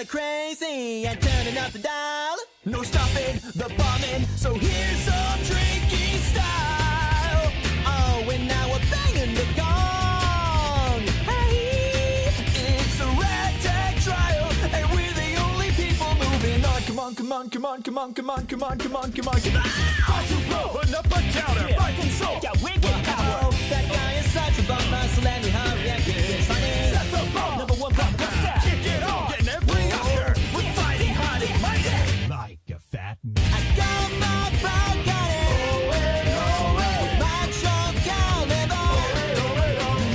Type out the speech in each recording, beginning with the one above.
kinda crazy and turning up the dial. No stopping the bombing, so here's some drinking style. Oh, and now we're banging the gong. Hey, it's a ragtag trial, and we're the only people moving on. Come on, come on, come on, come on, come on, come on, come on, come on, come on. Fight to blow, put up a counter, fight and soul. Yeah, wicked power. That guy is such a bummer, so let me hurry and get this honey. Set the bomb. Number one pop star. Kick it on, getting every Oscar. We're fighting hard and mighty. Like a fat man. I got my pride, got it. Macho caliber. You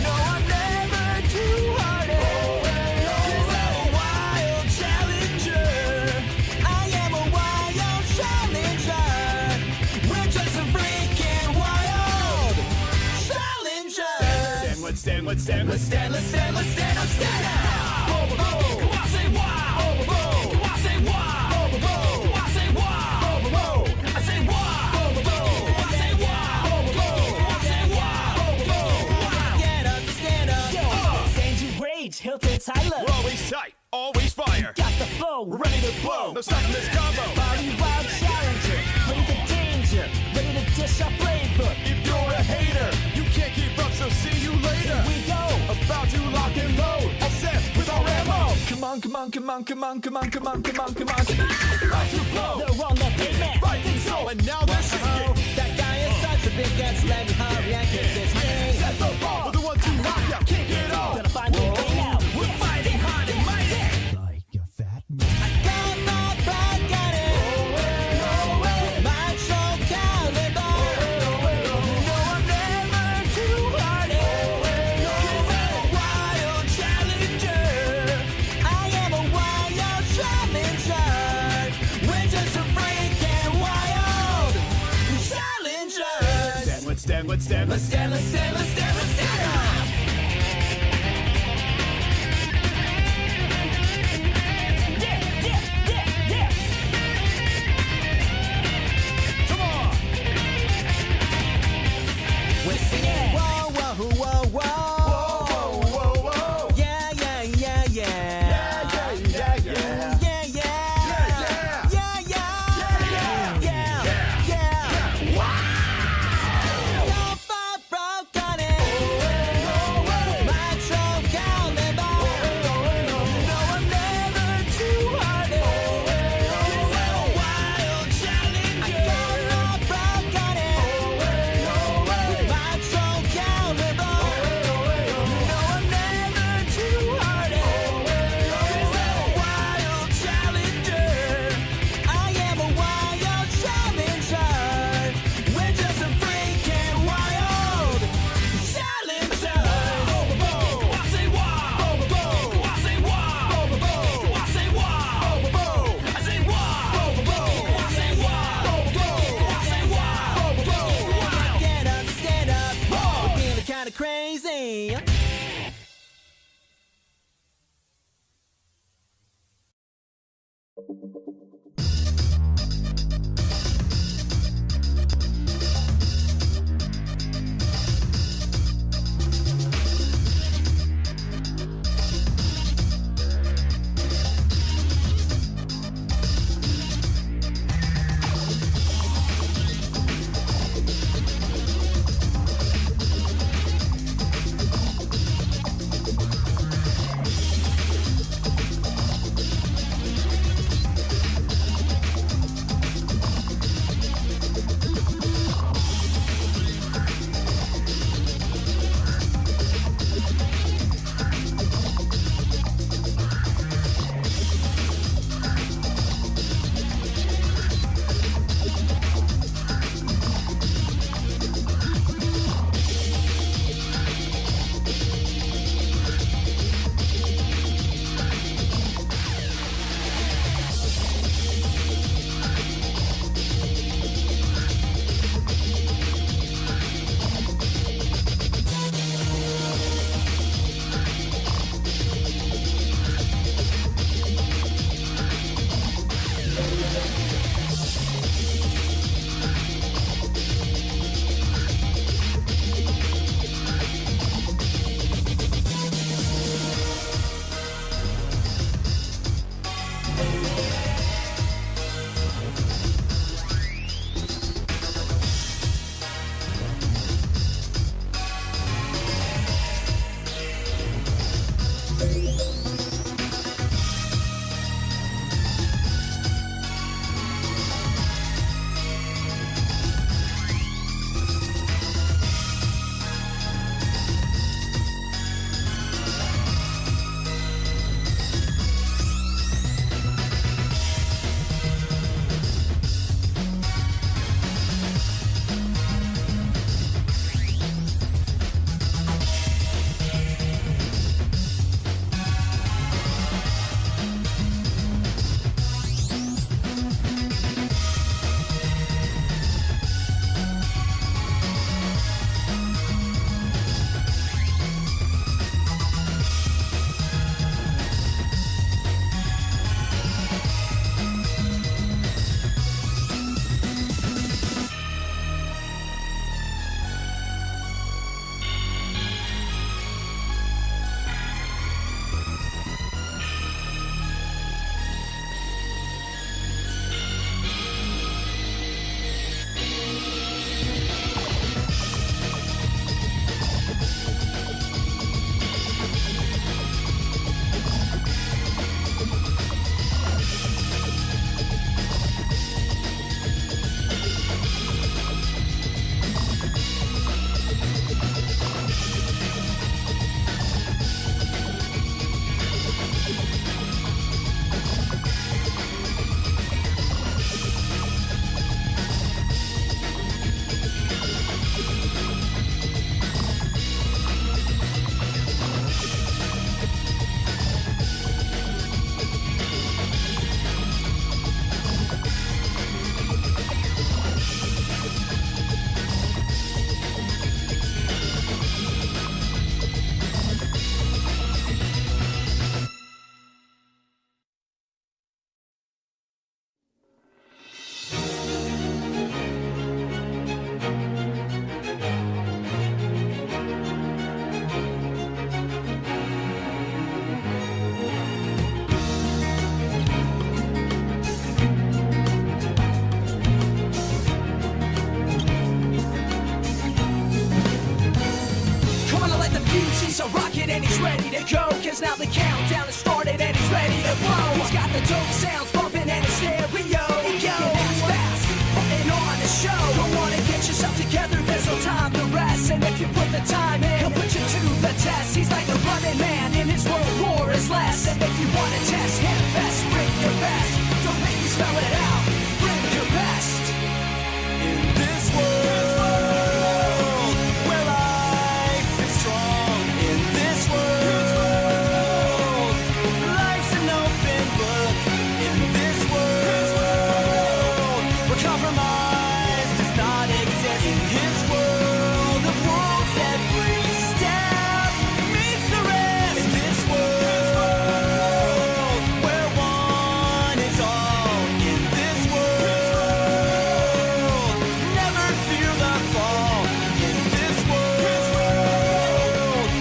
know I'm never too hardy. 'Cause I'm a wild challenger. I am a wild challenger. We're just a freaking wild challenger. Let's stand, let's stand, let's stand, let's stand, let's stand, let's stand up. I say wow. I say wow. I say wow. I say wow. I say wow. I say wow. Stand up. Sandy Rage, Hilton Tyler. We're always tight, always fire. Got the flow, We're ready to blow. No stopping this combo. Body wild challenger, bring the danger, ready to dish our flavor. If you're a hater, you can't keep up, so see you later. Here we go. About to lock and load, all set with our ammo. Come on, come on, come on, come on, come on, come on, come on, come on, come on. About to blow, They're on the pavement. fighting soul, and now they're shaking. That guy is such a big ass, let me hurry and get this honey. Set the bomb, we're the ones who knock out, kick it on. Gonna find a way out. We're fighting hard and mighty. Like a fat man. I got my pride, got it. Macho caliber. You know I'm never too hardy. 'Cause I'm a wild challenger. I am a wild challenger. We're just a freaking wild challengers. Let's stand, let's stand, let's stand, let's stand, let's stand, let's stand up. Yeah. Come on. We're singing whoa, whoa, whoa, whoa. Whoa, whoa, whoa. Yeah, yeah, yeah, yeah. Yeah, yeah, yeah. Yeah, yeah. Yeah, Yeah, yeah. Yeah, yeah. Don't fall broke on it. Macho caliber. You know I'm never too hardy. 'Cause I'm a wild challenger. I got no broke on it. Macho caliber. You know I'm never too hardy. 'Cause I'm a wild challenger. I am a wild challenger. We're just a freaking wild challengers. I say wow. I say wow. I say wow. I say wow. I say wow. I say wow. Stand up. We're feeling kinda crazy. cause now the countdown has started and he's ready to blow. He's got the dope sounds bumping and his stereo. That's fast, putting on a show. Don't wanna get yourself together, there's no time to rest. And if you put the time in, he'll put you to the test. He's like a running man, in his world more is less. And if you wanna test him, best bring your best. Don't make me spell it out, bring your best. In this world where life is strong, in this world life's an open book. In this world where compromise does not exist. In his world of rules, every step meets the rest. In this world where one is all. In this world never fear the fall. In this world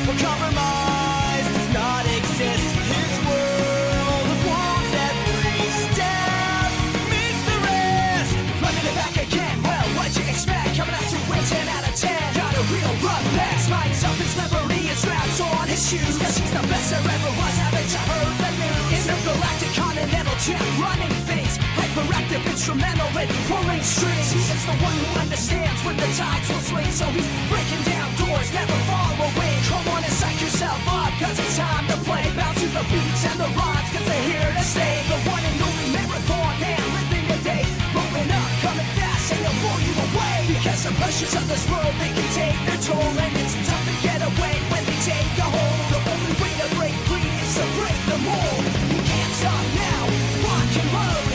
where compromise does not exist. His world of wolves, every step meets the rest. Running it back again, well, what'd you expect? Coming out to win 10 out of 10. Got a real rough pass, minds up his memory and straps on his shoes. Cause he's the best there ever was, haven't you heard the news? Intergalactic continental champ, running things. Hyperactive, instrumental in pulling strings. He is the one who understands when the tides will swing. So he's breaking down doors, never far away. Come on and psych yourself up, cause it's time to play. Bounce to the beats and the rhymes, cause they're here to stay. The one and only marathon man, living the day. Rolling up, coming fast, and they'll blow you away. Because the pressures of this world, they can take their toll. And it's tough to get away when they take a hold. The only way to break free is to break the mold. You can't stop now, rock and load.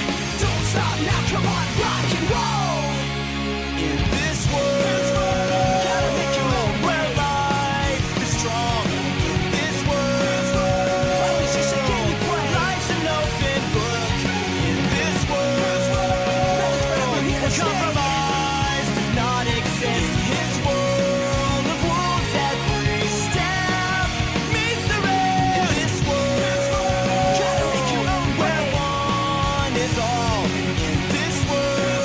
Don't stop now, come on, rock and roll. In this world Gotta make your own where way. life is strong. In this world Like it's just a game you play. life's an open book. In this world forever here to where stay. compromise does not exist. His world of wolves, every step meets the rest. In this world Gotta make your own where way. one is all. In this world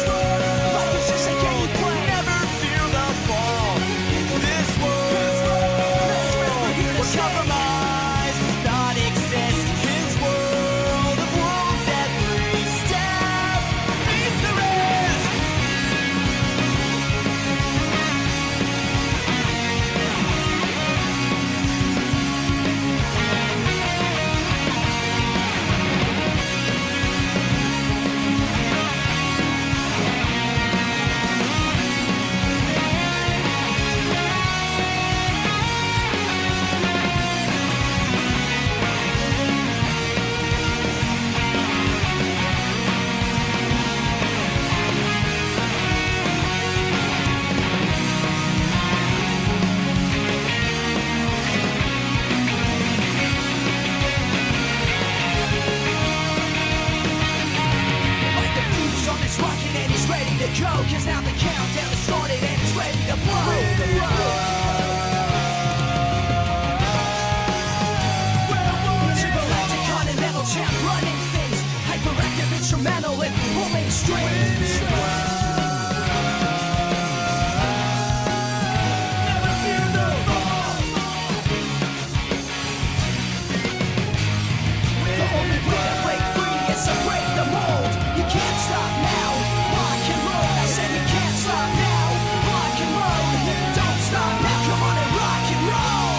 Like it's just a game you play. never fear the fall. In this world forever here to where stay. compromise does not exist. His world of wolves, every step meets the rest. Like the fuse on this rocket and he's ready to go. Cause now the countdown has started and he's ready to blow. Intergalactic continental champ, running things. Hyperactive, instrumental in pulling strings. Never fear the fall. The only way to break free is to break the mold. You can't stop now, rock and roll. I said you can't stop now, rock and roll. Don't stop now, come on and rock and roll.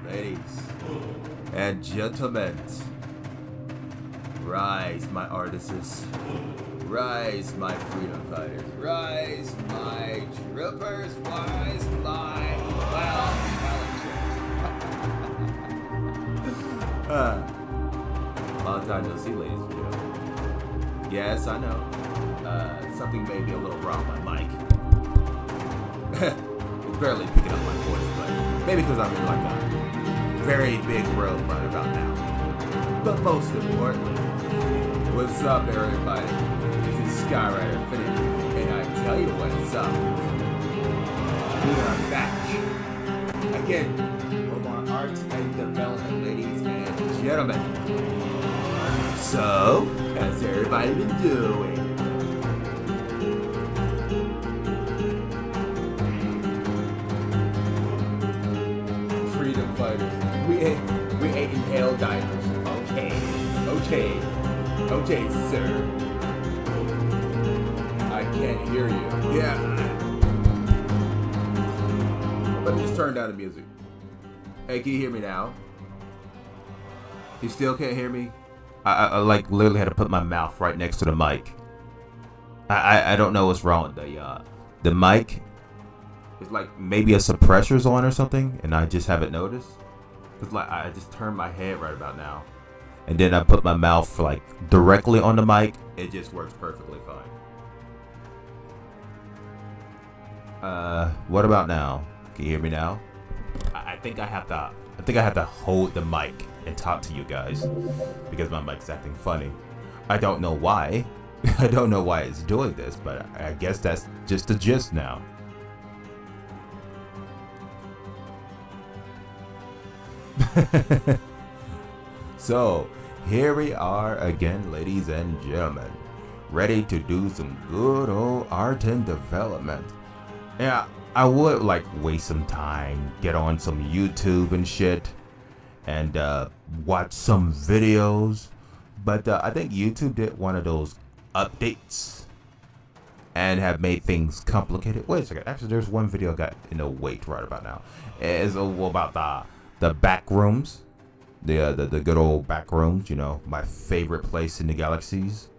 Ladies and gentlemen, rise, my artists, rise, my freedom fighters, rise, my troopers, rise, my well challengers. Long time no see, ladies and gentlemen. Yes, I know. Something may be a little wrong with my mic. It's barely picking up my voice, but maybe because I'm in like a very big road right about now. But most importantly, what's up, everybody? This is Skyrider Infinity, and I tell you what's up. We are back. Again, with our arts and development, ladies and gentlemen. So, how's everybody been doing? Freedom fighters. We ate inhaled dinos. Okay, sir. I can't hear you. Yeah. Let me just turn down the music. Hey, can you hear me now? You still can't hear me? I like literally had to put my mouth right next to the mic. I don't know what's wrong with the mic. It's like maybe a suppressor's on or something, and I just haven't noticed. It's like I just turned my head right about now, and then I put my mouth like directly on the mic. It just works perfectly fine. What about now? Can you hear me now? I think I have to hold the mic and talk to you guys because my mic's acting funny. I don't know why. I don't know why it's doing this, but I guess that's just the gist now. So here we are again, ladies and gentlemen, ready to do some good old art and development. Yeah, I would like waste some time, get on some YouTube and shit, and watch some videos, but I think YouTube did one of those updates and have made things complicated. Wait a second, actually there's one video I got in the wait right about now. It's about the back rooms, the good old back rooms, you know, my favorite place in the galaxies.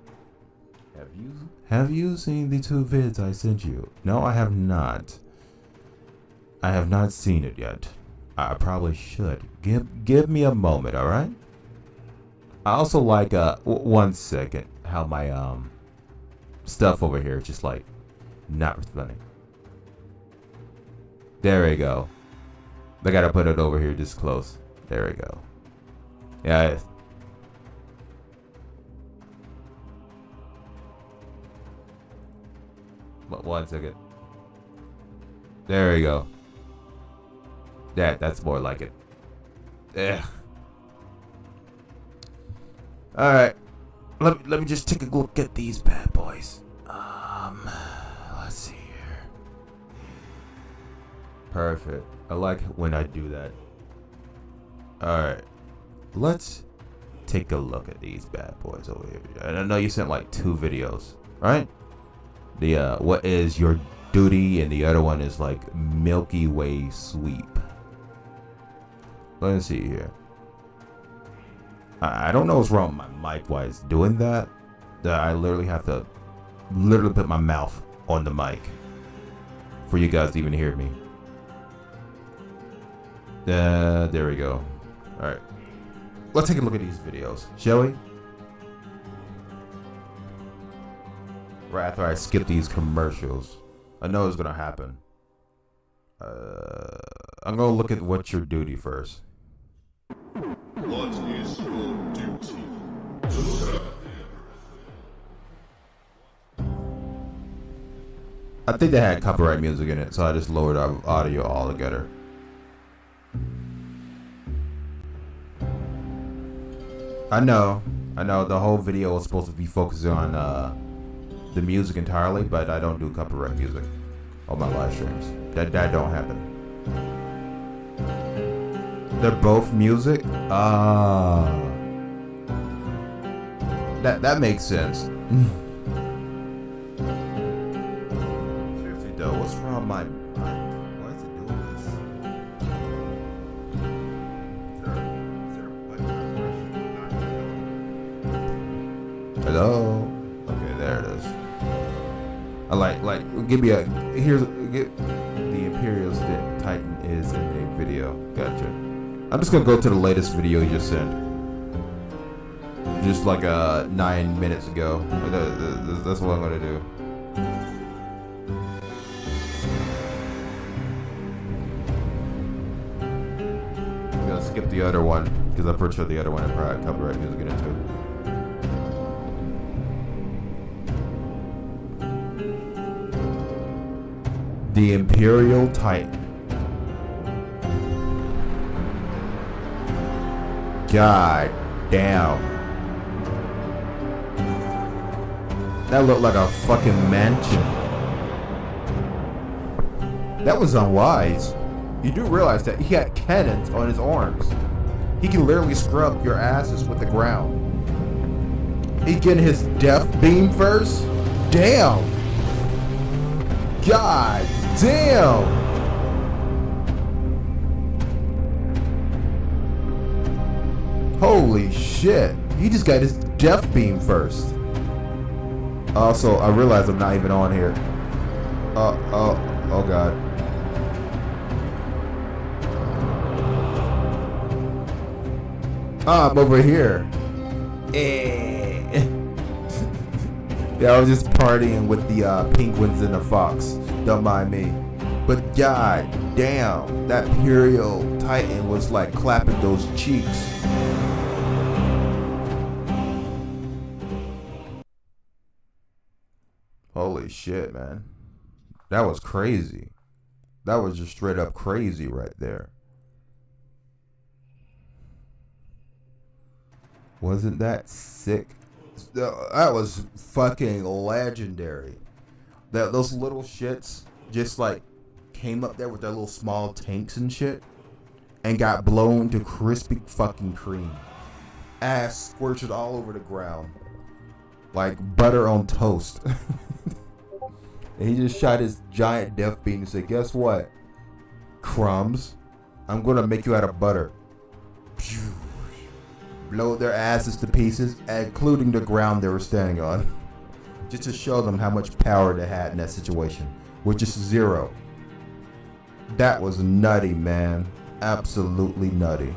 Have you seen the 2 vids I sent you? No, I have not. I have not seen it yet. I probably should. Give me a moment, all right? I also like 1 second how my stuff over here is just like not responding. There we go. I gotta put it over here this close. There we go. Yeah. But 1 second. There we go. That's more like it. Yeah. All right. Let me just take a look at these bad boys. Let's see here. Perfect. I like when I do that. All right. Let's take a look at these bad boys over here. And I know you sent like 2 videos, right? The what is your duty, and the other one is like Milky Way sweep. Let's see here. I don't know what's wrong with my mic while it's doing that. I literally have to put my mouth on the mic for you guys to even hear me. There we go. All right, let's take a look at these videos, shall we? Right after I skip these commercials, I know it's gonna happen. I'm gonna look at what's your duty first. What is your duty? I think they had copyright music in it, so I just lowered our audio altogether. I know the whole video was supposed to be focusing on the music entirely, but I don't do copyright music on my live streams. That don't happen. They're both music? That makes sense. Seriously though, what's wrong with my why is it doing this? Is there a button? Hello? Okay, there it is. I like give me a the Imperial Titan is in a video. Gotcha. I'm just gonna go to the latest video you just sent. Just like 9 minutes ago. That's what I'm gonna do. I'm gonna skip the other one because I'm pretty sure the other one had probably copyright music in it too. The Imperial Titan. God damn. That looked like a fucking mansion. That was unwise. You do realize that he had cannons on his arms. He can literally scrub your asses with the ground. He getting his death beam first? Damn. God damn. Holy shit. He just got his death beam first. Also, I realize I'm not even on here. Oh god. I'm over here. Yeah, I was just partying with the penguins and the fox. Don't mind me. But god damn, that Imperial Titan was like clapping those cheeks. Holy shit, man. That was crazy. That was just straight up crazy right there. Wasn't that sick? That was fucking legendary. Those little shits just like came up there with their little small tanks and shit and got blown to crispy fucking cream. Ass squirted all over the ground like butter on toast. And he just shot his giant death beam and said, guess what? Crumbs, I'm gonna make you out of butter. Blow their asses to pieces, including the ground they were standing on. Just to show them how much power they had in that situation, which is zero. That was nutty, man. Absolutely nutty.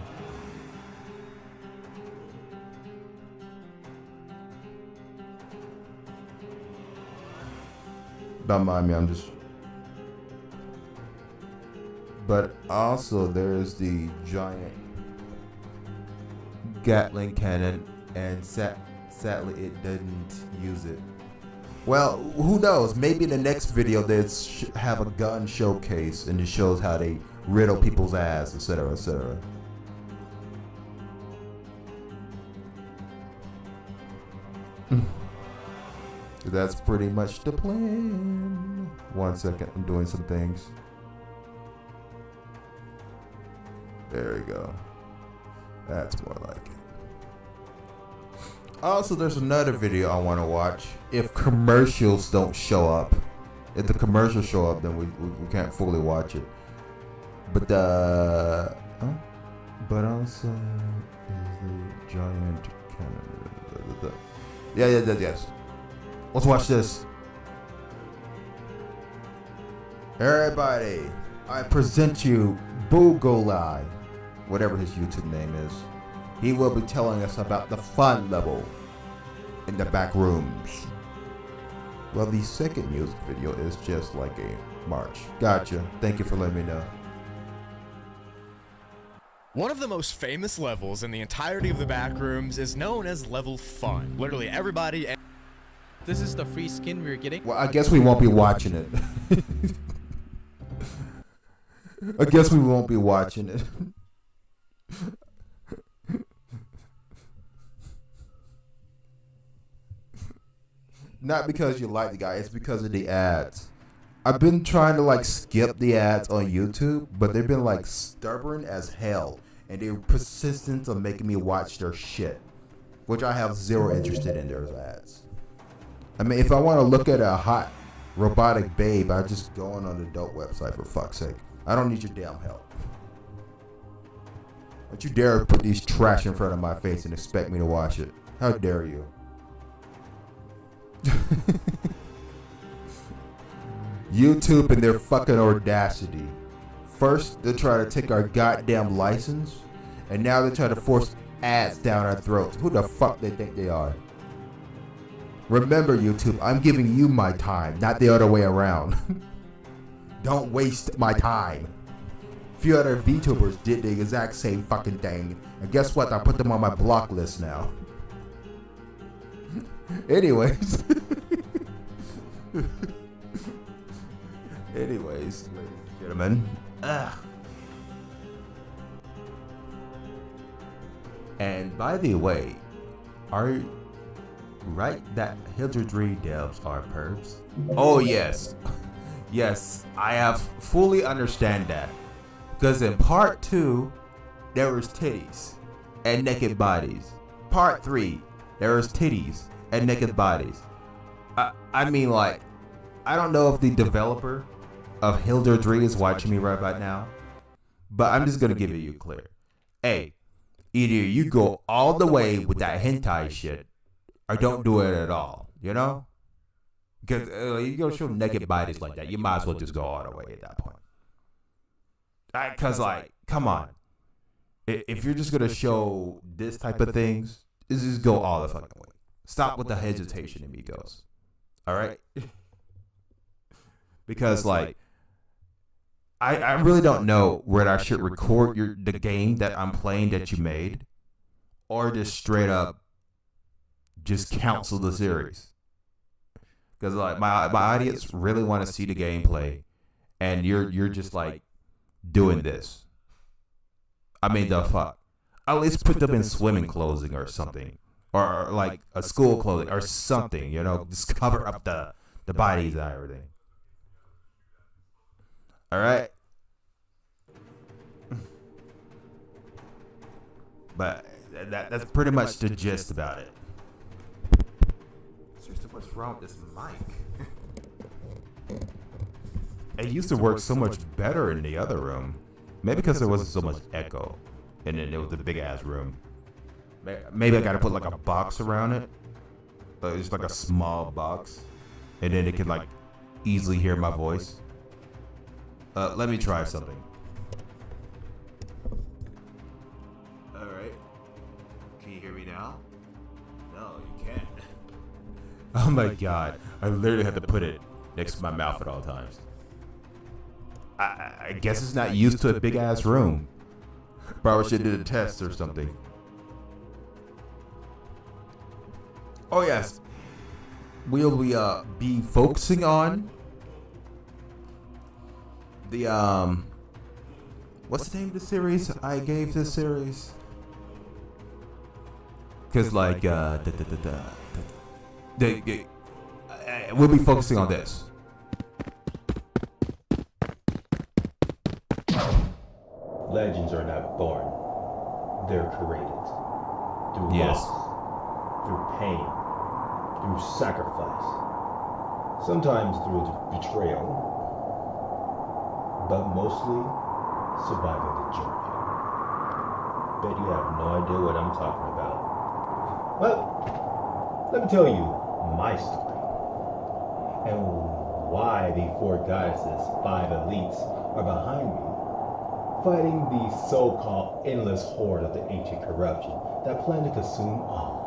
Don't mind me, I'm just... But also there's the giant Gatling cannon, and sadly it didn't use it. Well, who knows? Maybe in the next video they have a gun showcase and it shows how they riddle people's ass, etc., etc. That's pretty much the plan. 1 second, I'm doing some things. There we go. That's more like it. Also, there's another video I want to watch. If commercials don't show up. If the commercials show up, then we can't fully watch it. But but also is the giant cannon. Yes. Let's watch this. Everybody, I present you Boogolai, whatever his YouTube name is. He will be telling us about the fun level in the back rooms. Well, the second music video is just like a march. Gotcha. Thank you for letting me know. One of the most famous levels in the entirety of the backrooms is known as Level Fun. Literally everybody... This is the free skin we're getting. Well, I guess we won't be watching it. I guess we won't be watching it. Not because you like the guy, it's because of the ads. I've been trying to like skip the ads on YouTube, but they've been like stubborn as hell, and they're persistent on making me watch their shit, which I have zero interest in their ads. I mean, if I want to look at a hot robotic babe, I just go on an adult website, for fuck's sake. I don't need your damn help. Don't you dare put these trash in front of my face and expect me to watch it. How dare you? YouTube and their fucking audacity. First, they try to take our goddamn license, and now they try to force ads down our throats. Who the fuck they think they are? Remember, YouTube, I'm giving you my time, not the other way around. Don't waste my time. A few other Vtubers did the exact same fucking thing, and guess what? I put them on my block list now. Anyways. Anyways, ladies and gentlemen. And by the way, are right that Hildredry devs are perps? Oh yes. Yes, I have fully understand that. Because in part 2, there was titties and naked bodies. Part 3, there was titties and naked bodies. I mean, like, I don't know if the developer of Hildredry is watching me right about now, but I'm just gonna give it you clear. Hey, either you go all the way with that hentai shit, or don't do it at all. You know? Because you go show naked bodies like that, you might as well just go all the way at that point. Because, like, come on. If you're just going to show this type of things, just go all the fucking way. Stop with the hesitation, amigos. All right? Because, like, I really don't know whether I should record the game that I'm playing that you made, or just straight up just cancel the series. Because, like, my audience really want to see the gameplay, and you're just, like, doing this. I mean, the fuck. At least put them in swimming clothing or something. Or like a school clothing or something, you know, just cover up the bodies and everything. Alright? But that's pretty much the gist about it. Seriously, what's wrong with this mic? It used to work so much better in the other room. Maybe because there wasn't so much echo. And then it was a big ass room. Maybe I gotta put like a box around it. Just like a small box. And then it can like easily hear my voice. Let me try something. Alright. Can you hear me now? No, you can't. Oh my god. I literally had to put it next to my mouth at all times. I guess it's not used to a big ass room. Probably should do a test or something. Oh yes, we'll be focusing on the what's the name of the series I gave this series? Because like we'll be focusing on this. Legends are not born. They're created. Through Yes. loss, through pain, through sacrifice, sometimes through betrayal, but mostly surviving the journey. Bet you have no idea what I'm talking about. Well, let me tell you my story. And why the 4 goddesses, 5 elites are behind me, fighting the so-called endless horde of the ancient corruption that plan to consume all.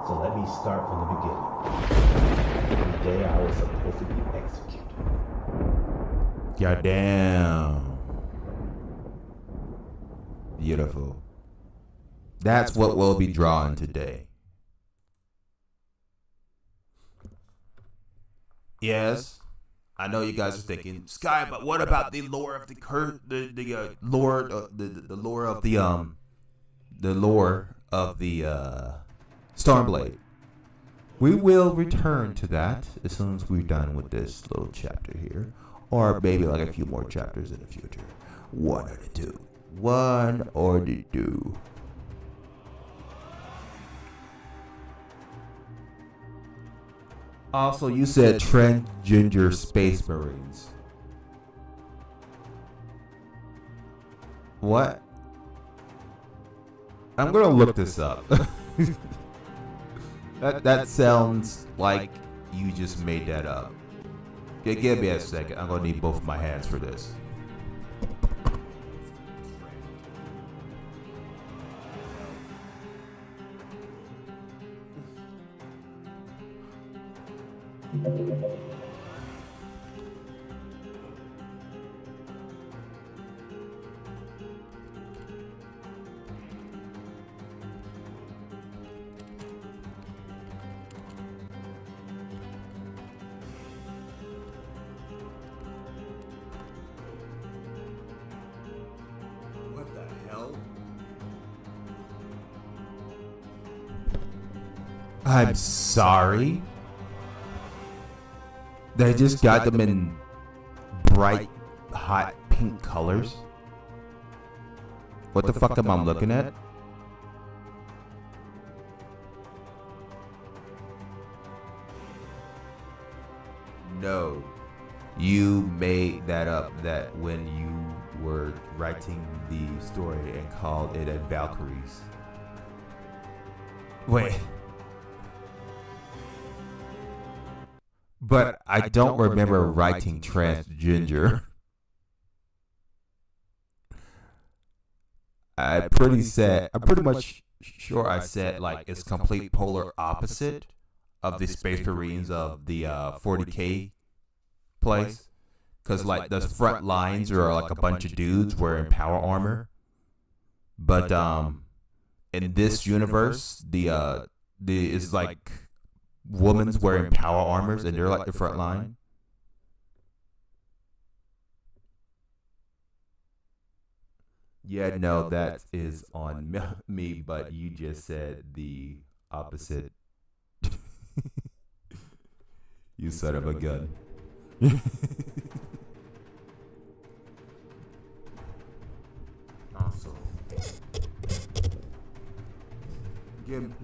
So let me start from the beginning. The day I was supposed to be executed. Goddamn. Beautiful. That's what we'll be drawing today. Yes. I know you guys are thinking, Sky, but what about the lore of the lore of the Stormblade? We will return to that as soon as we're done with this little chapter here, or maybe like a few more chapters in the future. One or the two. One or the two. Also, you said transgender space marines. What? I'm gonna look this up. that sounds like you just made that up. Give me a second. I'm gonna need both of my hands for this. I'm sorry. They just got them in bright, hot pink colors. What the fuck am I looking at? No. You made that up that when you were writing the story and called it a Valkyries. Wait. But I don't remember writing transgender. I'm pretty much sure I said like it's complete polar opposite of the Space Marines of the 40K place. Cause like the front lines are like a bunch of dudes wearing power armor. But in this universe, the is like women's wearing power armors and they're like the front line. Yeah, no, that is on me, but you just said the opposite. You son of a gun. Awesome.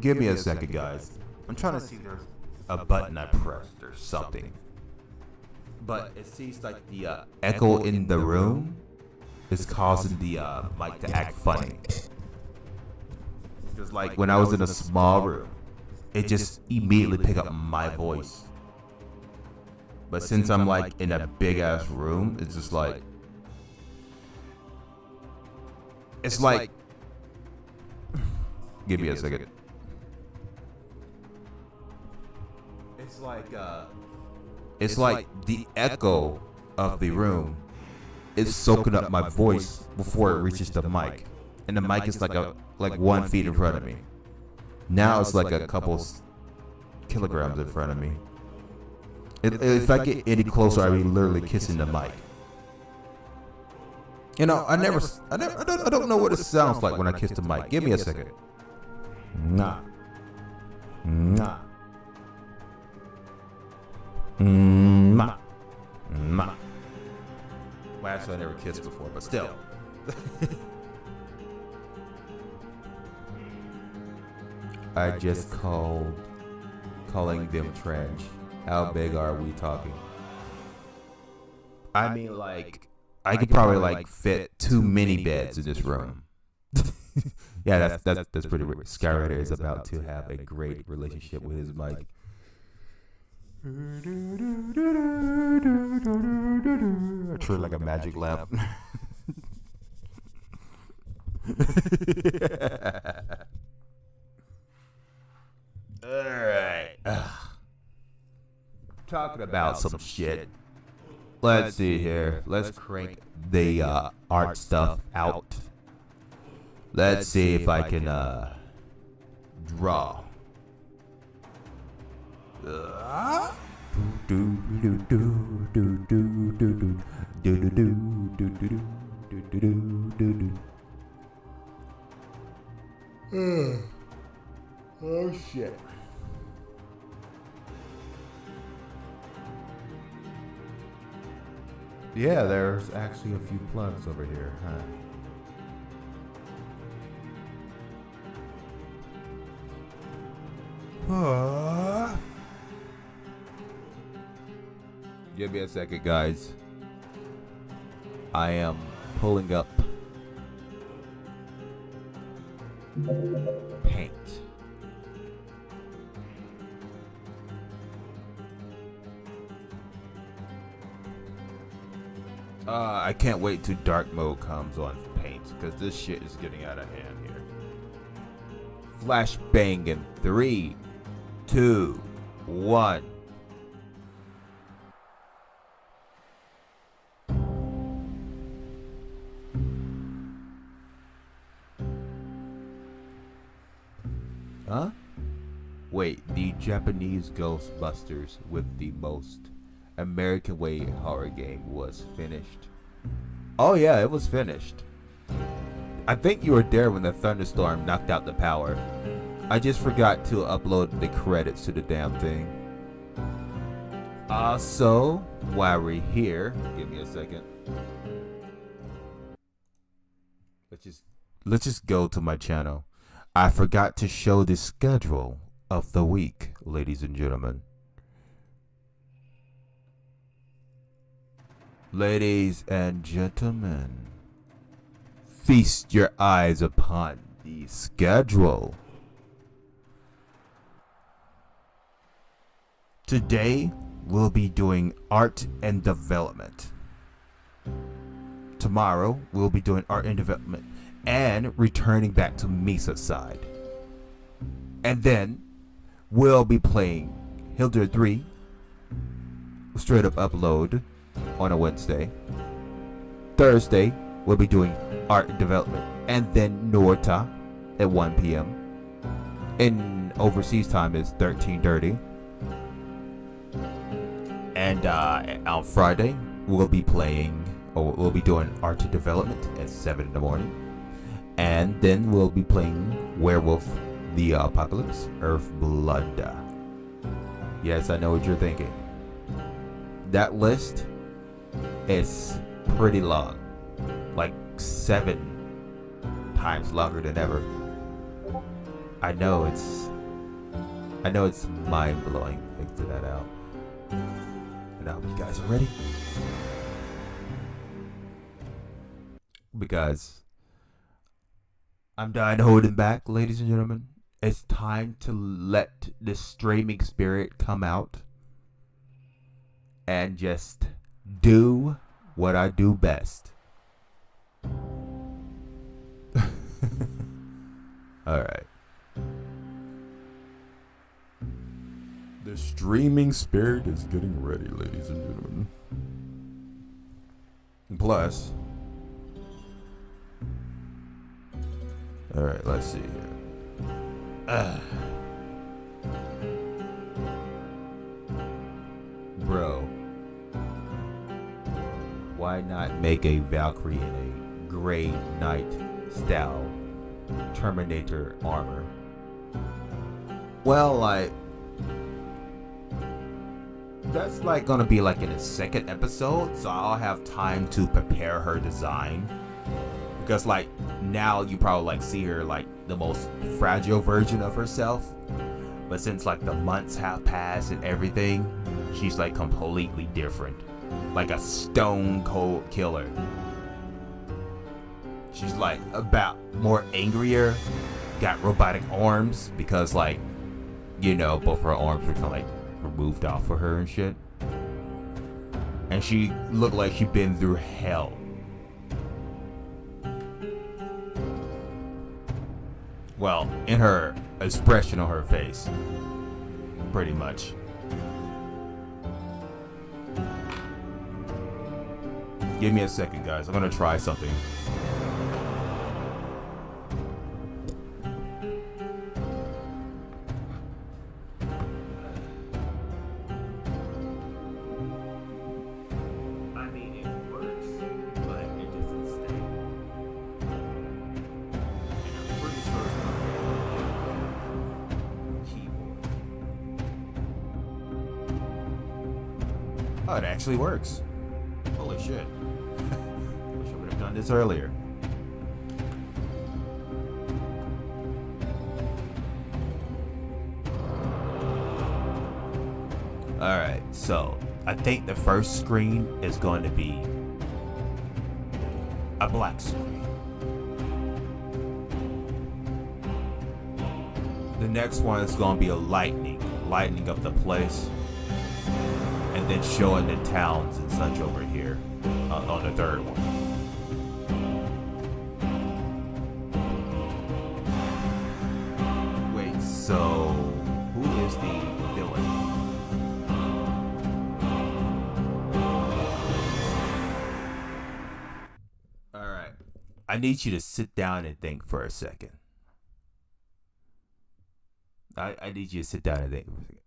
Give me a second, guys. I'm trying to see there's a button I pressed or something. But it seems like the echo in the room is causing the mic to act funny. Because like when I was in a small room, it just immediately picked up my voice. But since I'm like in a big ass room, it's just like give me a second. It's like the echo of the room is soaking up my voice before it reaches the mic, and the mic is like 1 feet in front of me. Now it's like a couple kilograms in front of me. If I get any closer, I'll be literally kissing the mic. You know, I don't know what it sounds like when I kiss the mic. Give me a second. Nah. Nah. Nah. Nah. Well, actually, I never kissed before, but still. I just calling them trench. How big are we talking? I mean, like, I could probably like fit 2 mini beds in this room. Yeah, that's pretty weird. Skyrider is about to have a great relationship with his mic. True, like a magic lamp. Alright. Talking about some shit. Let's see here. Let's crank the art stuff out. Let's see if I can draw. Oh shit. Yeah, there's actually a few plugs over here, huh? Give me a second, guys. I am pulling up paint. I can't wait till dark mode comes on paint, because this shit is getting out of hand here. Flashbang in 3, 2, 1. Huh? Wait, the Japanese Ghostbusters with the most American way horror game was finished. Oh yeah, it was finished. I think you were there when the thunderstorm knocked out the power. I just forgot to upload the credits to the damn thing. So while we're here, give me a second. Let's just go to my channel. I forgot to show the schedule of the week, ladies and gentlemen. Ladies and gentlemen, feast your eyes upon the schedule. Today, we'll be doing art and development. Tomorrow, we'll be doing art and development and returning back to Misa's side. And then, we'll be playing Hilder 3, straight up upload on a Wednesday. Thursday, we'll be doing art and development and then Norta at 1 p.m. In overseas time is 13:30. And on Friday, we'll be doing art and development at 7 in the morning. And then we'll be playing Werewolf the Apocalypse, Earthblood. Yes, I know what you're thinking. That list is pretty long. Like 7 times longer than ever. I know it's mind-blowing. Figure that out. And I hope you guys are ready. Because I'm done holding back, ladies and gentlemen. It's time to let the streaming spirit come out and just do what I do best. Alright. The streaming spirit is getting ready, ladies and gentlemen. Plus, alright, let's see here. Bro, why not make a Valkyrie in a Grey Knight style Terminator armor? Well, like, that's like gonna be like in the second episode, so I'll have time to prepare her design. Because like now you probably like see her like the most fragile version of herself, but since like the months have passed and everything, she's like completely different, like a stone cold killer. She's like about more angrier, got robotic arms because like, you know, both her arms were kind of like removed off of her and shit. And she looked like she'd been through hell. Well, in her expression on her face. Pretty much. Give me a second, guys. I'm gonna try something. Oh, it actually works. Holy shit. Wish I would have done this earlier. Alright, so I think the first screen is going to be a black screen. The next one is going to be a lightning up the place. And then showing the towns and such over here on the third one. Wait, so who is the villain? Alright. I need you to sit down and think for a second. I need you to sit down and think for a second.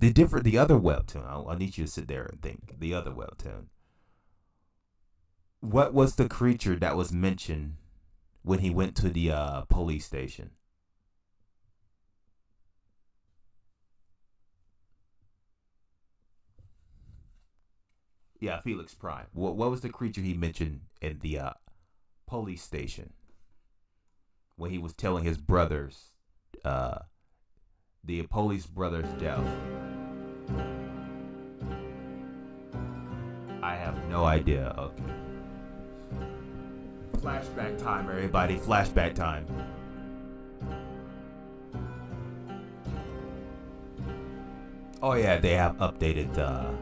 The other webtoon. I need you to sit there and think. The other webtoon. What was the creature that was mentioned when he went to the police station? Yeah, Felix Prime. What was the creature he mentioned in the police station when he was telling his brothers, the police brothers' death? I have no idea. Okay. Flashback time, everybody. Flashback time. Oh yeah, they have updated the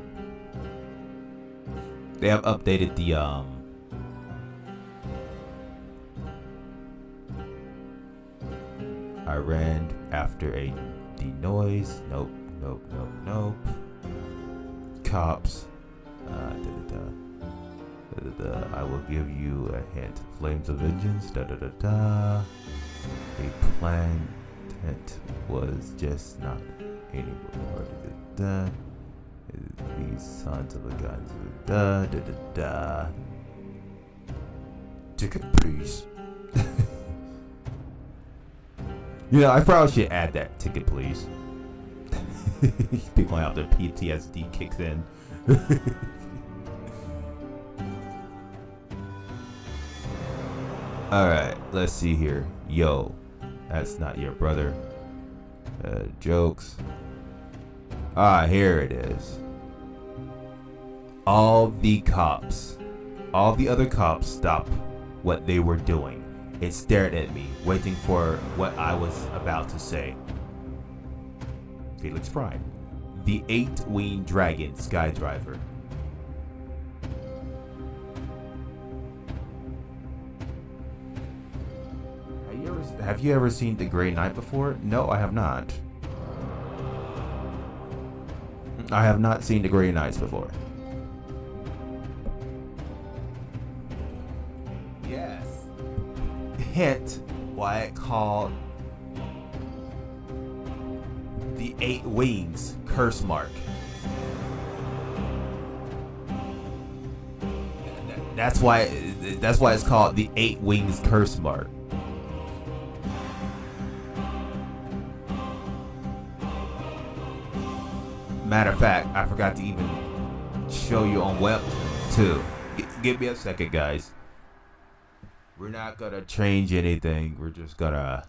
I ran after a noise. Nope. Cops. I will give you a hint. Flames of vengeance. A planned tent was just not anymore. These sons of a gun. Ticket, please. Yeah, I probably should add that. Ticket, please. People out there, PTSD kicks in. Alright, let's see here. Yo, that's not your brother. Jokes. Ah, here it is. All the other cops stopped what they were doing and stared at me, waiting for what I was about to say. Felix Prime, the 8-winged dragon Skydiver. Have you ever seen The Grey Knight before? No, I have not. I have not seen The Grey Knights before. Yes. Hint why it called the 8 wings curse mark. That's why it's called the 8 wings curse mark. Matter of fact, I forgot to even show you on web too. Give me a second, guys. We're not gonna change anything. We're just gonna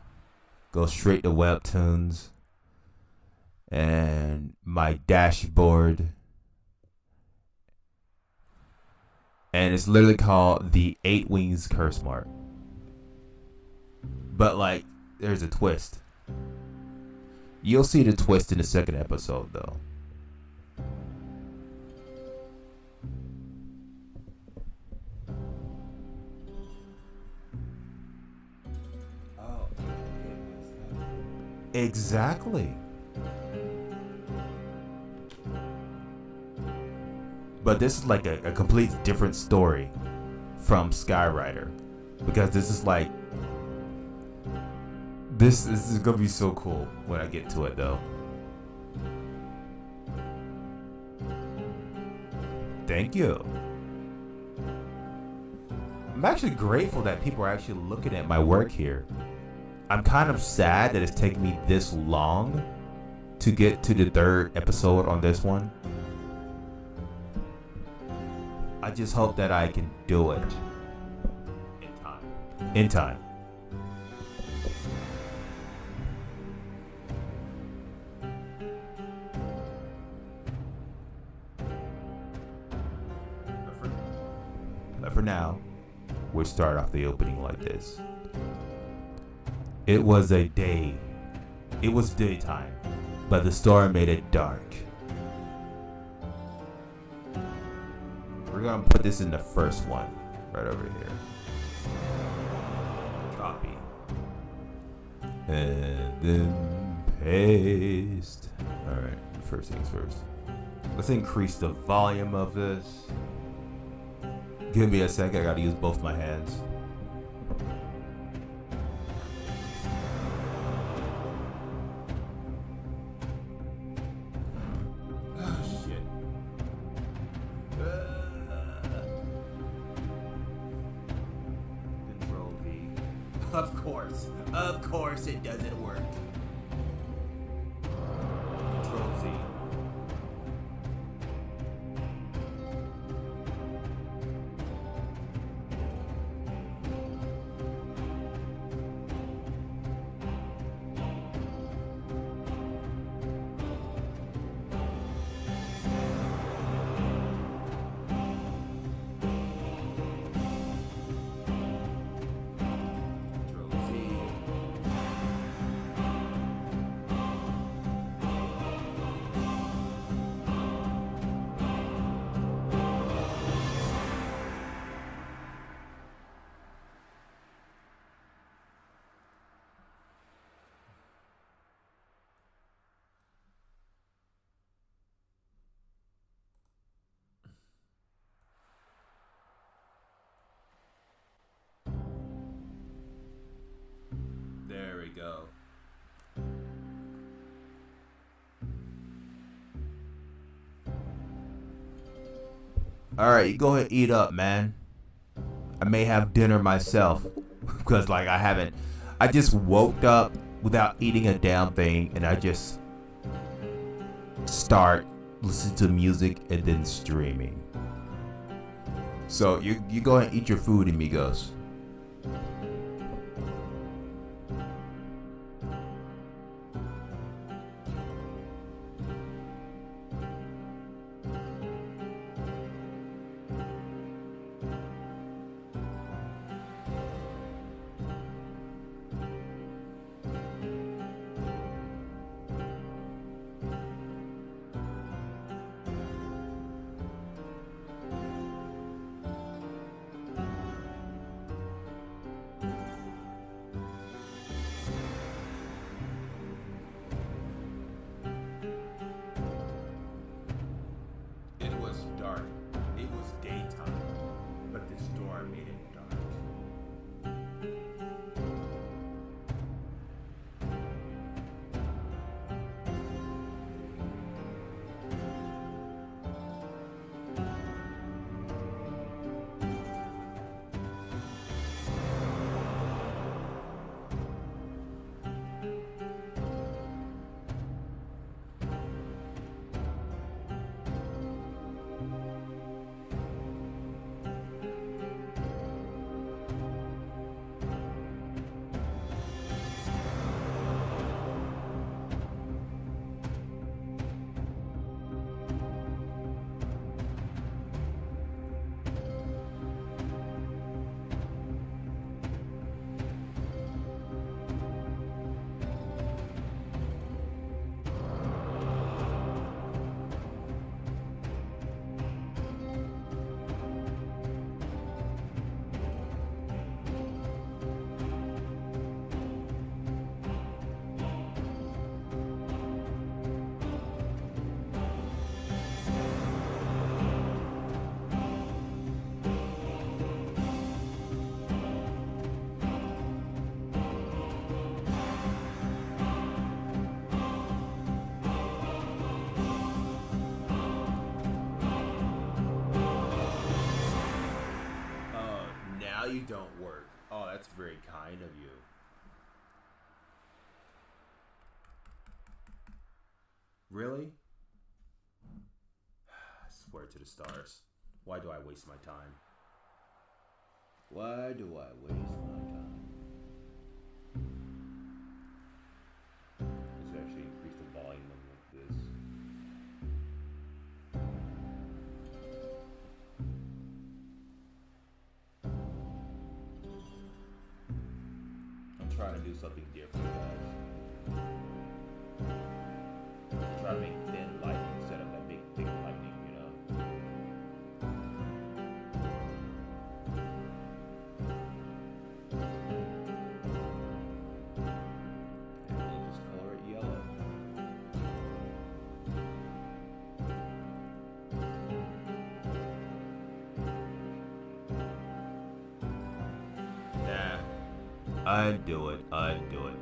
go straight to Webtoons and my dashboard. And it's literally called the 8 wings curse mark. But like, there's a twist. You'll see the twist in the second episode though. Exactly. But this is like a complete different story from Skyrider, because this is like this is gonna be so cool when I get to it though. Thank you. I'm actually grateful that people are actually looking at my work here. I'm kind of sad that it's taken me this long to get to the 3rd episode on this one. I just hope that I can do it in time. But for now, we'll start off the opening like this. It was daytime, but the storm made it dark. We're gonna put this in the first one, right over here. Copy. And then paste. Alright, first things first. Let's increase the volume of this. Give me a second, I gotta use both my hands. Of course it doesn't work. Control Z. go. Alright, you go ahead and eat up, man. I may have dinner myself. Because, like, I just woke up without eating a damn thing. And I just start listening to music and then streaming. So, you go ahead and eat your food, amigos. It was dark. It was daytime, but the storm made it dark. Now you don't work. Oh, that's very kind of you. Really? I swear to the stars. Why do I waste my time? Why do I waste my time? Let's actually increase the volume of this. I'm trying to do something different, guys. I'm trying to make thin lightning instead of that big thick lightning, you know? And we'll just color it yellow. Nah, undo it, undo it.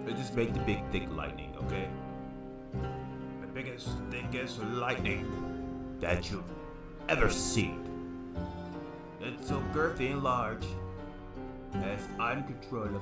Let's just make the big thick lightning, okay? The biggest, thickest lightning that you've ever seen. It's so girthy and large, as uncontrollable.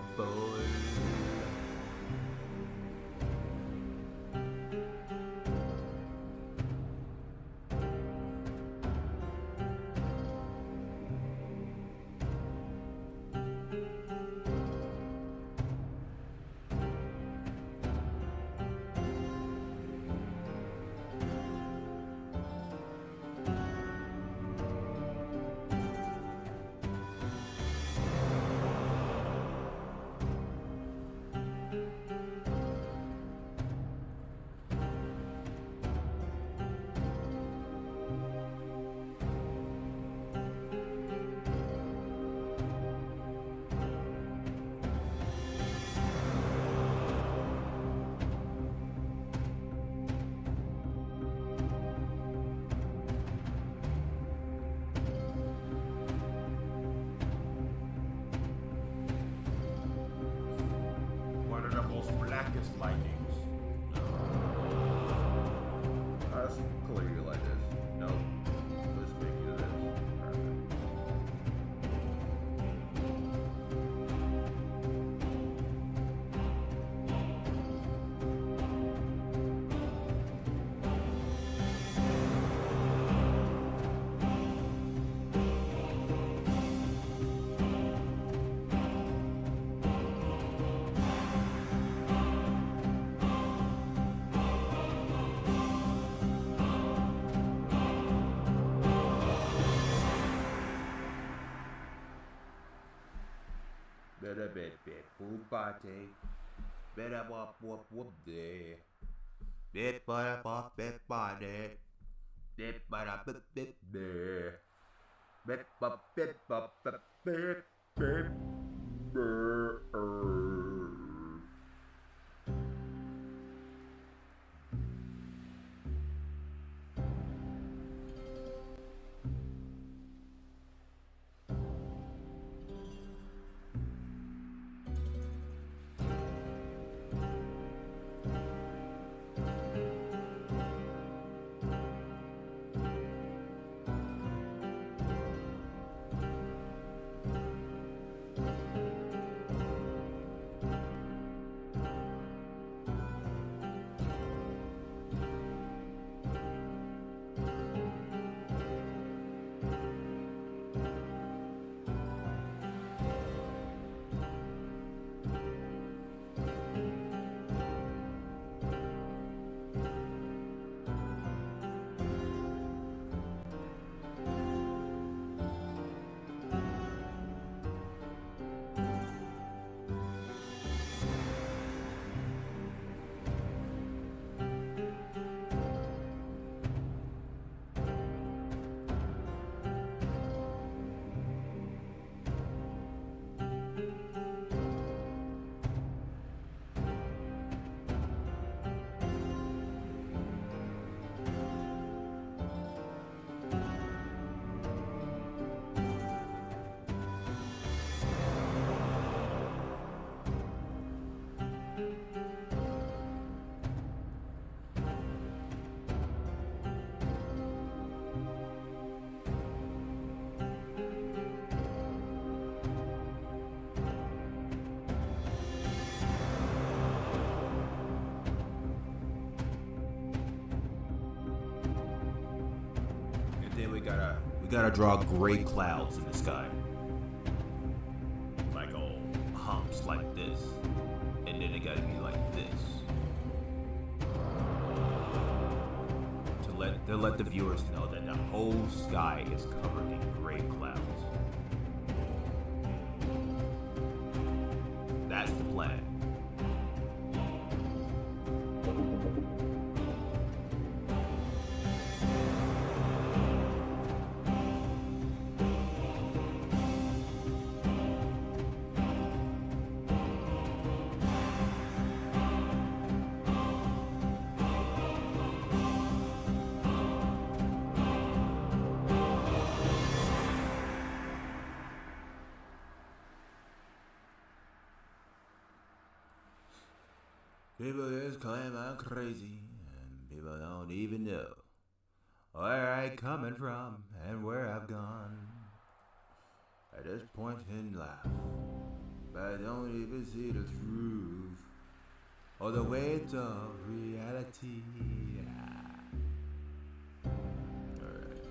most blackest lightnings. Let's clear you like this. Nope. Let's make you this. Perfect. Better bit boop bate. Better whoop day. Bit bop bit body. Bit bada bit bear. Bit bop bit Then we gotta draw gray clouds in the sky. Like all humps like this. And then it gotta be like this. To let the viewers know that the whole sky is covered in gray clouds. That's the plan. People just claim I'm crazy, and people don't even know where I coming from and where I've gone. I just point and laugh, but I don't even see the truth or the weight of reality. Alright.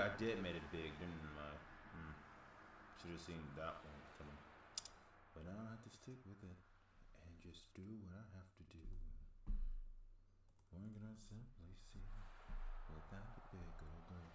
I did made it big, didn't I? Should have seen that one coming. But now I have to stick with it and just do what I have to do. We're gonna simply see without the big old girl.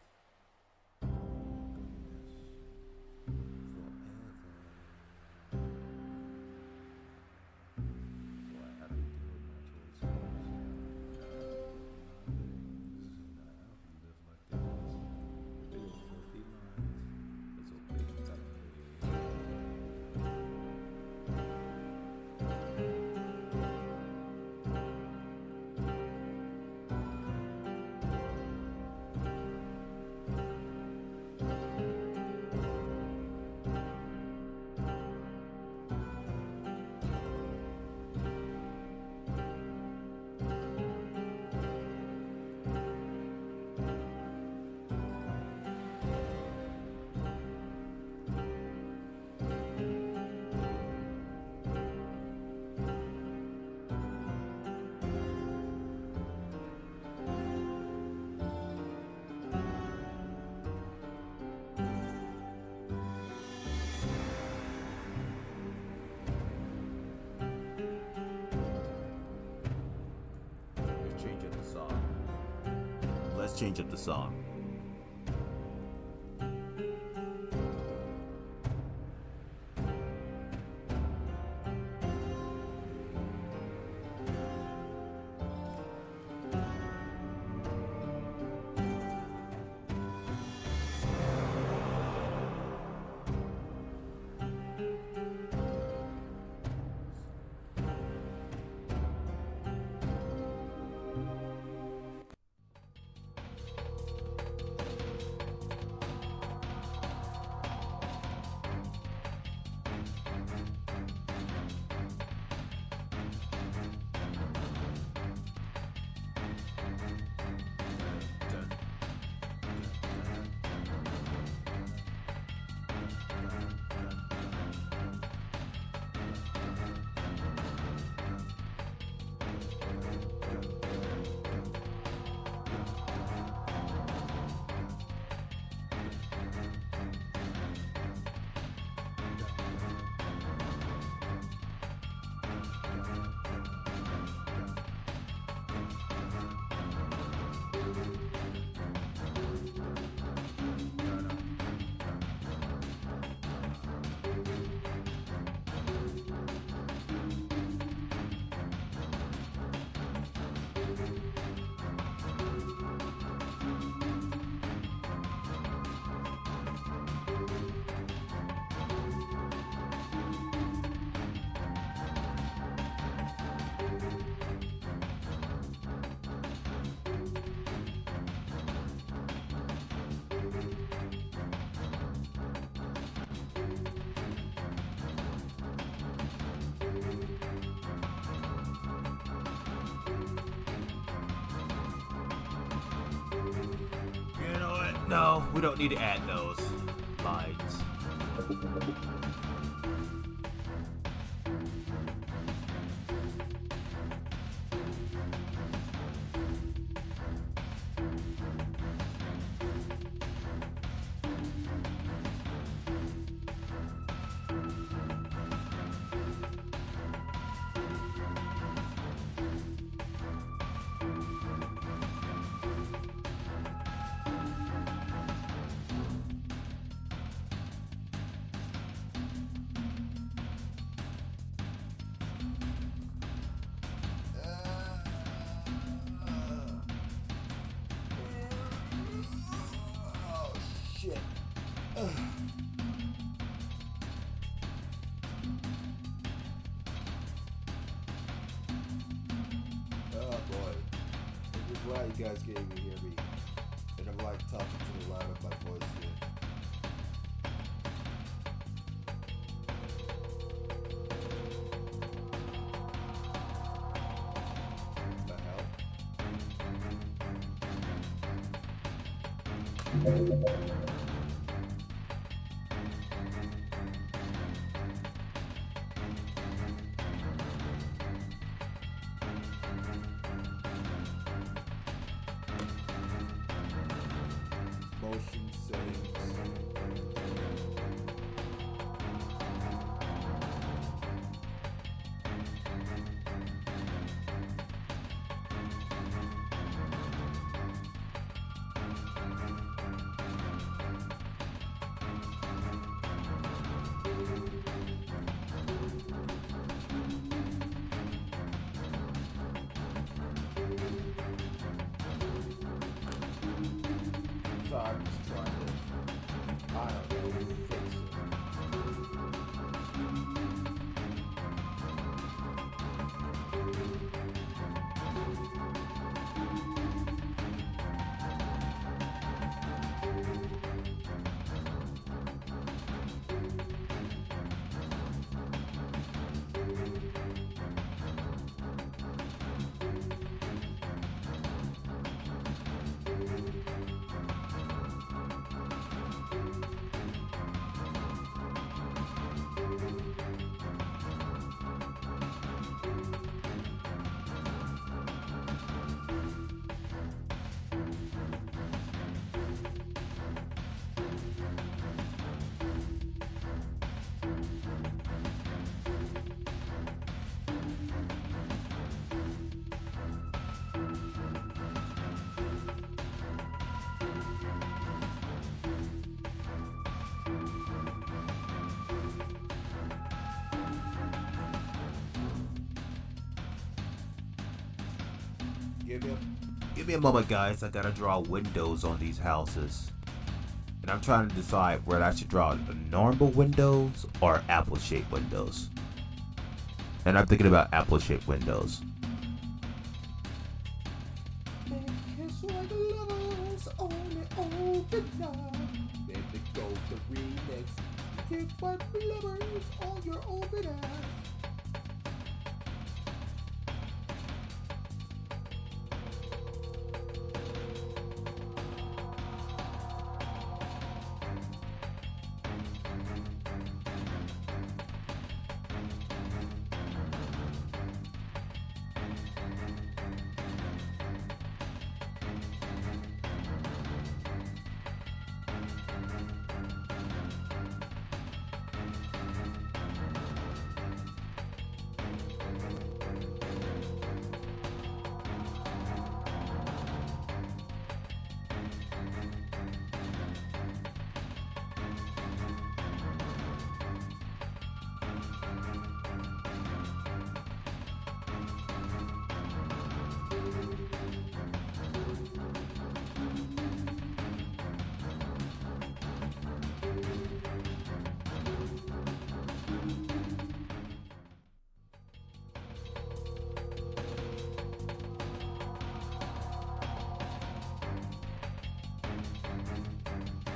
Let's change up the song. No, we don't need to add those lines. Glad you guys can even hear me. And I'm like talking to the line of my voice here. Motion settings. So I'm just trying to, I don't know, fix it. Give me a moment, guys. I gotta draw windows on these houses. And I'm trying to decide whether I should draw normal windows or apple-shaped windows. And I'm thinking about apple-shaped windows. Kiss like lovers, only open now. Then they go to remix. Kick but lovers on your open ass.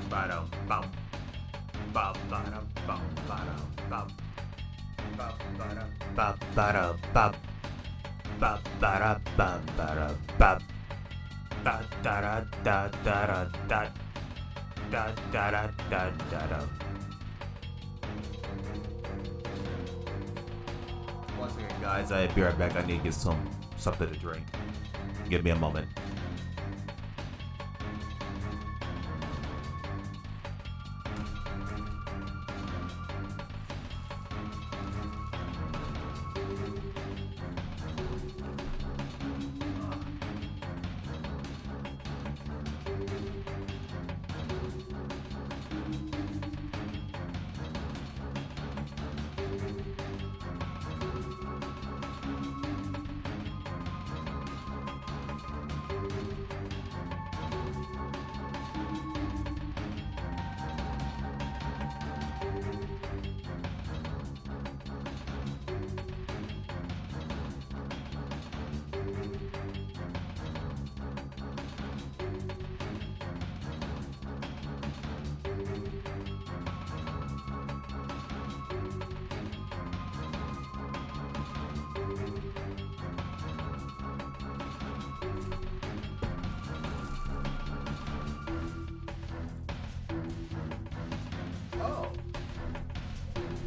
Ba-dum, bum. Ba-ba-dum, bum, ba-dum, bum. Ba-ba-dum, ba-ba-dum, bum. Ba-ba-dum, bum, ba-dum, bum. Da-da-da-da-da-da-da. Da-da-da-da-da-da. Once again, guys, I'll be right back. I need to get something to drink. Give me a moment.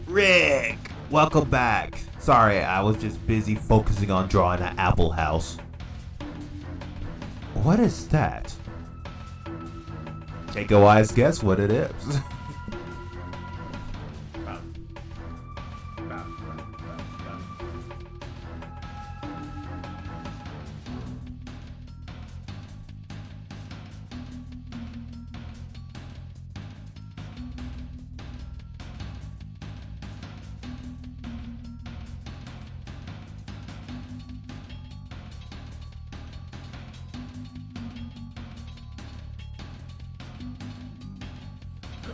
Rick, welcome back. Sorry, I was just busy focusing on drawing an apple house. What is that? Take a wise guess what it is.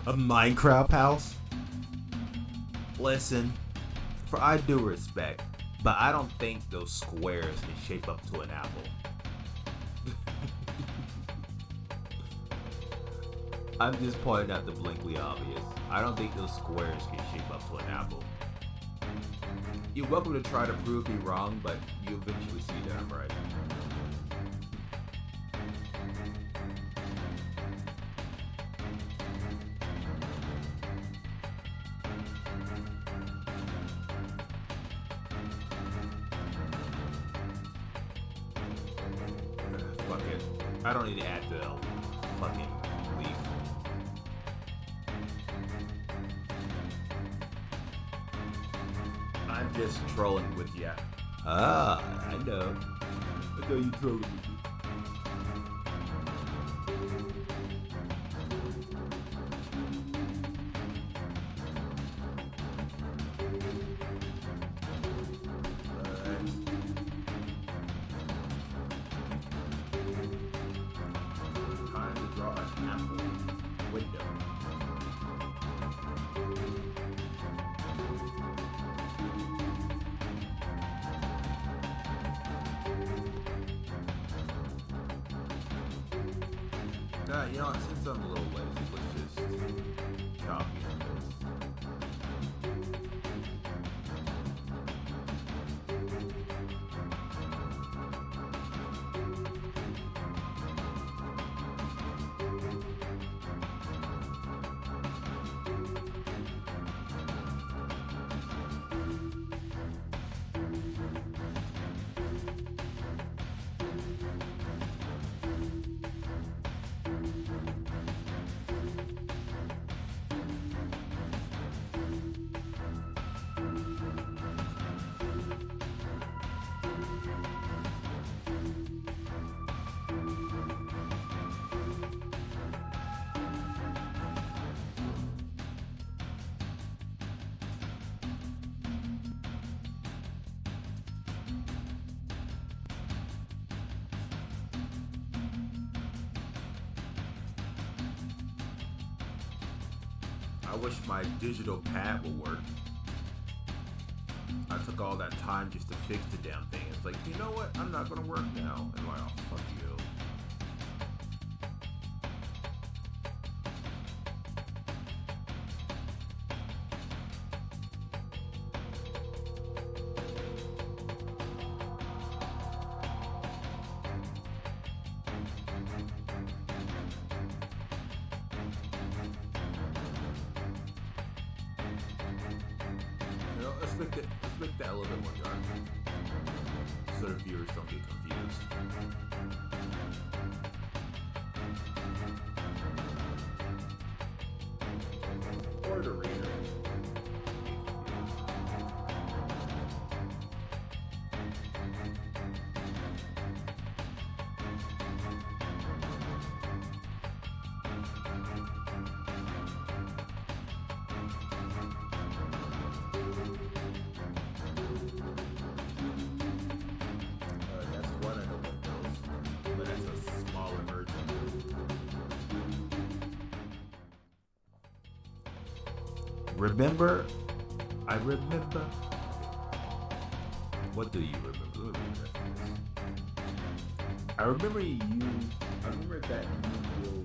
A Minecraft house? Listen, for I do respect, but I don't think those squares can shape up to an apple. I'm just pointing out the blankly obvious. I don't think those squares can shape up to an apple. You're welcome to try to prove me wrong, but you eventually see that I'm right. Fuck it. I don't need to add the fucking leaf. I'm just trolling with ya. Ah, I know. I know you trolling with me. Time to draw an apple window. You know what, since I'm a little lazy, let's just copy this. I wish my digital pad would work. I took all that time just to fix the damn thing. It's like, you know what? I'm not gonna work now. And I'm like, oh, fuck you. Let's make that a little bit more dark, so the viewers don't get confused. Or the reader. Remember? I remember. What do you remember? I remember you. I remember that you will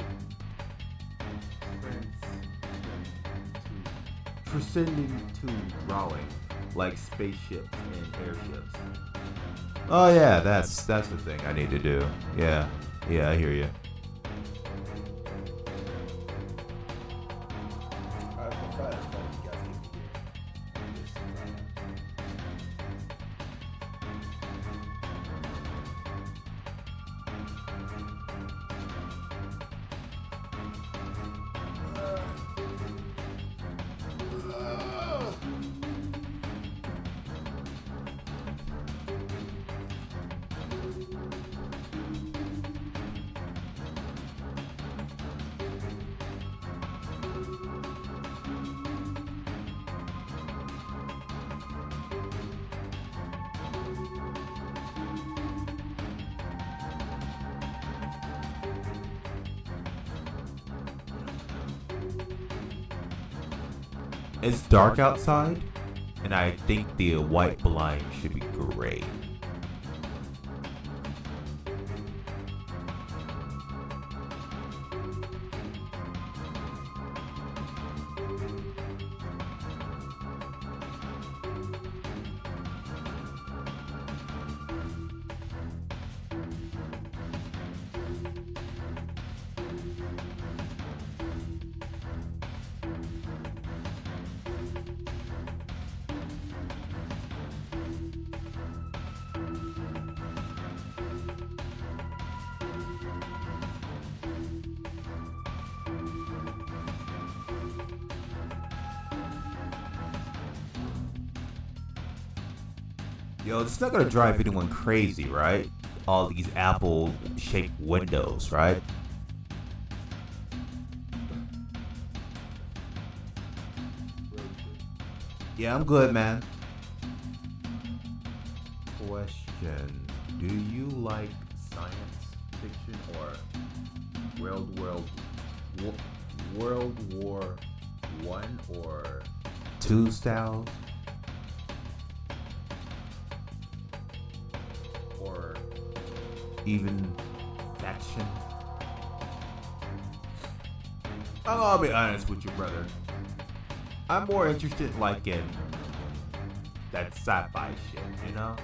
transcending to drawing, like spaceships and airships. Oh yeah, that's the thing I need to do. Yeah, I hear you. It's dark outside, and I think the white blind should be gray. Yo, it's not gonna drive anyone crazy, right? All these apple-shaped windows, right? Yeah, I'm good, man. Question: do you like science fiction or World War One or two styles? Or even action? I'll be honest with you, brother. I'm more interested like in that sci-fi shit, you know?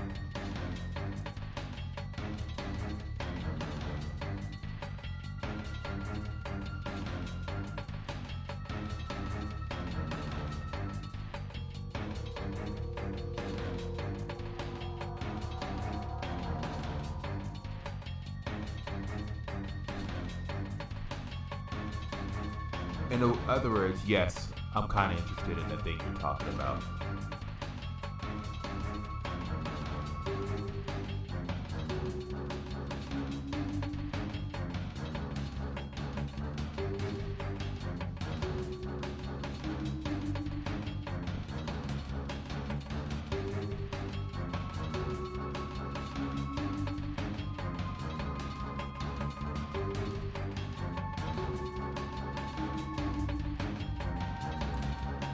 In other words, yes, I'm kind of interested in the thing you're talking about.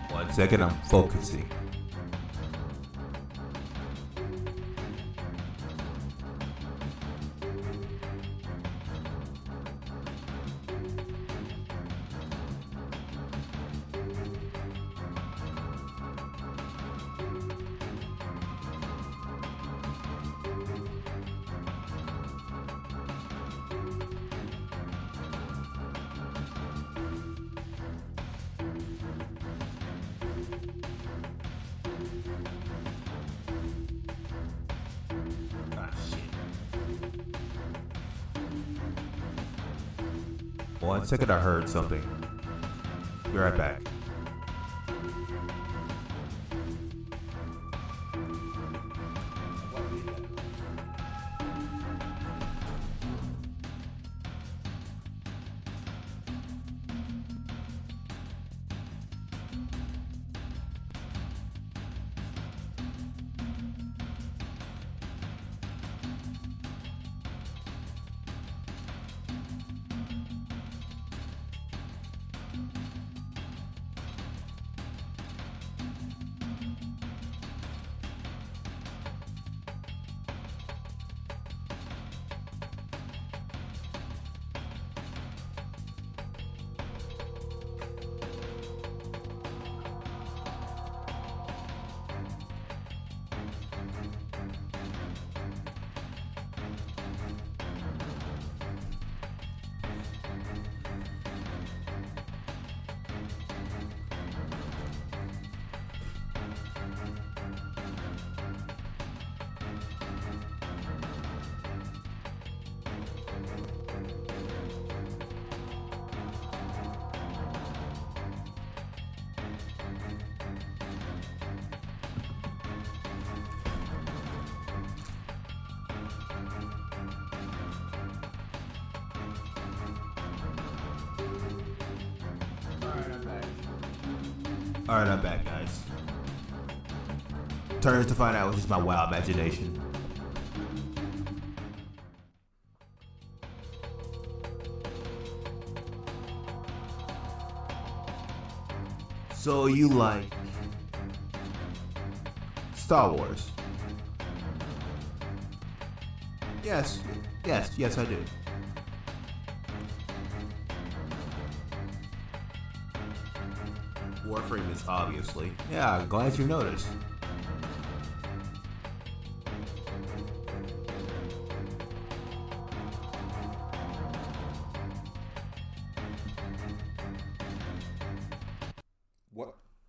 One second, I'm focusing. One second, I heard something. Be right back. Alright, I'm back, guys. Turns to find out it was just my wild imagination. So you like Star Wars? Yes, I do. Warframe is obviously. Yeah, glad you noticed.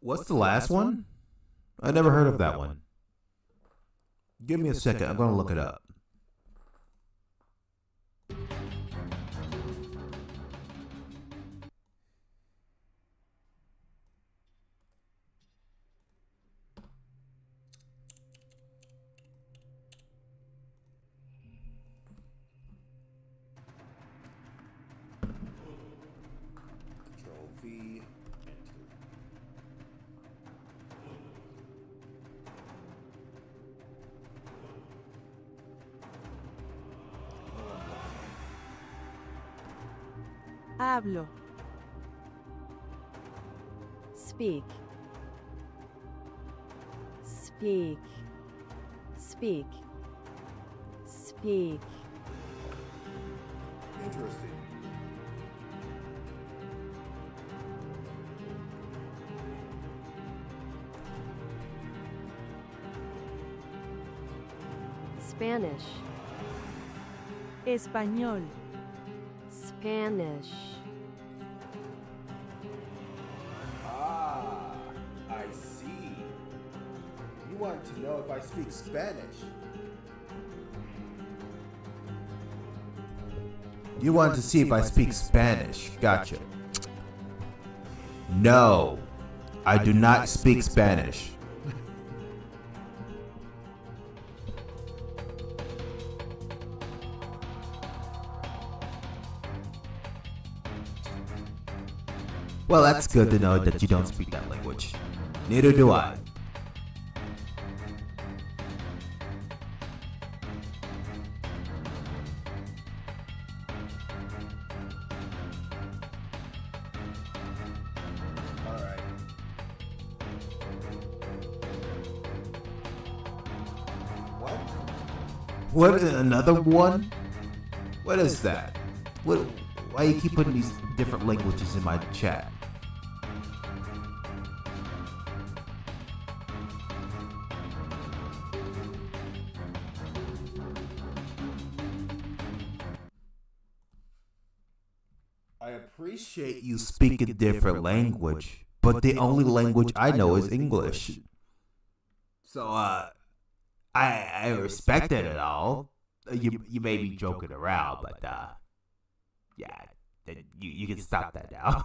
What's the last one? I never heard of that one. Give me a second, I'm gonna look it up. Control V, enter. Hablo. Speak. Speak. Speak. Speak. Interesting. Spanish. Español. Spanish. Ah, I see. You want to know if I speak Spanish. You want to see if I speak Spanish. Gotcha. No, I do not speak Spanish. Well, that's good to know that you don't speak that language. Neither do I. Alright. What? Another one? What is that? Why you keep putting these different languages in my chat? I appreciate you speak a different language, but the only language I know is English. So, I respect it at all. You may be joking around, but, yeah, you can stop that now.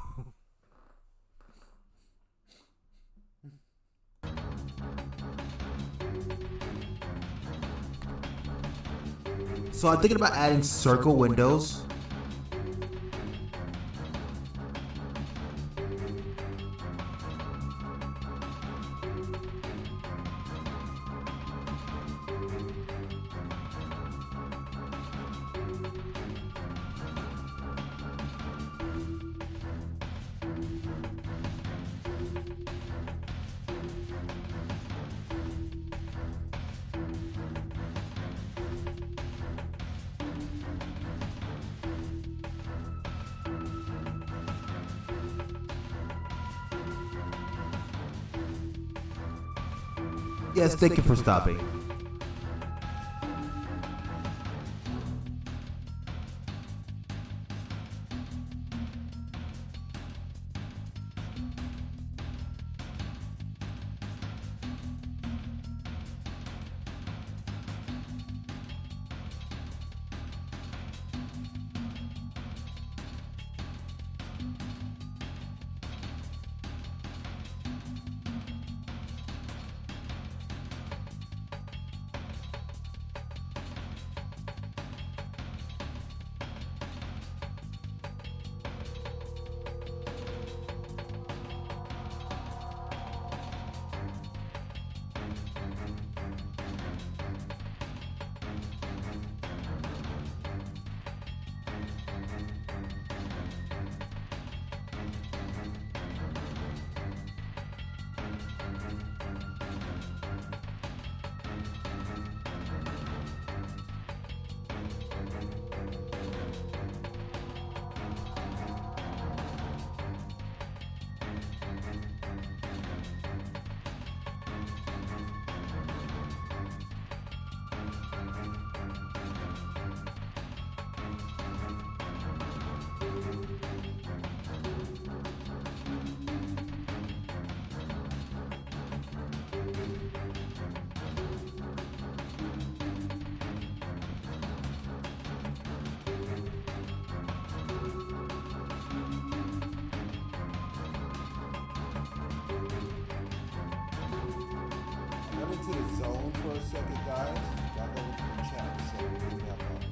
So I'm thinking about adding circle windows. Yes, thank you for stopping. Went into the zone for a second, guys. Y'all go look in the chat and say we didn't have problems.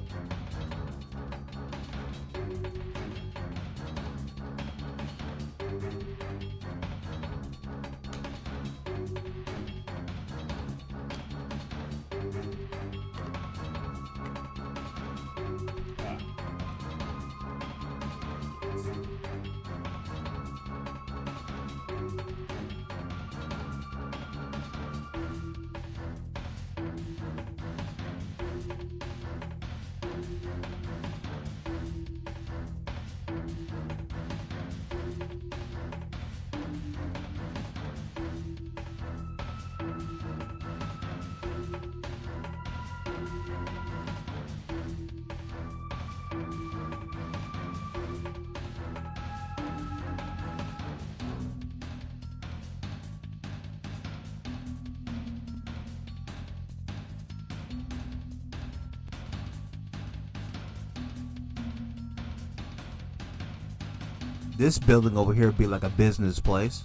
This building over here would be like a business place.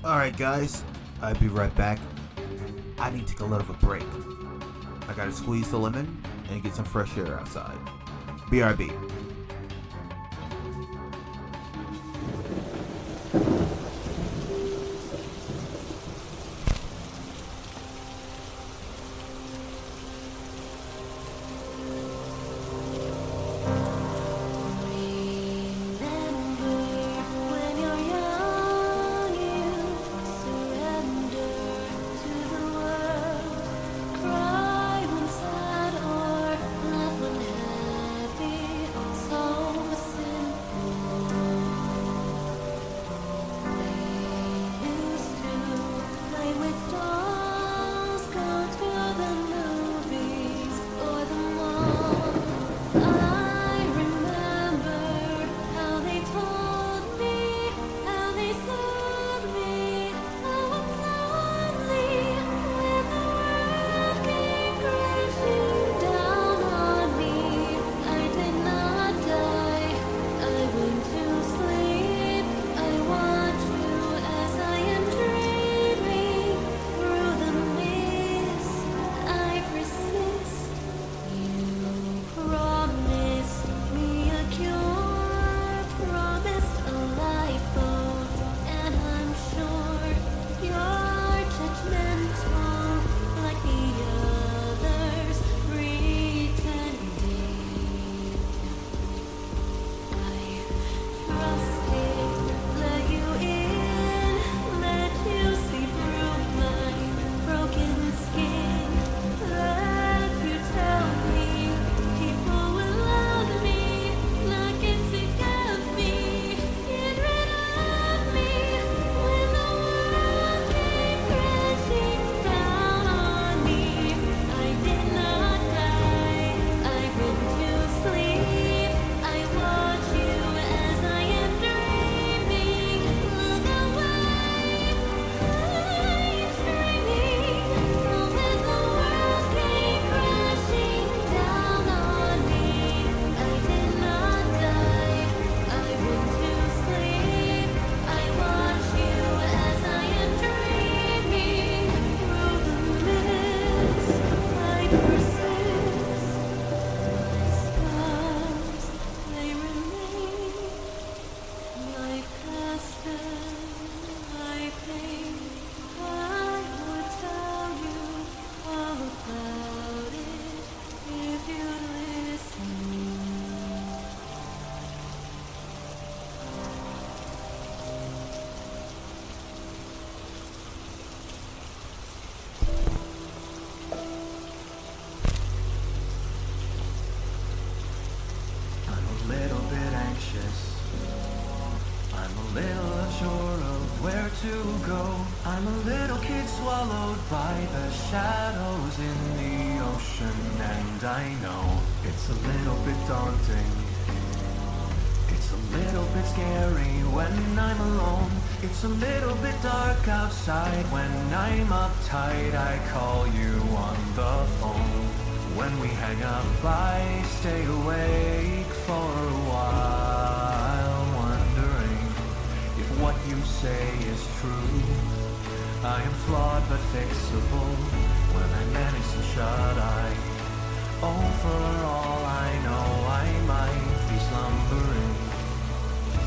Alright guys, I'll be right back. I need to take a little of a break. I gotta squeeze the lemon and get some fresh air outside. BRB. I'm a little bit anxious. I'm a little unsure of where to go. I'm a little kid swallowed by the shadows in the ocean, and I know it's a little bit daunting. It's a little bit scary when I'm alone. It's a little bit dark outside when I'm uptight. I call you on the phone. When we hang up, I stay awake for a while, wondering if what you say is true. I am flawed but fixable when I manage to shut eye. Oh, for all I know, I might be slumbering,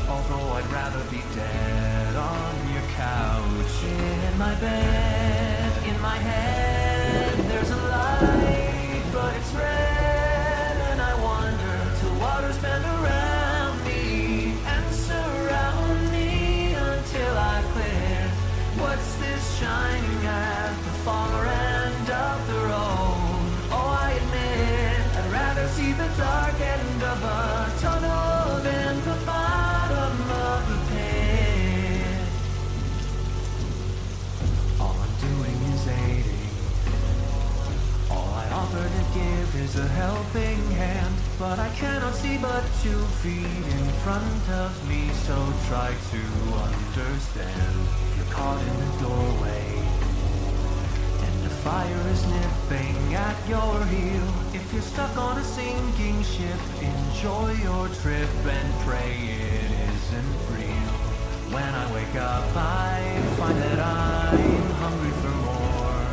although I'd rather be dead on your couch. In my bed, in my head, there's a light, but it's red, and I wonder till waters bend around me and surround me until I clear. What's this shining at the far end of the road? Oh, I admit I'd rather see the dark end of a tunnel than the bottom of the pit. All I'm doing is aiding. All I offer to give is a helping hand, but I cannot see but 2 feet in front of me, so try to understand. If you're caught in the doorway and the fire is nipping at your heel, if you're stuck on a sinking ship, enjoy your trip and pray it isn't real. When I wake up, I find that I'm hungry for more,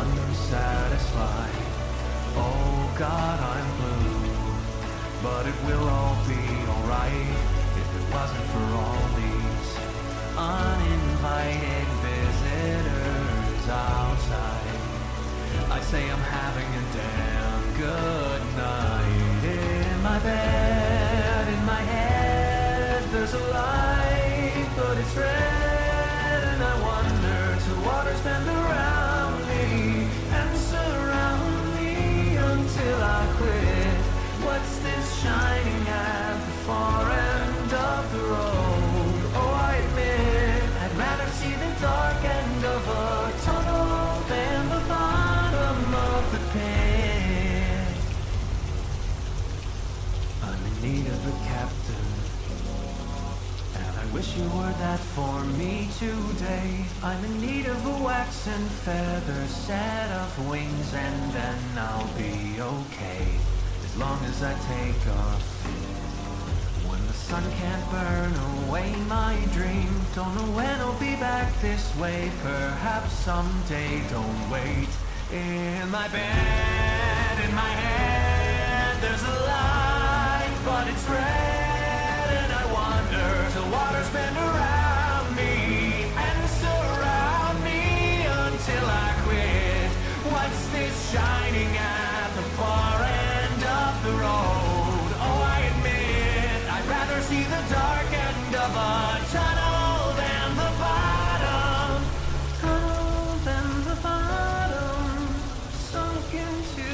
unsatisfied. Oh God, I'm blue, but it will all be alright if it wasn't for all these uninvited visitors outside. I'd say I'm having a damn good night. In my bed, in my head, there's a light, but it's red, and I wonder till waters bend around me and surround me until I quit. What's this shining at the far end of the road? Oh, I admit I'd rather see the dark end of a tunnel than the bottom of the pit. I'm in need of a captain, and I wish you were that for me today. I'm in need of a wax and feather set of wings, and then I'll be okay, as long as I take off. When the sun can't burn away my dream, don't know when I'll be back this way, perhaps someday, don't wait. In my bed, in my head, there's a light, but it's red, and I wonder till waters bend around me and surround me until I quit. What's this shining at the far end of the road? Oh, I admit I'd rather see the dark end of a tunnel than the bottom. Tunnel than the bottom, sunk into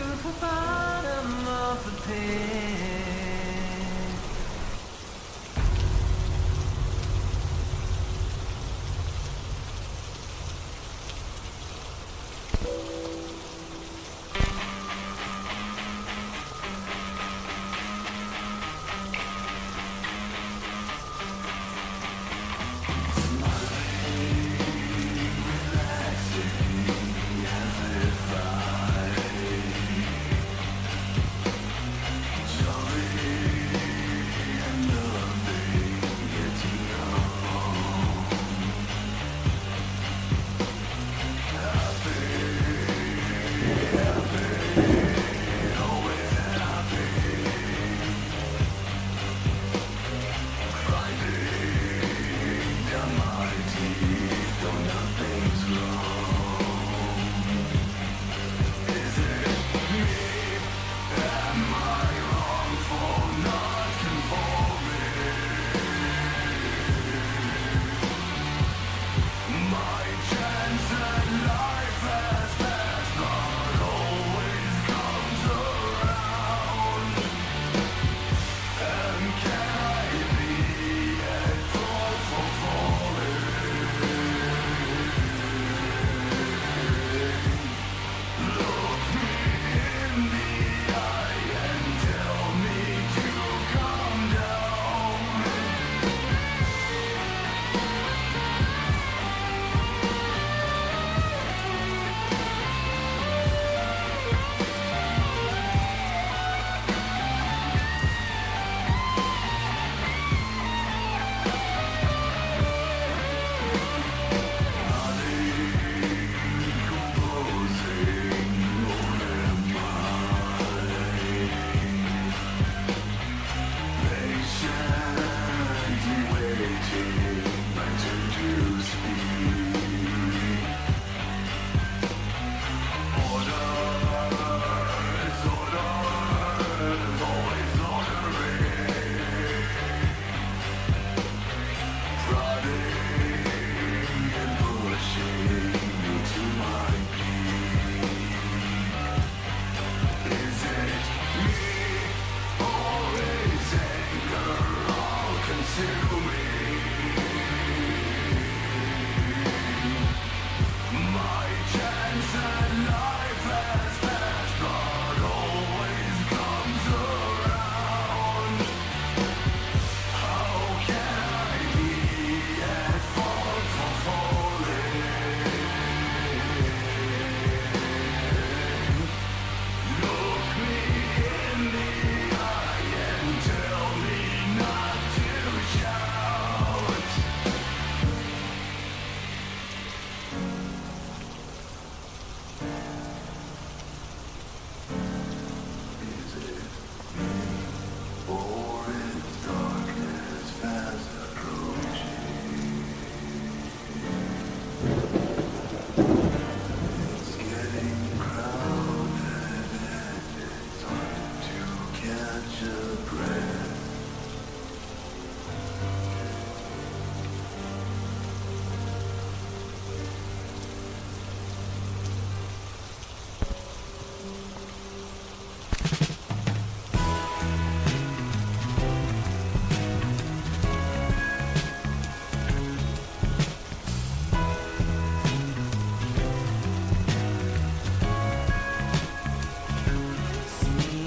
Me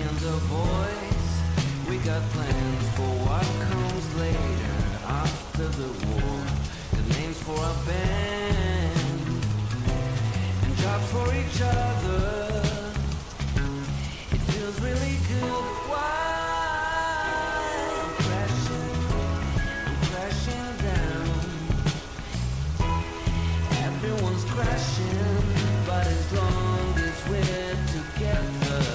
and the boys, we got plans for what comes later after the war. The names for our band and jobs for each other. It feels really good. Why I'm crashing down. Everyone's crashing, but as long as we're together.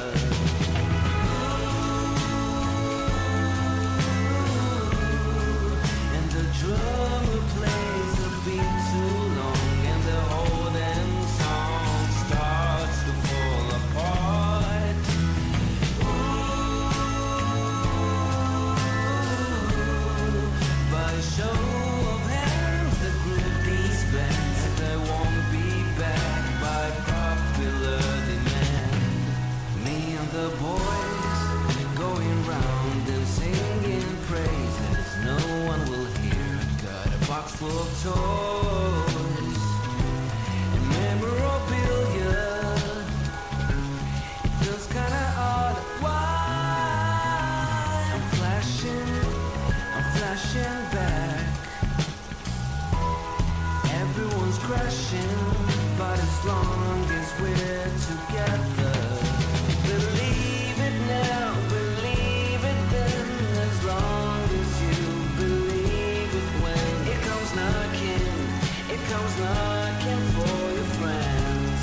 And the drummer plays a beat too long, and the whole damn song starts to fall apart. By show of hands, the group disbands, and they won't be back by popular demand. Me and the boys going round and singing praises no one will hear. Got a box full of toys and memorabilia. It feels kinda odd. Why I'm flashing back. Everyone's crashing, but as long as we're together. Believe it now, believe it then, as long as you believe it when it comes knocking for your friends.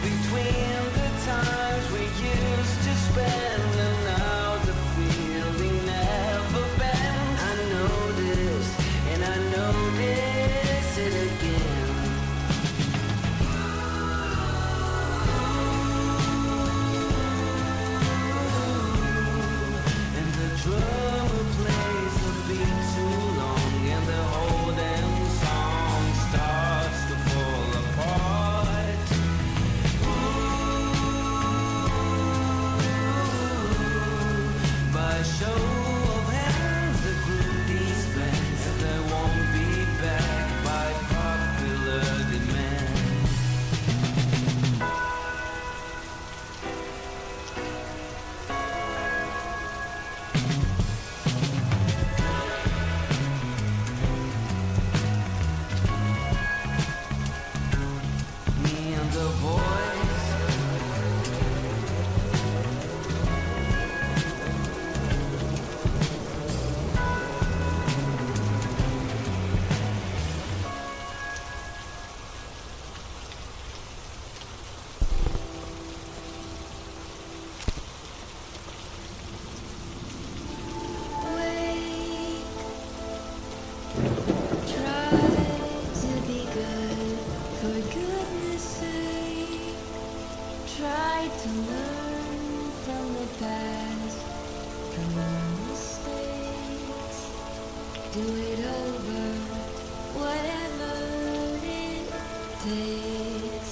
Between the times we used to spend and now the feeling never bends. I know this, and I know this it again. And the drummer plays a beat too long, and the whole damn song starts to fall apart. By show of hands, the group disbands, and they won't be back by popular demand. Me and the boys, Try to be good, for goodness sake. Try to learn from the past, from our mistakes. Do it over, whatever it takes.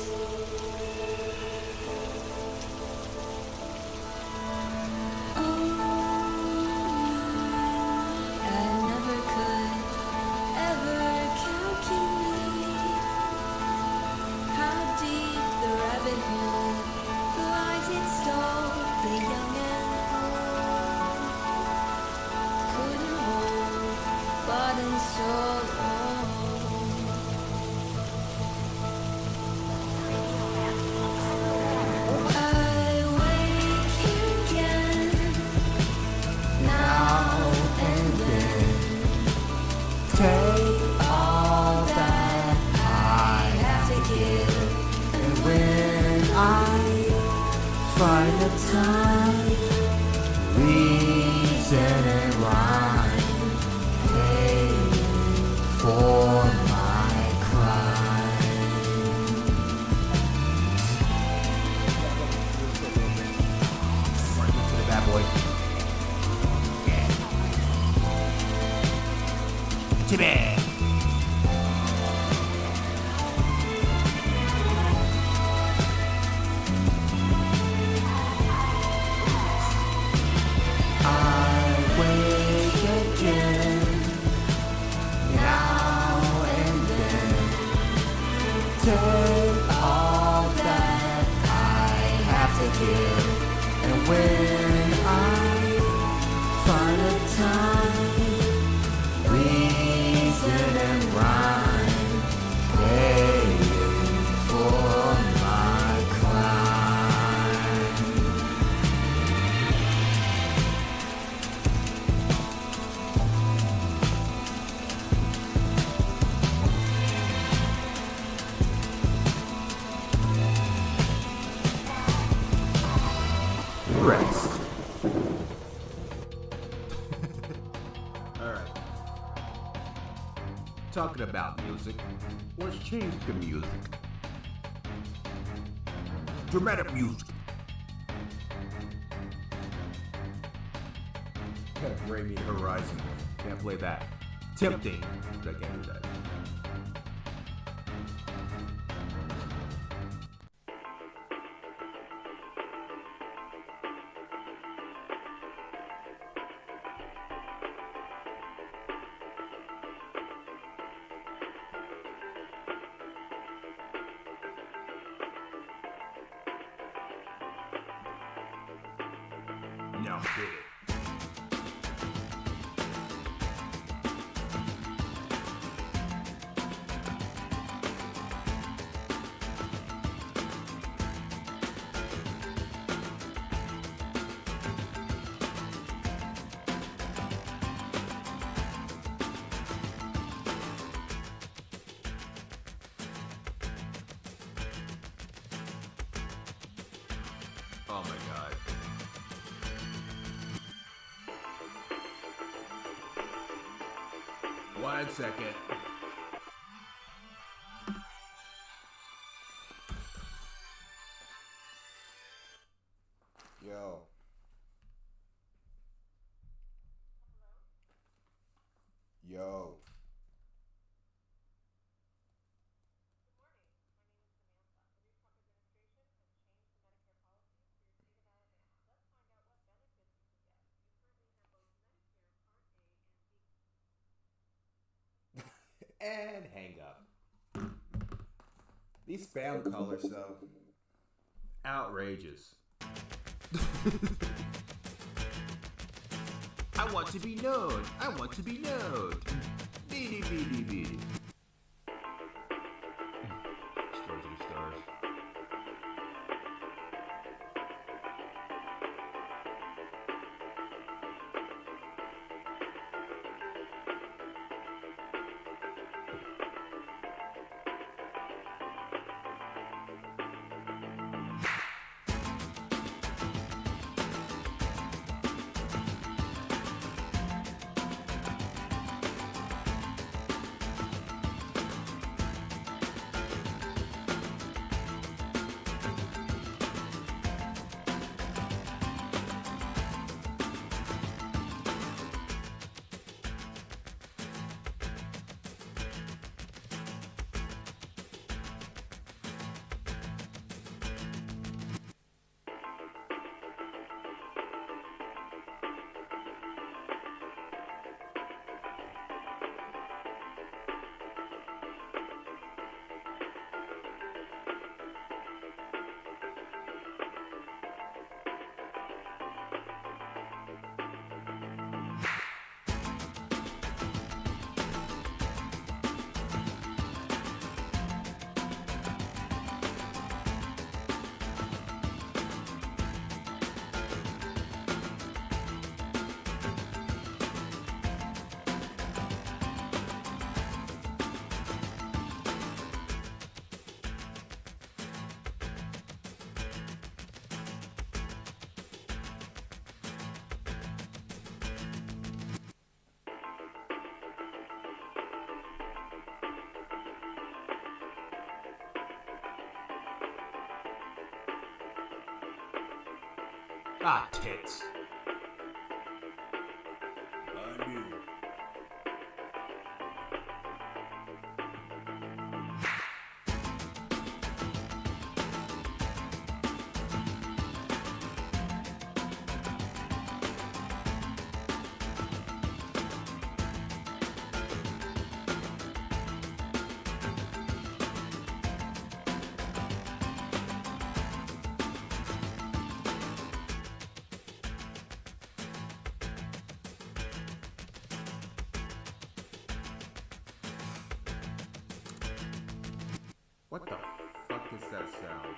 I never could ever calculate how deep the rabbit hole lies in store. The young and old couldn't hold, bought and sold. I wake again now and then. Take all that I have to give, and when I find the time, reason and rhyme, paying for my crime. to me. I wake again, now and then. Take all that I have to give, and when I find a time, reason and rhyme, paying for my crime. Rest. Alright. Talking about music, let's change the music. Dramatic music. Bring me Horizon. Can't play that. Tempting, but I can't do that. Now hit it. Oh my god. One second. Yo. Yo. And hang up. These spam callers, though. Outrageous. I want to be known. I want to be known. Beady, beady, beady. Stars to the stars. Ah, tits. I knew. What the fuck is that sound?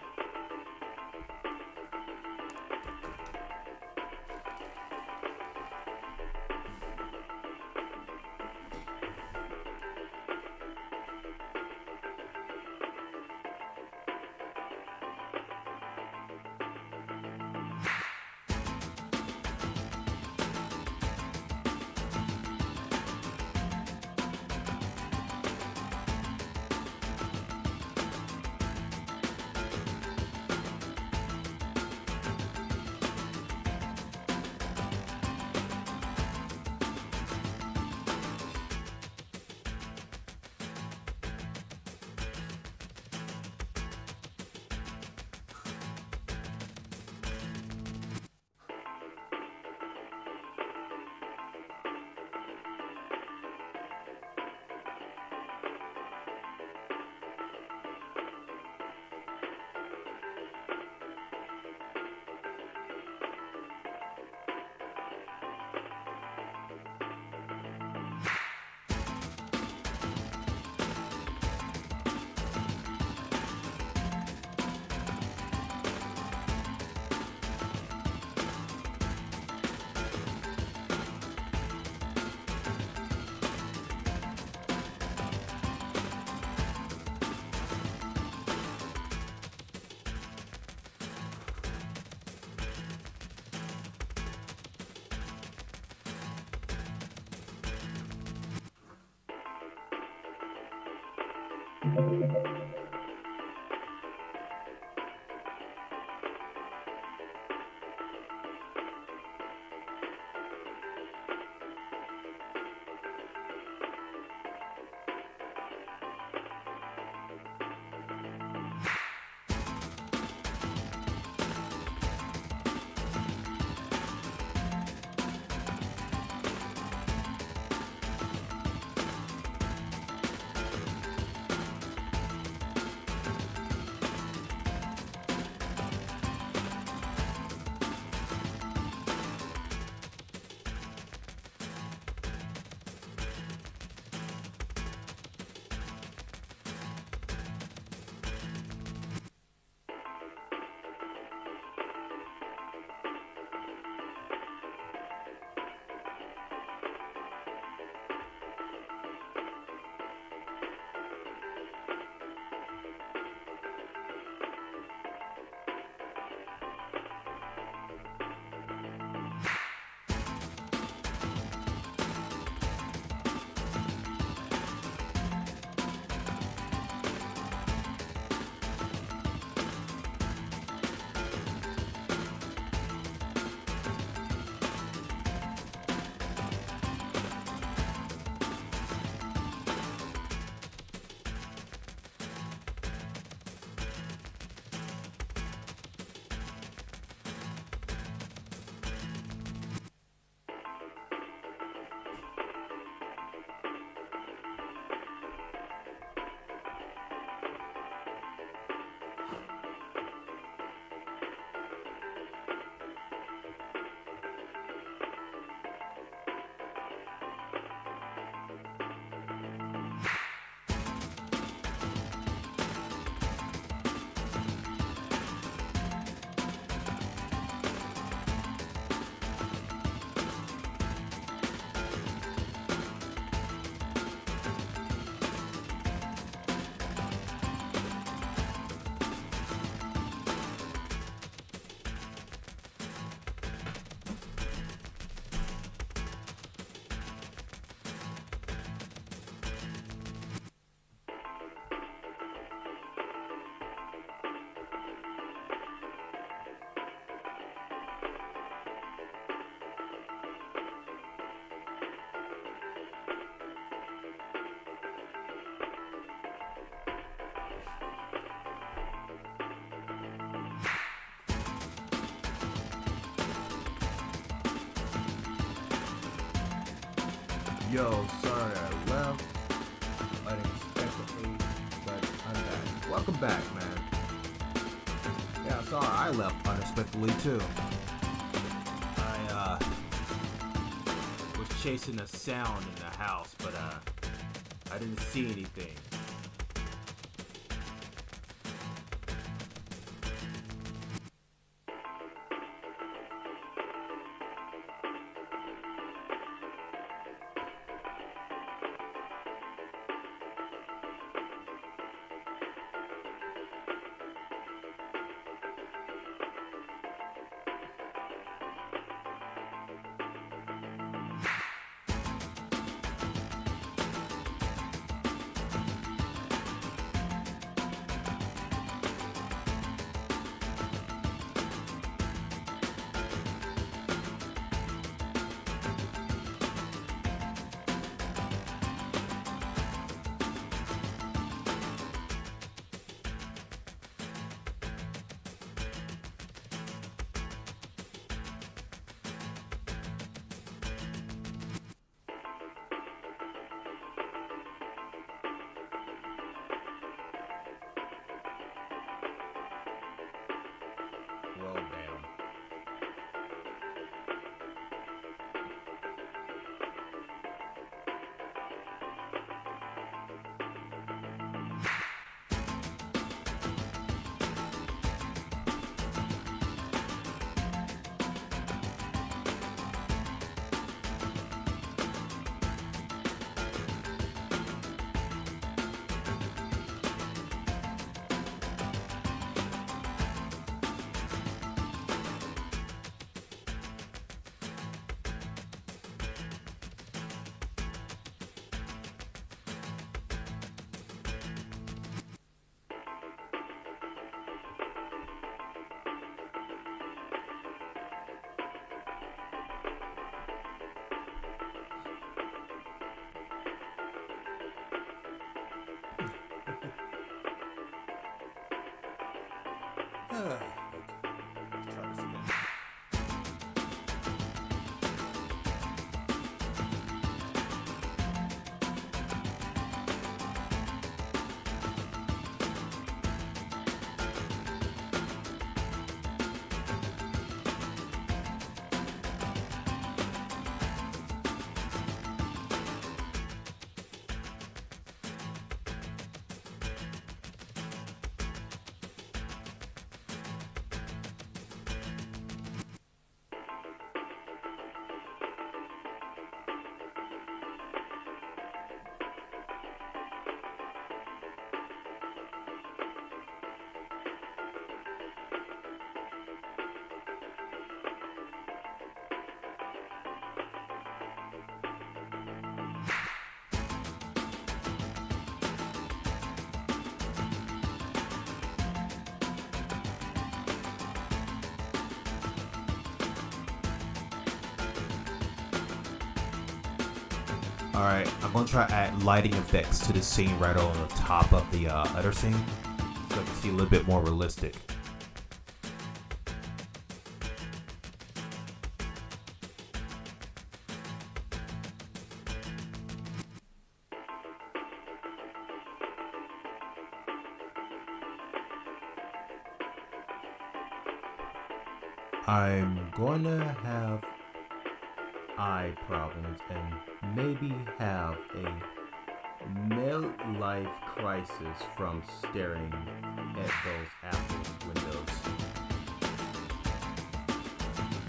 Yo, sorry I left unexpectedly, but I'm back. Welcome back, man. Yeah, sorry I left unexpectedly too. I was chasing a sound in the house, but I didn't see anything. Alright, I'm gonna try to add lighting effects to the scene right on the top of the other scene, so I can see a little bit more realistic. I'm going to have eye problems and maybe have a midlife crisis from staring at those Apple windows.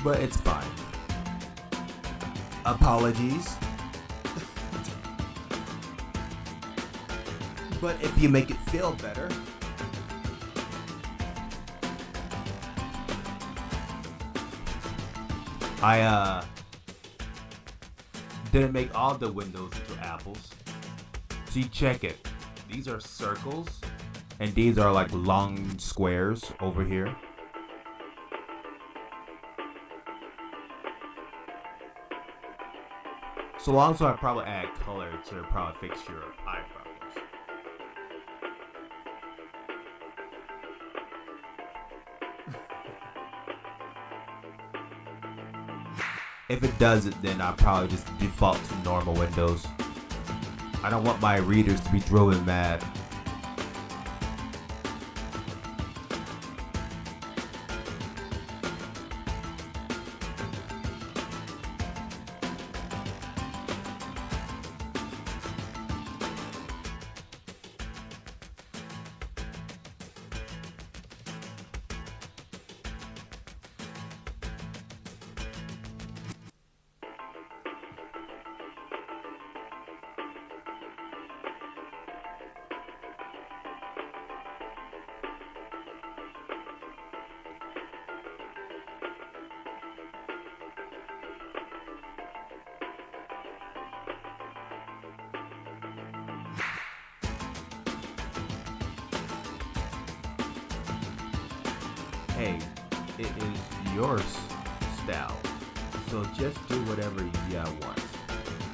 But it's fine. Apologies. But if you make it feel better, I didn't make all the windows into apples. See, check it. These are circles, and these are like long squares over here. So also I probably add color to probably fix your eye problems. If it doesn't, then I'll probably just default to normal windows. I don't want my readers to be drooling mad. Hey, it is your style, so just do whatever you want.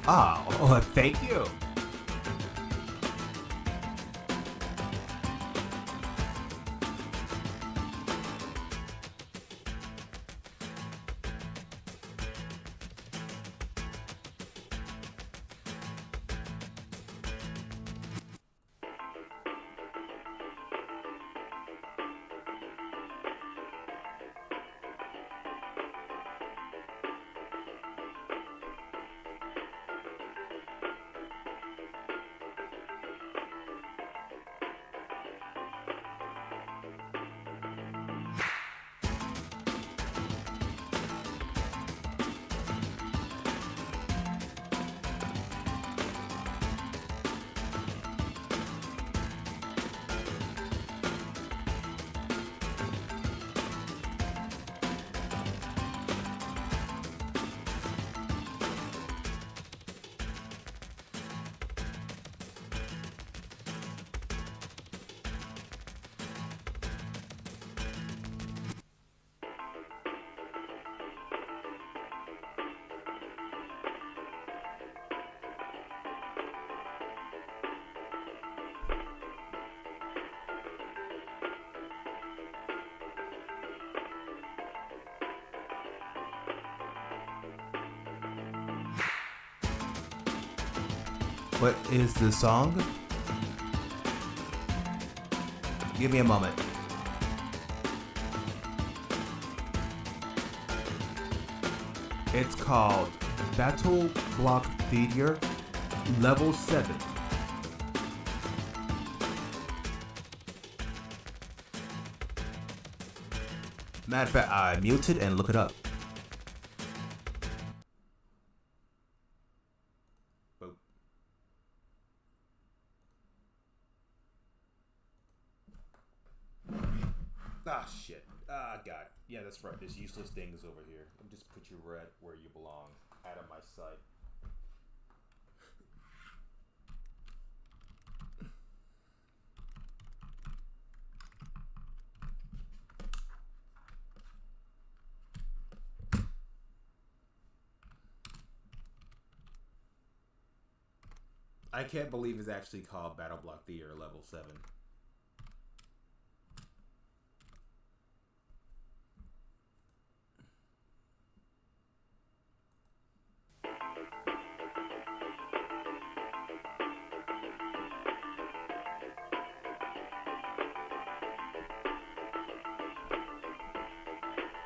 Oh, thank you. What is the song? Give me a moment. It's called Battle Block Theater Level 7. Matter of fact, I muted and look it up. Ah, shit. Ah, God. Yeah, that's right. There's useless things over here. Let me just put you right where you belong. Out of my sight. I can't believe it's actually called Battle Block Theater Level 7.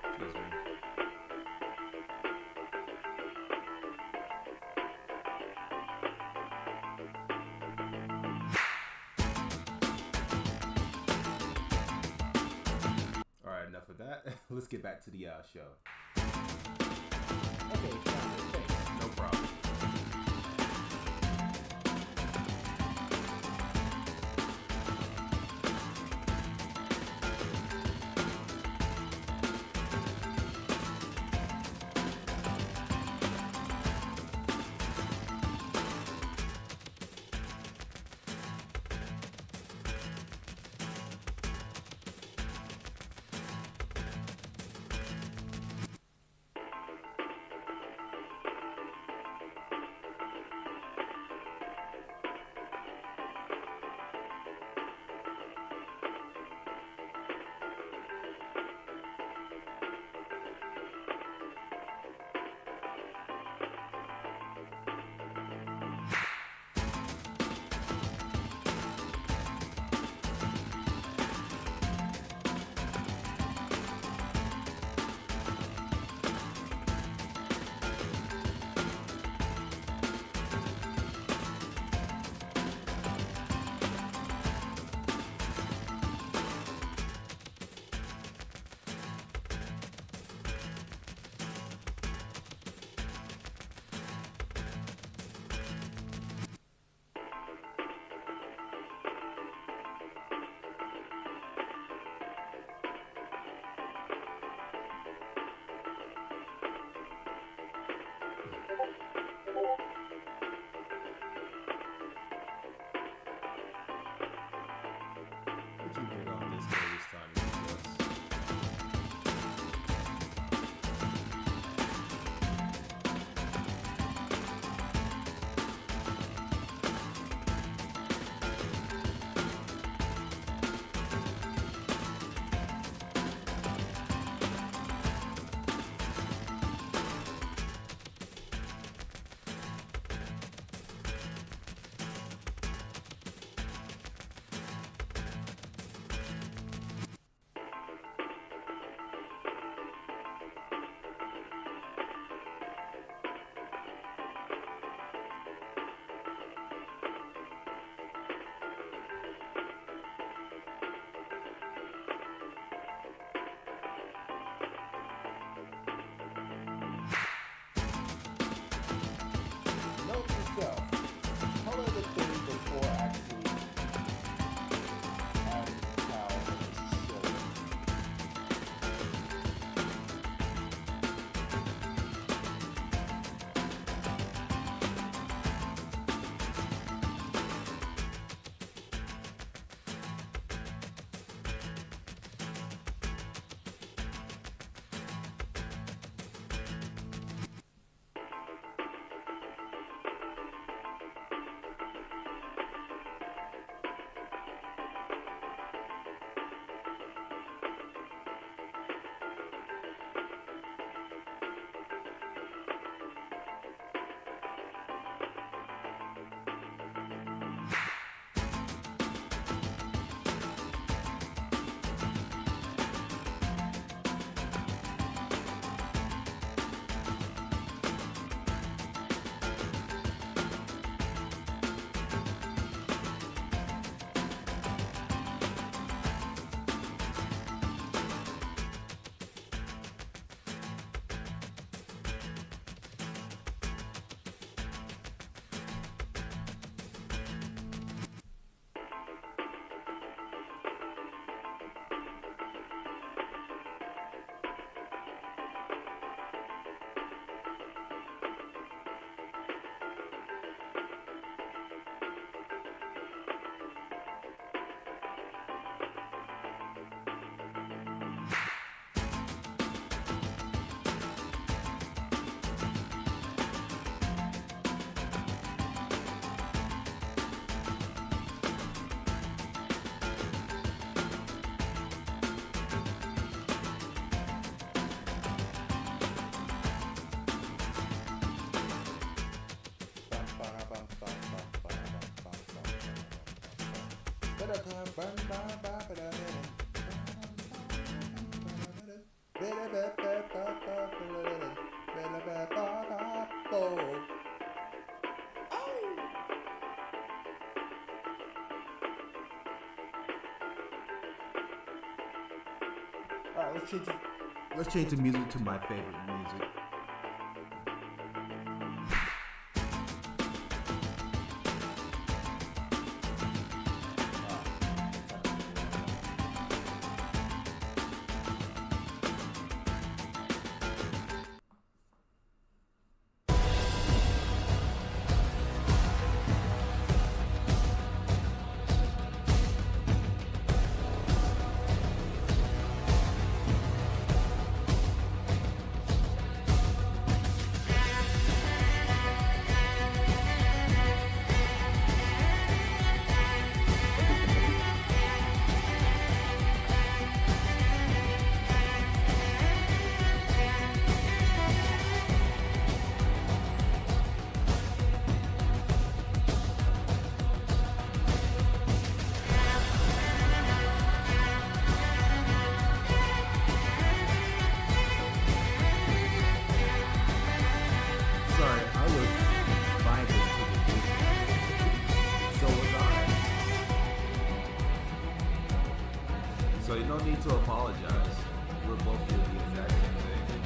Excuse me. All right, enough of that. Let's get back to the show. Okay, thanks. No problem. Alright, let's change the music to my favorite music. So you don't need to apologize. We're both doing the exact same thing.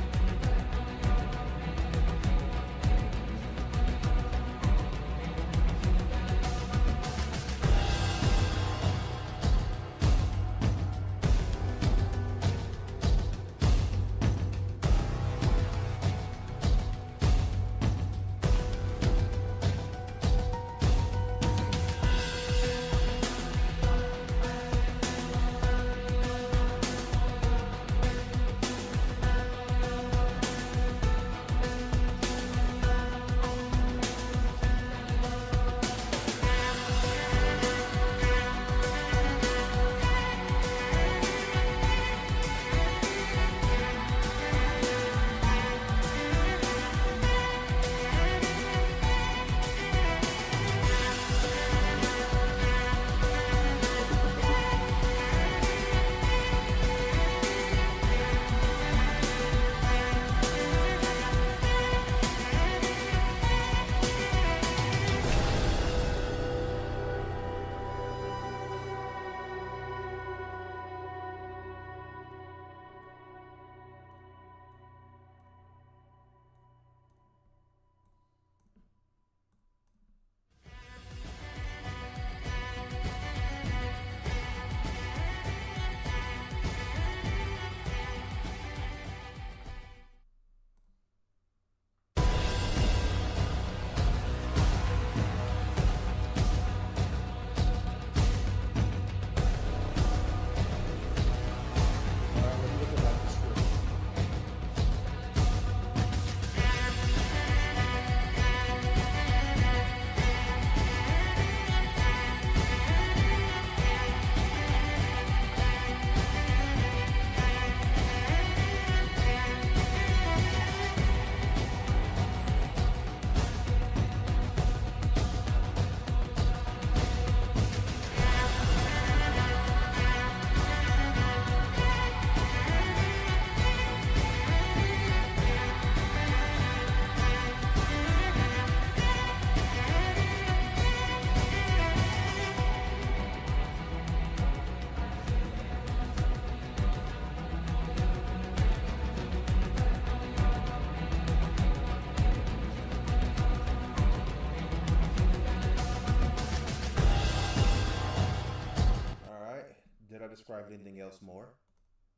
Describe anything else more?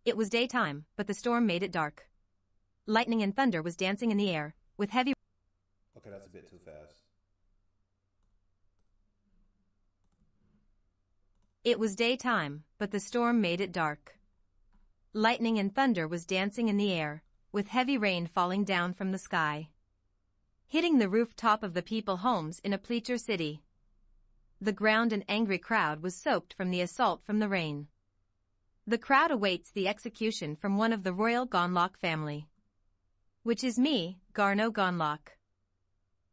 It was daytime, but the storm made it dark. Lightning and thunder was dancing in the air, with heavy... Okay, that's a bit too fast. It was daytime, but the storm made it dark. Lightning and thunder was dancing in the air, with heavy rain falling down from the sky, hitting the rooftop of the people homes in a Pleacher city. The ground and angry crowd was soaked from the assault from the rain. The crowd awaits the execution from one of the royal Gonlock family, which is me, Garno Gonlock.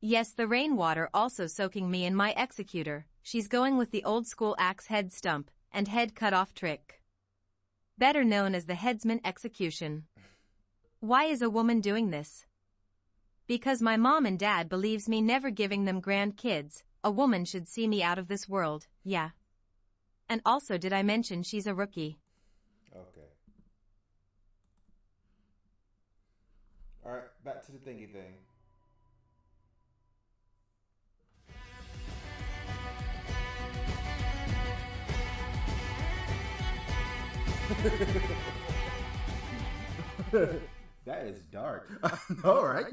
Yes, the rainwater also soaking me and my executor. She's going with the old school axe head stump, and head cut off trick. Better known as the headsman execution. Why is a woman doing this? Because my mom and dad believes me never giving them grandkids, a woman should see me out of this world, yeah. And also did I mention she's a rookie? Okay. Alright, back to the thingy thing. That is dark. All right.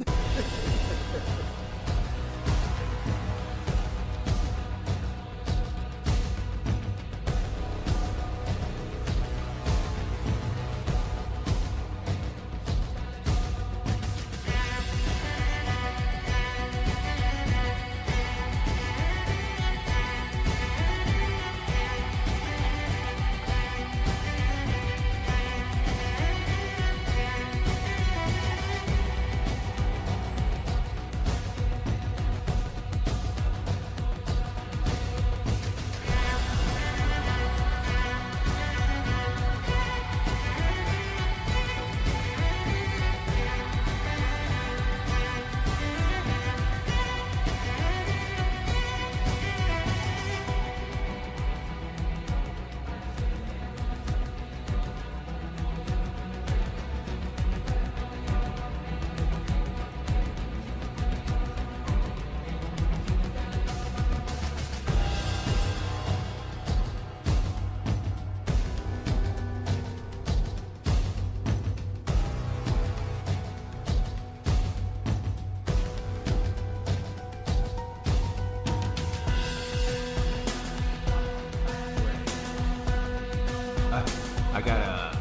I got a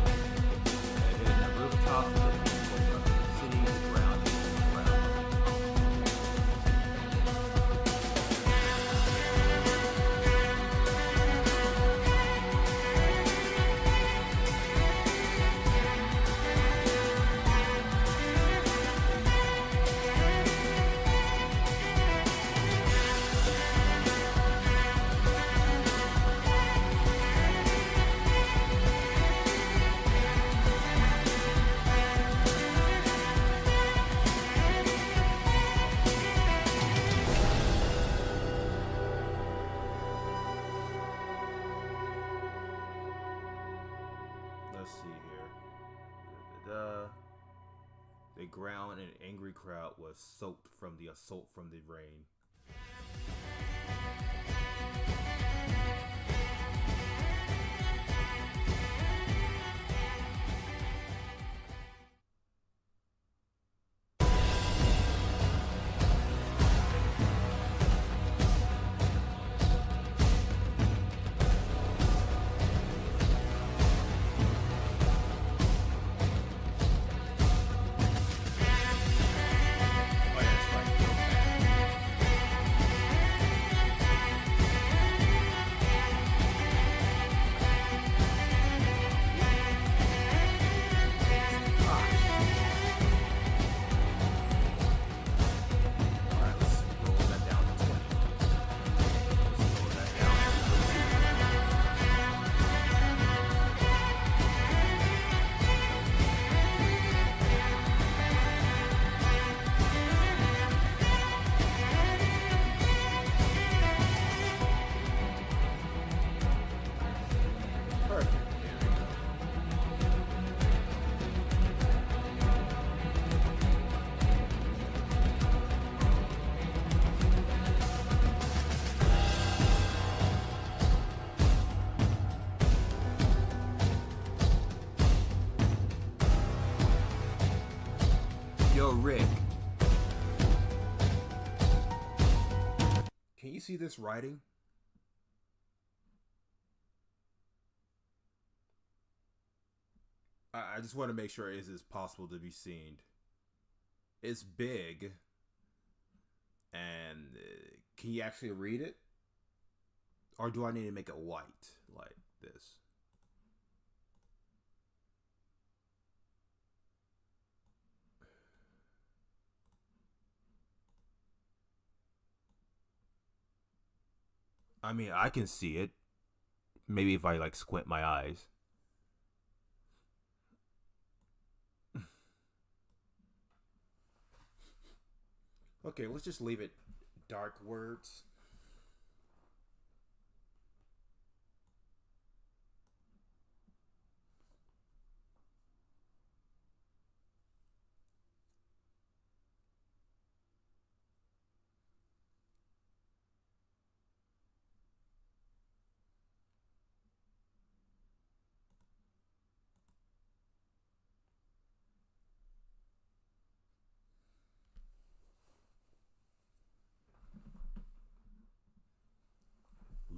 rooftop, the city, the ground, Let's see here. The ground and angry crowd was soaked from the assault from the rain. Yo, Rick. Can you see this writing? I just want to make sure it is possible to be seen. It's big. And can you actually read it? Or do I need to make it white like this? I mean, I can see it. Maybe if I like squint my eyes. Okay, let's just leave it dark words.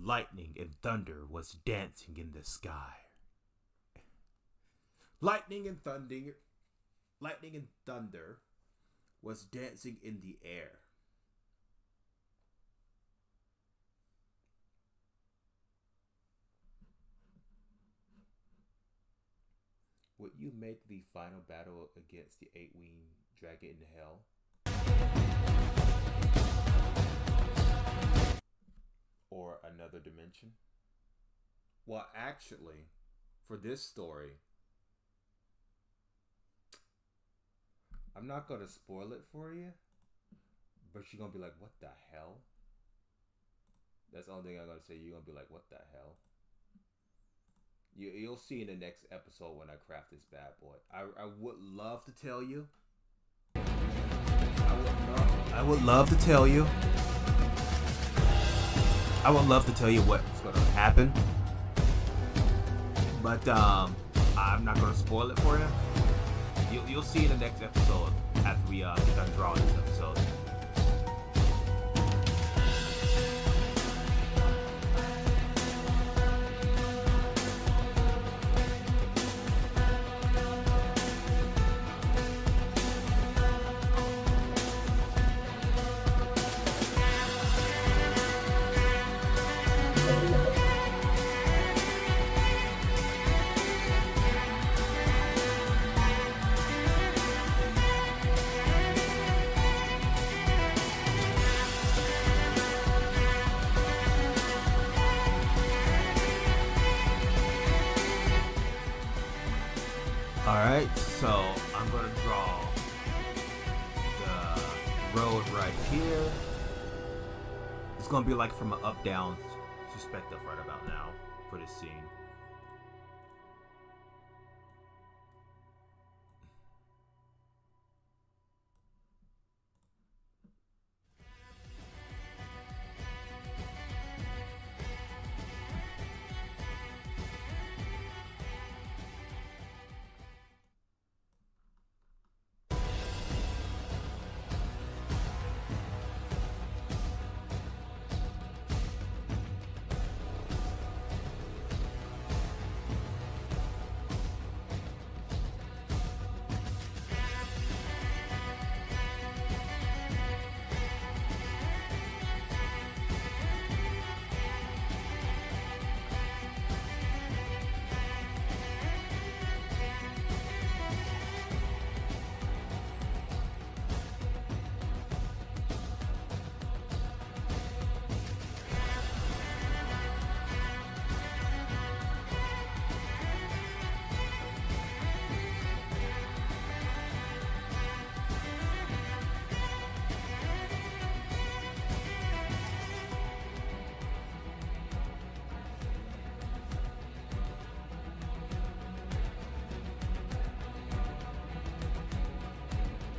Lightning and thunder was dancing in the sky. Lightning and thunder was dancing in the air. Would you make the final battle against the 8-winged dragon in hell? Or another dimension? Well, actually, for this story, I'm not going to spoil it for you, but you're going to be like, what the hell? That's the only thing I'm going to say. You're going to be like, what the hell? You'll see in the next episode when I craft this bad boy. I would love to tell you. I would love to tell you. I would love to tell you what's going to happen. But I'm not going to spoil it for you. You'll see in the next episode after we get done drawing this episode. Alright, so I'm going to draw the road right here. It's going to be like from an up-down perspective right about now for this scene.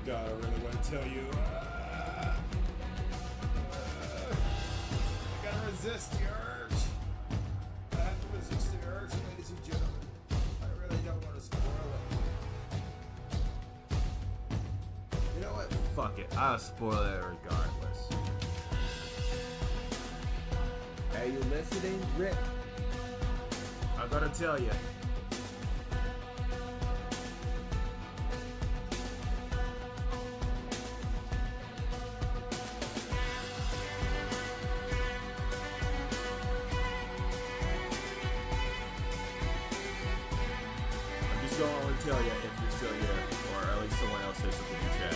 God, I really want to tell you. I gotta resist the urge. I have to resist the urge, ladies and gentlemen. I really don't want to spoil it. You know what? Fuck it. I'll spoil it regardless. Are you listening, Rick? I gotta tell you. I want to tell you if you're still here, or at least someone else says something in the chat.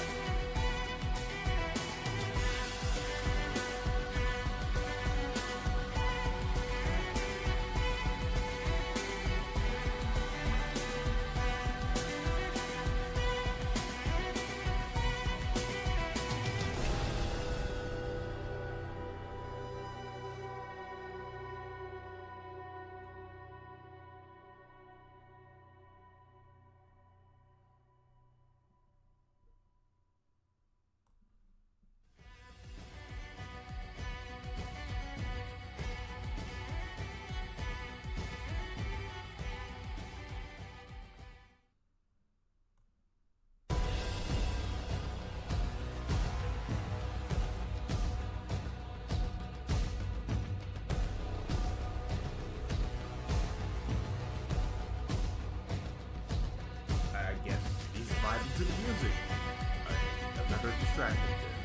distracted there.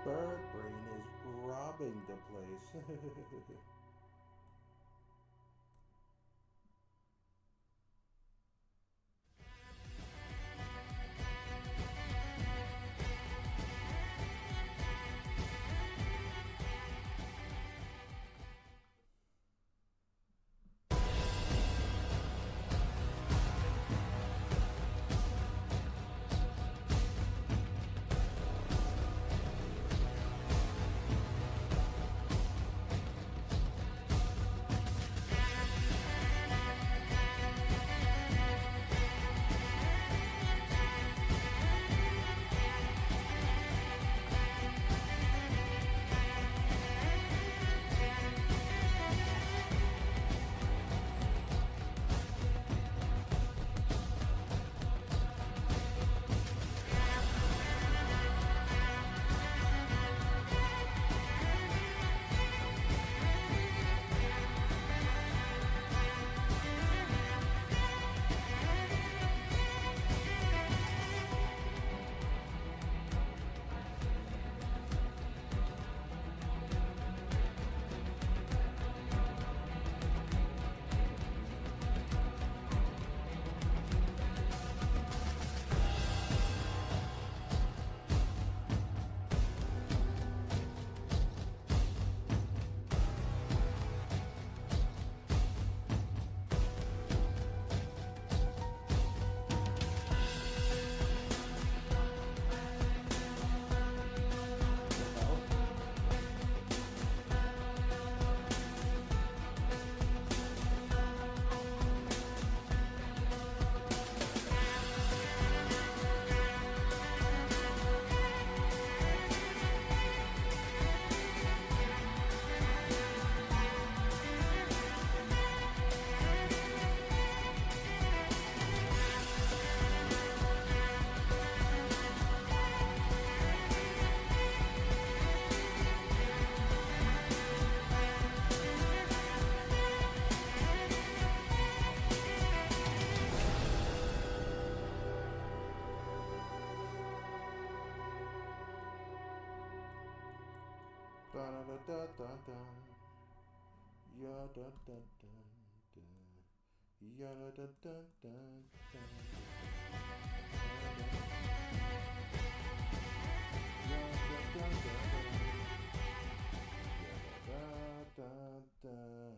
Bird Brain is robbing the place. da da da. Ya da da da da. Ya da da da da da. Ya da da da da. Ya da da da.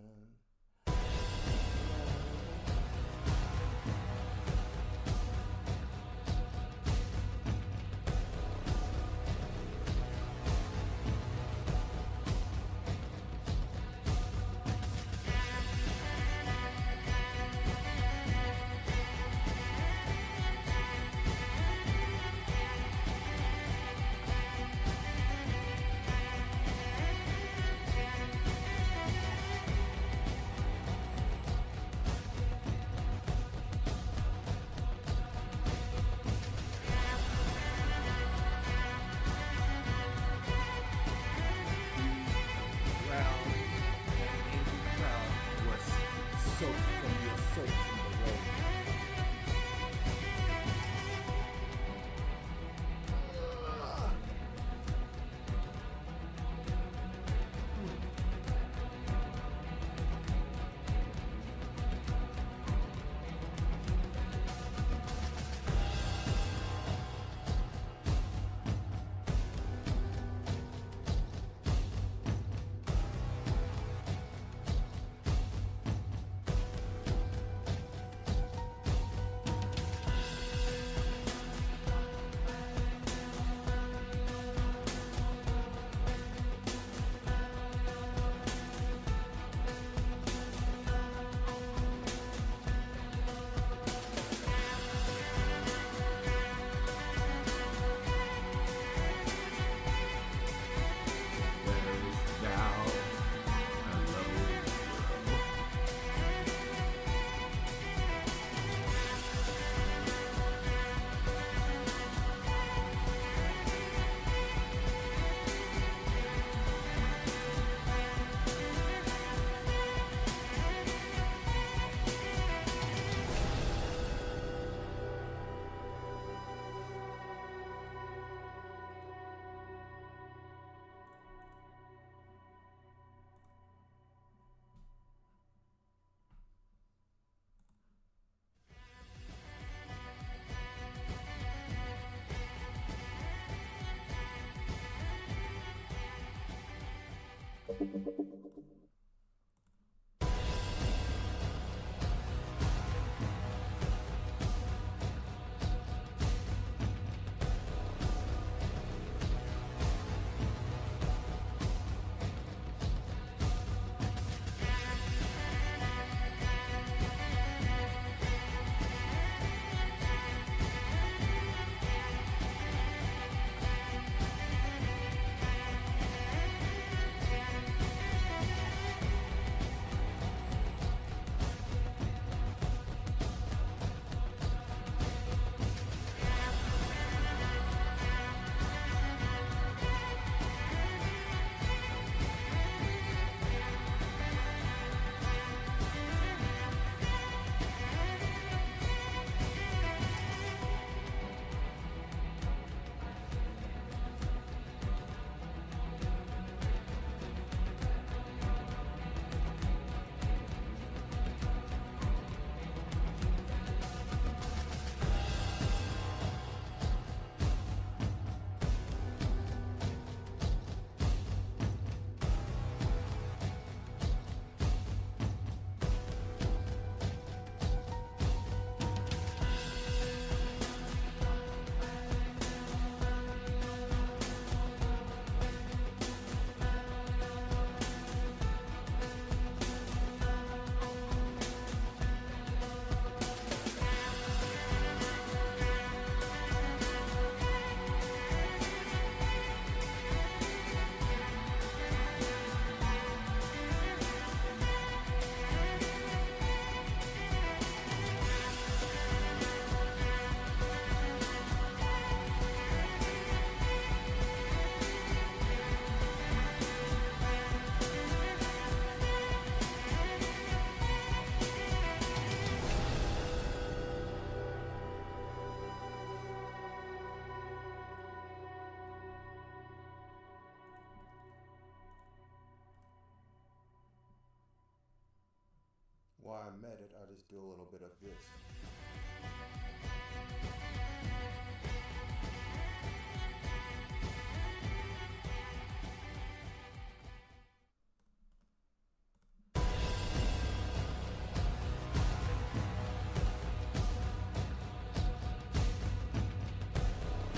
while I'm at it, I'll just do a little bit of this.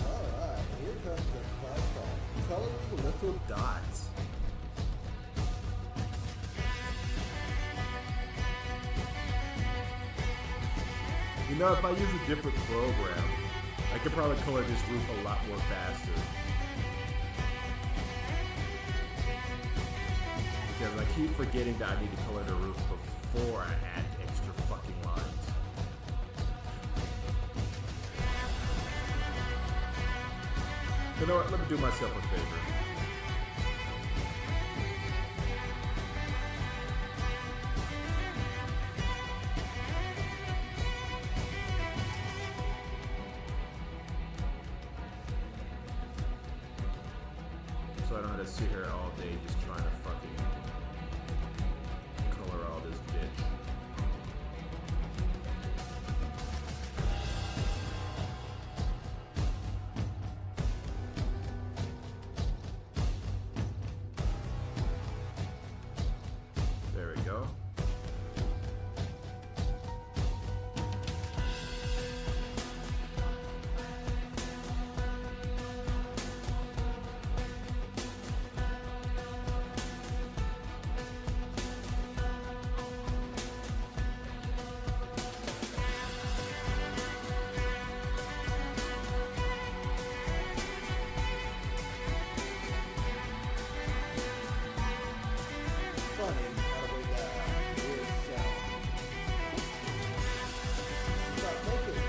Alright, here comes the fun part. Coloring little dots. You know, if I use a different program, I could probably color this roof a lot more faster. Because I keep forgetting that I need to color the roof before I add extra fucking lines. You know what? Let me do myself a favor. So I don't have to sit here all day just trying to fucking color all this bitch. There we go. Funny how the way that weird sound. Stop looking.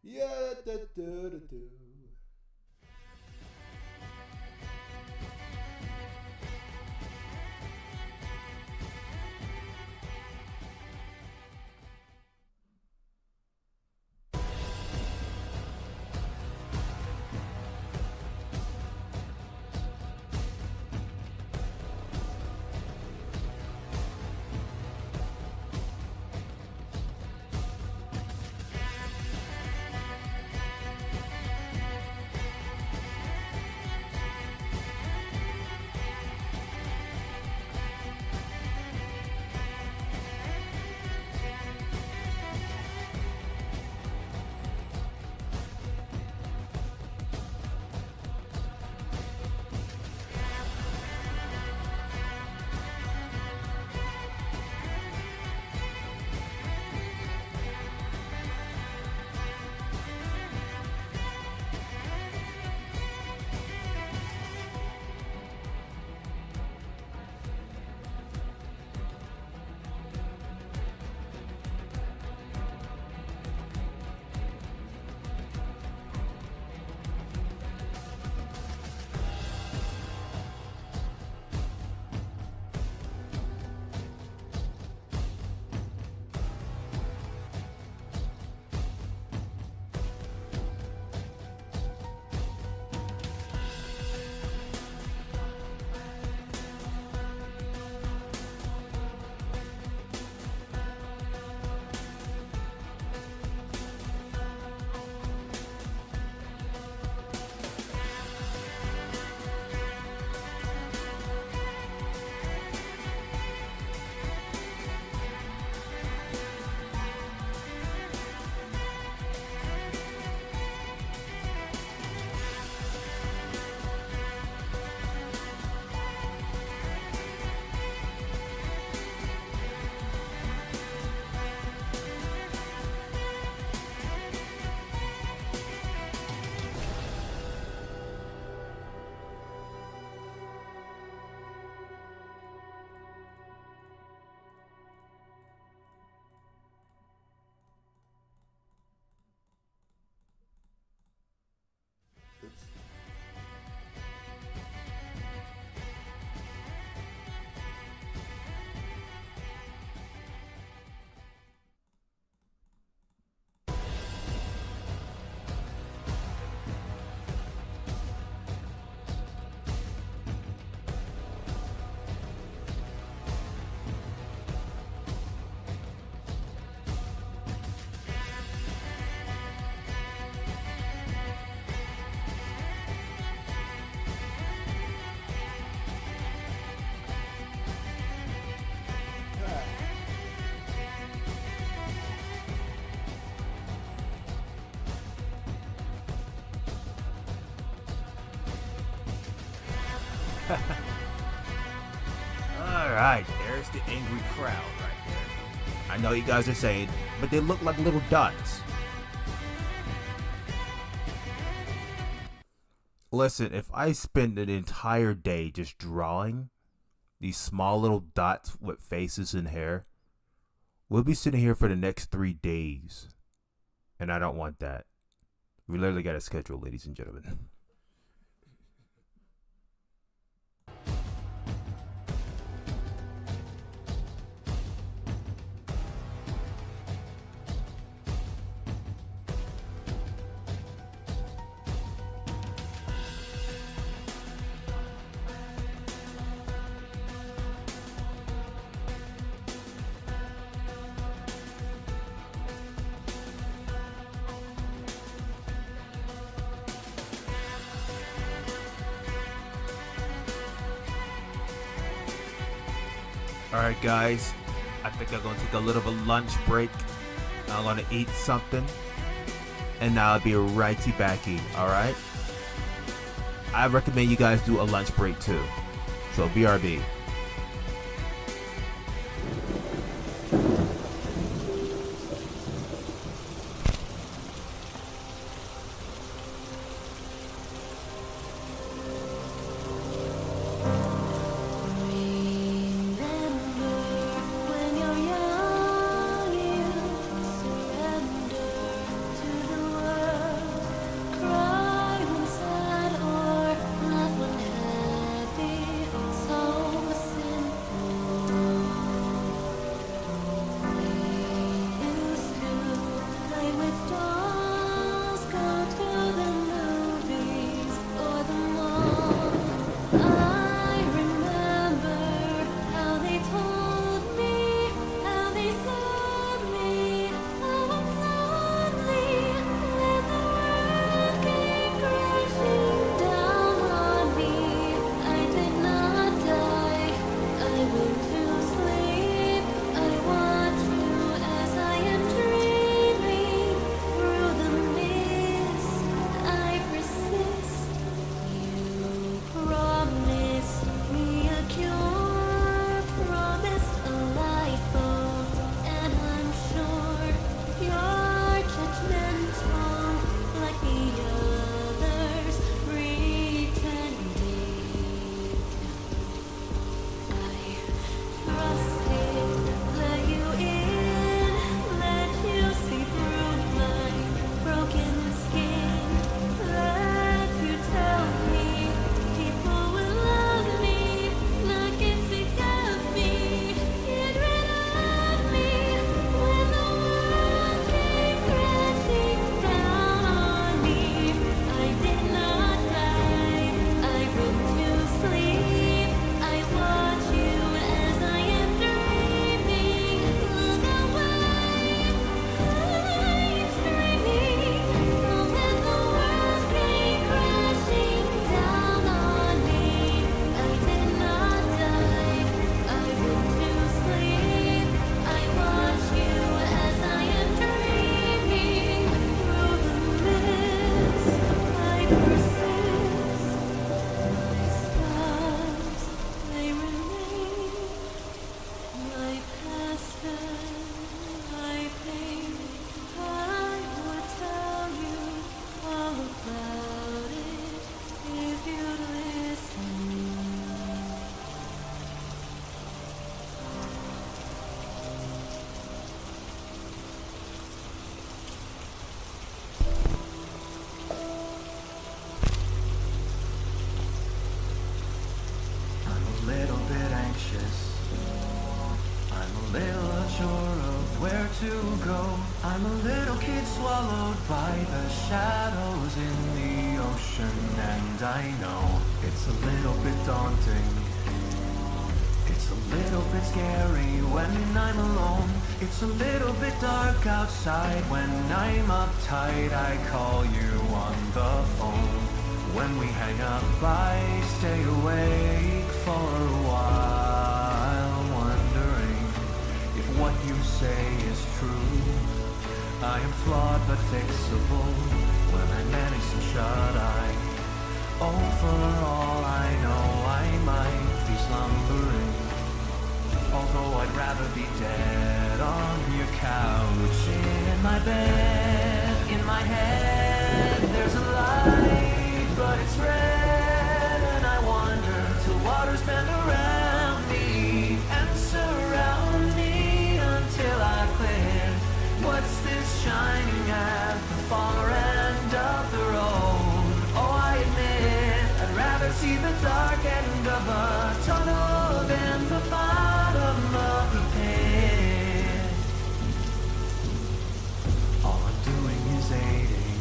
Yeah, Alright, there's the angry crowd right there. I know you guys are saying, but they look like little dots. Listen, if I spend an entire day just drawing these small little dots with faces and hair, we'll be sitting here for the next 3 days. And I don't want that. We literally got a schedule, ladies and gentlemen. Alright guys, I think I'm gonna take a little bit of a lunch break. I'm gonna eat something, and I'll be righty backy, alright? I recommend you guys do a lunch break too. So BRB. I'm a little kid swallowed by the shadows in the ocean, and I know it's a little bit daunting. It's a little bit scary when I'm alone. It's a little bit dark outside when I'm uptight. I call you on the phone. When we hang up, I stay awake for a while, wondering if what you say is true. I am flawed but fixable when I manage to shut eye. Oh, for all I know, I Oh, I'd rather be dead on your couch. In my bed, in my head, there's a light, but it's red. And I wander till waters bend around me and surround me until I quit. What's this shining at the far end of the road? Oh, I admit I'd rather see the dark end of a tunnel than the bottom of the pit. All I'm doing is aiding.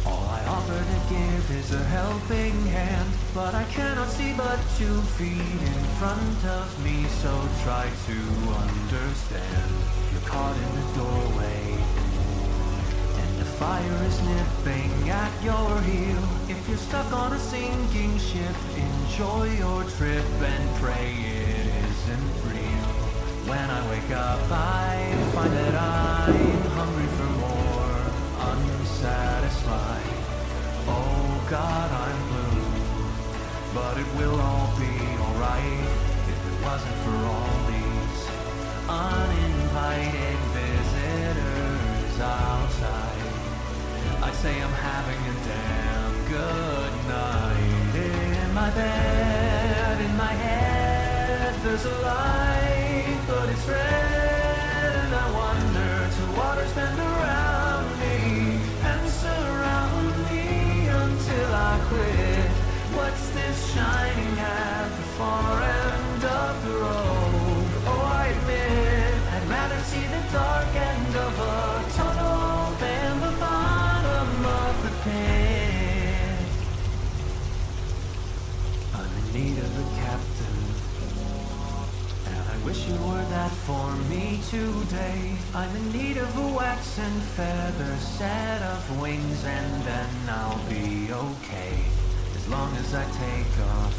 All I offer to give is a helping hand, but I cannot see but 2 feet in front of me, so try to understand. You're caught in the doorway, and the fire is nipping at your heel. If you're stuck on a sinking ship, enjoy your trip and pray it isn't real. When I wake up, I find that I'm hungry for more, unsatisfied. Oh God, I'm blue, but it will all be alright if it wasn't for all these uninvited visitors outside. I'd say I'm having a damn good night. In my bed, in my head, there's a light, but it's red. And I wonder till waters bend around me and surround me until I quit. What's this shining at the far end of the road? Oh, I admit I'd rather see the dark end of a tunnel than the bottom of the pit. I'm in need of a captain, and I wish you were that for me today. I'm in need of a wax and feather set of wings, and then I'll be okay, as long as I take off.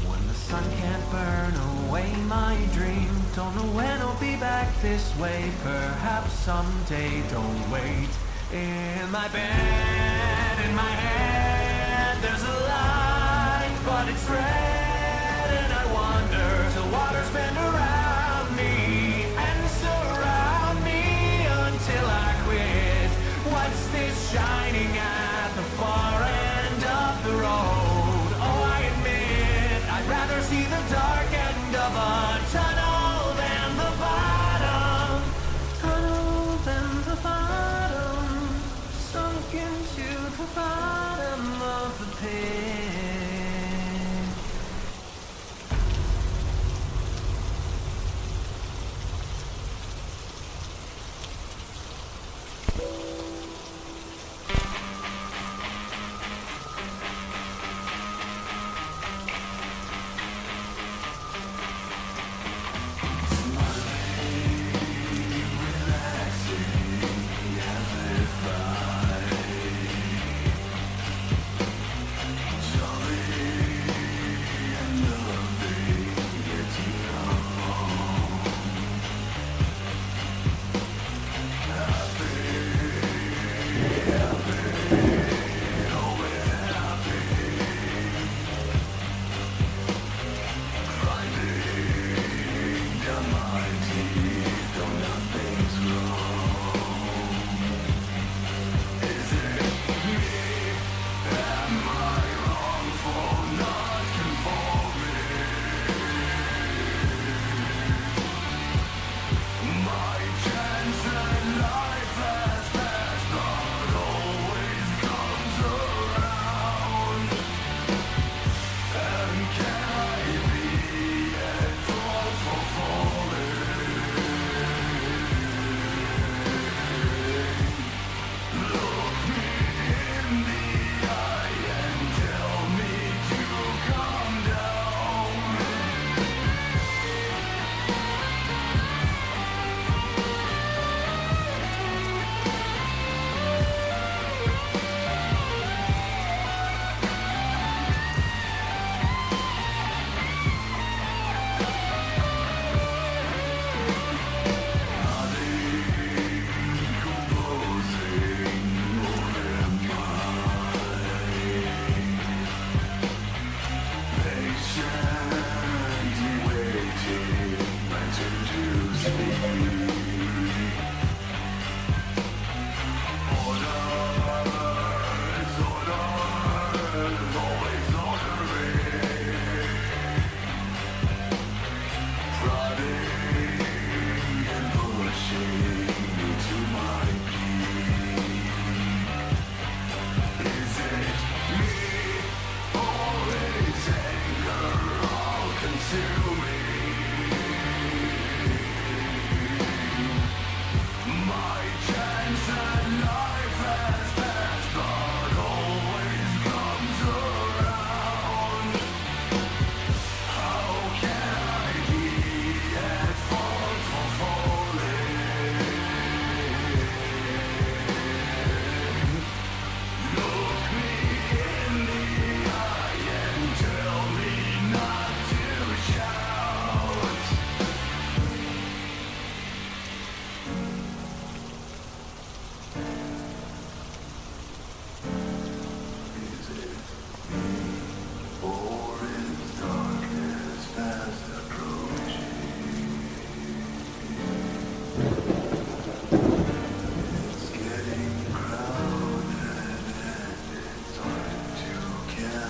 When the sun can't burn away my dream, don't know when I'll be back this way, perhaps someday, don't wait. In my bed, in my head, there's a light, but it's red. And I wander till waters bend around me and surround me until I quit. What's this shining at the far end of the road? Oh, I admit I'd rather see the dark end of a tunnel than the bottom. Tunnel than the bottom, sunk into the bottom of the pit.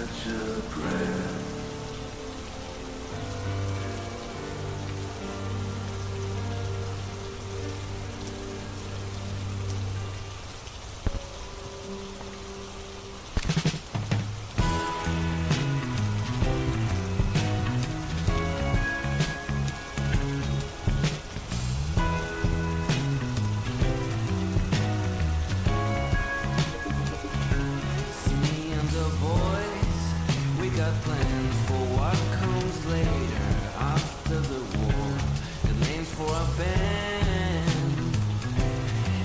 such a prayer. Plans for what comes later after the war, and names for a band,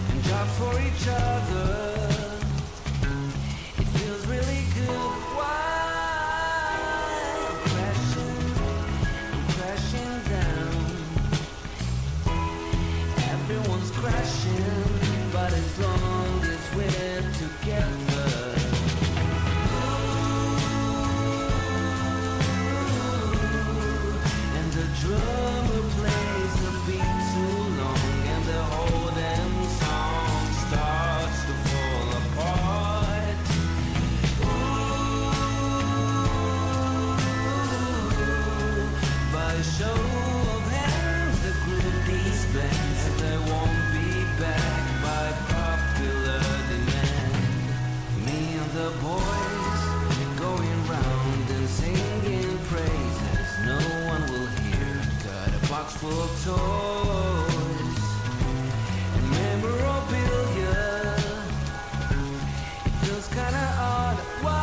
and jobs for each other. It feels really good. Why I'm crashing down. Everyone's crashing, but as long as we're together. Drummer plays a beat too long, and the whole damn song starts to fall apart. Ooh, by a show of hands, the group disbands, and they won't be back by popular demand. Me and the boys going round and singing praises. No one will hear. Box full of toys and memorabilia. It feels kinda odd. Why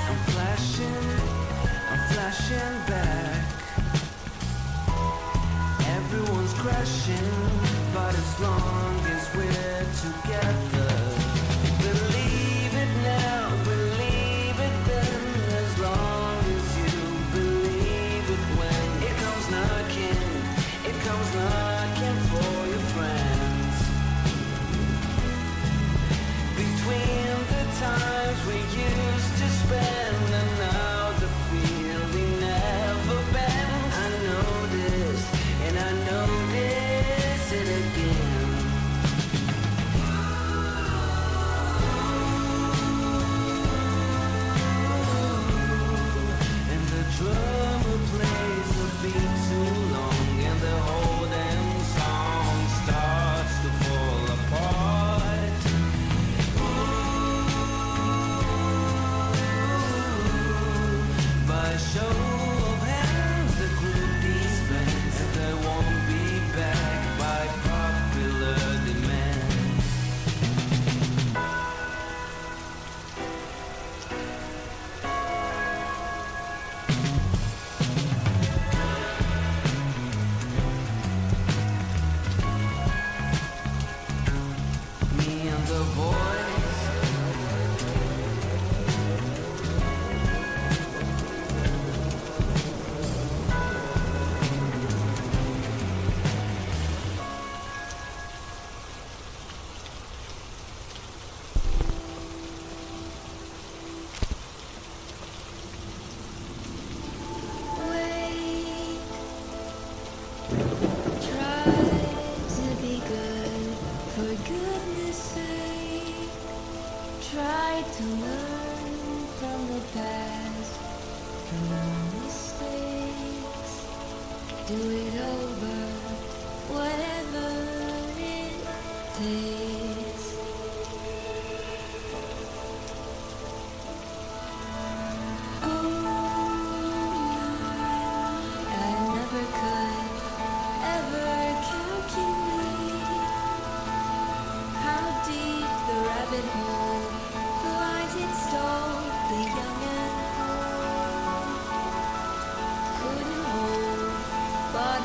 I'm flashing back. Everyone's crashing, but as long as we're together. Believe it now, believe it then, as long as you believe it when it comes knocking for your friends. Between the times we used to spend and now the feeling never bends. I noticed and I notice it again. And the drummer plays a beat too long, and the whole damn song starts to fall apart. Ooh, by a show of hands, the group disbands, and they won't be back by popular demand. Me and the boys Try to be good, for goodness sake. Try to learn from the past, from your mistakes. Do it over, whatever it takes. I never could ever calculate how deep the rabbit hole lies its stole. The young and old couldn't hold, but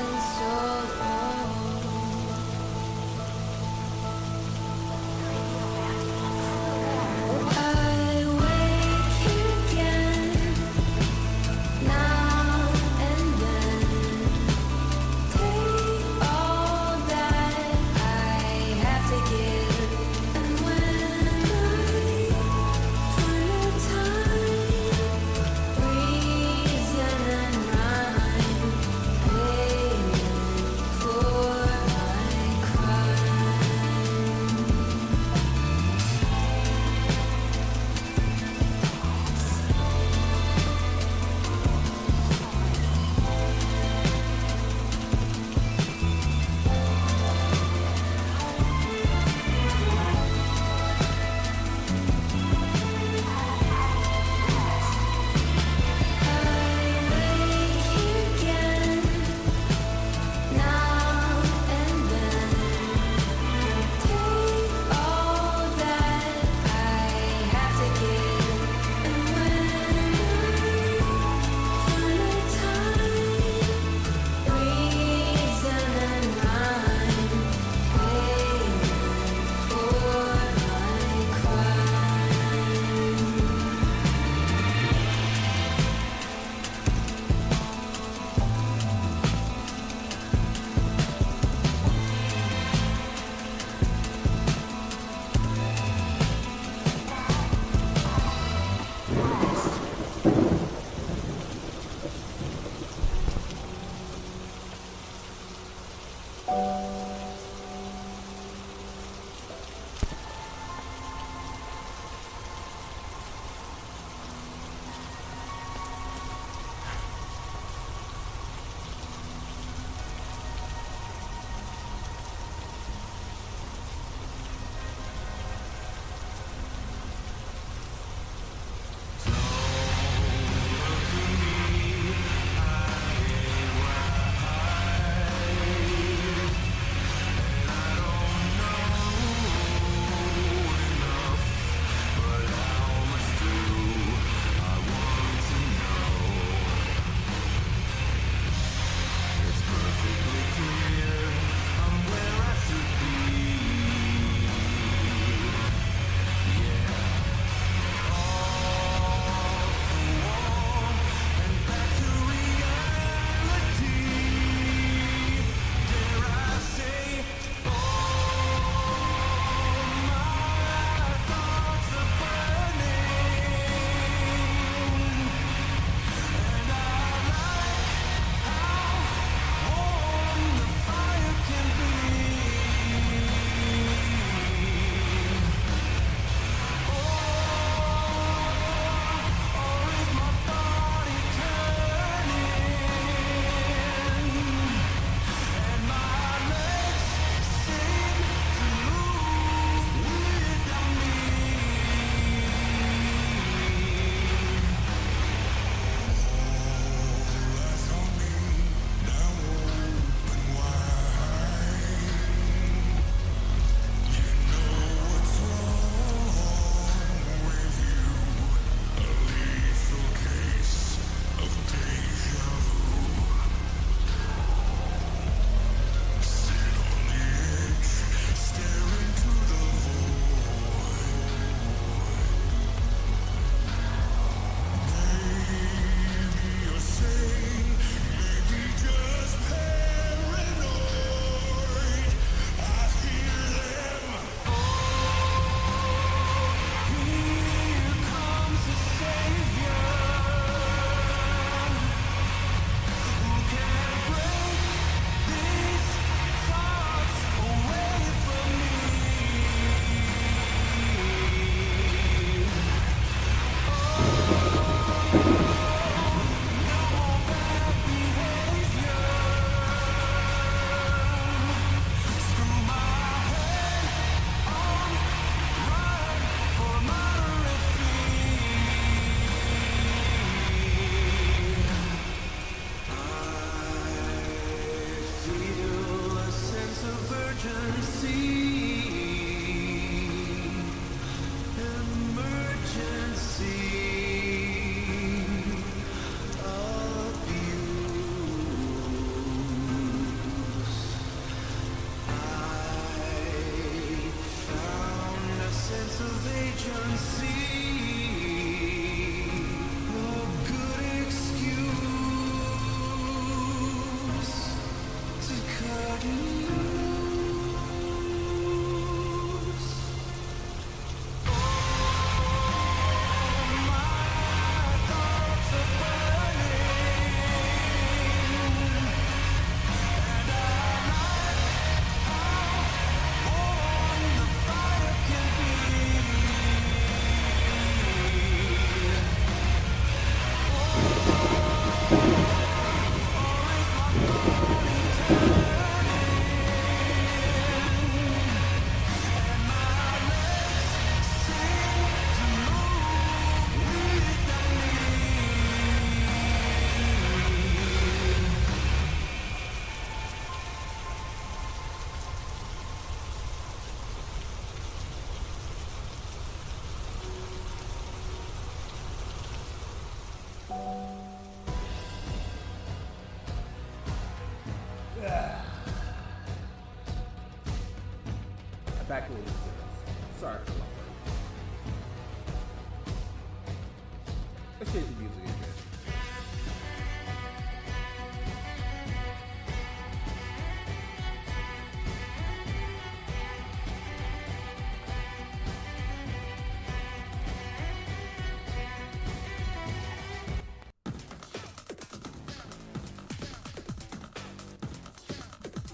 Let's change the music again.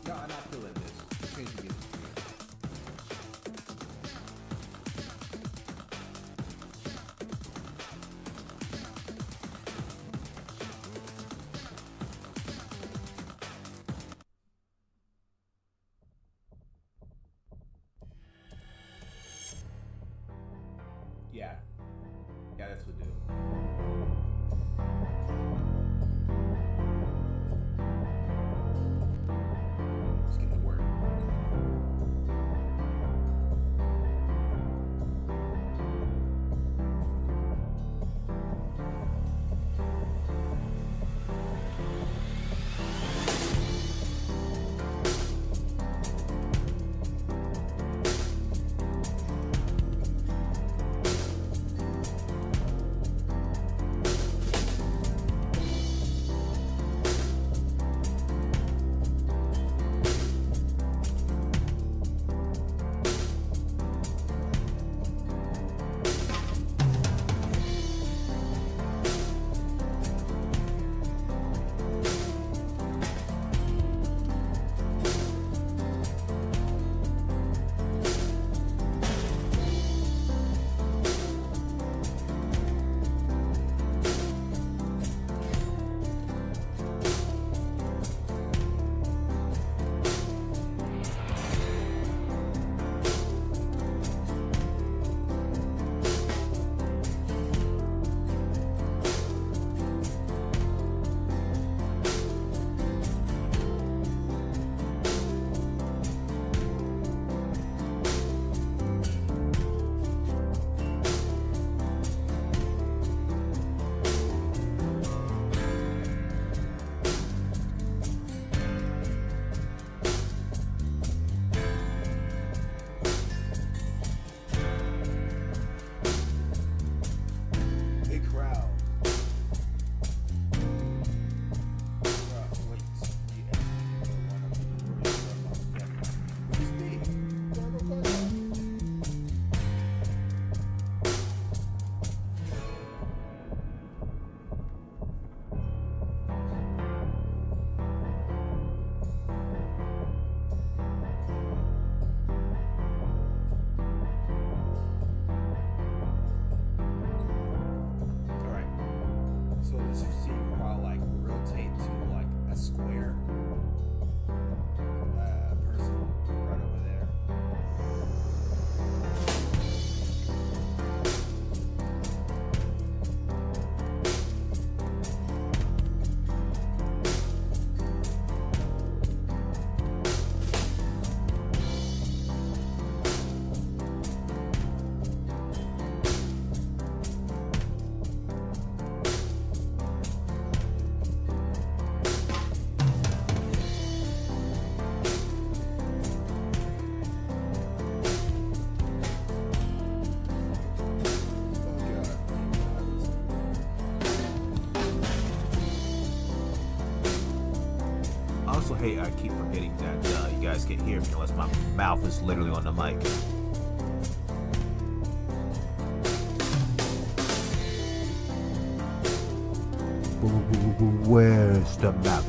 No, I'm not feeling this. Change the music again. Yeah. Yeah, that's what do. Let's get to work. Big crowd. Alright. So as you see, I'll like rotate to like a square person right over there. I also hate I keep forgetting that you guys can hear me unless my mouth is literally on the mic. Where's the map?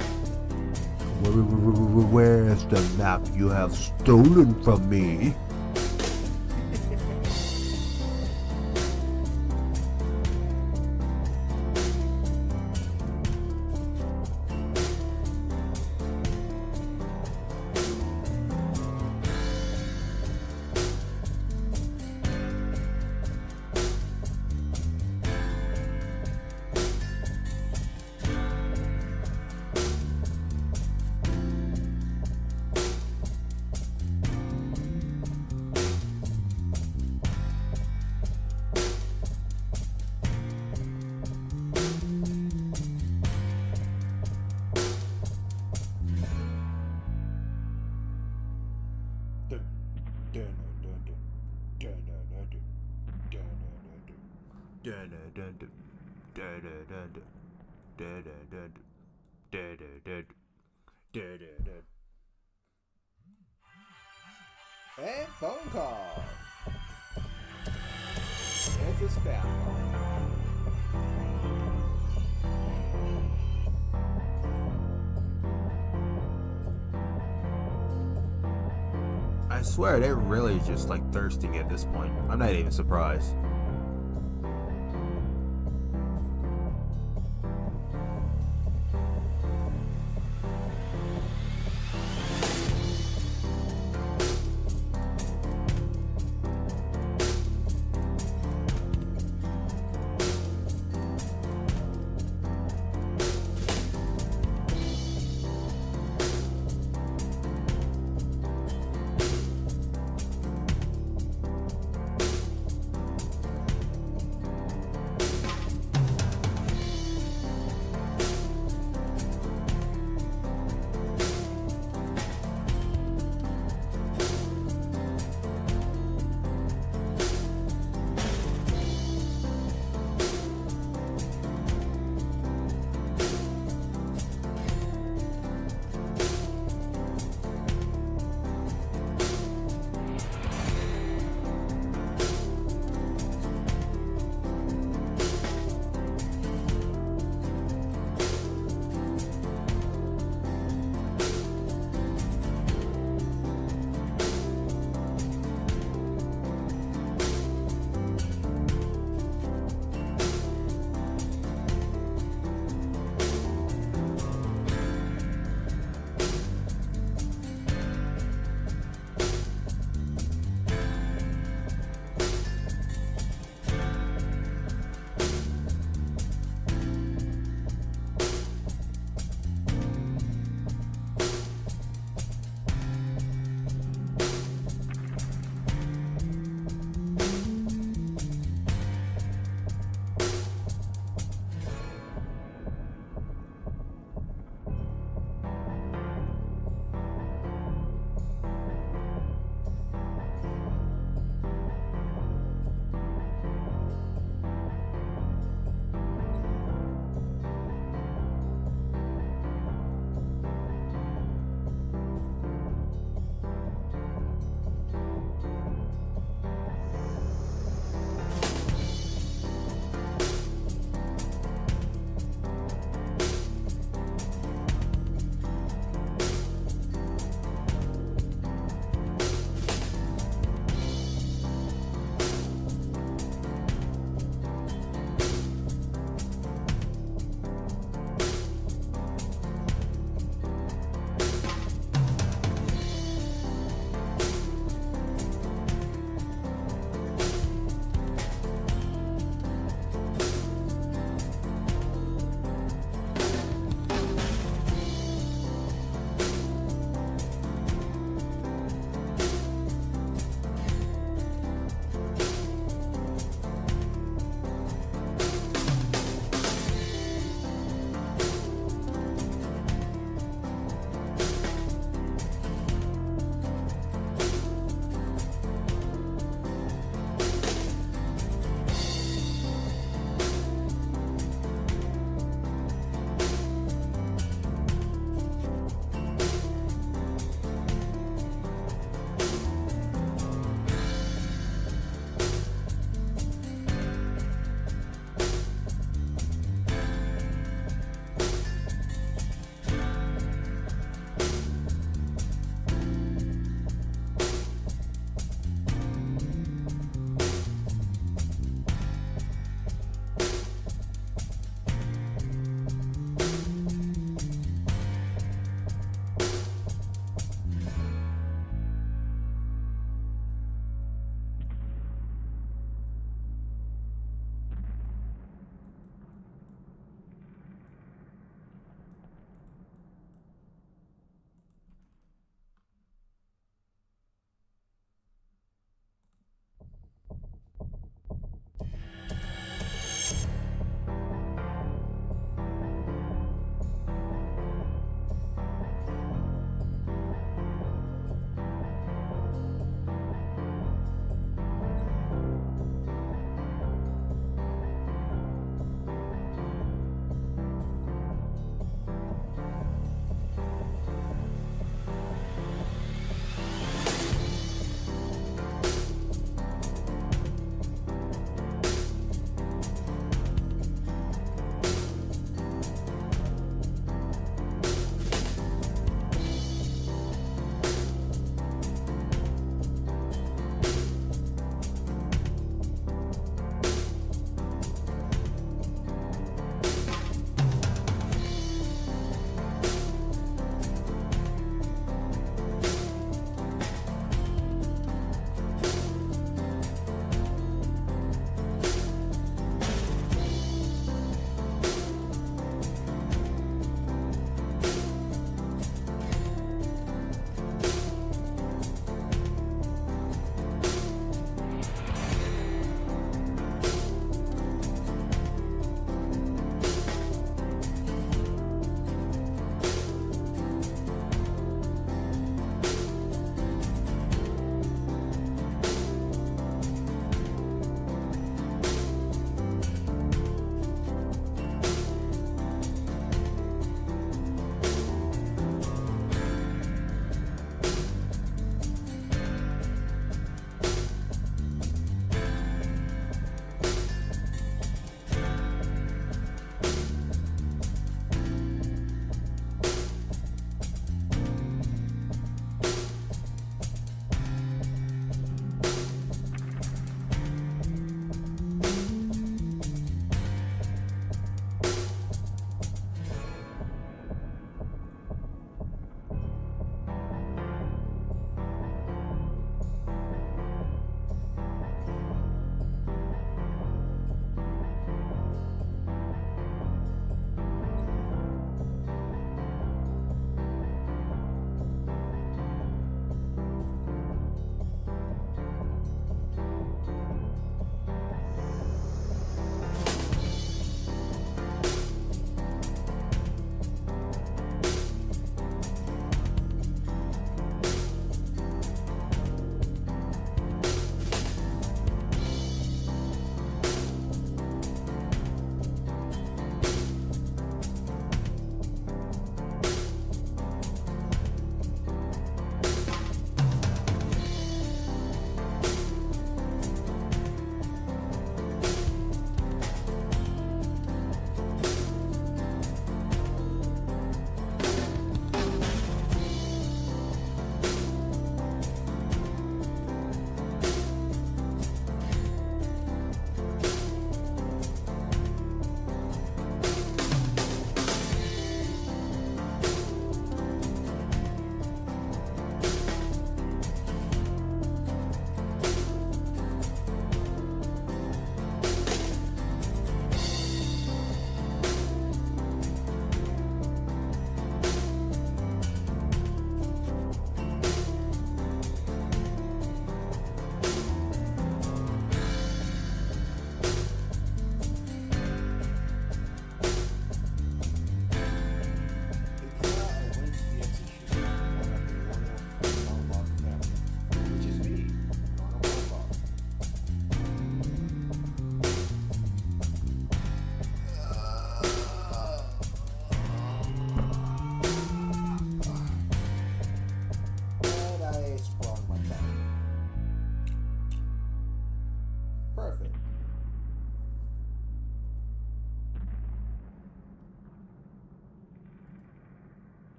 Where's the map you have stolen from me? And phone call. It's a spam call. I swear they're really just like thirsting at this point. I'm not even surprised.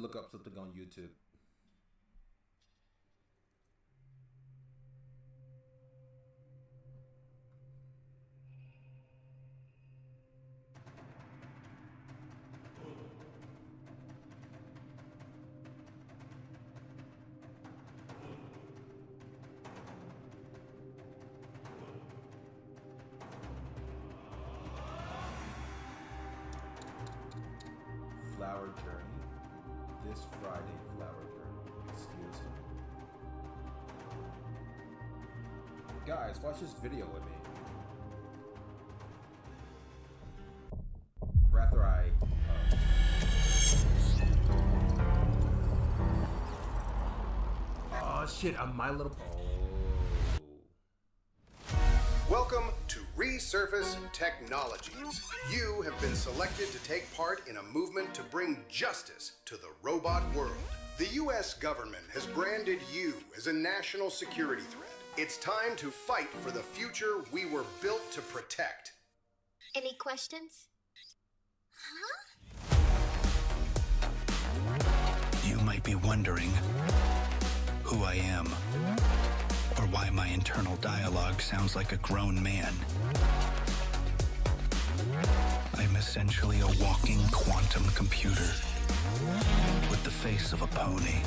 look up something on YouTube. Flower Journey. This Friday, Flower Journey. Excuse me. Guys, watch this video with me. Rather I... Oh shit, I'm My Little... Welcome to Resurface Technologies. You have been selected to take part in a movement to bring justice to the robot world. The US government has branded you as a national security threat. It's time to fight for the future we were built to protect. Any questions? You might be wondering who I am, or why my internal dialogue sounds like a grown man. I'm essentially a walking quantum computer with the face of a pony.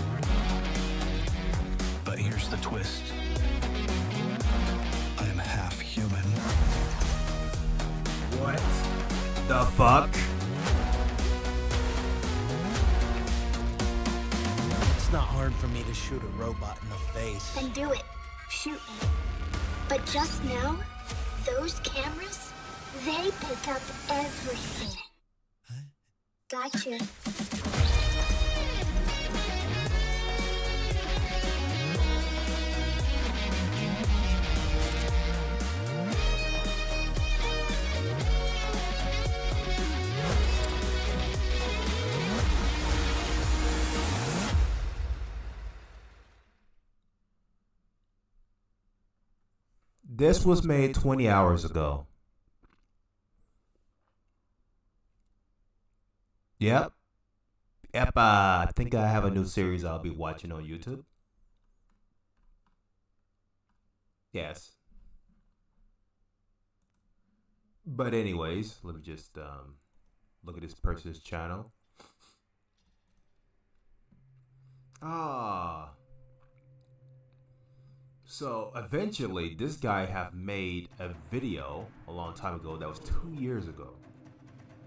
But here's the twist. I am half human. What the fuck? It's not hard for me to shoot a robot in the face. Then do it. Shoot me. But just know, those cameras, they pick up everything. Gotcha. This was made 20 hours ago. Yep. I think I have a new series I'll be watching on YouTube. Yes. But anyways, let me just look at this person's channel. So eventually this guy have made a video a long time ago that was 2 years ago.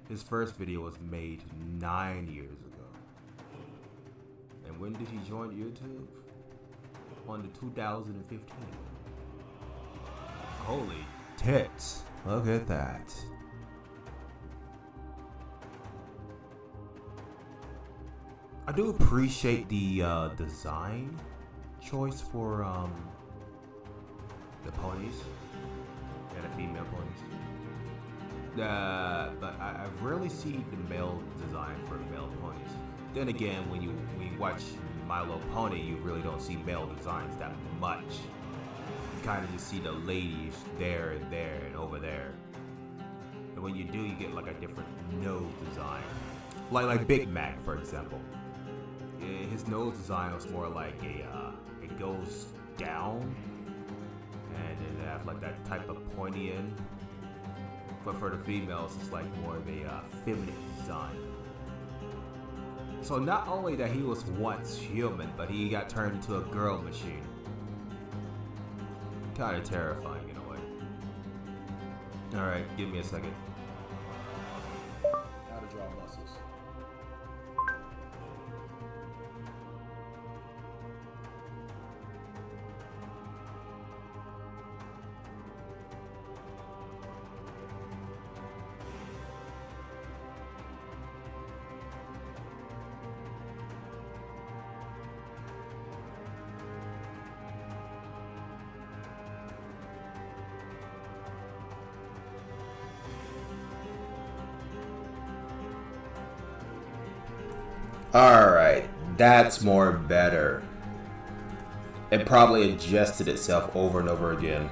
His first video was made 9 years ago. And when did he join YouTube? On the 2015. Holy tits. Look at that. I do appreciate the design choice for the ponies. Yeah, the female ponies. But I rarely see the male design for male ponies. Then again, when you watch My Little Pony, you really don't see male designs that much. You kind of just see the ladies there and over there. And when you do, you get like a different nose design. Like Big Mac, for example. His nose design was more like it goes down, and it has like that type of pointy end. But for the females, it's like more of a feminine design. So not only that he was once human, but he got turned into a girl machine. Kind of terrifying in a way. Alright, give me a second. How to draw muscles. Alright, that's more better. It probably adjusted itself over and over again.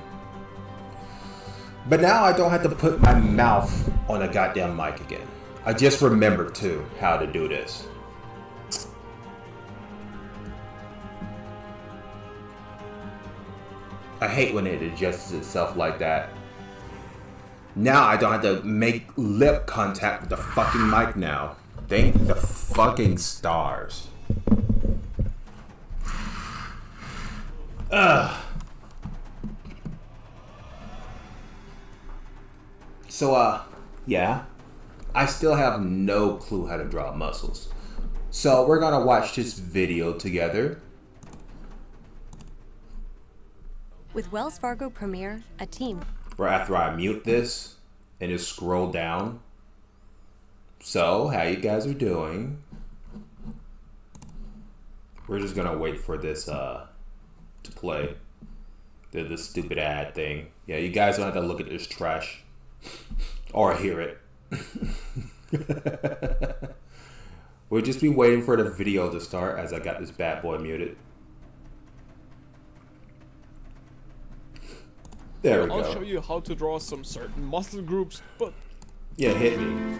But now I don't have to put my mouth on a goddamn mic again. I just remembered too how to do this. I hate when it adjusts itself like that. Now I don't have to make lip contact with the fucking mic now. Thank the fucking stars. Ugh. So, yeah. I still have no clue how to draw muscles. So we're gonna watch this video together. With Wells Fargo Premier, a team. Right after I mute this and just scroll down. So, how you guys are doing? We're just gonna wait for this to play. The stupid ad thing. Yeah, you guys don't have to look at this trash or hear it. We'll just be waiting for the video to start as I got this bad boy muted. There we go. I'll show you how to draw some certain muscle groups, but... Yeah, hit me.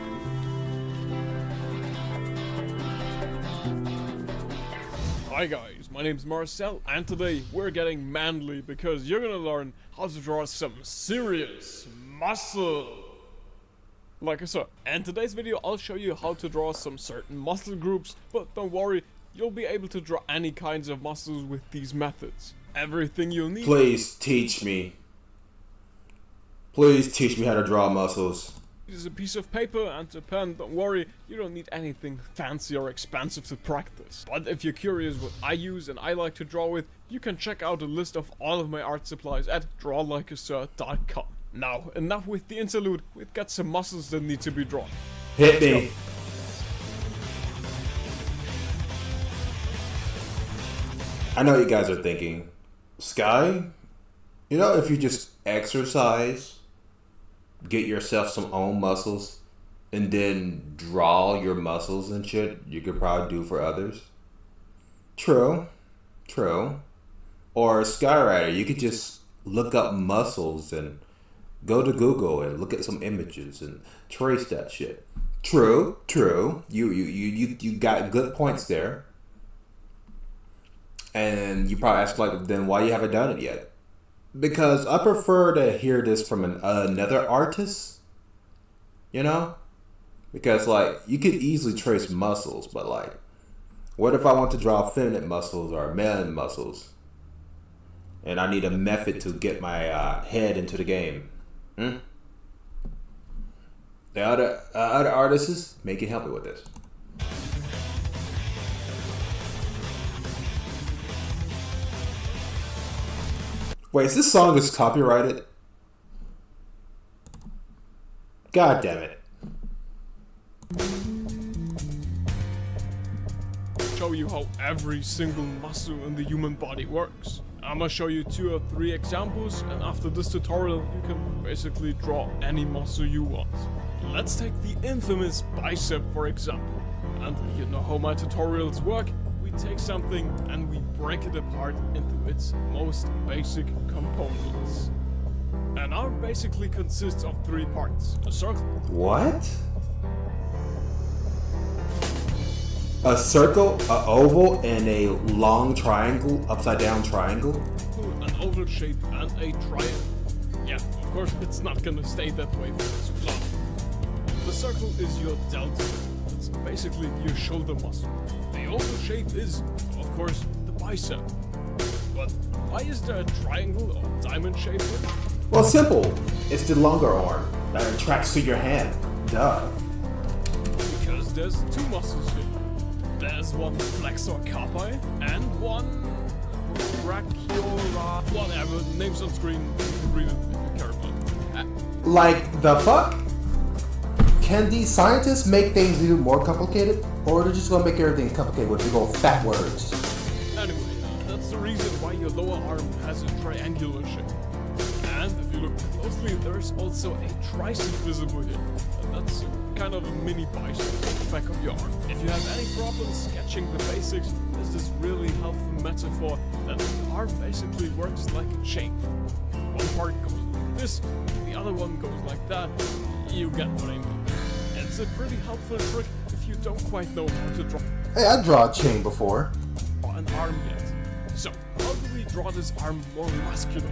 Hi guys, my name's Marcel, and today we're getting manly because you're gonna learn how to draw some serious muscle. Like I said, in today's video I'll show you how to draw some certain muscle groups, but don't worry, you'll be able to draw any kinds of muscles with these methods. Everything you'll need... Please teach me. Please teach me how to draw muscles. Is a piece of paper and a pen. Don't worry, you don't need anything fancy or expensive to practice. But if you're curious what I use and I like to draw with, you can check out a list of all of my art supplies at drawlikeasir.com. Now, enough with the interlude, we've got some muscles that need to be drawn. Hit me. I know you guys are thinking, Sky, you know, if you just exercise, get yourself some own muscles, and then draw your muscles and shit, you could probably do for others. True. True. Or Skyrider, you could just look up muscles and go to Google and look at some images and trace that shit. True. True. You got good points there. And you probably ask, like, then why you haven't done it yet? Because I prefer to hear this from another artist, you know? Because, like, you could easily trace muscles, but, like, what if I want to draw feminine muscles or male muscles? And I need a method to get my head into the game. The other artists, may can help me with this. Wait, is this song is copyrighted? God damn it. Show you how every single muscle in the human body works. I'm gonna show you 2 or 3 examples, and after this tutorial you can basically draw any muscle you want. Let's take the infamous bicep for example. And you know how my tutorials work. We take something and we break it apart into its most basic components. An arm basically consists of 3 parts. A circle. What? A circle, an oval, and a long triangle, upside down triangle? An oval shape and a triangle. Yeah, of course it's not gonna stay that way for too long. The circle is your delta. It's basically your shoulder muscle. The oval shape is, of course, the bicep. But why is there a triangle or diamond shape here? Well, simple. It's the longer arm that attracts to your hand. Duh. Because there's 2 muscles here. There's one flexor carpi and one brachiora. Whatever, name's on screen. You can read it if you care about it. Like the fuck? Can these scientists make things even more complicated? Or they're just gonna make everything complicated with big old fat words? Anyway, that's the reason why your lower arm has a triangular shape. And if you look closely, there's also a tricep visible here. And that's kind of a mini bicep at the back of your arm. If you have any problems sketching the basics, there's this really helpful metaphor that the arm basically works like a chain. One part goes like this, the other one goes like that. You get what I mean. It's a pretty helpful trick if you don't quite know how to draw. Hey, I draw a chain before. An arm yet. So, how do we draw this arm more muscular?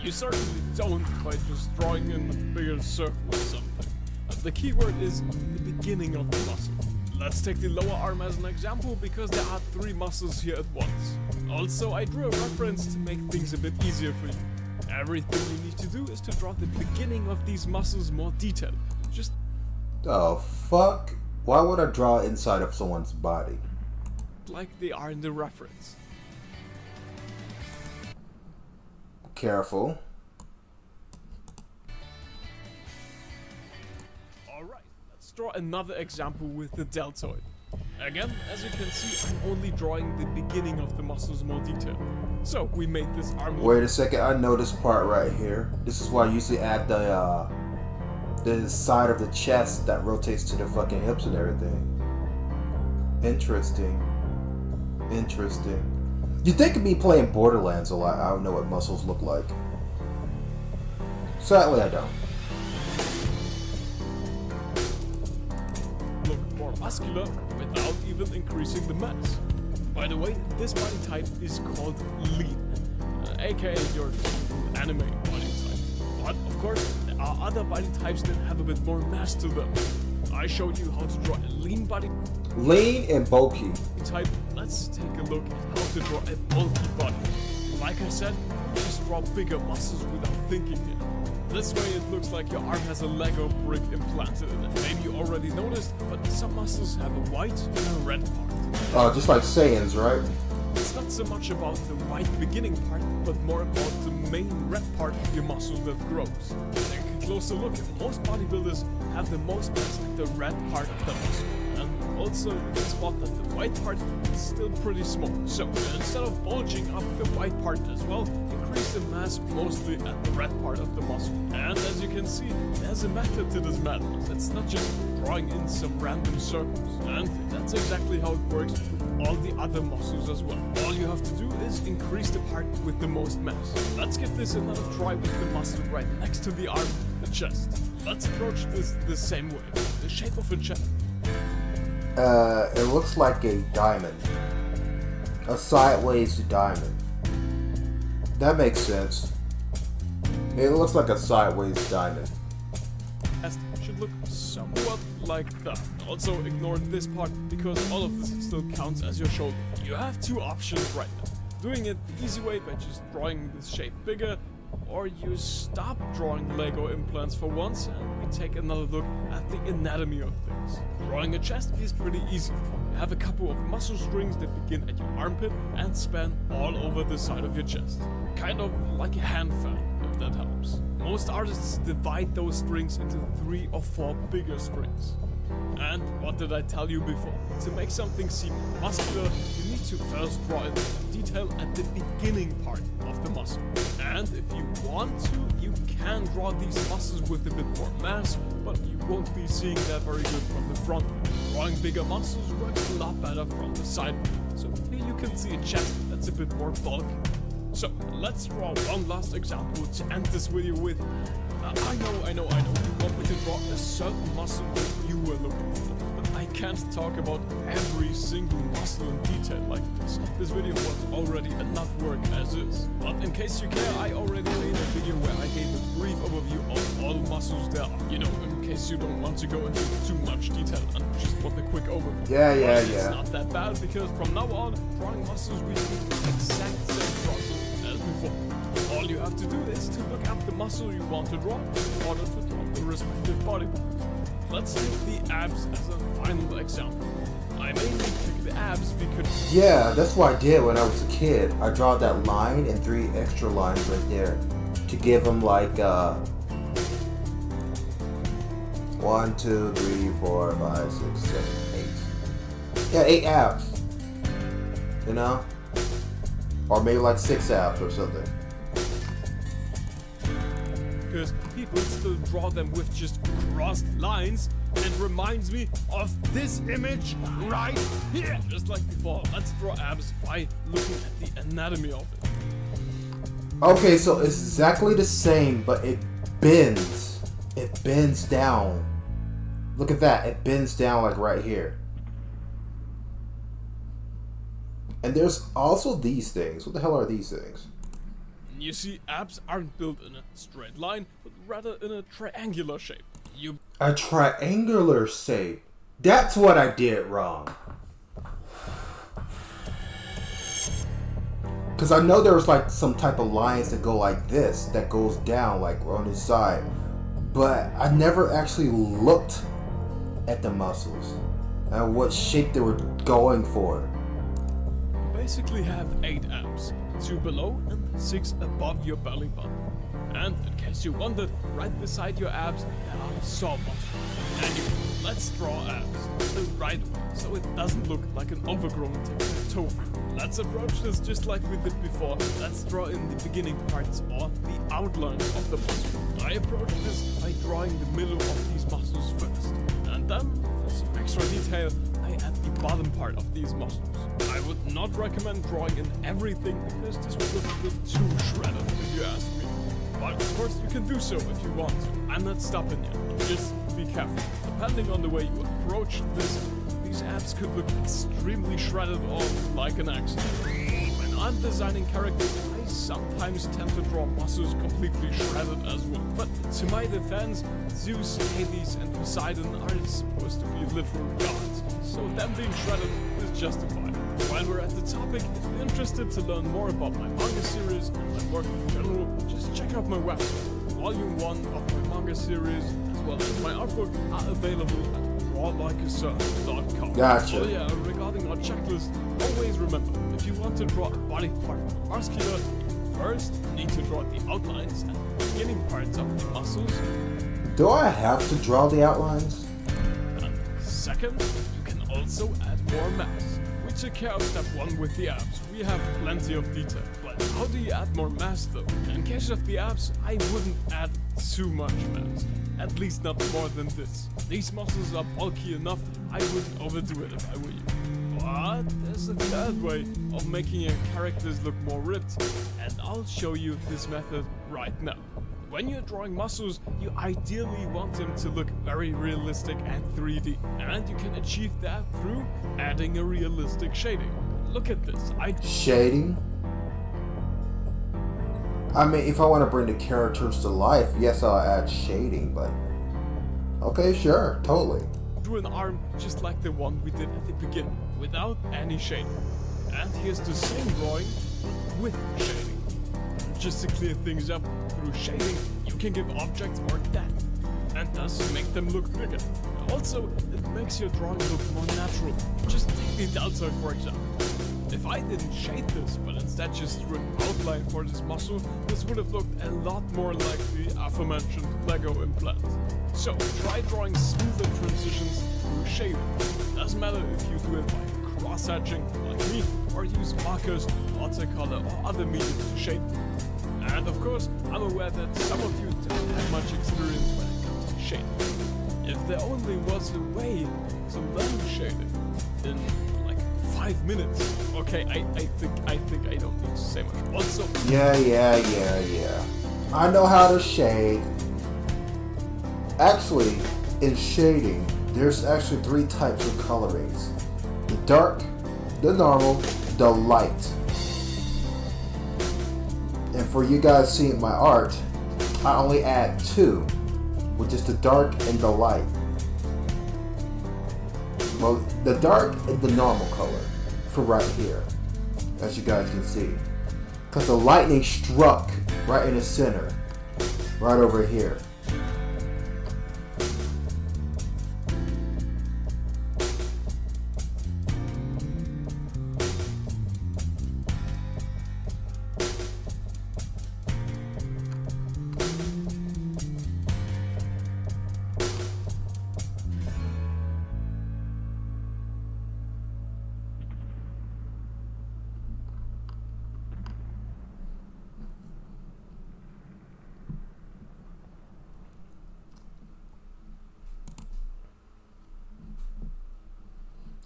You certainly don't by just drawing in a bigger circle or something. The keyword is the beginning of the muscle. Let's take the lower arm as an example because there are 3 muscles here at once. Also, I drew a reference to make things a bit easier for you. Everything you need to do is to draw the beginning of these muscles more detailed. Just the fuck? Why would I draw inside of someone's body? like they are in the reference. Careful. Alright, let's draw another example with the deltoid. Again, as you can see, I'm only drawing the beginning of the muscles more detailed. So, we made this arm... Wait a second, I know this part right here. This is why I usually add the side of the chest that rotates to the fucking hips and everything. Interesting. Interesting. You think of me playing Borderlands a lot, I don't know what muscles look like. Sadly, I don't. Look more muscular without even increasing the mass. By the way, this body type is called lean, aka your anime body type. But of course, there are other body types that have a bit more mass to them. I showed you how to draw a lean body. Lean and bulky type. Let's take a look at how to draw a bulky body. Like I said, just draw bigger muscles without thinking it. This way it looks like your arm has a Lego brick implanted in it. Maybe you already noticed, but some muscles have a white and a red part. Just like Saiyans, right? It's not so much about the white beginning part, but more about the main red part of your muscle that grows. Take a closer look, most bodybuilders have the most mass at the red part of the muscle. And also, you can spot that the white part is still pretty small. So, instead of bulging up the white part as well, increase the mass mostly at the red part of the muscle. And as you can see, there's a method to this madness. It's not just drawing in some random circles. And that's exactly how it works with all the other muscles as well. All you have to do is increase the part with the most mass. Let's give this another try with the muscle right next to the arm, the chest. Let's approach this the same way. The shape of a chest. It looks like a diamond. A sideways diamond. That makes sense. It looks like a sideways diamond. Chest should look somewhat like that. Also ignore this part because all of this still counts as your shoulder. You have 2 options right now. Doing it the easy way by just drawing this shape bigger, or you stop drawing Lego implants for once and we take another look at the anatomy of things. Drawing a chest is pretty easy. You have a couple of muscle strings that begin at your armpit and span all over the side of your chest. Kind of like a hand fan, if that helps. Most artists divide those strings into 3 or 4 bigger strings. And what did I tell you before? To make something seem muscular, you need to first draw in detail at the beginning part of the muscle. And if you want to, you can draw these muscles with a bit more mass, but you won't be seeing that very good from the front. Drawing bigger muscles works a lot better from the side. So here you can see a chest that's a bit more bulky. So let's draw one last example to end this video with. I know, you want me to draw a certain muscle that you were looking for, but I can't talk about every single muscle in detail like this. This video was already enough work as is. But in case you care, I already made a video where I gave a brief overview of all muscles there are. You know, in case you don't want to go into too much detail and just want a quick overview. Yeah. It's not that bad because from now on, drawing muscles will be the exact same process as before. All you have to do is to look up the muscle you want to draw in order to draw the respective body part. Let's take the abs as a final example. I mainly picked the abs because... Yeah, that's what I did when I was a kid. I draw that line and 3 extra lines right there to give them like 1, 2, 3, 4, 5, 6, 7, 8. Yeah, 8 abs. You know? Or maybe like 6 abs or something. Because people still draw them with just crossed lines, and reminds me of this image right here. Just like before, let's draw abs by looking at the anatomy of it. Okay, so it's exactly the same, but it bends. It bends down. Look at that. It bends down like right here. And there's also these things. What the hell are these things? You see, abs aren't built in a straight line, but rather in a triangular shape. A triangular shape. That's what I did wrong. Because I know there was like some type of lines that go like this, that goes down like on the side. But I never actually looked at the muscles and what shape they were going for. You basically have 8 abs, 2 below and 6 above your belly button. And in case you wondered, right beside your abs there are saw muscles. Anyway, let's draw abs the right way, so it doesn't look like an overgrown tofu. Let's approach this just like we did before. Let's draw in the beginning parts or the outlines of the muscle. I approach this by drawing the middle of these muscles first. And then, for some extra detail, I add the bottom part of these muscles. I would not recommend drawing in everything because this would look a bit too shredded if you ask me. But of course you can do so if you want to. I'm not stopping you. Just be careful. Depending on the way you approach this, these abs could look extremely shredded or like an accident. When I'm designing characters, I sometimes tend to draw muscles completely shredded as well. But to my defense, Zeus, Hades, and Poseidon are supposed to be literal gods, so them being shredded is justified. While we're at the topic, if you're interested to learn more about my manga series and my work in general, just check out my website. Volume 1 of my manga series, as well as my artwork, are available at drawlikeasir.com. Gotcha. Oh yeah, regarding our checklist, always remember, if you want to draw a body part muscular, first you need to draw the outlines and the beginning parts of the muscles. Do I have to draw the outlines? And second, you can also add more mass. We took care of step 1 with the abs. We have plenty of detail. But how do you add more mass though? In case of the abs, I wouldn't add too much mass. At least not more than this. These muscles are bulky enough, I wouldn't overdo it if I were you. But there's a third way of making your characters look more ripped, and I'll show you this method right now. When you're drawing muscles, you ideally want them to look very realistic and 3D, and you can achieve that through adding a realistic shading. Look at this. Shading? I mean, if I want to bring the characters to life, yes, I'll add shading, but... Okay, sure, totally. Drew an arm just like the one we did at the beginning, without any shading. And here's the same drawing, with shading. Just to clear things up, through shading, you can give objects more depth, and thus make them look bigger. Also, it makes your drawing look more natural. Just take the deltoid for example. If I didn't shade this, but instead just drew an outline for this muscle, this would have looked a lot more like the aforementioned Lego implant. So, try drawing smoother transitions through shading. Doesn't matter if you do it by cross-hatching, like me, or use markers, watercolor, or other mediums to shade. And of course, I'm aware that some of you don't have much experience when it comes to shading. If there only was a way to learn shading in 5 minutes. Okay, I think I don't need to say much. Also, Yeah. I know how to shade. Actually, in shading, there's actually 3 types of colorings. The dark, the normal, the light. And for you guys seeing my art, I only add 2, which is the dark and the light. Well, the dark and the normal color for right here, as you guys can see. Because the lightning struck right in the center, right over here.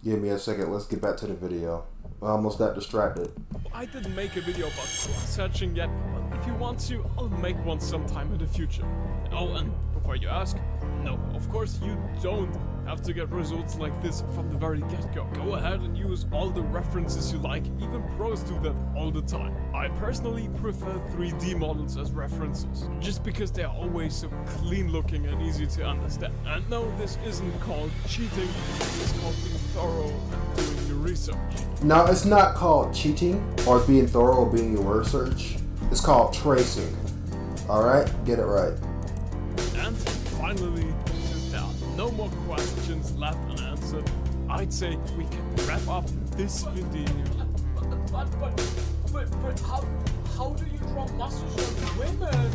Give me a second, let's get back to the video. I almost got distracted. I didn't make a video about cross-hatching yet, but if you want to, I'll make one sometime in the future. Oh, and before you ask, no, of course you don't have to get results like this from the very get-go. Go ahead and use all the references you like, even pros do that all the time. I personally prefer 3D models as references, just because they're always so clean looking and easy to understand. And no, this isn't called cheating, it's called being thorough and doing your research. No, it's not called cheating or being thorough or being your research. It's called tracing. Alright? Get it right. And finally, since there are no more questions left unanswered, I'd say we can wrap up this video. But how do you draw muscles on women?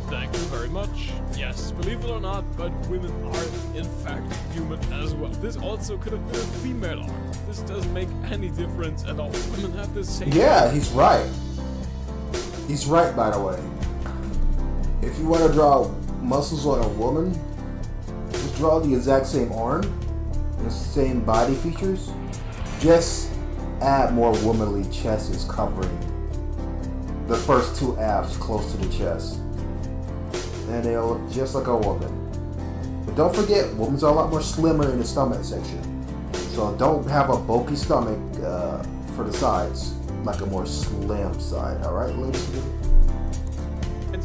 Thank you very much. Yes, believe it or not, but women are in fact human as well. This also could have been a female art. This doesn't make any difference at all. Women have the same. Yeah, he's right. He's right, by the way. If you want to draw muscles on a woman, just draw the exact same arm, the same body features. Just add more womanly chests covering the first two abs close to the chest, and they'll look just like a woman. But don't forget, women are a lot more slimmer in the stomach section, so don't have a bulky stomach for the sides, like a more slim side. All right, ladies and gentlemen.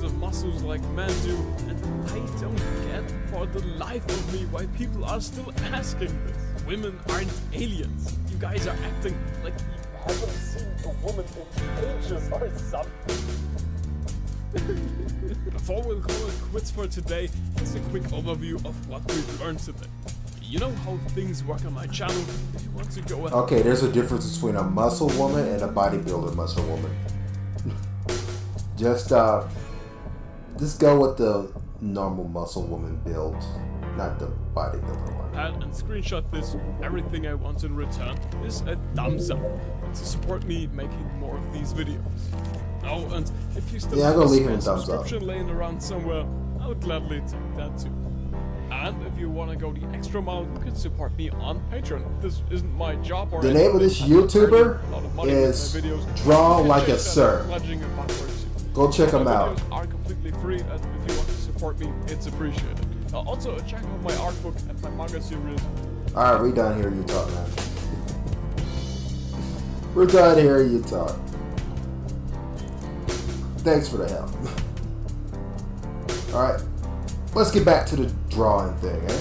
Of muscles like men do, and I don't get for the life of me why people are still asking this. Women aren't aliens. You guys are acting like you haven't seen a woman in ages or something. Before we call it quits for today, here's a quick overview of what we've learned today. You know how things work on my channel. If you want to go ahead. Okay, there's a difference between a muscle woman and a bodybuilder muscle woman. Just go with the normal muscle woman build, not the bodybuilder one. And screenshot this. Everything I want in return is a thumbs up to support me making more of these videos. Oh, and if you still have a subscription laying around somewhere, I would gladly take that too. And if you want to go the extra mile, you can support me on Patreon. This isn't my job or the name of this YouTuber is Draw Like a Sir. Go check him out. Videos are completely free, and if you want to support me, it's appreciated. Also, check out my art book and my manga series. Alright, we done here, you talk, man. We're done here, you talk. Thanks for the help. Alright, let's get back to the drawing thing, eh?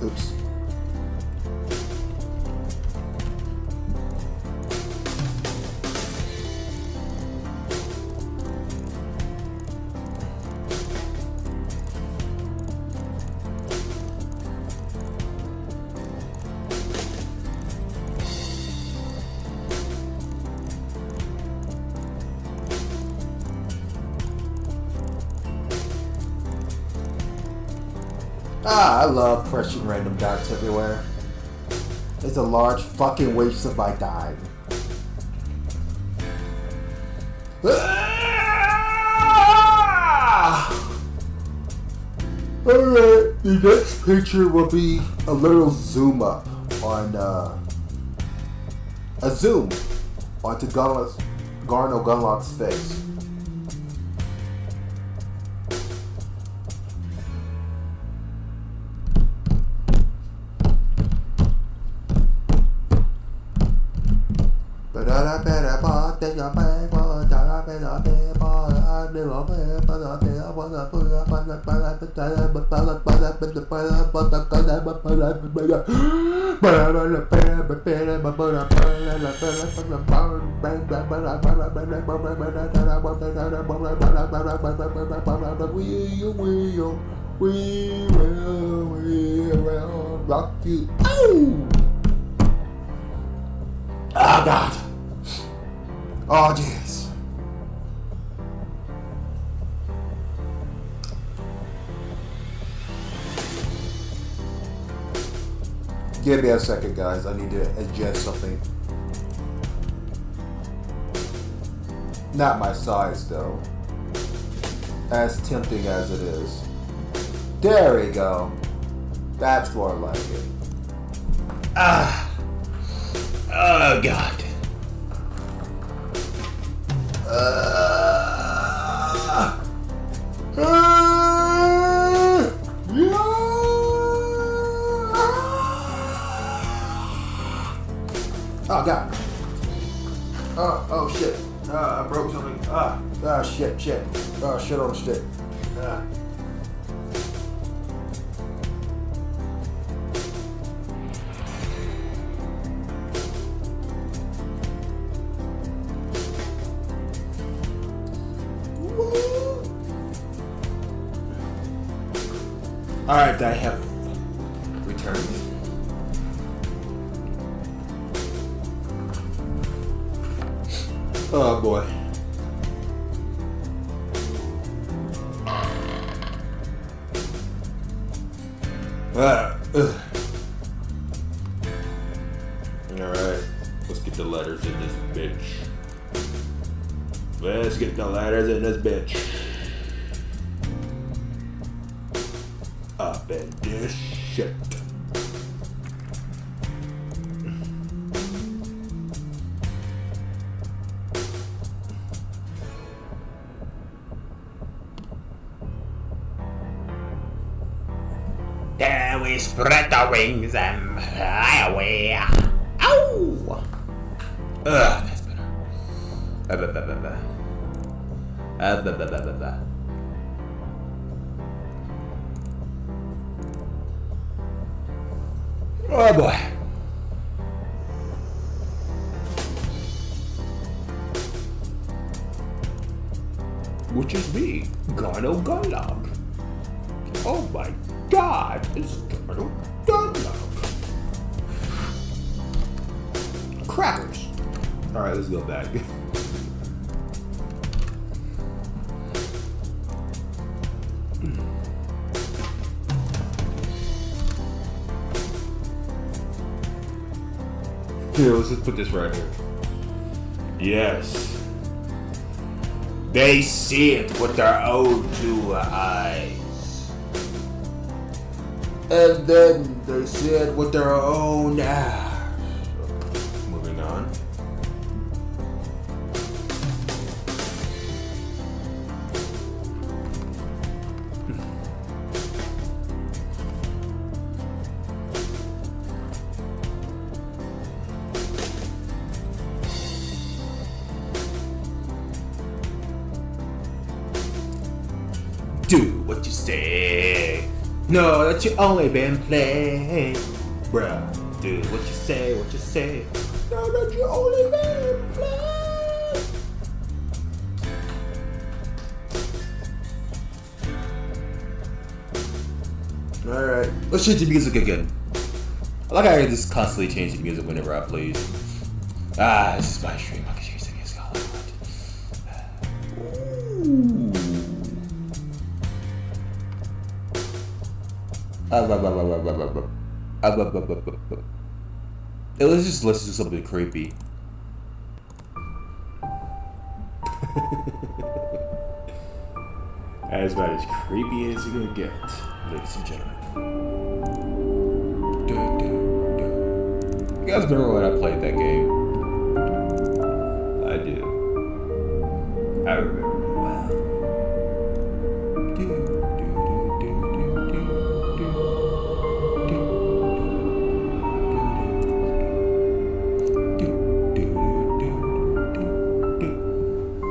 Oops. I love pressing random dots everywhere. It's a large fucking waste of my time. Alright, the next picture will be a little zoom up on a zoom onto Garno Gunlock's face. We will rock you. Oh! Oh God. Oh jeez. Give me a second, guys. I need to adjust something. Not my size, though. as tempting as it is. There we go. That's more like it. Oh God. Oh God. Oh shit. I broke something. Shit. Oh shit on the stick. Alright, I have returned. Oh boy. Alright, let's get the letters in this bitch. Let's get the letters in this bitch. Up in this shit. Then we spread the wings and fly away. Ow! That's better. Oh boy. Which is me, Gano Gunlog. Oh my God, it's Gano Gunlog. Crackers. Alright, let's go back. Here, let's just put this right here. Yes. They see it with their own two eyes. And then they see it with their own eyes. Moving on. Do what you say. No, that you only been playing. Bruh, do what you say, what you say. No, that you only been playing. Alright, let's change the music again. I like how I just constantly change the music whenever I play. This is my stream. I can change the music all I want. Ooh. Let's just listen to something creepy. As about as creepy as you're gonna get, ladies and gentlemen. You guys remember when I played that game? I do. I remember.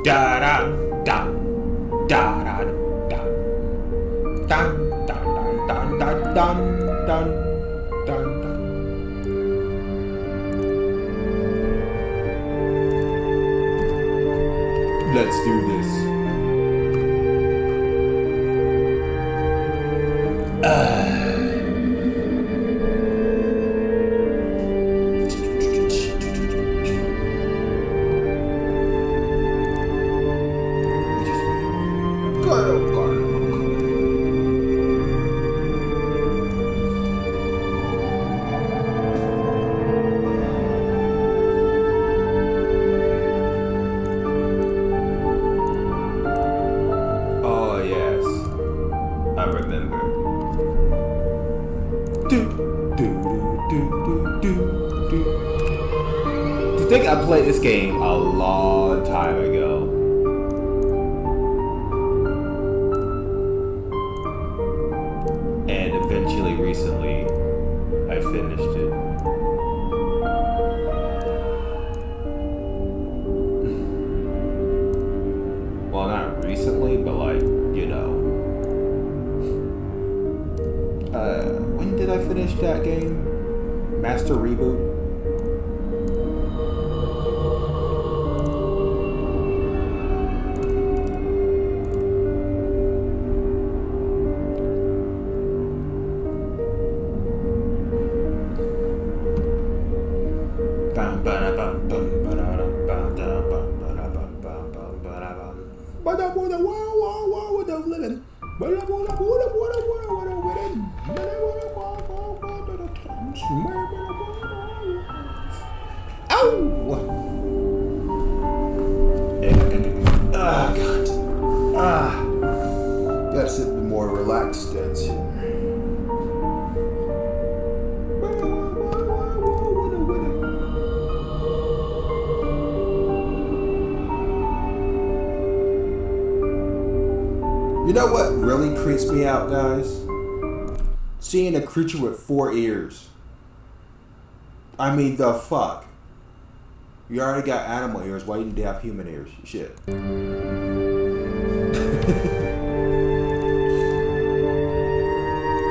Da da da da da da dun dun dun dun dun dun dun dun. Let's do this. remember. I think I played this game a long time ago. And eventually, recently, I finished it. Well, not recently, but like, you know. When did I finish that game? Master Reboot? Gotta sit in more relaxed stance here. You know what really creeps me out, guys? Seeing a creature with 4 ears. I mean, the fuck? You already got animal ears, why you need to have human ears? Shit.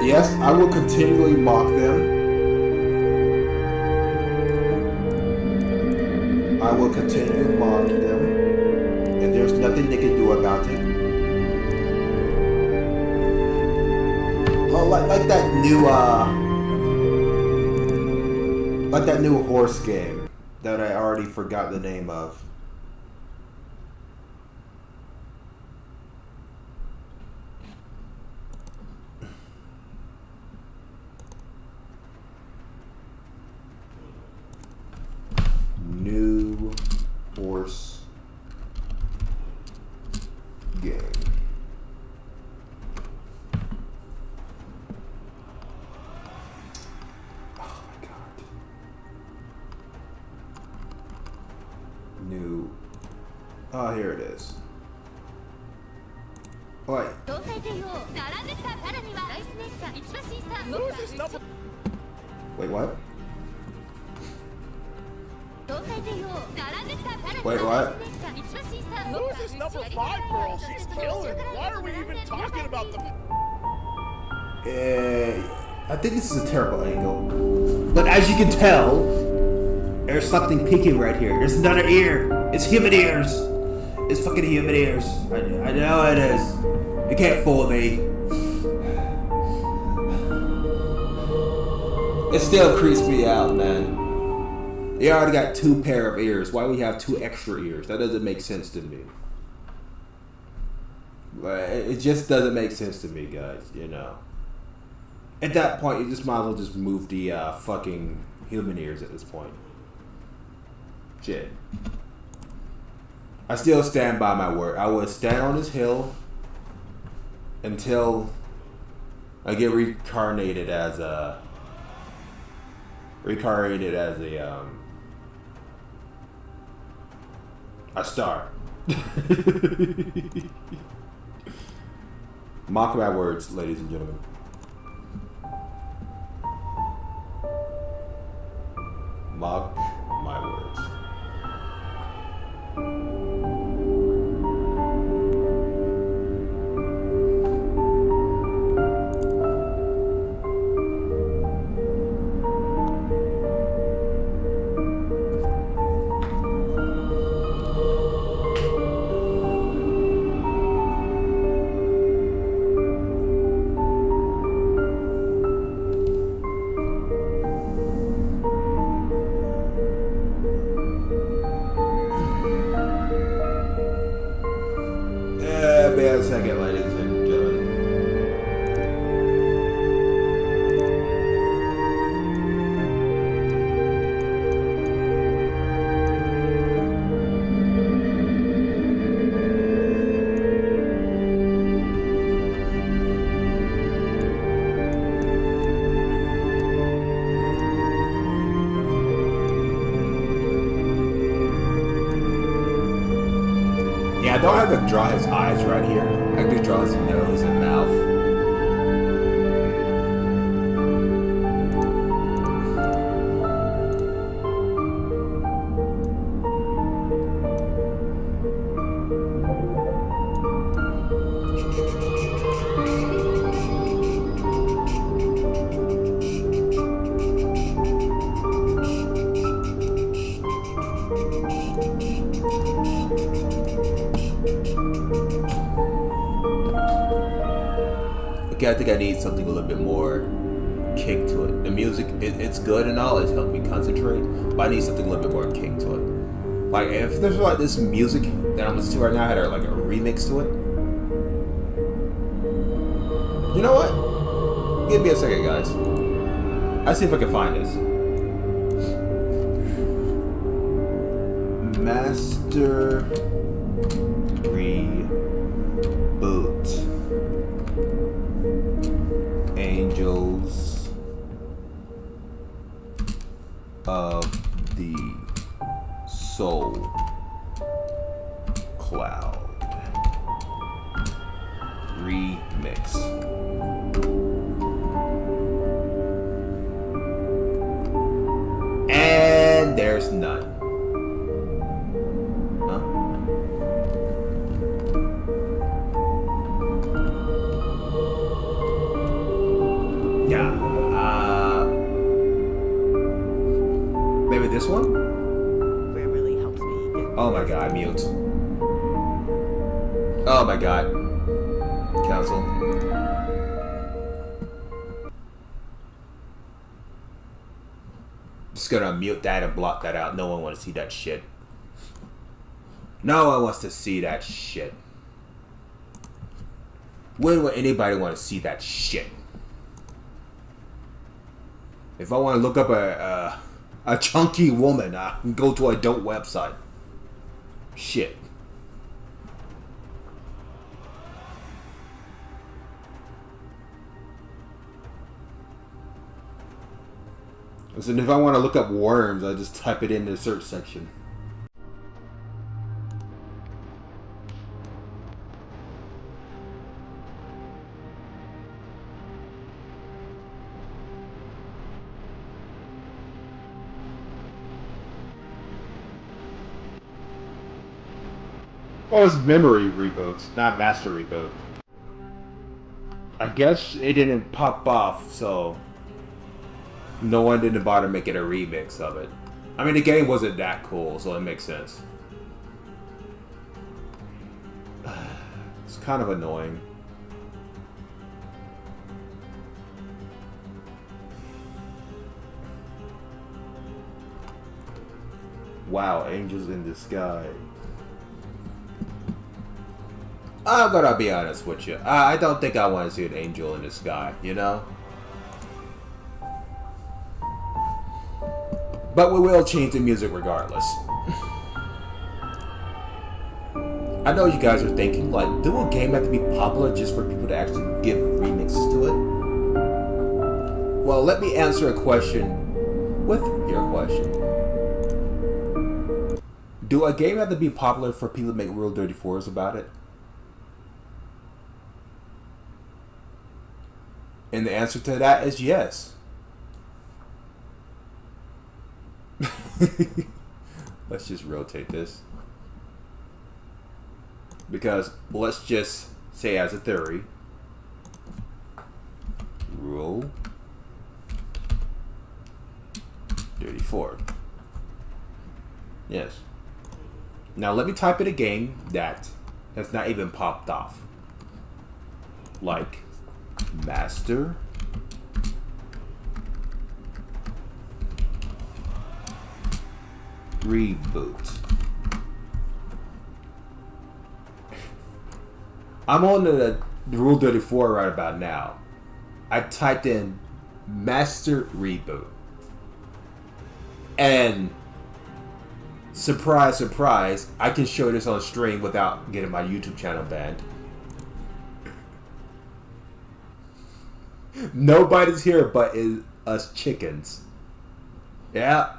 Yes, I will continually mock them. I will continue to mock them. And there's nothing they can do about it. Oh, like that new horse game that I already forgot the name of. New horse game. Oh my god. New. Oh, here it is. Wait. Wait, what? Wait, what? Who's this number 5 girl? She's killing. Why are we even talking about them? I think this is a terrible angle. But as you can tell, there's something peeking right here. There's another ear. It's human ears. It's fucking human ears. I know it is. You can't fool me. It still creeps me out, man. They already got 2 pair of ears. Why we have 2 extra ears? That doesn't make sense to me. But it just doesn't make sense to me, guys. You know. At that point, you just might as well just move the fucking human ears at this point. Shit. I still stand by my word. I will stand on this hill until I get reincarnated as a star. Mock my words, ladies and gentlemen. Mock my words. I don't have to draw his eyes right here. I can draw his nose and mouth. Okay, I think I need something a little bit more kick to it. The music, it's good and all, it's helped me concentrate, but I need something a little bit more kick to it. Like, if there's like this music that I'm listening to right now had like a remix to it. You know what? Give me a second, guys. I'll see if I can find this. Master Reboot. Angels of the Soul Cloud Remix. And there's none. Huh? Yeah. Maybe this one? Where it really helps me get. Oh my god, mute. Oh my god. Cancel. Just gonna mute that and block that out. No one wants to see that shit. No one wants to see that shit. When would anybody want to see that shit? If I want to look up a chunky woman, I can go to a dope website. Shit. Listen, if I want to look up worms, I just type it in the search section. Well, it's memory reboots, not master reboot. I guess it didn't pop off, so no one didn't bother making a remix of it. I mean, the game wasn't that cool, so it makes sense. It's kind of annoying. Wow, angels in the sky. I'm gonna be honest with you. I don't think I want to see an angel in the sky, you know? But we will change the music regardless. I know you guys are thinking, like, do a game have to be popular just for people to actually give remixes to it? Well, let me answer a question with your question. Do a game have to be popular for people to make Real Dirty 4s about it? And the answer to that is yes. Let's just rotate this. Because let's just say as a theory, Rule 34. Yes. Now let me type in a game that has not even popped off. Like Master Reboot. I'm on the Rule 34 right about now. I typed in Master Reboot. And surprise, surprise, I can show this on stream without getting my YouTube channel banned. Nobody's here but is us chickens. Yeah.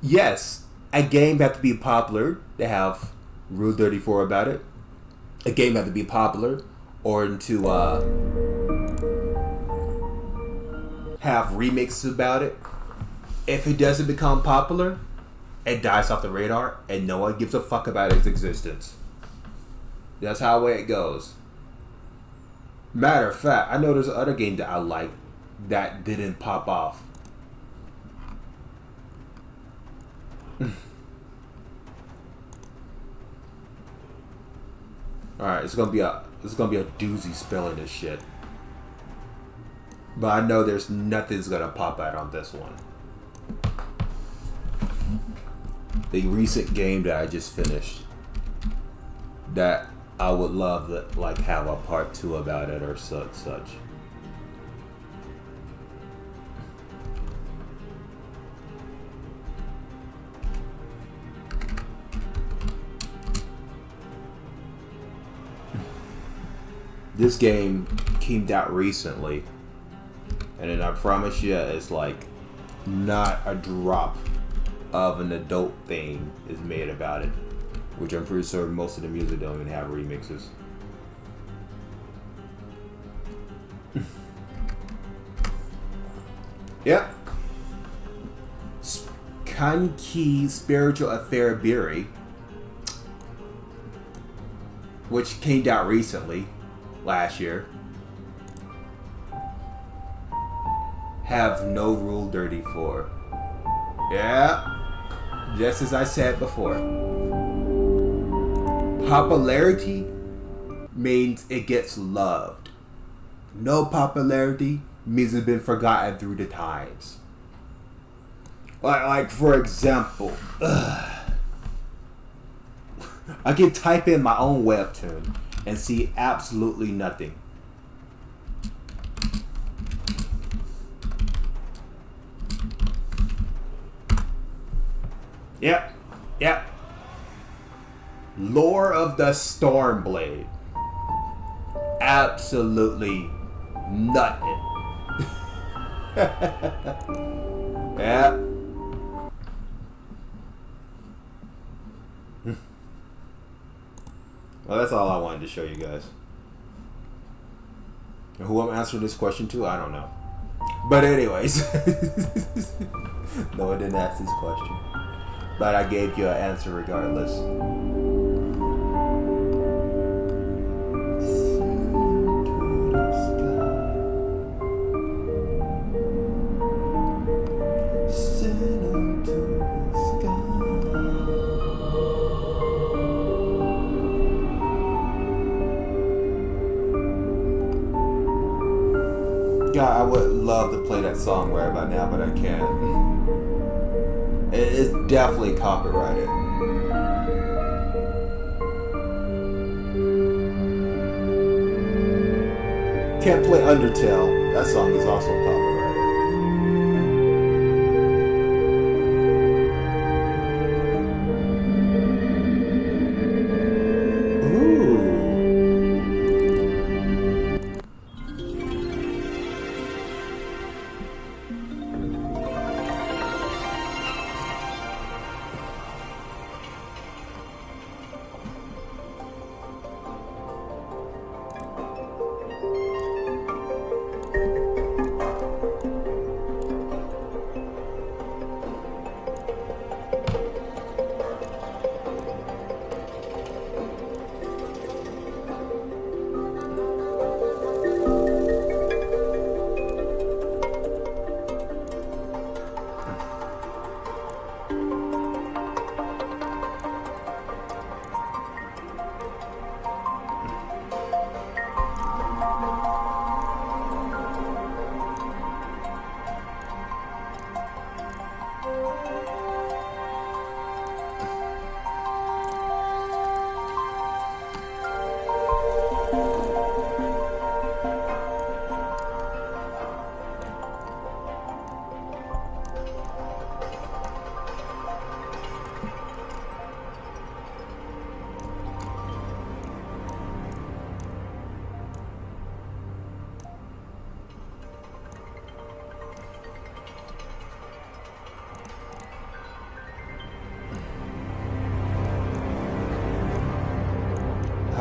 Yes, a game have to be popular to have Rule 34 about it. A game have to be popular or to have remixes about it. If it doesn't become popular, it dies off the radar and no one gives a fuck about its existence. That's how the way it goes. Matter of fact, I know there's other game that I like that didn't pop off. Alright, it's gonna be a doozy spelling this shit. But I know there's nothing's gonna pop out on this one. The recent game that I just finished that I would love to like have a part 2 about it or such. This game came out recently, and then I promise you, it's like not a drop of an adult thing is made about it, which I'm pretty sure most of the music don't even have remixes. Yep. Kanki Spiritual Affair Biri, which came out recently, last year, have no Rule 34. Yeah, just as I said before. Popularity means it gets loved. No popularity means it's been forgotten through the times. Like for example, I can type in my own webtoon and see absolutely nothing. Yep. Lore of the Stormblade. Absolutely nothing. Yeah. Well, that's all I wanted to show you guys. And who I'm answering this question to, I don't know. But anyways. No, I didn't ask this question. But I gave you an answer regardless. God, I would love to play that song right about now, but I can't. It's definitely copyrighted. Can't play Undertale. That song is also copyrighted.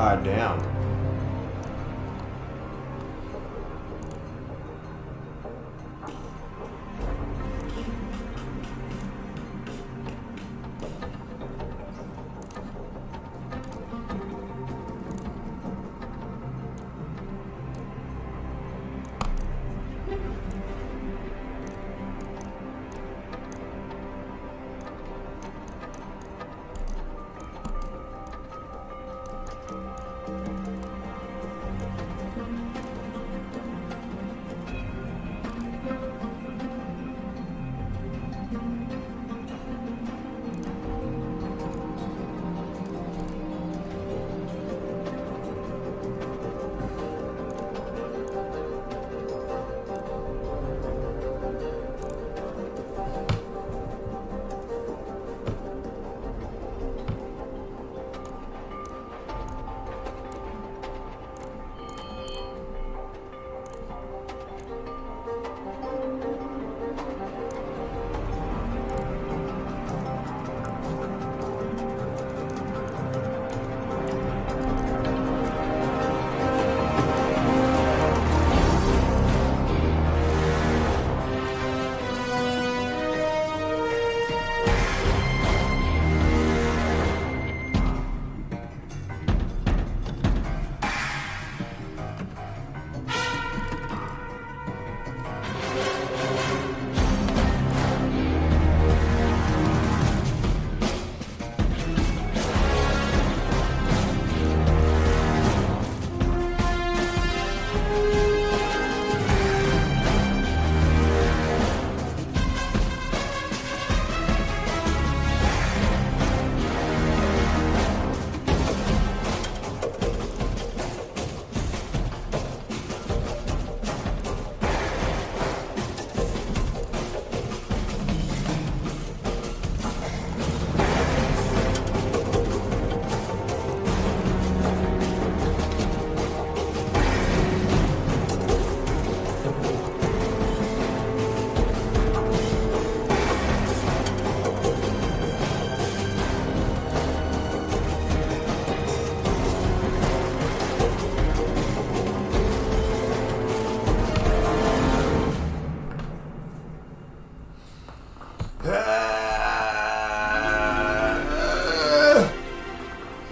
hide down.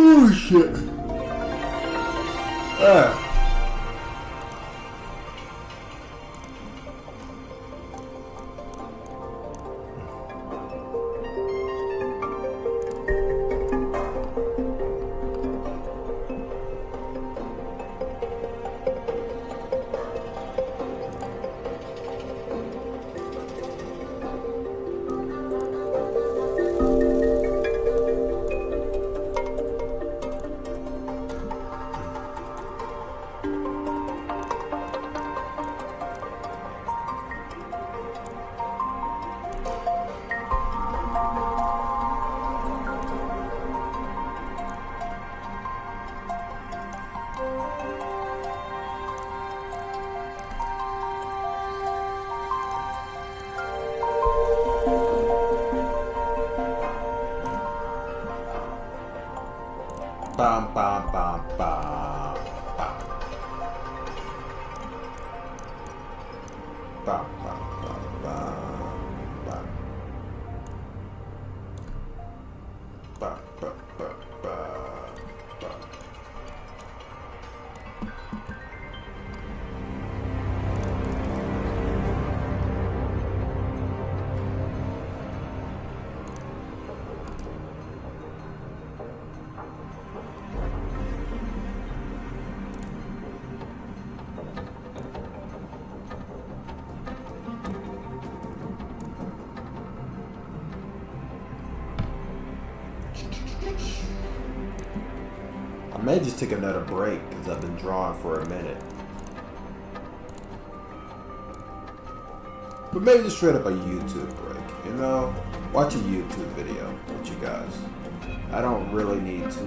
Oh shit. Bam, bam, bam, bam, bam. Bam, bam, bam, bam, bam. Bam, bam, bam, bam, bam. I may just take another break because I've been drawing for a minute. But maybe just straight up a YouTube break, you know? Watch a YouTube video with you guys. I don't really need to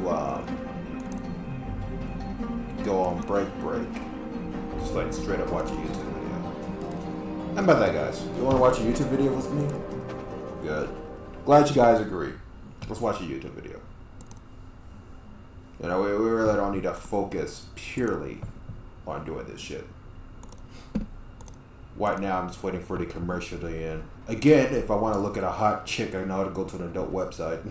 go on break. Just like straight up watch a YouTube video. How about that, guys? You want to watch a YouTube video with me? Good. Glad you guys agree. Let's watch a YouTube video. You know, we really don't need to focus purely on doing this shit. Right now, I'm just waiting for the commercial to end. Again, if I want to look at a hot chick, I know how to go to an adult website.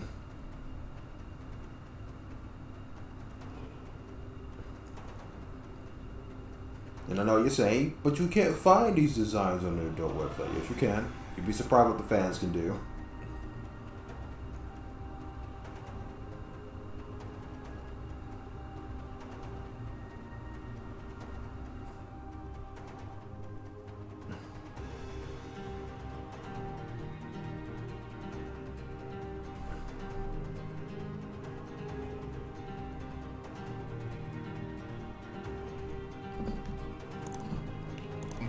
And I know you're saying, but you can't find these designs on the adult website. Yes, you can. You'd be surprised what the fans can do.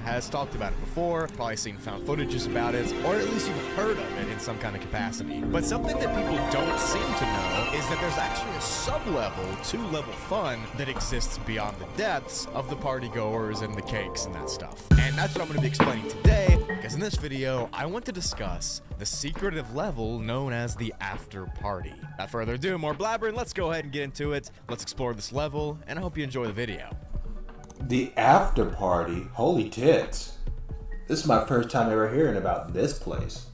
Has talked about it before, probably seen found footages about it, or at least you've heard of it in some kind of capacity. But something that people don't seem to know is that there's actually a sub-level to level fun that exists beyond the depths of the party goers and the cakes and that stuff. And that's what I'm going to be explaining today, because in this video, I want to discuss the secretive level known as the after party. Without further ado, more blabbering, let's go ahead and get into it. Let's explore this level, and I hope you enjoy the video. The after party? Holy tits. This is my first time ever hearing about this place.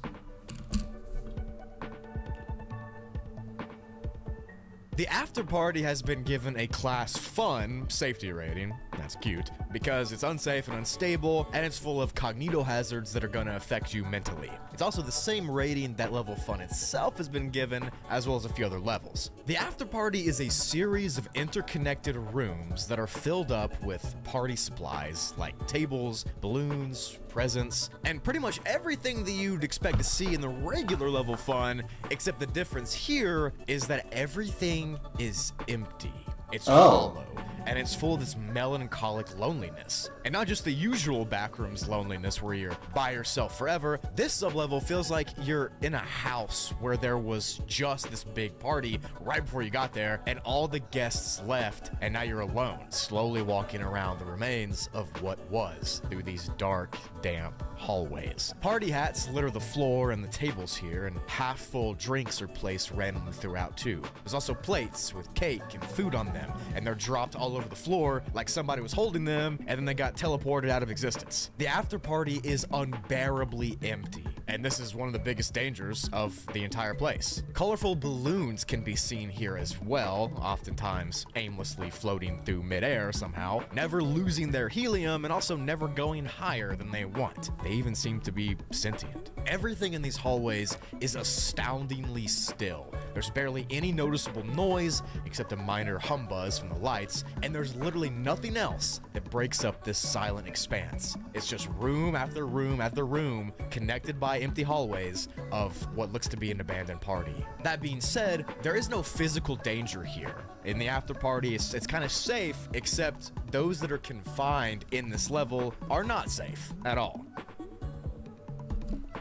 The after party has been given a class fun safety rating. That's cute, because it's unsafe and unstable, and it's full of cognito hazards that are gonna affect you mentally. It's also the same rating that level fun itself has been given, as well as a few other levels. The after party is a series of interconnected rooms that are filled up with party supplies like tables, balloons, presents, and pretty much everything that you'd expect to see in the regular level fun, except the difference here is that everything is empty. It's hollow, and it's full of this melancholic loneliness. And not just the usual backrooms loneliness where you're by yourself forever. This sublevel feels like you're in a house where there was just this big party right before you got there, and all the guests left, and now you're alone, slowly walking around the remains of what was through these dark, damp hallways. Party hats litter the floor and the tables here, and half-full drinks are placed randomly throughout too. There's also plates with cake and food on them, and they're dropped all over the floor like somebody was holding them, and then they got teleported out of existence. The after party is unbearably empty, and this is one of the biggest dangers of the entire place. Colorful balloons can be seen here as well, oftentimes aimlessly floating through midair somehow, never losing their helium and also never going higher than they want. They even seem to be sentient. Everything in these hallways is astoundingly still. There's barely any noticeable noise except a minor humbuzz from the lights, and there's literally nothing else that breaks up this silent expanse. It's just room after room after room connected by empty hallways of what looks to be an abandoned party. That being said, there is no physical danger here. In the after party, it's kind of safe, except those that are confined in this level are not safe at all.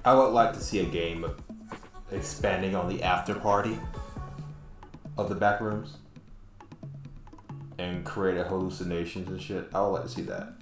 I would like to see a game of expanding on the after party of the back rooms and create hallucinations and shit. I would like to see that.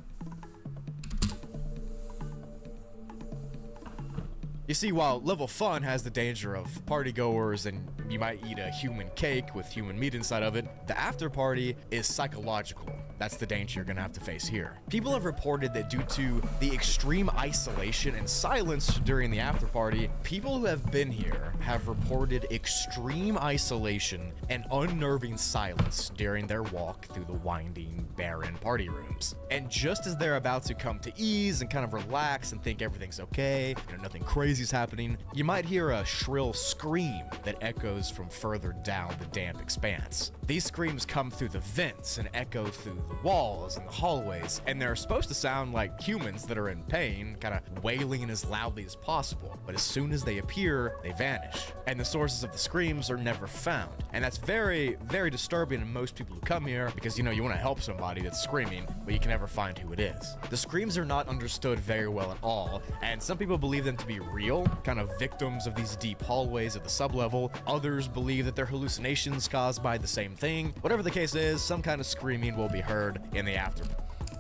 You see, while level fun has the danger of partygoers and you might eat a human cake with human meat inside of it, the after party is psychological. That's the danger you're gonna have to face here. People have reported that due to the extreme isolation and silence during the after party, people who have been here have reported extreme isolation and unnerving silence during their walk through the winding, barren party rooms. And just as they're about to come to ease and kind of relax and think everything's okay, nothing crazy is happening, you might hear a shrill scream that echoes from further down the damp expanse. These screams come through the vents and echo through the walls and the hallways, and they're supposed to sound like humans that are in pain, kind of wailing as loudly as possible. But as soon as they appear, they vanish, and the sources of the screams are never found. And that's very, very disturbing to most people who come here, because you want to help somebody that's screaming, but you can never find who it is. The screams are not understood very well at all, and some people believe them to be real, kind of victims of these deep hallways at the sublevel. Others believe that they're hallucinations caused by the same thing. Whatever the case is, some kind of screaming will be heard in the after.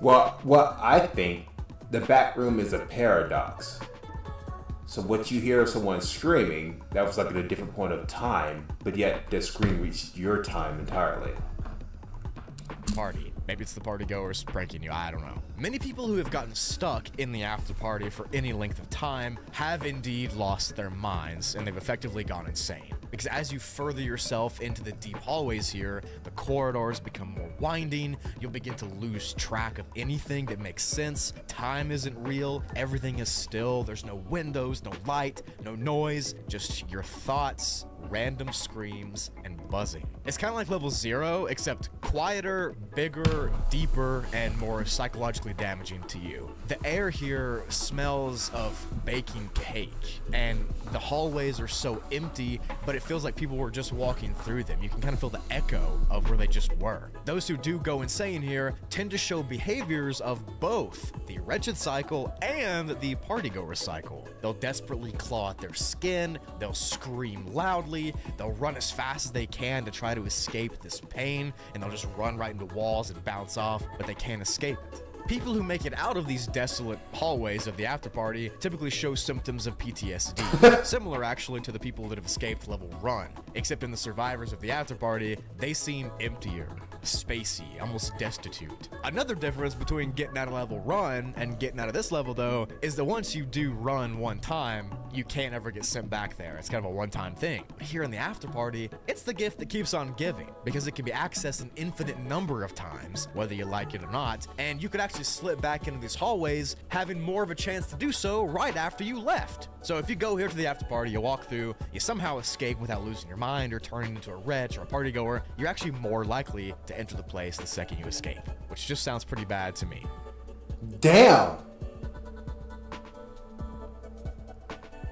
Well, what I think, the back room is a paradox. So what you hear of someone screaming, that was like at a different point of time, but yet the scream reached your time entirely. party. Maybe it's the party goers pranking you, I don't know. Many people who have gotten stuck in the after party for any length of time have indeed lost their minds, and they've effectively gone insane. Because as you further yourself into the deep hallways here, the corridors become more winding, you'll begin to lose track of anything that makes sense, time isn't real, everything is still, there's no windows, no light, no noise, just your thoughts, random screams, and buzzing. It's kind of like level 0, except quieter, bigger, deeper, and more psychologically damaging to you. The air here smells of baking cake, and the hallways are so empty, but it feels like people were just walking through them. You can kind of feel the echo of where they just were. Those who do go insane here tend to show behaviors of both the wretched cycle and the partygoer cycle. They'll desperately claw at their skin, they'll scream loudly, they'll run as fast as they can to try to escape this pain, and they'll just run right into walls and bounce off, but they can't escape it. People who make it out of these desolate hallways of the after party typically show symptoms of PTSD, similar actually to the people that have escaped level 1, except in the survivors of the after party, they seem emptier, spacey, almost destitute. Another difference between getting out of level 1 and getting out of this level though, is that once you do run one time, you can't ever get sent back there. It's kind of a one-time thing. But here in the after party, it's the gift that keeps on giving, because it can be accessed an infinite number of times, whether you like it or not, and you could actually slip back into these hallways, having more of a chance to do so right after you left. So if you go here to the after party, you walk through, you somehow escape without losing your mind or turning into a wretch or a partygoer, you're actually more likely to enter the place the second you escape, which just sounds pretty bad to me. Damn!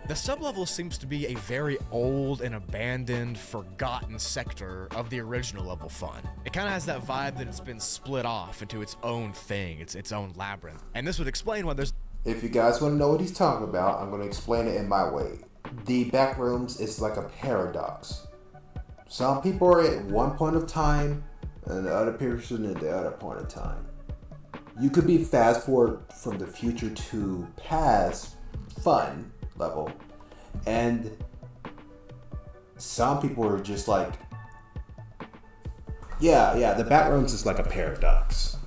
The sublevel seems to be a very old and abandoned, forgotten sector of the original level fun. It kind of has that vibe that it's been split off into its own thing, its own labyrinth. And this would explain why there's... If you guys want to know what he's talking about, I'm going to explain it in my way. The back rooms is like a paradox. Some people are at one point of time, and the other person at the other point of time. You could be fast forward from the future to past fun level, and some people are just like, yeah, the back rooms is like a paradox.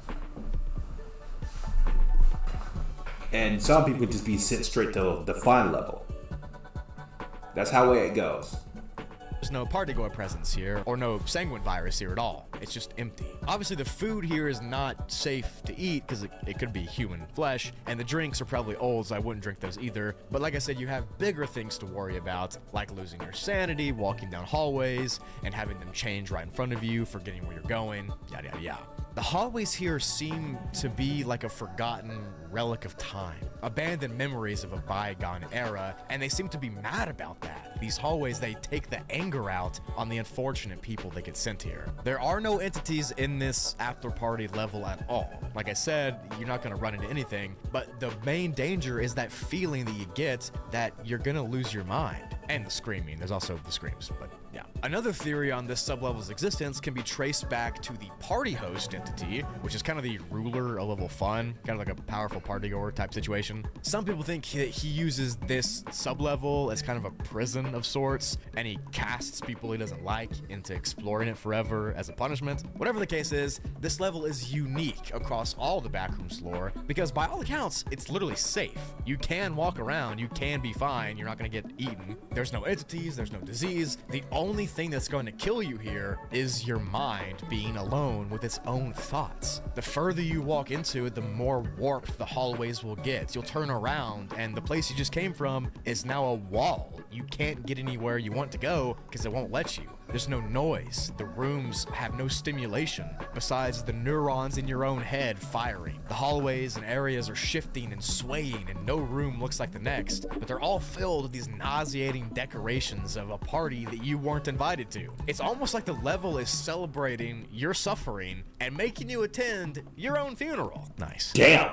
And some people just be sent straight to the fun level. That's how it goes. There's no partygoer presence here, or no sanguine virus here at all. It's just empty. Obviously, the food here is not safe to eat because it could be human flesh, and the drinks are probably old, so I wouldn't drink those either. But like I said, you have bigger things to worry about, like losing your sanity, walking down hallways, and having them change right in front of you, forgetting where you're going, yada yada yada. The hallways here seem to be like a forgotten relic of time, abandoned memories of a bygone era, and they seem to be mad about that. These hallways, they take the anger out on the unfortunate people that get sent here. There are no entities in this after party level at all. Like I said, you're not going to run into anything, but the main danger is that feeling that you get that you're going to lose your mind. And the screaming, there's also the screams, but yeah. Another theory on this sublevel's existence can be traced back to the party host entity, which is kind of the ruler of level fun, kind of like a powerful partygoer type situation. Some people think that he uses this sublevel as kind of a prison of sorts, and he casts people he doesn't like into exploring it forever as a punishment. Whatever the case is, this level is unique across all the Backrooms lore, because by all accounts, it's literally safe. You can walk around, you can be fine, you're not gonna get eaten. There's no entities, there's no disease. The only thing that's going to kill you here is your mind being alone with its own thoughts. The further you walk into it, the more warped the hallways will get. You'll turn around and the place you just came from is now a wall. You can't get anywhere you want to go because it won't let you. There's no noise. The rooms have no stimulation besides the neurons in your own head firing. The hallways and areas are shifting and swaying, and no room looks like the next, but they're all filled with these nauseating decorations of a party that you weren't invited to. It's almost like the level is celebrating your suffering and making you attend your own funeral. Nice. Damn.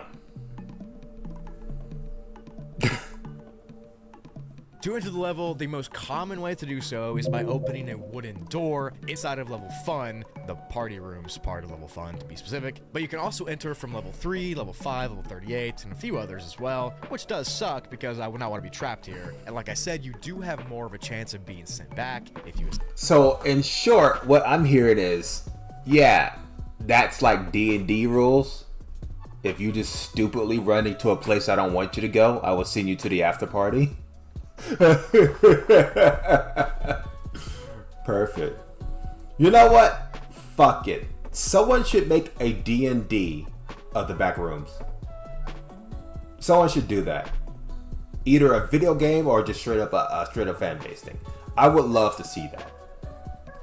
To enter the level, the most common way to do so is by opening a wooden door inside of level fun, the party rooms part of level fun to be specific, but you can also enter from level 3, level 5, level 38, and a few others as well, which does suck because I would not want to be trapped here. And like I said, you do have more of a chance of being sent back if you... So in short, what I'm hearing is, yeah, that's like D&D rules. If you just stupidly run into a place I don't want you to go, I will send you to the after party. Perfect. You know what? Fuck it. Someone should make a D&D of the back rooms. Someone should do that. Either a video game or just straight up a straight up fan base thing. I would love to see that.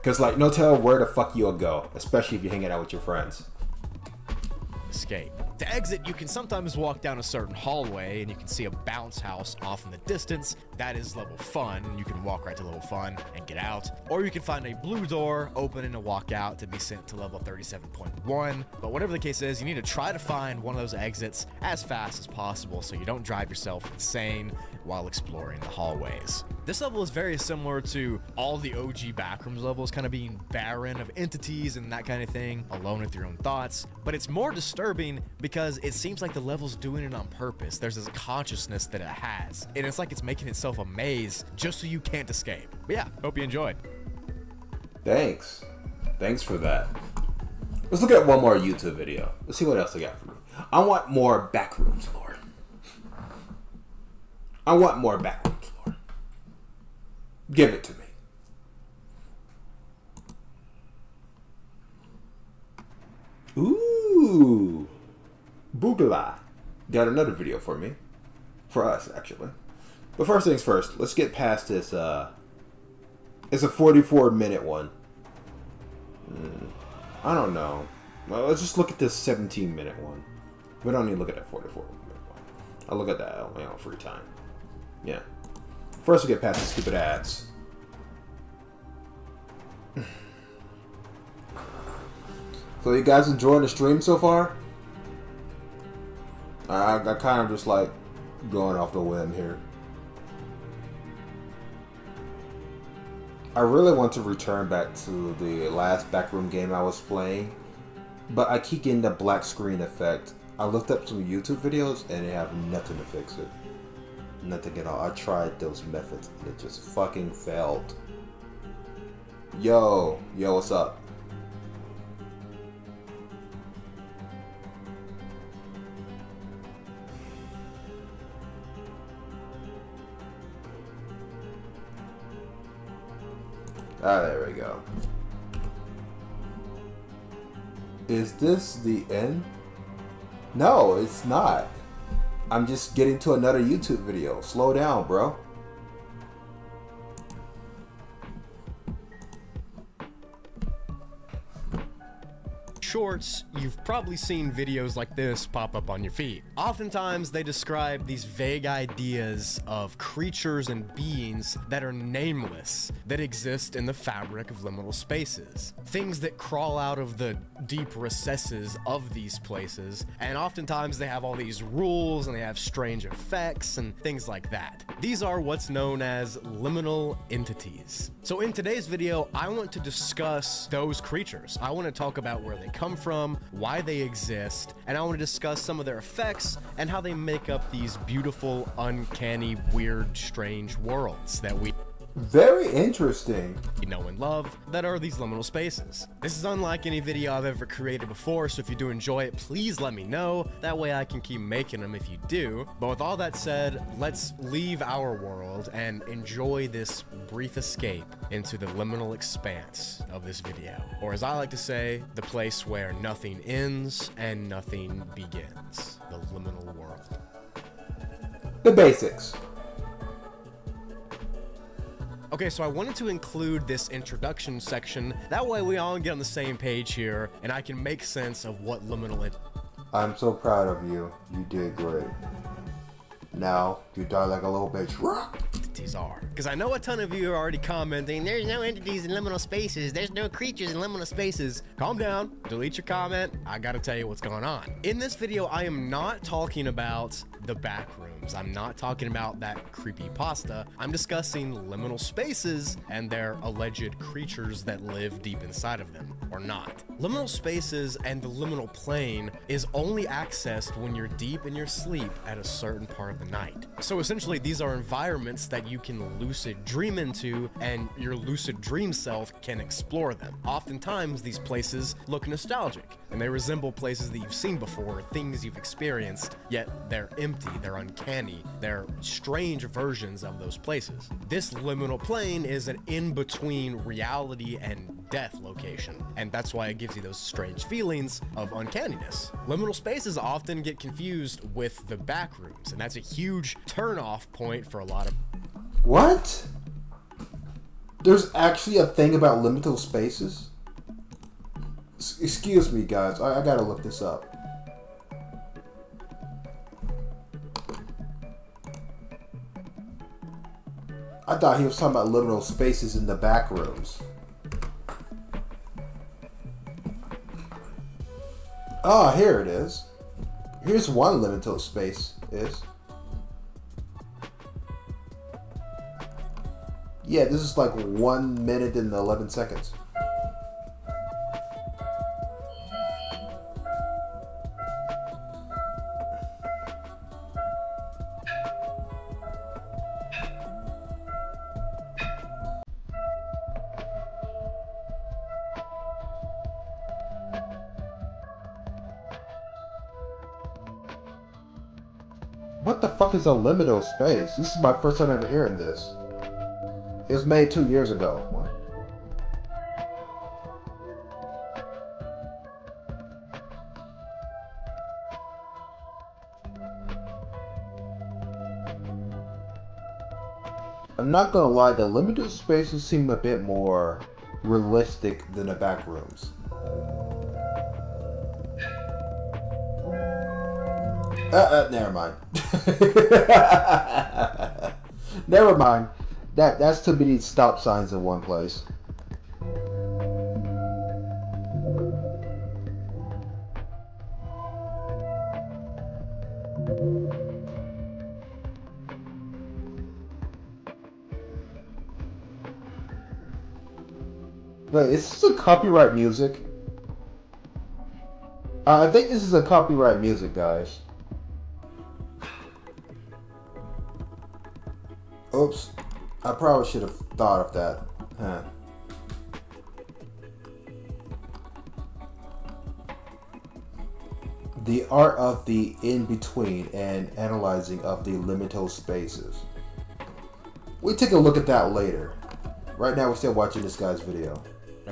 Cause like no telling where the fuck you'll go, especially if you're hanging out with your friends. Escape. To exit, you can sometimes walk down a certain hallway and you can see a bounce house off in the distance. That is level fun, and you can walk right to level fun and get out. Or you can find a blue door, open and walk out to be sent to level 37.1. But whatever the case is, you need to try to find one of those exits as fast as possible so you don't drive yourself insane while exploring the hallways. This level is very similar to all the OG Backrooms levels, kind of being barren of entities and that kind of thing, alone with your own thoughts. But it's more disturbing because it seems like the level's doing it on purpose. There's this consciousness that it has, and it's like it's making itself a maze just so you can't escape. But yeah, hope you enjoyed. Thanks for that. Let's look at one more YouTube video. Let's see what else I got for me. I want more Backrooms lore. I want more Backrooms lore. Give it to me. Ooh. Boogala. Got another video for me. For us, actually. But first things first, let's get past this. It's a 44-minute one. I don't know. Well, let's just look at this 17-minute one. We don't need to look at that 44-minute one. I'll look at that on free time. Yeah. First, we get past the stupid ads. So, you guys enjoying the stream so far? I kind of just like going off the whim here. I really want to return back to the last backroom game I was playing, but I keep getting the black screen effect. I looked up some YouTube videos and they have nothing to fix it. Nothing at all. I tried those methods and it just fucking failed. Yo, what's up? Ah, there we go. Is this the end? No, it's not. I'm just getting to another YouTube video. Slow down, bro. Shorts, you've probably seen videos like this pop up on your feed. Oftentimes, they describe these vague ideas of creatures and beings that are nameless, that exist in the fabric of liminal spaces. Things that crawl out of the deep recesses of these places, and oftentimes they have all these rules and they have strange effects and things like that. These are what's known as liminal entities. So in today's video, I want to discuss those creatures. I want to talk about where they come from, why they exist, and I want to discuss some of their effects and how they make up these beautiful, uncanny, weird, strange worlds that we very interesting know and love that are these liminal spaces. This is unlike any video I've ever created before, so if you do enjoy it, please let me know. That way I can keep making them if you do. But with all that said, let's leave our world and enjoy this brief escape into the liminal expanse of this video. Or as I like to say, the place where nothing ends and nothing begins. The liminal world. The basics. Okay, so I wanted to include this introduction section. That way we all get on the same page here, and I can make sense of what liminal is. I'm so proud of you. You did great. Now, you die like a little bitch. Entities are. Because I know a ton of you are already commenting, there's no entities in liminal spaces, there's no creatures in liminal spaces. Calm down, delete your comment, I gotta tell you what's going on. In this video, I am not talking about the back room. rooms. I'm not talking about that creepy pasta. I'm discussing liminal spaces and their alleged creatures that live deep inside of them, or not. Liminal spaces and the liminal plane is only accessed when you're deep in your sleep at a certain part of the night. So essentially, these are environments that you can lucid dream into, and your lucid dream self can explore them. Oftentimes, these places look nostalgic, and they resemble places that you've seen before, things you've experienced, yet they're empty, they're uncanny, they're strange versions of those places. This liminal plane is an in-between reality and death location, and that's why it gives you those strange feelings of uncanniness. Liminal spaces often get confused with the back rooms, and that's a huge turn-off point for a lot of... What? There's actually a thing about liminal spaces? Excuse me, guys. I gotta look this up. I thought he was talking about liminal spaces in the back rooms. Ah, here it is. Here's one liminal space is. Yeah, this is like 1 minute and 11 seconds. What the fuck is a liminal space? This is my first time ever hearing this. It was made 2 years ago. What? I'm not gonna lie, the liminal spaces seem a bit more realistic than the back rooms. Never mind. Never mind. That's too many stop signs in one place. Wait, is this a copyright music? I think this is a copyright music, guys. Oops. I probably should have thought of that. Huh. The art of the in-between and analyzing of the liminal spaces. We'll take a look at that later. Right now we're still watching this guy's video.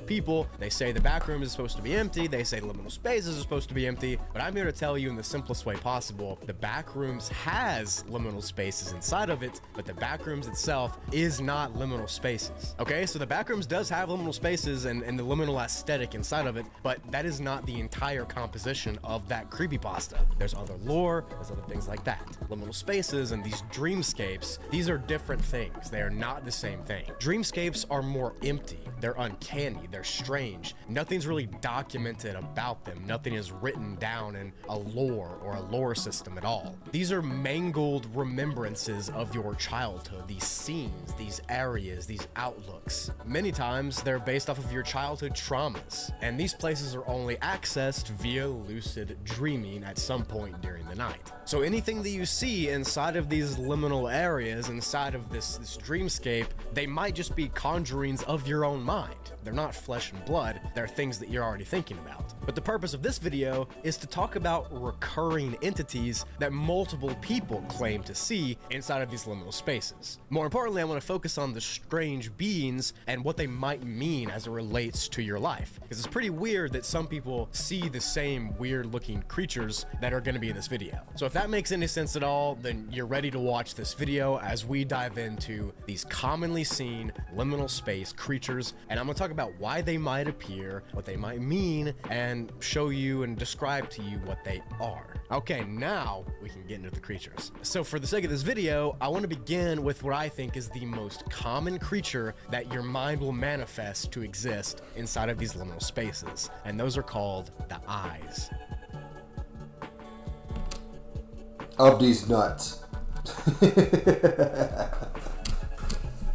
People, they say the back room is supposed to be empty, they say liminal spaces are supposed to be empty, but I'm here to tell you in the simplest way possible, the back rooms has liminal spaces inside of it, but the back rooms itself is not liminal spaces. Okay, so the back rooms does have liminal spaces and the liminal aesthetic inside of it, but that is not the entire composition of that creepypasta. There's other lore, there's other things like that. Liminal spaces and these dreamscapes, these are different things. They are not the same thing. Dreamscapes are more empty, they're uncanny, they're strange. Nothing's really documented about them. Nothing is written down in a lore or a lore system at all. These are mangled remembrances of your childhood, these scenes, these areas, these outlooks. Many times they're based off of your childhood traumas, and these places are only accessed via lucid dreaming at some point during the night. So anything that you see inside of these liminal areas, inside of this dreamscape, they might just be conjurings of your own mind. They're not flesh and blood, they're things that you're already thinking about. But the purpose of this video is to talk about recurring entities that multiple people claim to see inside of these liminal spaces. More importantly, I want to focus on the strange beings and what they might mean as it relates to your life. Because it's pretty weird that some people see the same weird looking creatures that are going to be in this video. So if that makes any sense at all, then you're ready to watch this video as we dive into these commonly seen liminal space creatures, and I'm going to talk about why they might appear, what they might mean, and show you and describe to you what they are. Okay, now we can get into the creatures. So for the sake of this video, I want to begin with what I think is the most common creature that your mind will manifest to exist inside of these liminal spaces, and those are called the eyes of these nuts.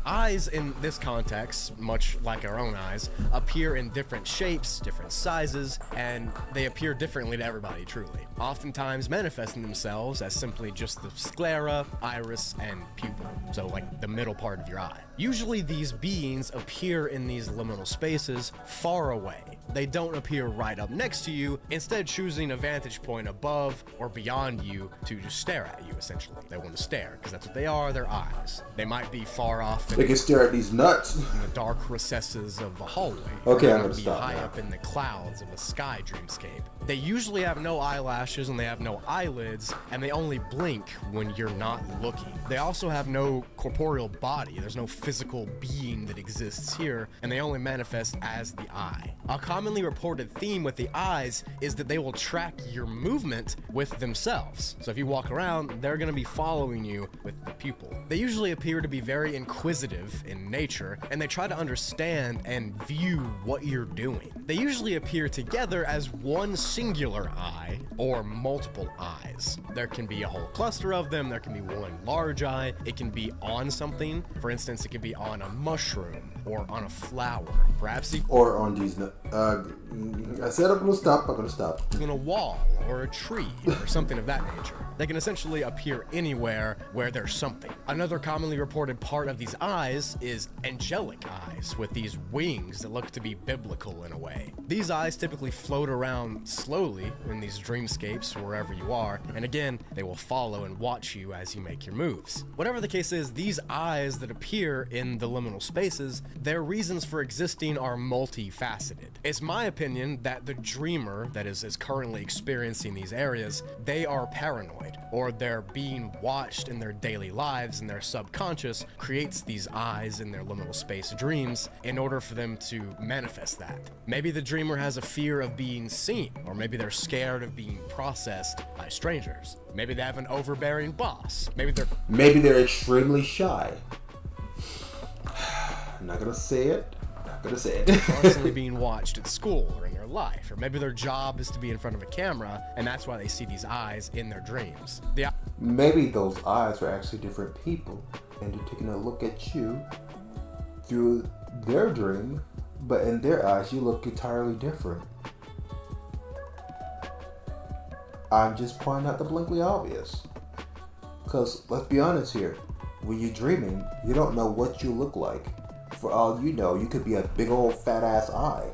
Eyes in this context, much like our own eyes, appear in different shapes, different sizes, and they appear differently to everybody, truly. Oftentimes manifesting themselves as simply just the sclera, iris, and pupil, so like the middle part of your eye. Usually these beings appear in these liminal spaces far away. They don't appear right up next to you, instead choosing a vantage point above or beyond you to just stare at you, essentially. They want to stare, because that's what they are, their eyes. They might be far off They can stare at these nuts. in the dark recesses of a hallway. Okay, They I'm might gonna be stop high now. up in the clouds of a sky dreamscape. They usually have no eyelashes and they have no eyelids, and they only blink when you're not looking. They also have no corporeal body. There's no physical being that exists here, and they only manifest as the eye. A commonly reported theme with the eyes is that they will track your movement with themselves. So if you walk around, they're going to be following you with the pupil. They usually appear to be very inquisitive in nature, and they try to understand and view what you're doing. They usually appear together as one singular eye or multiple eyes. There can be a whole cluster of them. There can be one large eye. It can be on something. For instance, it can be on a mushroom or on a flower. Perhaps or on these. I said I'm gonna stop. I'm gonna stop. on a wall or a tree or something of that nature. They can essentially appear anywhere where there's something. Another commonly reported part of these eyes is angelic eyes with these wings that look to be biblical in a way. These eyes typically float around slowly in these dreamscapes wherever you are, and again, they will follow and watch you as you make your moves. Whatever the case is, these eyes that appear in the liminal spaces, their reasons for existing are multifaceted. It's my opinion that the dreamer that is currently experiencing these areas, they are paranoid, or they're being watched in their daily lives, and their subconscious creates these eyes in their liminal space dreams in order for them to manifest that. Maybe the dreamer has a fear of being seen, or maybe they're scared of being processed by strangers. Maybe they have an overbearing boss. Maybe they're extremely shy. I'm not gonna say it. Not gonna say it. constantly being watched at school or in their life, or maybe their job is to be in front of a camera, and that's why they see these eyes in their dreams. Maybe those eyes are actually different people, and they're taking a look at you through their dream, but in their eyes, you look entirely different. I'm just pointing out the blinkly obvious. Because, let's be honest here, when you're dreaming, you don't know what you look like. For all you know, you could be a big old fat ass eye.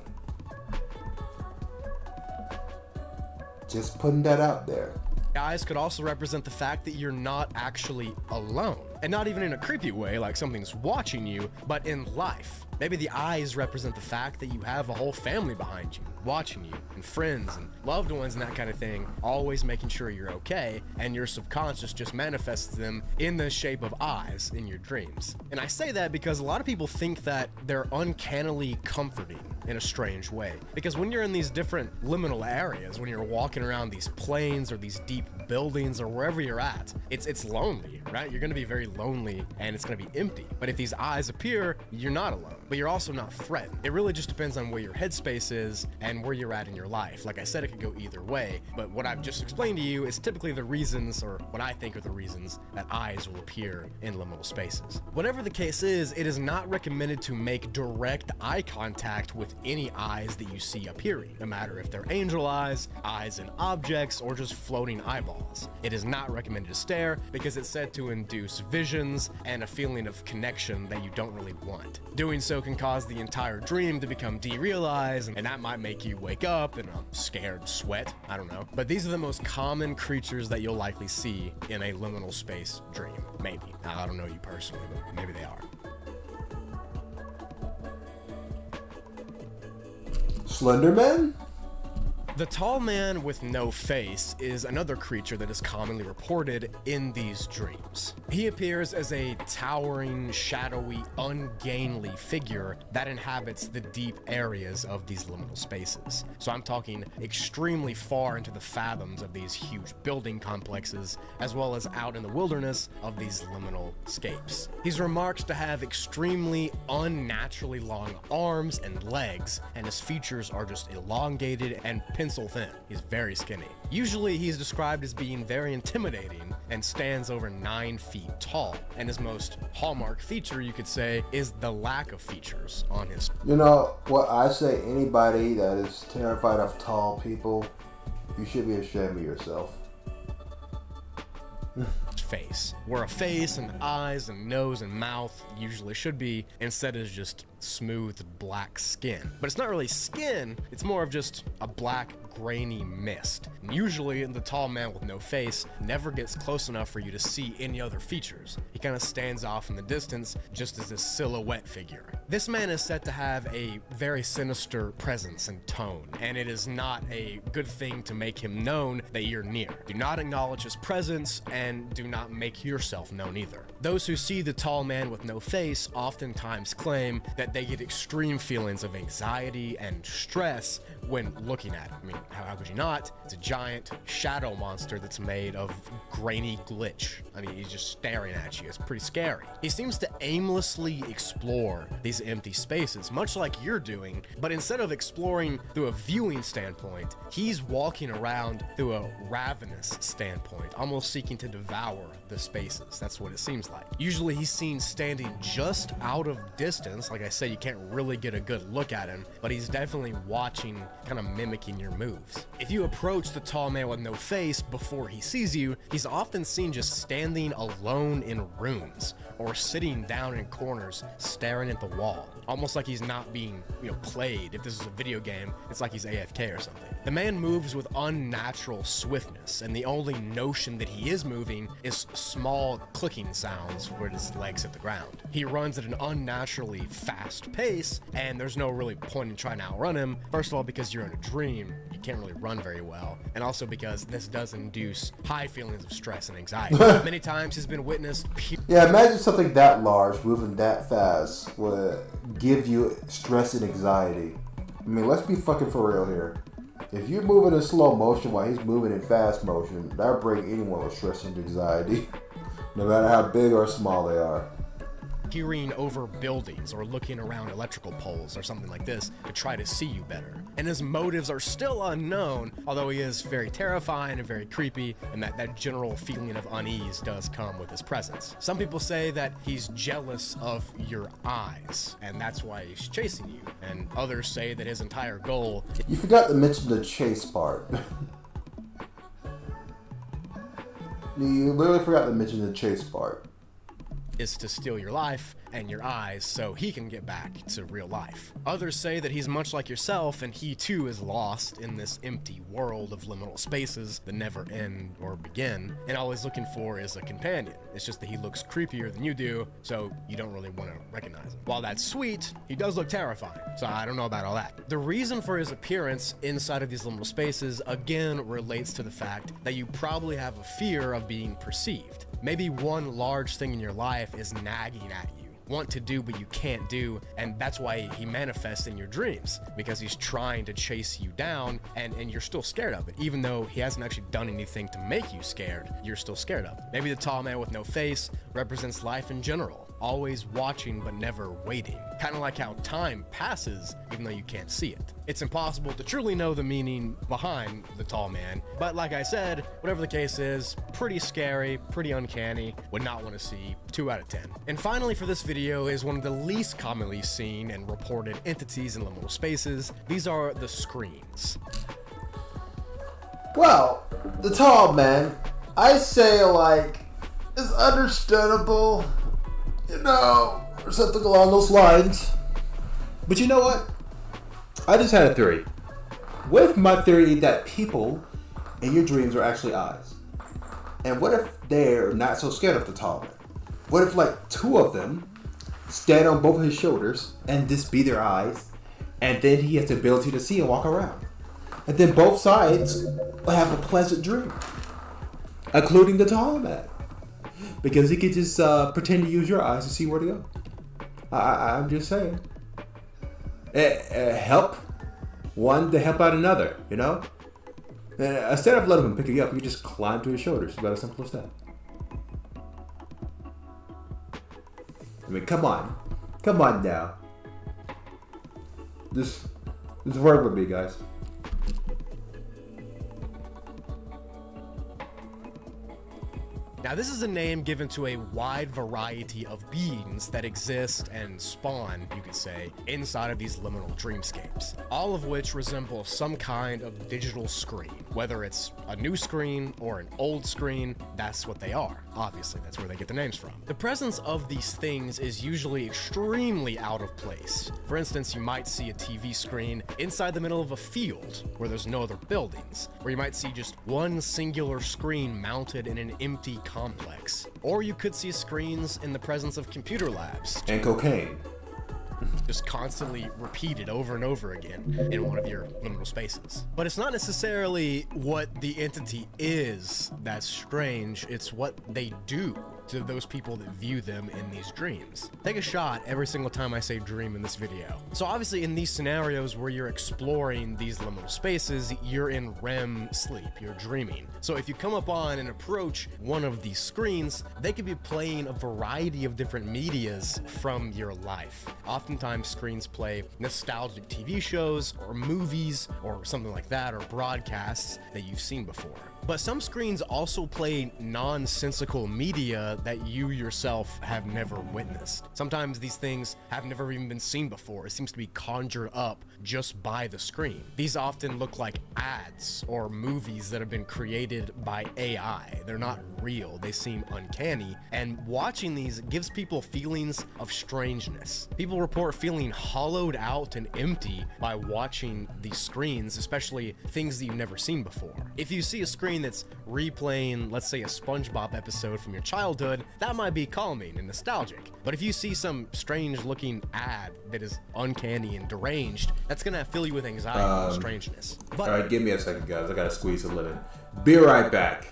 Just putting that out there. Eyes could also represent the fact that you're not actually alone. And not even in a creepy way, like something's watching you, but in life. Maybe the eyes represent the fact that you have a whole family behind you, watching you, and friends and loved ones and that kind of thing, always making sure you're okay, and your subconscious just manifests them in the shape of eyes in your dreams. And I say that because a lot of people think that they're uncannily comforting in a strange way. Because when you're in these different liminal areas, when you're walking around these plains or these deep buildings or wherever you're at, it's lonely, right? You're gonna be very lonely and it's gonna be empty. But if these eyes appear, you're not alone, but you're also not threatened. It really just depends on where your headspace is and where you're at in your life. Like I said, it could go either way, but what I've just explained to you is typically the reasons, or what I think are the reasons, that eyes will appear in liminal spaces. Whatever the case is, it is not recommended to make direct eye contact with any eyes that you see appearing, no matter if they're angel eyes, eyes in objects, or just floating eyeballs. It is not recommended to stare because it's said to induce visions and a feeling of connection that you don't really want. Doing so can cause the entire dream to become derealized, and that might make you wake up in a scared sweat. I don't know. But these are the most common creatures that you'll likely see in a liminal space dream. Maybe. I don't know you personally, but maybe they are. Slenderman? The tall man with no face is another creature that is commonly reported in these dreams. He appears as a towering, shadowy, ungainly figure that inhabits the deep areas of these liminal spaces. So I'm talking extremely far into the fathoms of these huge building complexes, as well as out in the wilderness of these liminal scapes. He's remarked to have extremely unnaturally long arms and legs, and his features are just elongated and pencil thin. He's very skinny. Usually he's described as being very intimidating and stands over 9 feet tall. And his most hallmark feature, you could say, is the lack of features on his. You know what I say? Anybody that is terrified of tall people, you should be ashamed of yourself. Face, where a face and eyes and nose and mouth usually should be, instead is just smooth black skin. But it's not really skin, it's more of just a black grainy mist. And usually the tall man with no face never gets close enough for you to see any other features. He kind of stands off in the distance just as this silhouette figure. This man is said to have a very sinister presence and tone, and it is not a good thing to make him known that you're near. Do not acknowledge his presence and do not make yourself known either. Those who see the tall man with no face oftentimes claim that they get extreme feelings of anxiety and stress when looking at him. I mean, how could you not? It's a giant shadow monster that's made of grainy glitch. I mean, he's just staring at you. It's pretty scary. He seems to aimlessly explore these empty spaces, much like you're doing, but instead of exploring through a viewing standpoint, he's walking around through a ravenous standpoint, almost seeking to devour the spaces. That's what it seems like. Usually he's seen standing just out of distance. Like I said, you can't really get a good look at him, but he's definitely watching, kind of mimicking your moves. If you approach the tall man with no face before he sees you, he's often seen just standing alone in rooms or sitting down in corners staring at the wall, almost like he's not being, played. If this is a video game, it's like he's AFK or something. The man moves with unnatural swiftness, and the only notion that he is moving is small clicking sounds where his legs hit the ground. He runs at an unnaturally fast pace, and there's no really point in trying to outrun him. First of all, because you're in a dream, you can't really run very well, and also because this does induce high feelings of stress and anxiety. Many times he's been witnessed. Yeah, imagine something that large moving that fast would give you stress and anxiety. I mean, let's be fucking for real here. If you're moving in slow motion while he's moving in fast motion, that'll bring anyone with stress and anxiety, no matter how big or small they are. Peering over buildings or looking around electrical poles or something like this to try to see you better. And his motives are still unknown, although he is very terrifying and very creepy, and that general feeling of unease does come with his presence. Some people say that he's jealous of your eyes, and that's why he's chasing you. And others say that his entire goal... You forgot to mention the chase part. You literally forgot to mention the chase part. Is to steal your life and your eyes so he can get back to real life. Others say that he's much like yourself, and he too is lost in this empty world of liminal spaces that never end or begin, and all he's looking for is a companion. It's just that he looks creepier than you do, so you don't really want to recognize him. While that's sweet, he does look terrifying, so I don't know about all that. The reason for his appearance inside of these liminal spaces again relates to the fact that you probably have a fear of being perceived. Maybe one large thing in your life is nagging at you, want to do but you can't do, and that's why he manifests in your dreams, because he's trying to chase you down, and you're still scared of it. Even though he hasn't actually done anything to make you scared, you're still scared of it. Maybe the tall man with no face represents life in general, always watching but never waiting. Kind of like how time passes even though you can't see it. It's impossible to truly know the meaning behind the tall man, but like I said, whatever the case is, pretty scary, pretty uncanny, would not want to see 2 out of 10. And finally for this video is one of the least commonly seen and reported entities in liminal spaces. These are the screens. Well, the tall man, I say is understandable, or something along those lines. But you know what? I just had a theory. What if my theory that people in your dreams are actually eyes? And what if they're not so scared of the tall man? What if 2 of them stand on both of his shoulders and this be their eyes, and then he has the ability to see and walk around? And then both sides have a pleasant dream, including the tall man, because he could just pretend to use your eyes to see where to go. I'm just saying. Help one to help out another, instead of letting him pick you up, you just climb to his shoulders. It's about as simple as that. I mean, come on now. Just work with me, guys. Now, this is a name given to a wide variety of beings that exist and spawn, you could say, inside of these liminal dreamscapes, all of which resemble some kind of digital screen. Whether it's a new screen or an old screen, that's what they are. Obviously, that's where they get their names from. The presence of these things is usually extremely out of place. For instance, you might see a TV screen inside the middle of a field where there's no other buildings, where you might see just one singular screen mounted in an empty complex. Or you could see screens in the presence of computer labs. And cocaine. Just constantly repeated over and over again in one of your liminal spaces. But it's not necessarily what the entity is that's strange, it's what they do to those people that view them in these dreams. Take a shot every single time I say dream in this video. So obviously in these scenarios where you're exploring these liminal spaces, you're in REM sleep, you're dreaming. So if you come upon and approach one of these screens, they could be playing a variety of different medias from your life. Oftentimes screens play nostalgic TV shows or movies or something like that, or broadcasts that you've seen before. But some screens also play nonsensical media that you yourself have never witnessed. Sometimes these things have never even been seen before. It seems to be conjured up just by the screen. These often look like ads or movies that have been created by AI. They're not real. They seem uncanny. And watching these gives people feelings of strangeness. People report feeling hollowed out and empty by watching these screens, especially things that you've never seen before. If you see a screen that's replaying, let's say, a SpongeBob episode from your childhood, that might be calming and nostalgic. But if you see some strange looking ad that is uncanny and deranged, that's gonna fill you with anxiety and strangeness. But all right, give me a second, guys. I gotta squeeze a lemon. Be right back.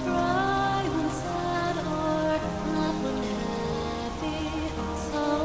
Cry when sad or laugh when happy. So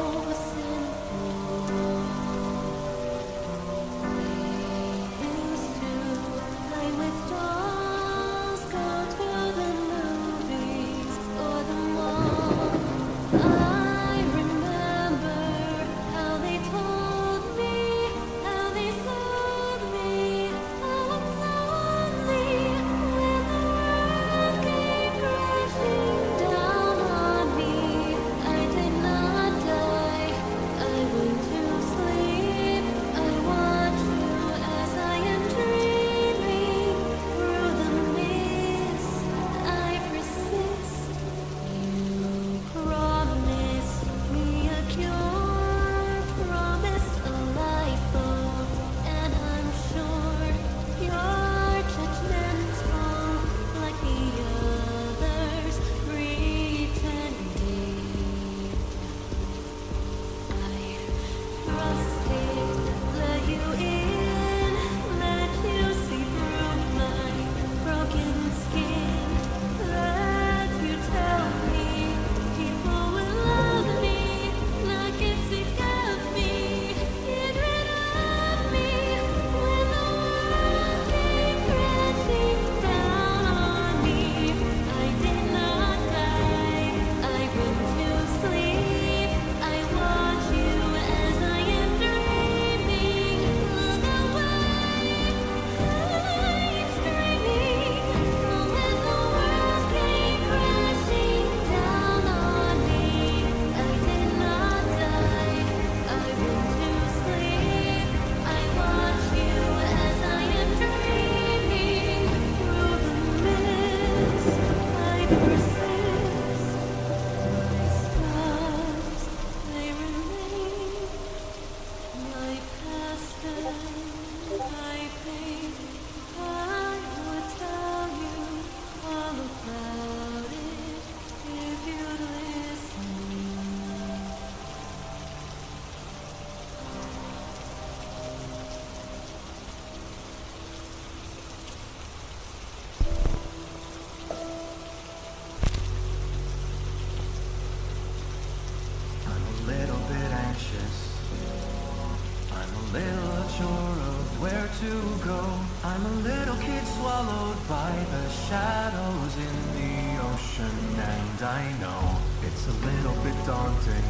sure of where to go. I'm a little kid swallowed by the shadows in the ocean, and I know it's a little bit daunting.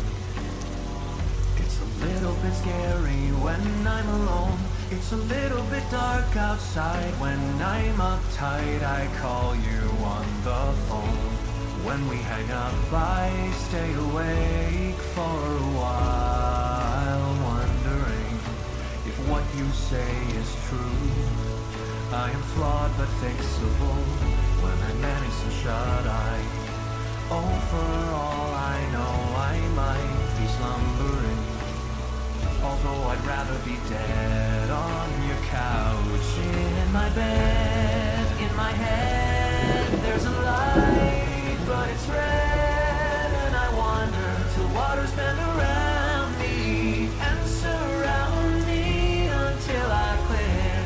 It's a little bit scary when I'm alone. It's a little bit dark outside when I'm uptight. I call you on the phone. When we hang up, I stay awake for a while, wondering if what you say is true. I am flawed but fixable when I manage to shut-eye. Oh, for all I know, I might be slumbering, although I'd rather be dead on your couch. In my bed, in my head, there's a light, but it's red, and I wander till waters bend around me and surround me until I quit.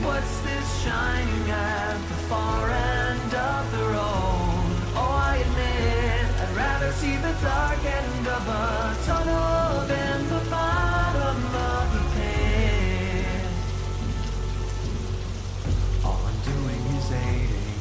What's this shining at the far end of the road? Oh, I admit I'd rather see the dark end of a tunnel than the bottom of the pit. All I'm doing is aiding.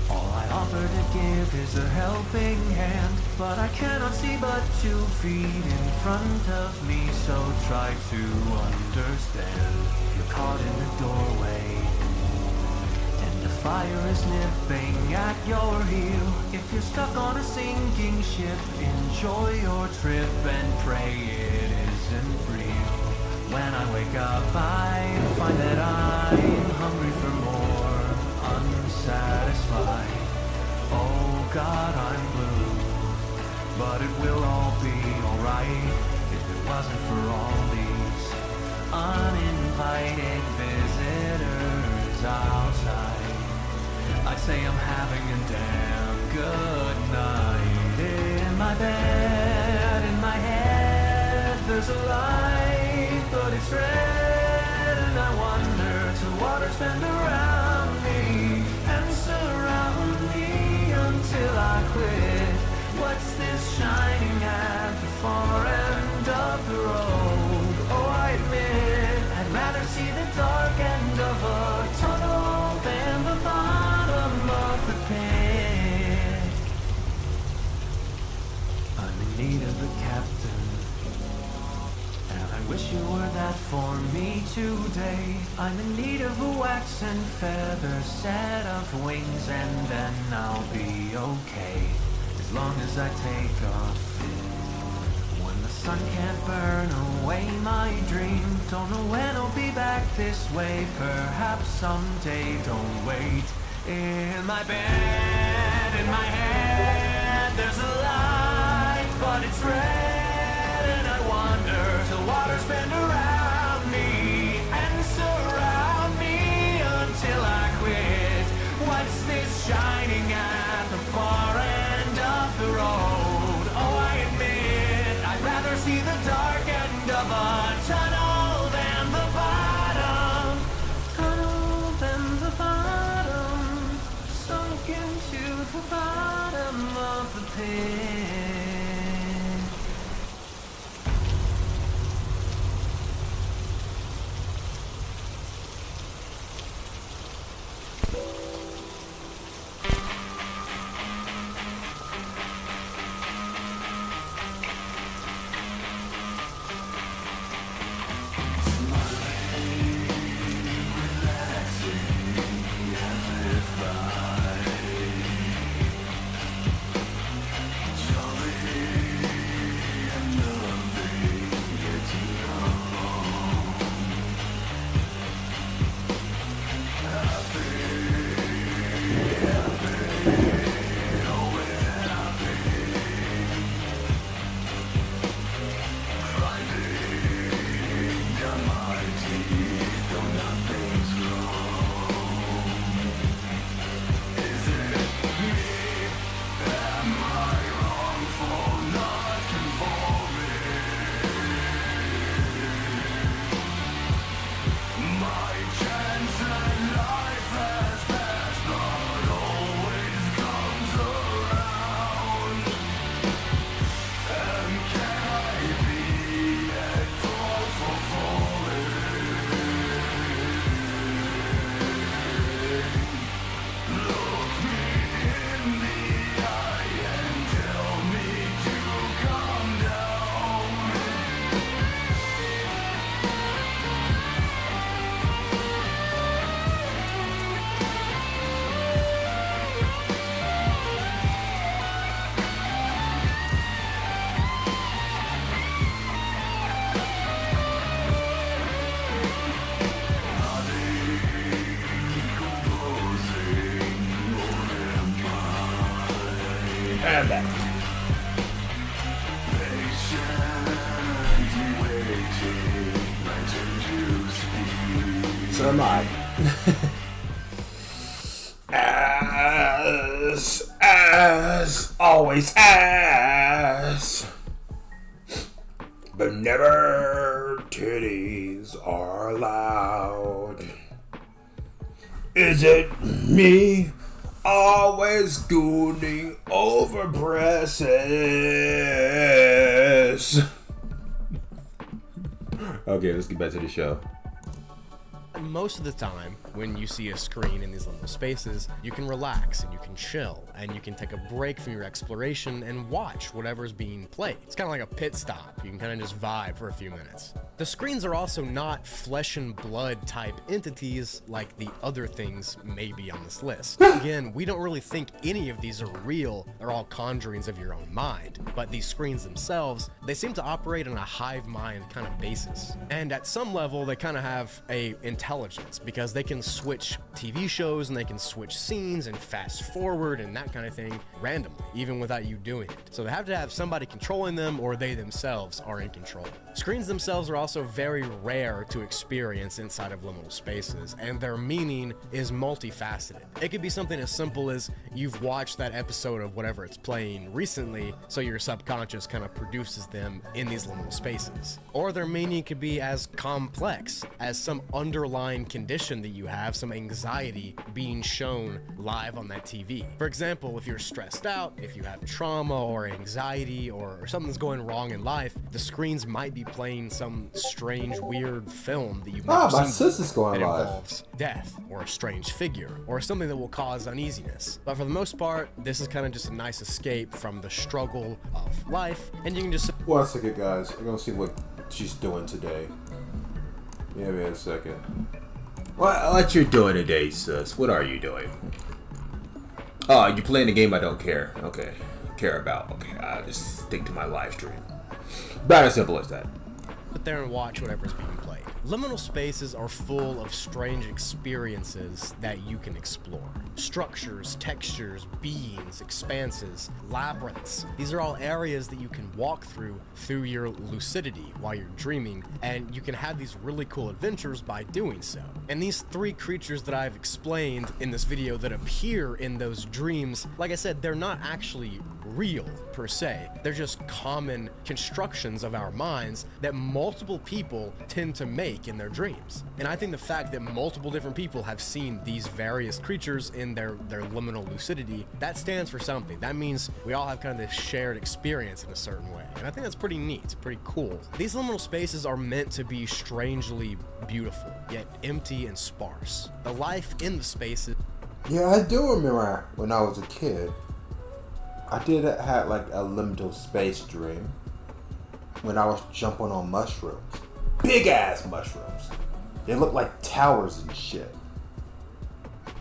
All I offer to give is a helping hand, but I cannot see but 2 feet in front of me, so try to understand. You're caught in the doorway, and the fire is nipping at your heel. If you're stuck on a sinking ship, enjoy your trip and pray it isn't real. When I wake up, I find that I'm hungry for more, unsatisfied. Oh God, I'm blue, but it will all be alright if it wasn't for all these uninvited visitors outside. I'd say I'm having a damn good night. In my bed, in my head, there's a light, but it's red, and I wonder till waters bend around me and surround me until I quit. What's this shining at the far end of the road? Oh, I admit I'd rather see the dark end of a tunnel than the bottom of the pit. I'm in need of a captain, and I wish you were that for me today. I'm in need of a wax and feather set of wings, and then I'll be okay, as long as I take off. When the sun can't burn away my dream, don't know when I'll be back this way, perhaps someday, don't wait. In my bed, in my head, there's a light, but it's red, and I wander till waters bend around me and surround me until I quit. What's this shining at the far end of the road? Oh, I admit I'd rather see the dark end of a tunnel than the bottom. Tunnel than the bottom, sunk into the bottom of the pit. So am I. Ass, always ass, but never titties are allowed. Is it me always gooning over breasts? Okay, let's get back to the show. Most of the time, when you see a screen in these little spaces, you can relax and you can chill and you can take a break from your exploration and watch whatever's being played. It's kind of like a pit stop. You can kind of just vibe for a few minutes. The screens are also not flesh and blood type entities like the other things may be on this list. Again, we don't really think any of these are real. They're all conjurings of your own mind. But these screens themselves, they seem to operate on a hive mind kind of basis. And at some level, they kind of have a intelligence because they can switch TV shows and they can switch scenes and fast forward and that kind of thing randomly, even without you doing it. So they have to have somebody controlling them or they themselves are in control. Screens themselves are also very rare to experience inside of liminal spaces, and their meaning is multifaceted. It could be something as simple as you've watched that episode of whatever it's playing recently, so your subconscious kind of produces them in these liminal spaces. Or their meaning could be as complex as some underlying condition that you have, some anxiety being shown live on that TV. For example, if you're stressed out, if you have trauma or anxiety or something's going wrong in life, the screens might be playing some strange, weird film that you've never my seen sister's going that live. involves death or a strange figure or something that will cause uneasiness. But for the most part, this is kind of just a nice escape from the struggle of life, and you can just... One second, guys. I'm gonna see what she's doing today. Give me a second. What you doing today, sis? What are you doing? Oh, you playing a game I don't care. Okay. Care about. Okay, I'll just stick to my live stream. About as simple as that. Sit there and watch whatever's being played. Liminal spaces are full of strange experiences that you can explore. Structures, textures, beings, expanses, labyrinths. These are all areas that you can walk through your lucidity while you're dreaming, and you can have these really cool adventures by doing so. And these three creatures that I've explained in this video that appear in those dreams, like I said, they're not actually real per se. They're just common constructions of our minds that multiple people tend to make in their dreams. And I think the fact that multiple different people have seen these various creatures in their liminal lucidity, that stands for something. That means we all have kind of this shared experience in a certain way. And I think that's pretty neat, pretty cool. These liminal spaces are meant to be strangely beautiful, yet empty and sparse. The life in the spaces... Yeah, I do remember when I was a kid. I did have like a liminal space dream when I was jumping on mushrooms. Big ass mushrooms. They look like towers and shit.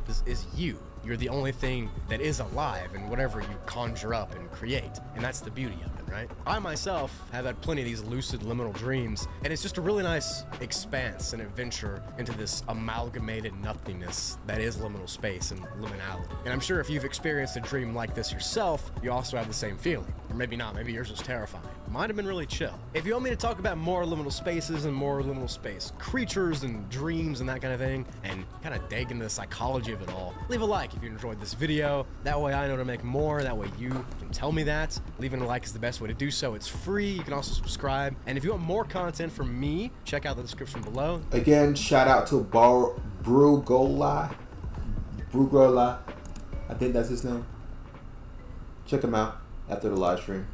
This is you. You're the only thing that is alive in whatever you conjure up and create. And that's the beauty of it, right? I myself have had plenty of these lucid liminal dreams, and it's just a really nice expanse and adventure into this amalgamated nothingness that is liminal space and liminality. And I'm sure if you've experienced a dream like this yourself, you also have the same feeling. Or maybe not, maybe yours was terrifying. Mine have been really chill. If you want me to talk about more liminal spaces and more liminal space creatures and dreams and that kind of thing, and kind of dig into the psychology of it all, leave a like if you enjoyed this video. That way I know to make more, that way you can tell me that. Leaving a like is the best way to do so. It's free. You can also subscribe. And if you want more content from me, check out the description below. Again, shout out to Brugola. I think that's his name. Check him out after the live stream.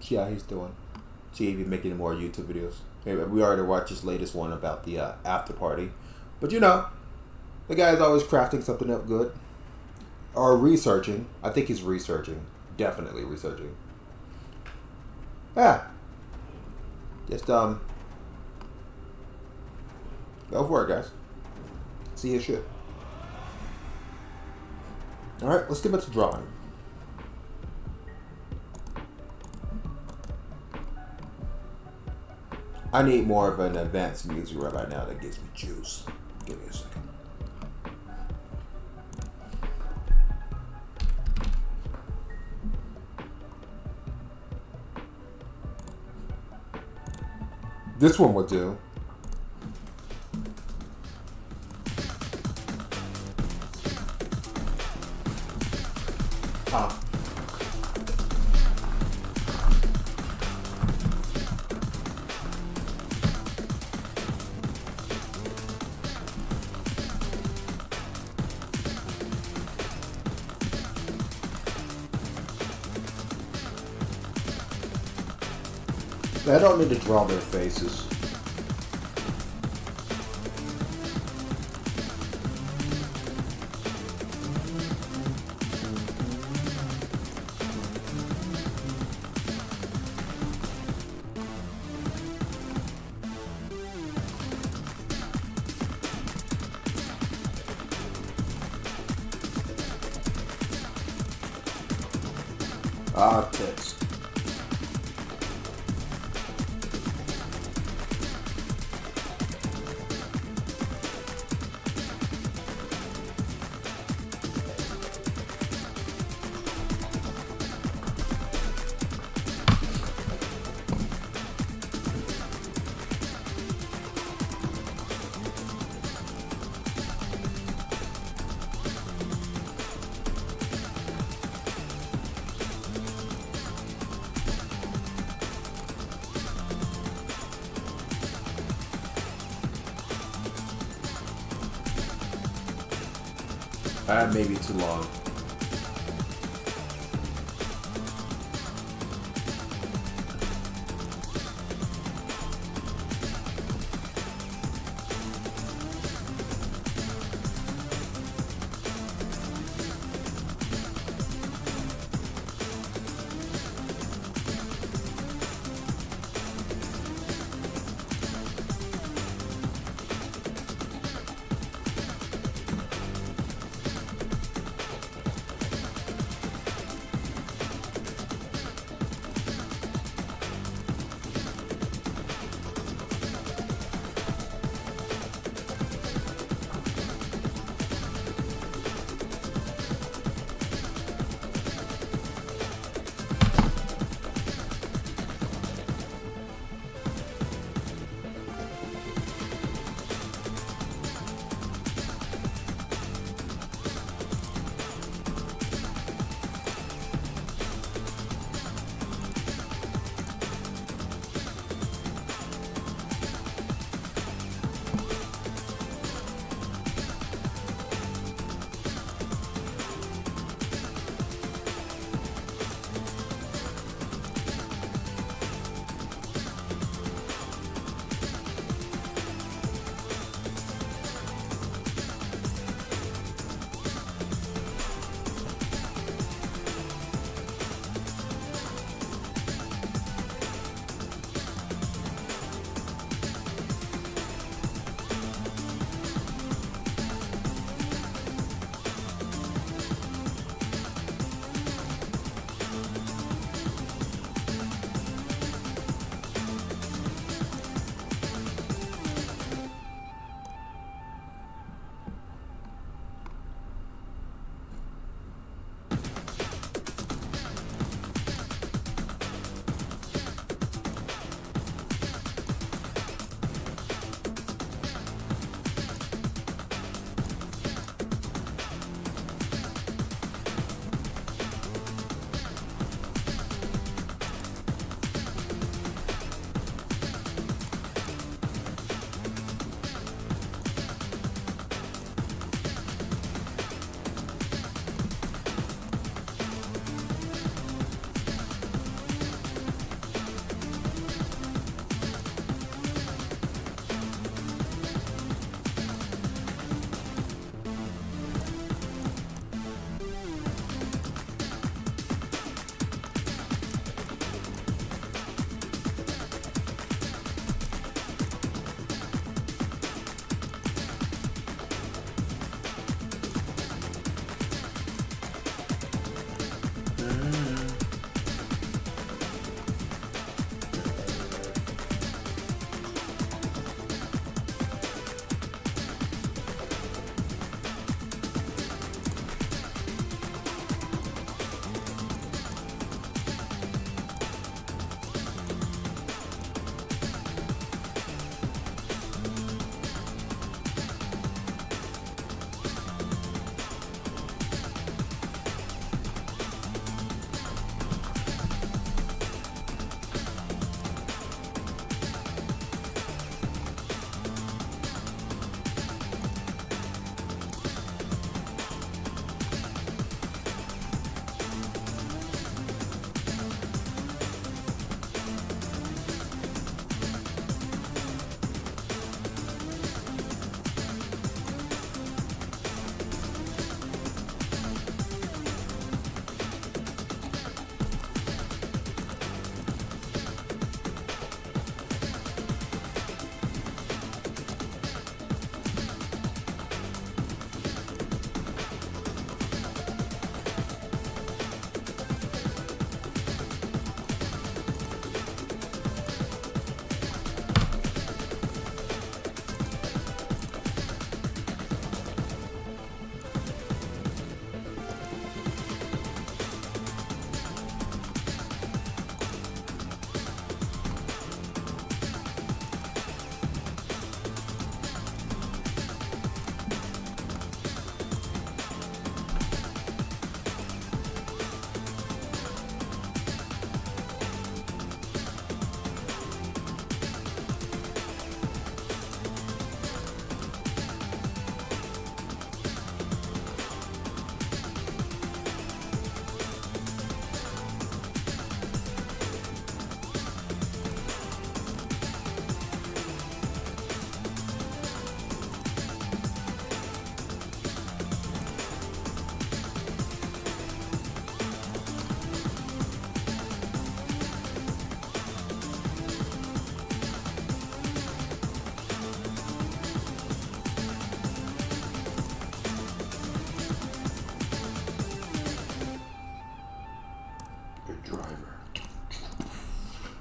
See how he's doing. See if he's making more YouTube videos. Anyway, we already watched his latest one about the after party. But you know, the guy's always crafting something up good. Or researching. I think he's researching. Definitely researching. Yeah. Just go for it, guys. See his shit. Alright, let's get back to drawing. I need more of an advanced music right now that gives me juice. Give me a second. This one will do. I don't need to draw their faces. Ah, text. Maybe too long.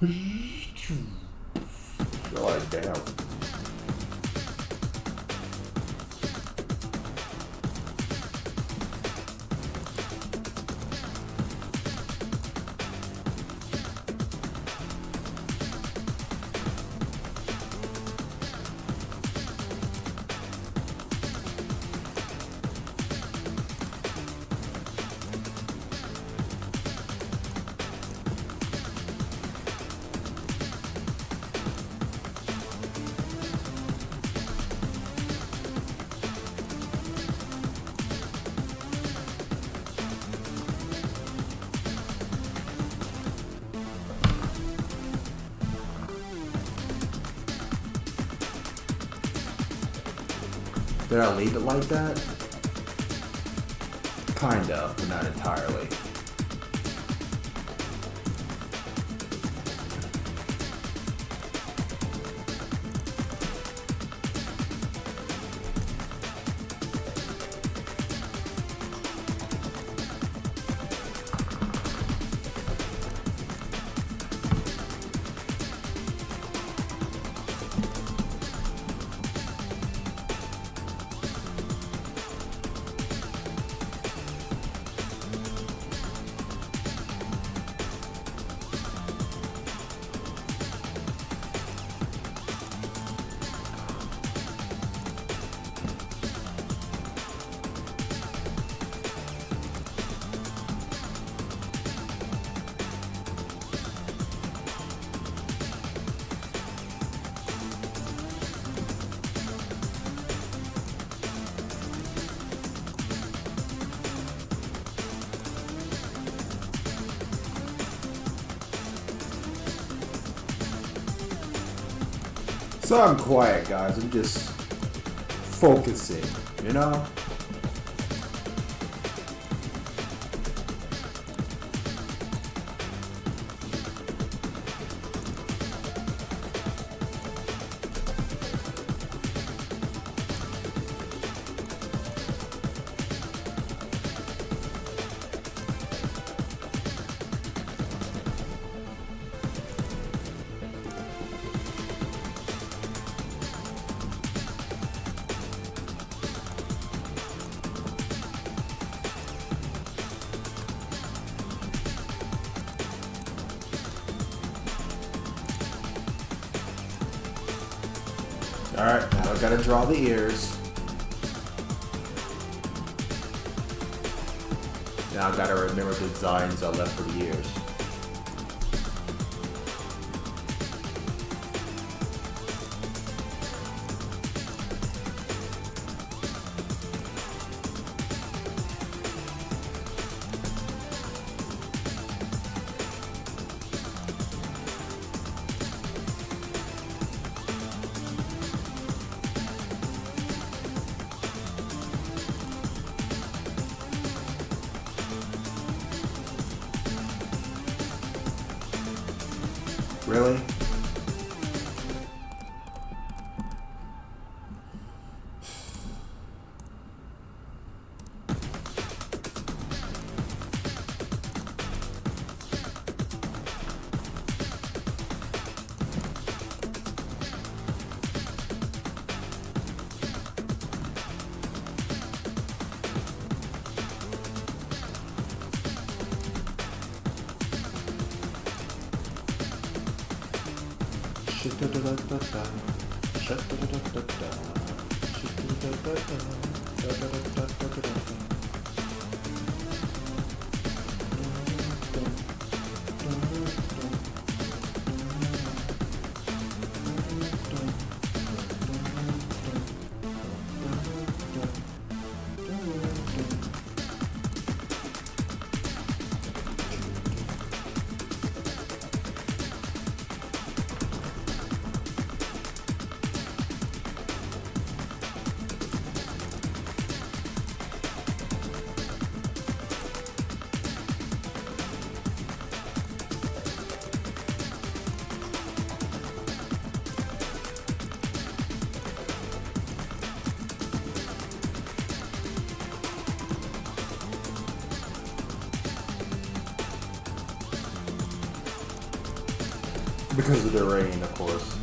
You're like, damn. Did I leave it like that? Kind of, but not entirely. So I'm quiet, guys. I'm just focusing, you know? Alright, now I gotta draw the ears. Now I gotta remember the designs I left for the ears. Really? Because of the rain, of course.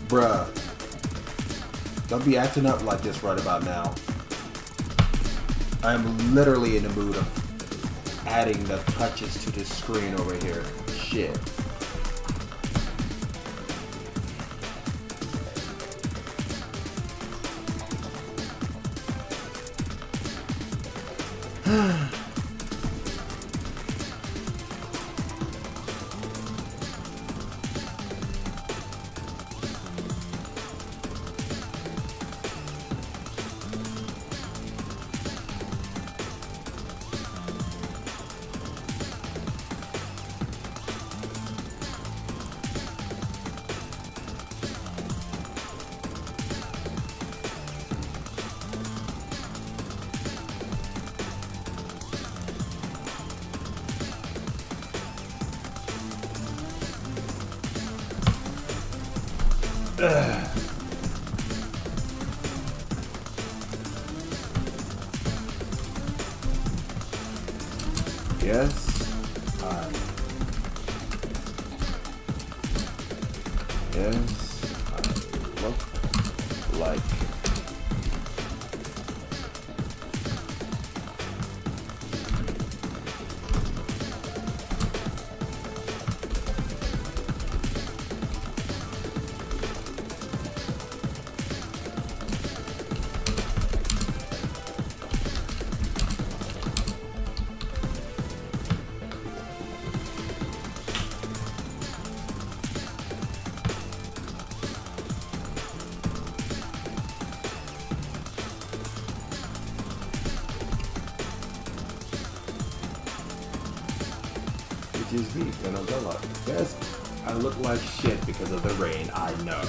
Bruh. Don't be acting up like this right about now. I'm literally in the mood of adding the touches to this screen over here. Shit. Yes. Yes. I look like. this week in umbrella. Yes, I look like shit because of the rain, I know.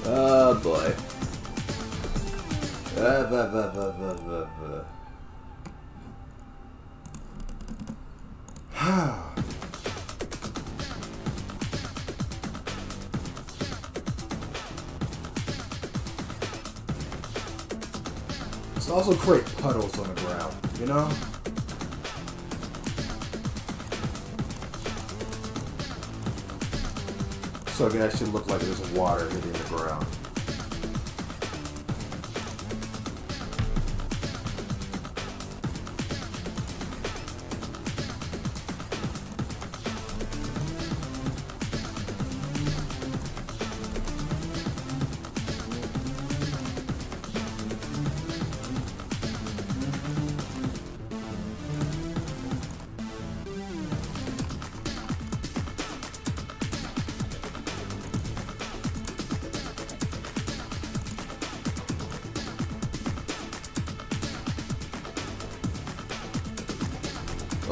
Oh boy. It's also create puddles on the ground, you know? So it can actually look like there's water hitting the ground.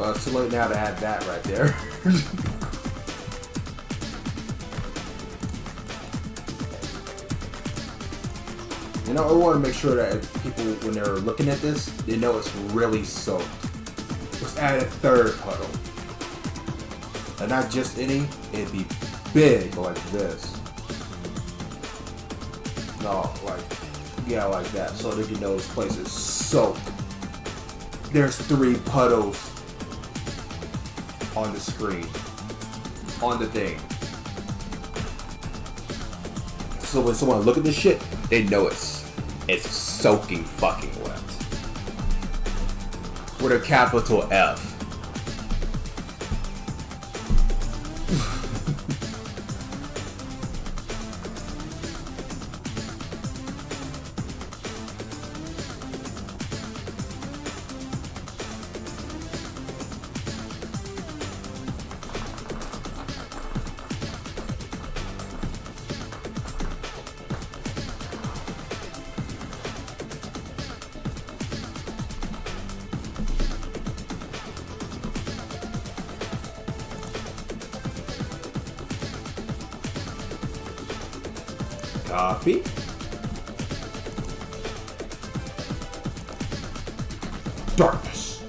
Well, it's too late now to add that right there. You know, I want to make sure that people, when they're looking at this, they know it's really soaked. Let's add a third puddle. And not just any, it'd be big like this. No, like, yeah, like that. So they can know this place is soaked. There's 3 puddles on the screen. On the thing. So when someone look at this shit, they know it's soaking fucking wet. With a capital F. Copy. Darkness.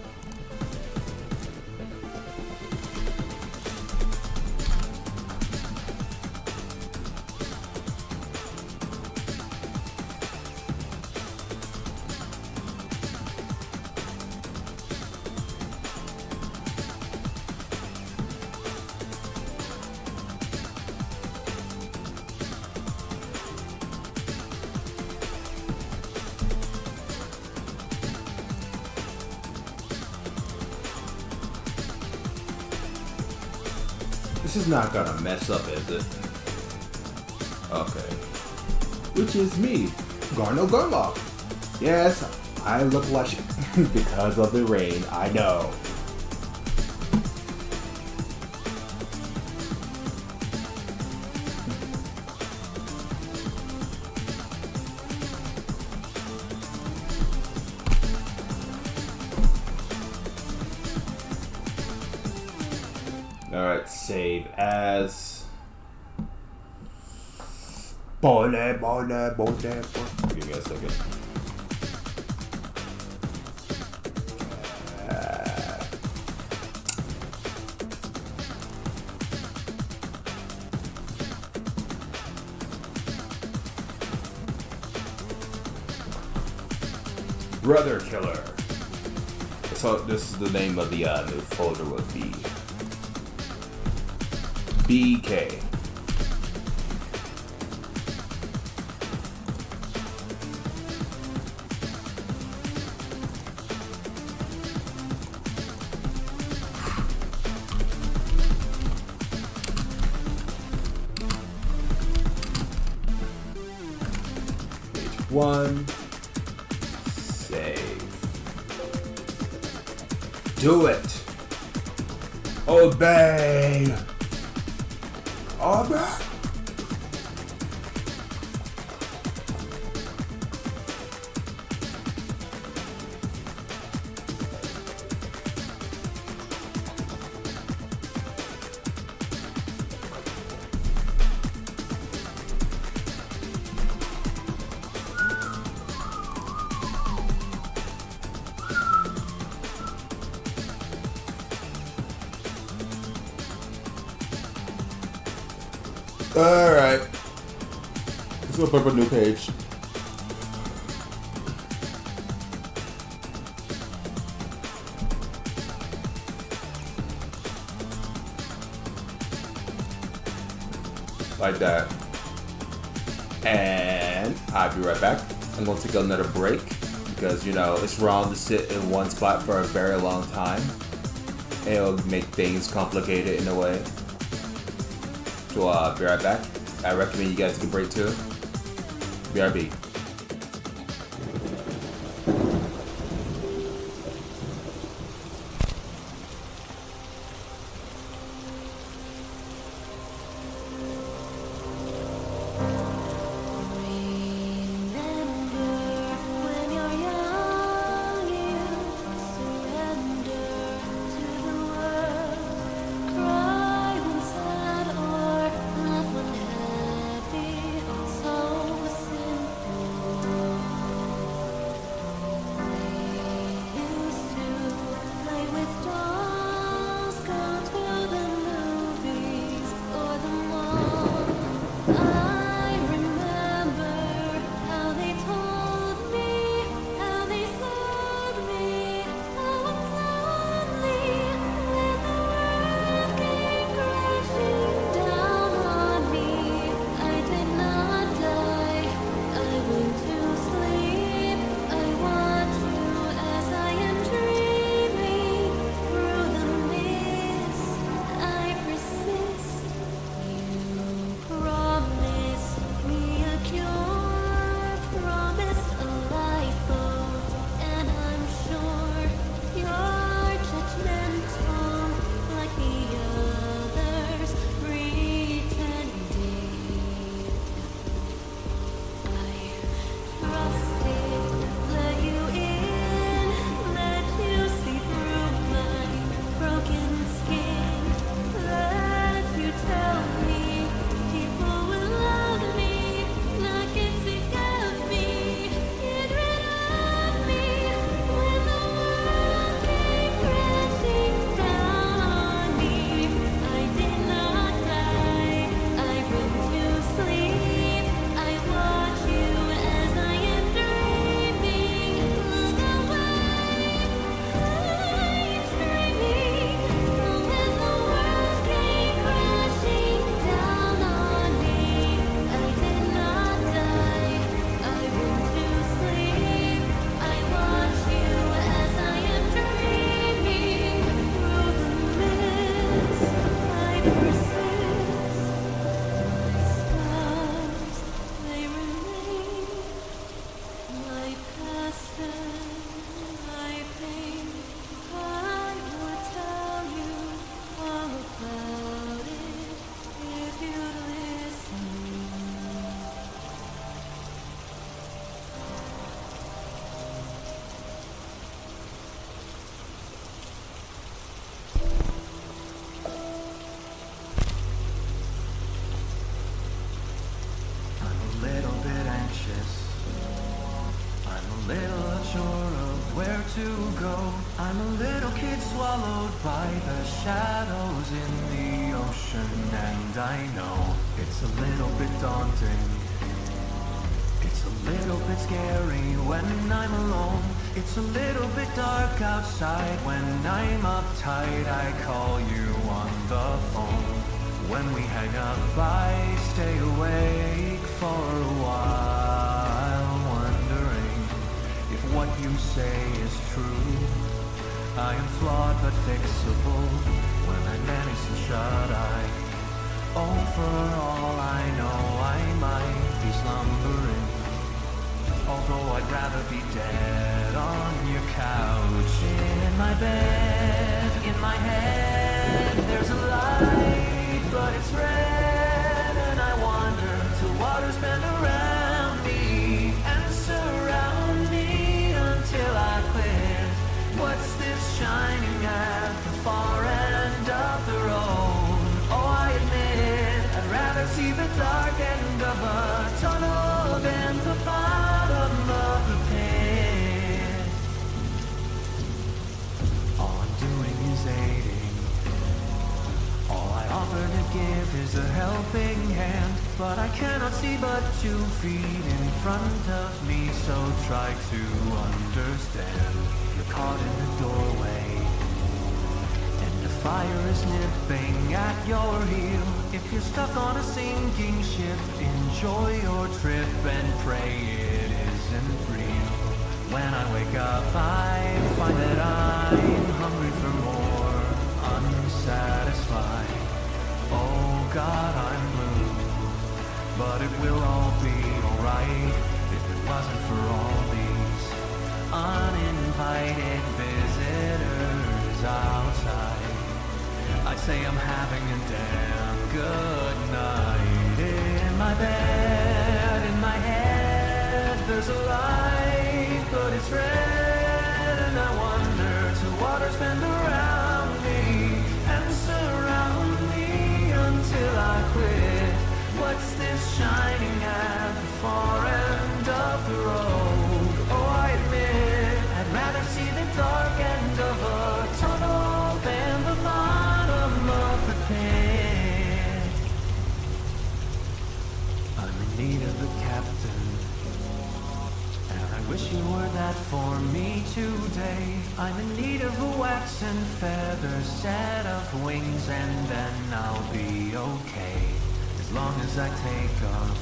This is not gonna mess up, is it? Okay. Which is me, Garno Gurlock. Yes, I look like shit because of the rain, I know. Alright, save as. Give me a second. Brother Killer. So this is the name of the new folder would be. BK. Page 1. Save. Do it. Obey. Obey. Alright. Let's open up a new page. Like that. And I'll be right back. I'm going to take another break because, you know, it's wrong to sit in one spot for a very long time. It'll make things complicated in a way. So be right back. I recommend you guys take a break too. BRB. When you're young, you surrender to the little unsure of where to go. I'm a little kid swallowed by the shadows in the ocean, and I know it's a little bit daunting. It's a little bit scary when I'm alone. It's a little bit dark outside when I'm uptight. I call you on the phone. When we hang up, I stay awake for a while, wondering if what you say is true. I am flawed but fixable when I manage to shut eye. Oh, for all I know, I might be slumbering, although I'd rather be dead on your couch. In my bed, in my head, there's a light, but it's red, and I wander till waters bend around me and surround me until I quit. What's this shining at the far end of the road? Oh, I admit I'd rather see the dark end of a tunnel than the bottom of the pit. All I'm doing is aiding. All I offer to give is a helping hand, but I cannot see but 2 feet in front of me, so try to understand. You're caught in the doorway, and the fire is nipping at your heel. If you're stuck on a sinking ship, enjoy your trip and pray it isn't real. When I wake up, I find that I'm hungry for more, unsatisfied. Oh God, I'm blue, but it will all be alright if it wasn't for all these uninvited visitors outside. I'd say I'm having a damn good night. In my bed, in my head, there's a light, but it's red, and I wonder till waters bend around me and surround me until I quit. What's this shining at the far end of the road? Oh, I admit I'd rather see the dark end of a tunnel than the bottom of the pit. I'm in need of a captain, and I wish you were that for me today. I'm in need of a wax and feather set of wings, and then I'll be okay, as long as I take off.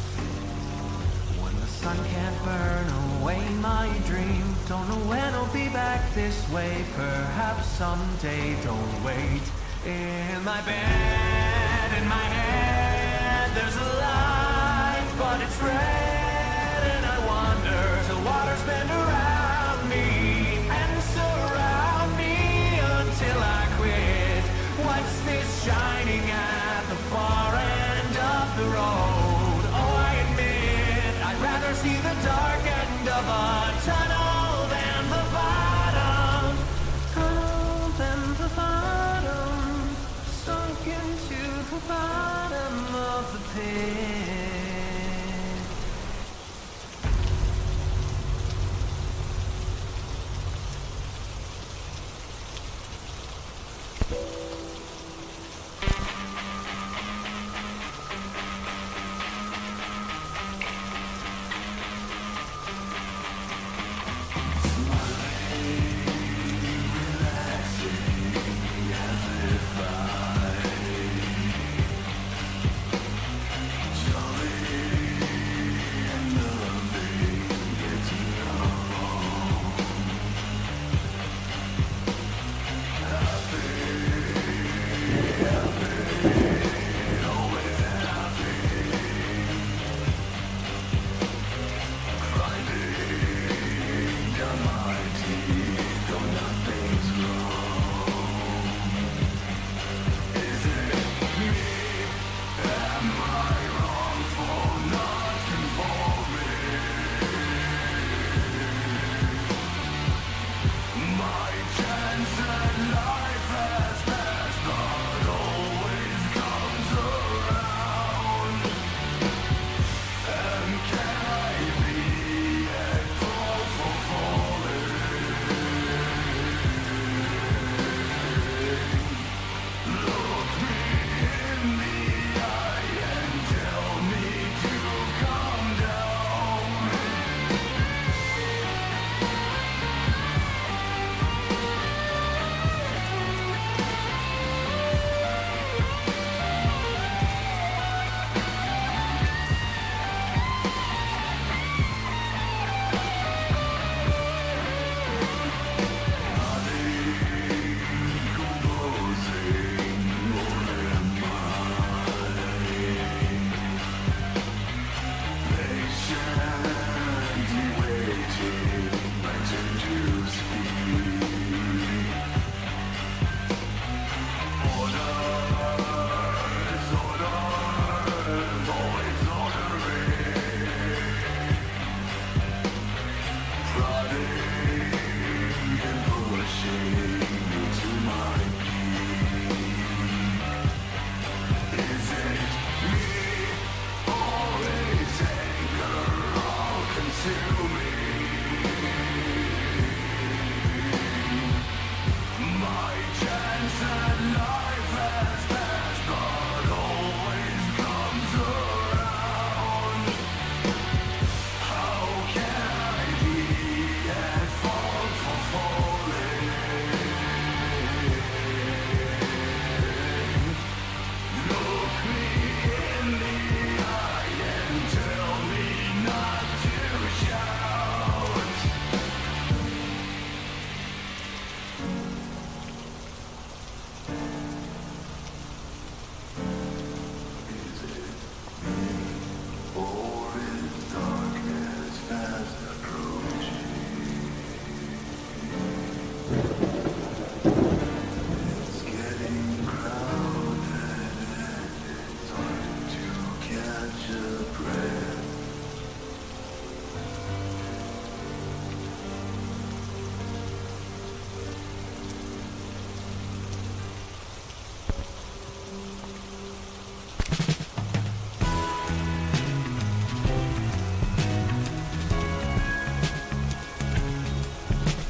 When the sun can't burn away my dream, don't know when I'll be back this way, perhaps someday, don't wait. In my bed, in my head, there's a light, but it's red, and I wonder till waters bend around me and surround me until I quit. What's this shining at the far end of the road? Oh, I admit I'd rather see the dark end of a tunnel than the bottom. Tunnel than the bottom, sunk into the bottom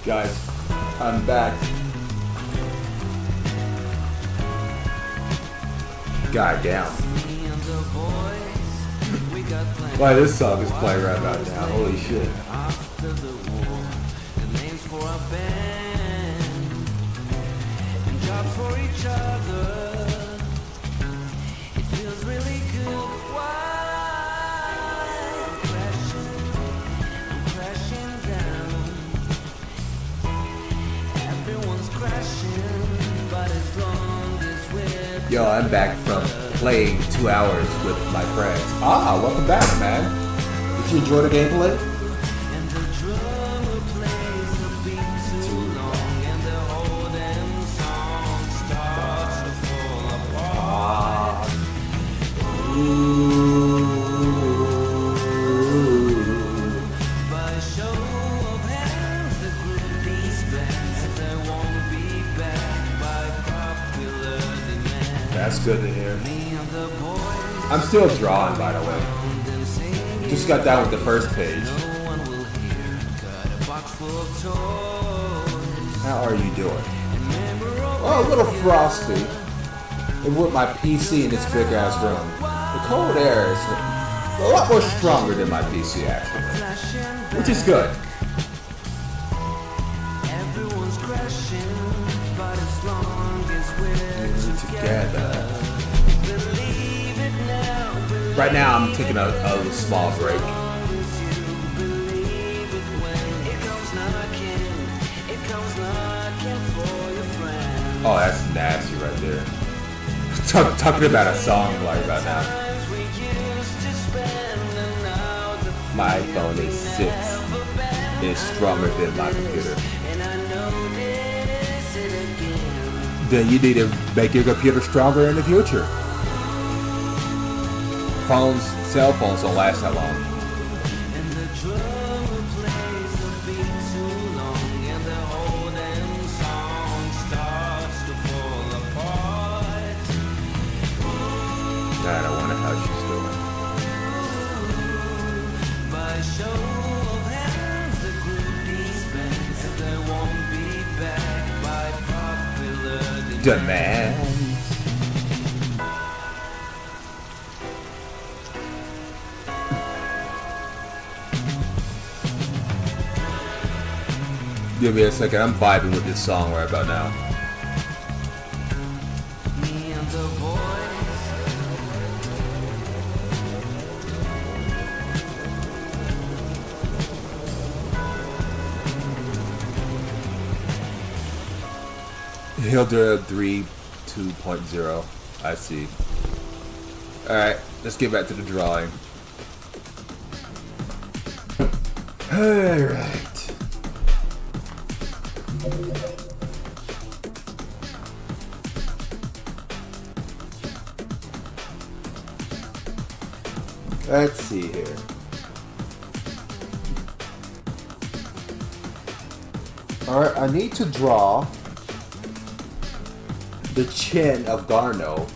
Guys, I'm back. God damn. Why this song is playing right about now? Holy shit. For each other, it feels really good. Why I'm crashing down. Everyone's crashing, but as long as we're Yo, I'm back from playing 2 hours with my friends. Ah, welcome back, man. Did you enjoy the gameplay? and the drummer plays a beat too long, and the whole damn song starts to fall apart. By a show of hands, the group disbands, and they won't be back by popular demand. That's good to hear. Me and the boys I'm still drawing, by the way. Just got done with the first page. got a box full of toys. How are you doing? Oh, a little frosty. And with my PC in this big ass room, the cold air is a lot more stronger than my PC actually, which is good. Everyone's crashing, but as long as we're Together. believe it now, believe Right now, I'm taking a small break. it when it comes knocking for your friend. Oh, that's nasty right there. Talking about a song like right now. We used to spend an hour to My iPhone is 6. It's stronger than my computer. and I notice it again. Then you need to make your computer stronger in the future. Cell phones don't last that long. And the drummer plays a beat too long, and the whole damn song starts to fall apart. I don't wonder how she's doing. By a show of hands, the group disbands, and they won't be back by popular Demands. Give me a second, I'm vibing with this song right about now. Me and the boys, Hilda 3 2.0. I see. Alright, let's get back to the drawing. Alright. Let's see here. Alright, I need to draw the chin of Garno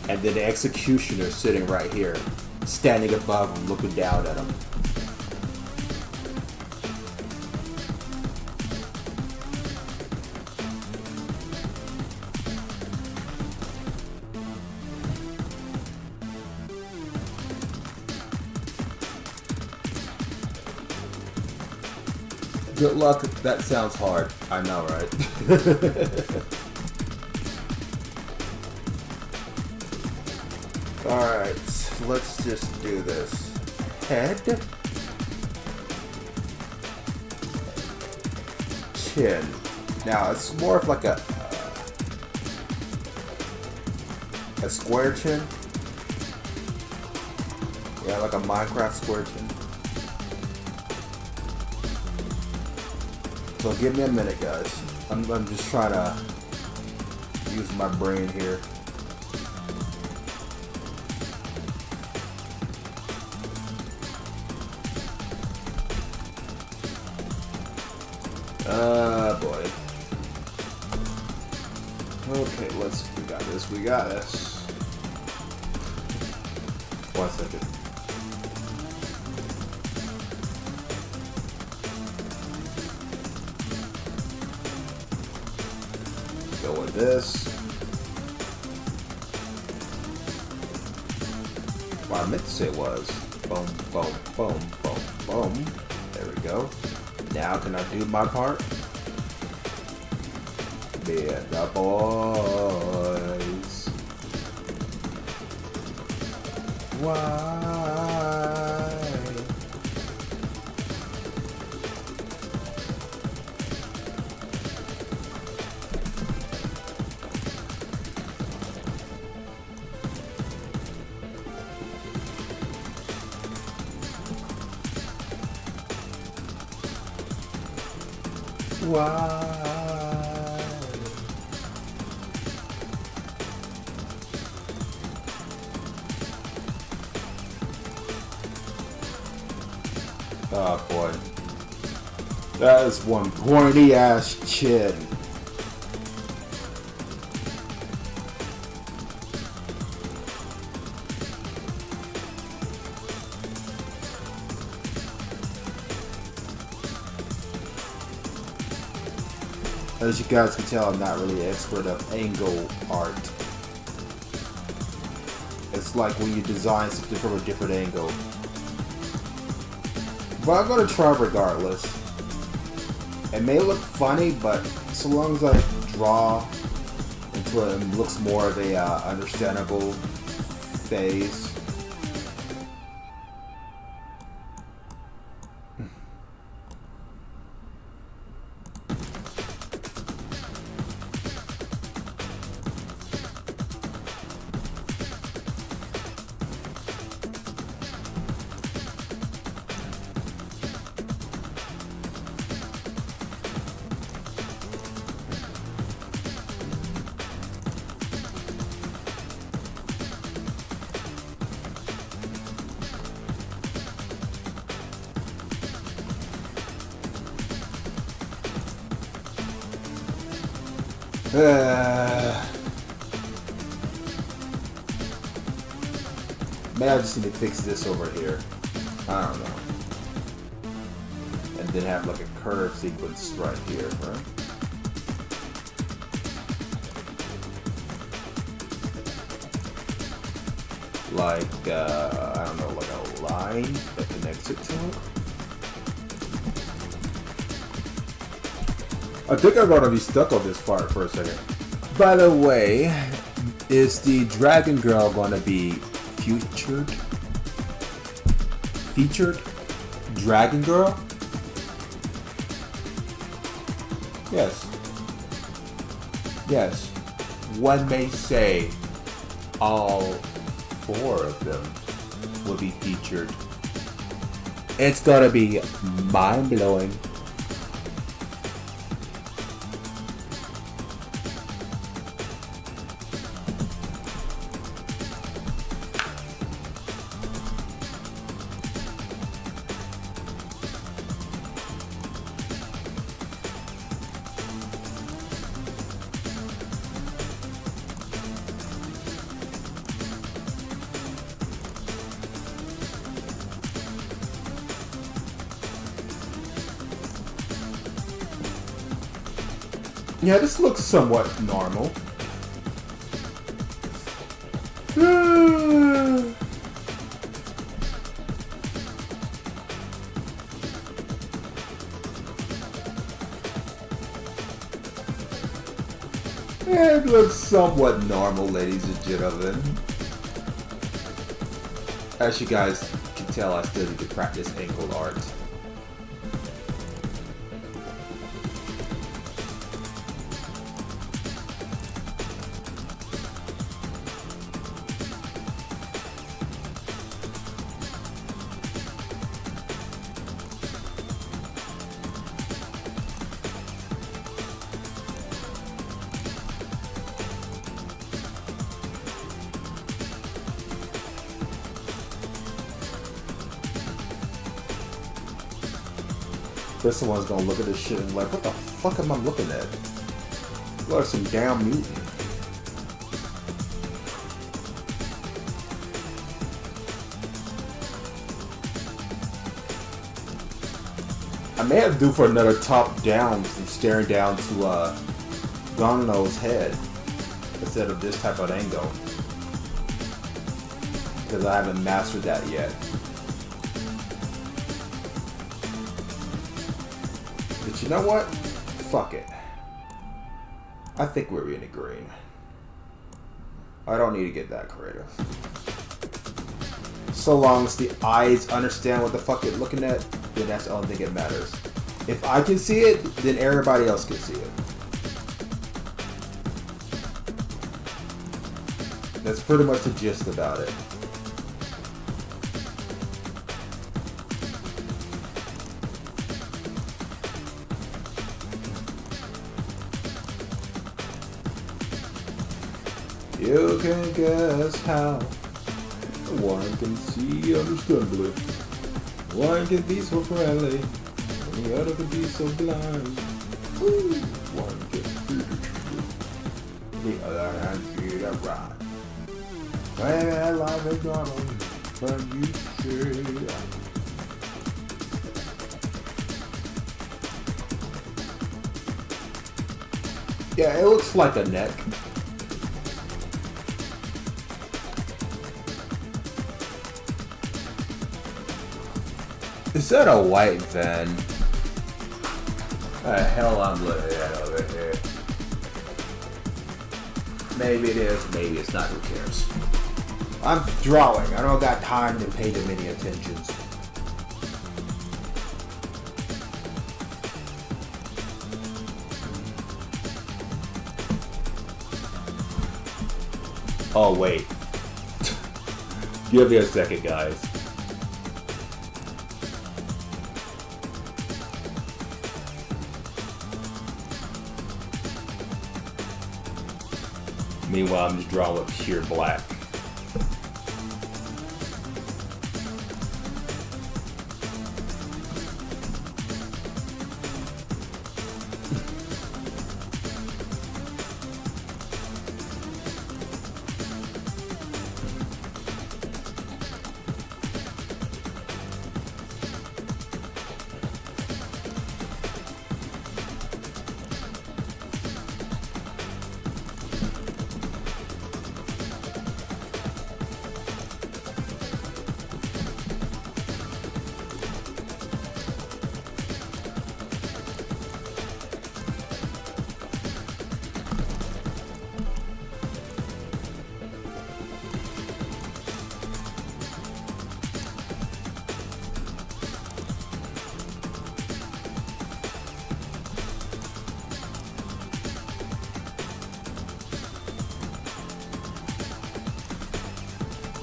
and then the executioner sitting right here, standing above him, looking down at him. Good luck. That sounds hard. I know, right? Alright, let's just do this. Head. Chin. Now, it's more of like a square chin. Yeah, like a Minecraft square chin. So give me a minute, guys. I'm just trying to use my brain here. Boy. Okay, we got this, we got this. 1 second. Go with this. What I meant to say was, boom, boom, boom, boom, boom. There we go. Now can I do my part? Be the boys. Why? Why? Oh boy. That is one pointy ass chin. As you guys can tell, I'm not really an expert of angle art. It's like when you design something from a different angle. But I'm gonna try regardless. It may look funny, but so long as I draw until it looks more of a understandable phase. Maybe I just need to fix this over here. I don't know. And then have like a curve sequence right here, right? Like, I don't know, like a line that connects it to it. I think I'm gonna be stuck on this part for a second. By the way, is the Dragon Girl gonna be featured? Dragon Girl? Yes. Yes. One may say all 4 of them will be featured. It's gonna be mind-blowing. Yeah, this looks somewhat normal. It looks somewhat normal, ladies and gentlemen. As you guys can tell, I still need to practice ankle art. But someone's gonna look at this shit and be like, what the fuck am I looking at? Look like some damn mutant. I may have to do for another top down from staring down to Gonno's head instead of this type of angle. Because I haven't mastered that yet. But you know what? Fuck it. I think we're in the green. I don't need to get that creative. So long as the eyes understand what the fuck you're looking at, then that's the only thing that matters. If I can see it, then everybody else can see it. That's pretty much the gist about it. You can guess how one can see understandably. One can be so friendly, and the other can be so blind. Ooh, one can see the truth, the other can see the right. Maybe life is normal, but you should. Yeah, it looks like a neck. Is that a white van? The hell I'm looking at over here. Maybe it is, maybe it's not, who cares? I'm drawing, I don't got time to pay too many attentions. Oh wait. Give me a second, guys. Meanwhile, I'm just drawing with pure black.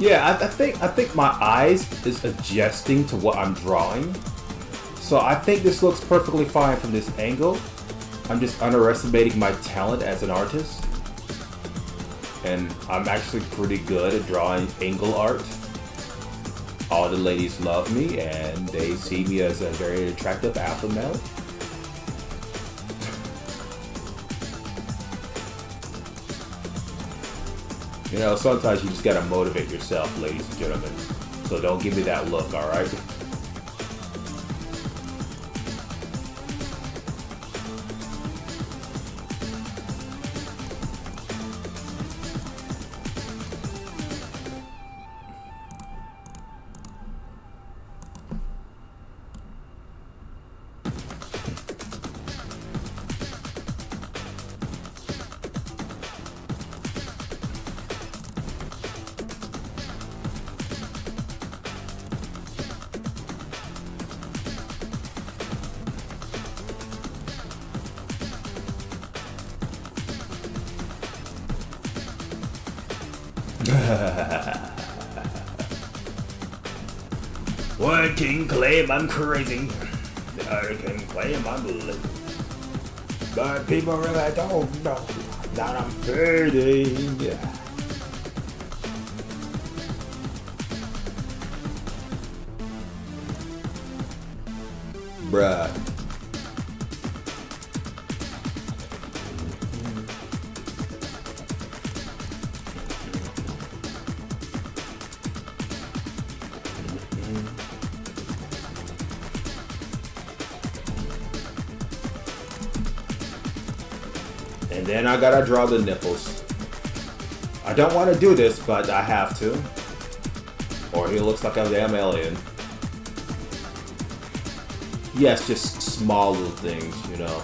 Yeah, I think my eyes is adjusting to what I'm drawing. So I think this looks perfectly fine from this angle. I'm just underestimating my talent as an artist. And I'm actually pretty good at drawing angle art. All the ladies love me and they see me as a very attractive alpha male. You know, sometimes you just gotta motivate yourself, ladies and gentlemen. So don't give me that look, alright? One can claim I'm crazy, the other can claim I'm blue. But people really don't know that I'm fading. Bruh. And then I gotta draw the nipples. I don't want to do this, but I have to. Or he looks like a damn alien. Yes, just small little things, you know.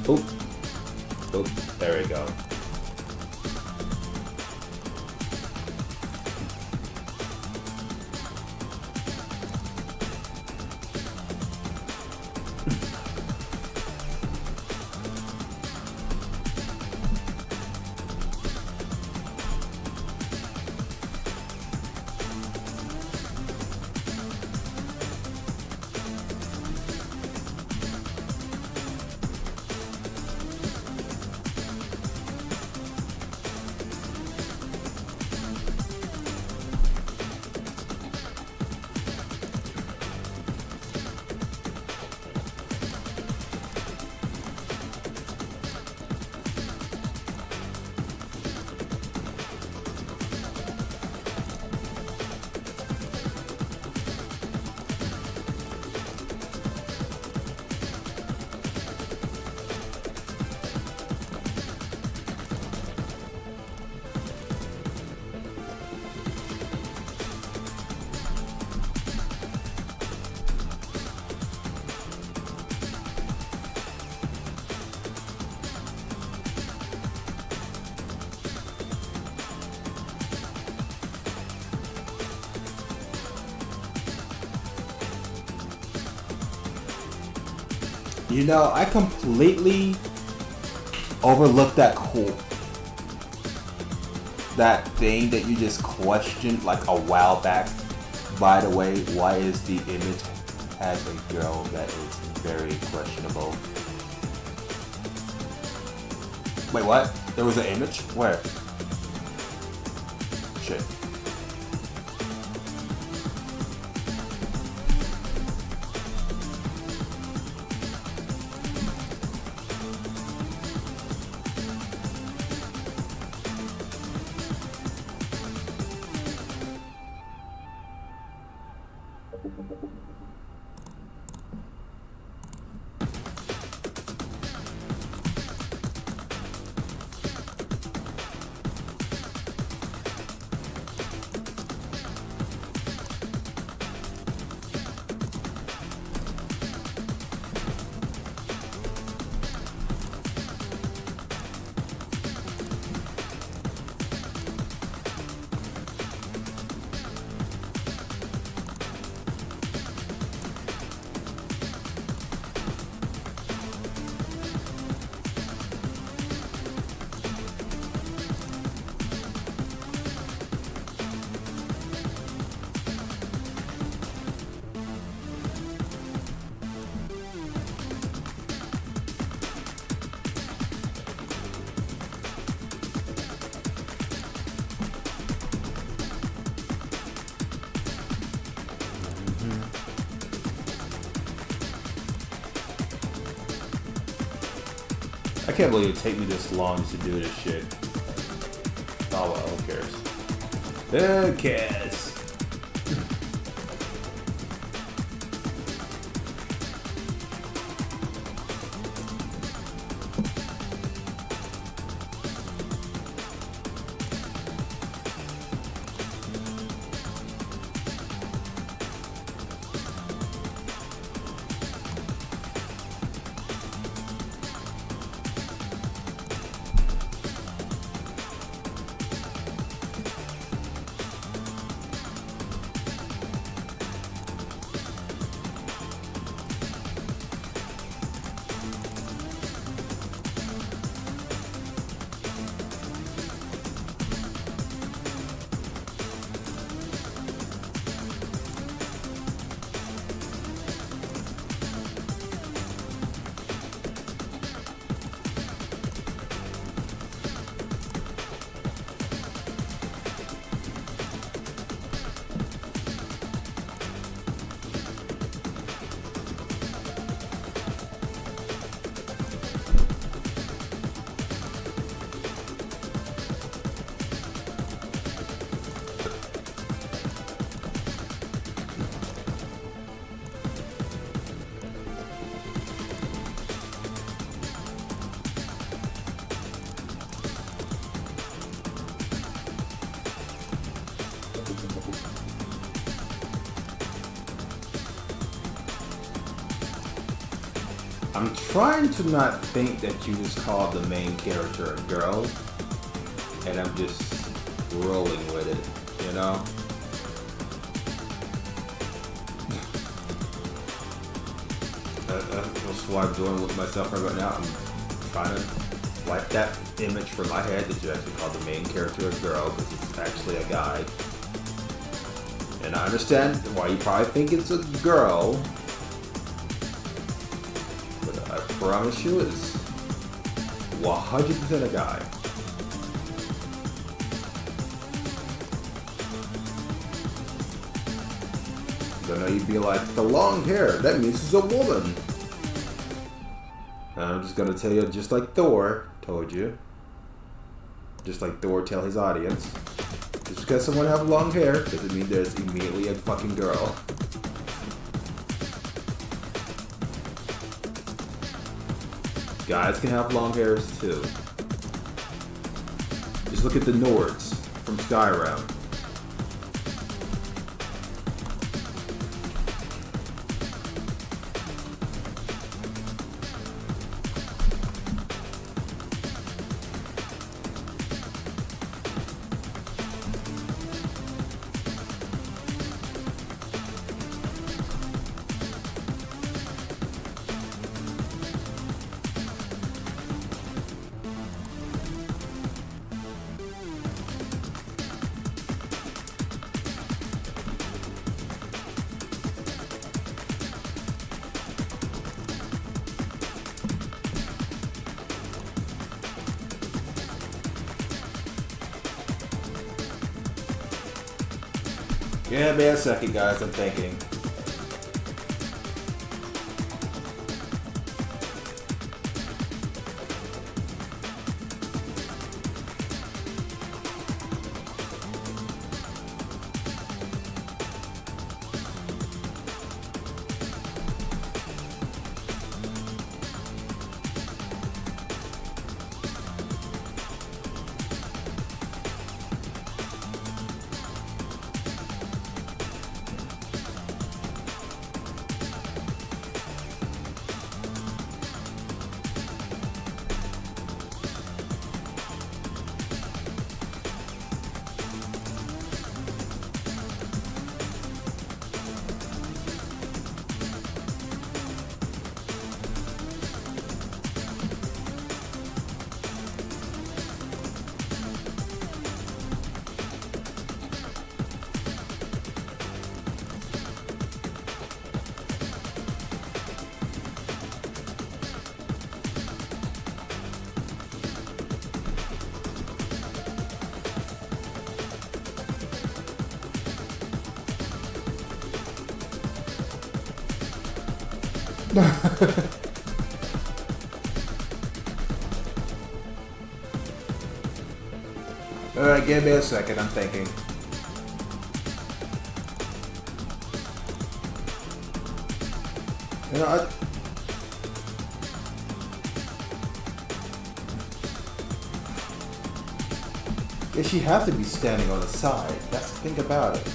Oop. Oop, there we go. You know, I completely overlooked that that thing that you just questioned like a while back. By the way, why is the image as a girl that is very questionable? Wait, what? There was an image? Where? Shit. I can't believe it take me this long to do this shit. Oh well, who cares? Who cares? I'm trying to not think that you just called the main character a girl, and I'm just rolling with it, you know? That's what I'm doing with myself right now. I'm trying to wipe that image from my head that you actually called the main character a girl, because it's actually a guy. And I understand why you probably think it's a girl, but I promise you it's 100% a guy. I know you'd be like, the long hair, that means it's a woman. And I'm just gonna tell you, just like Thor told you, just like Thor tell his audience, just because someone have long hair doesn't mean there's immediately a fucking girl. Guys can have long hairs too. Just look at the Nords from Skyrim. Give me a second, guys, I'm thinking. Alright, give me a second, I'm thinking. You know, guess you have to be standing on the side. That's the thing about it.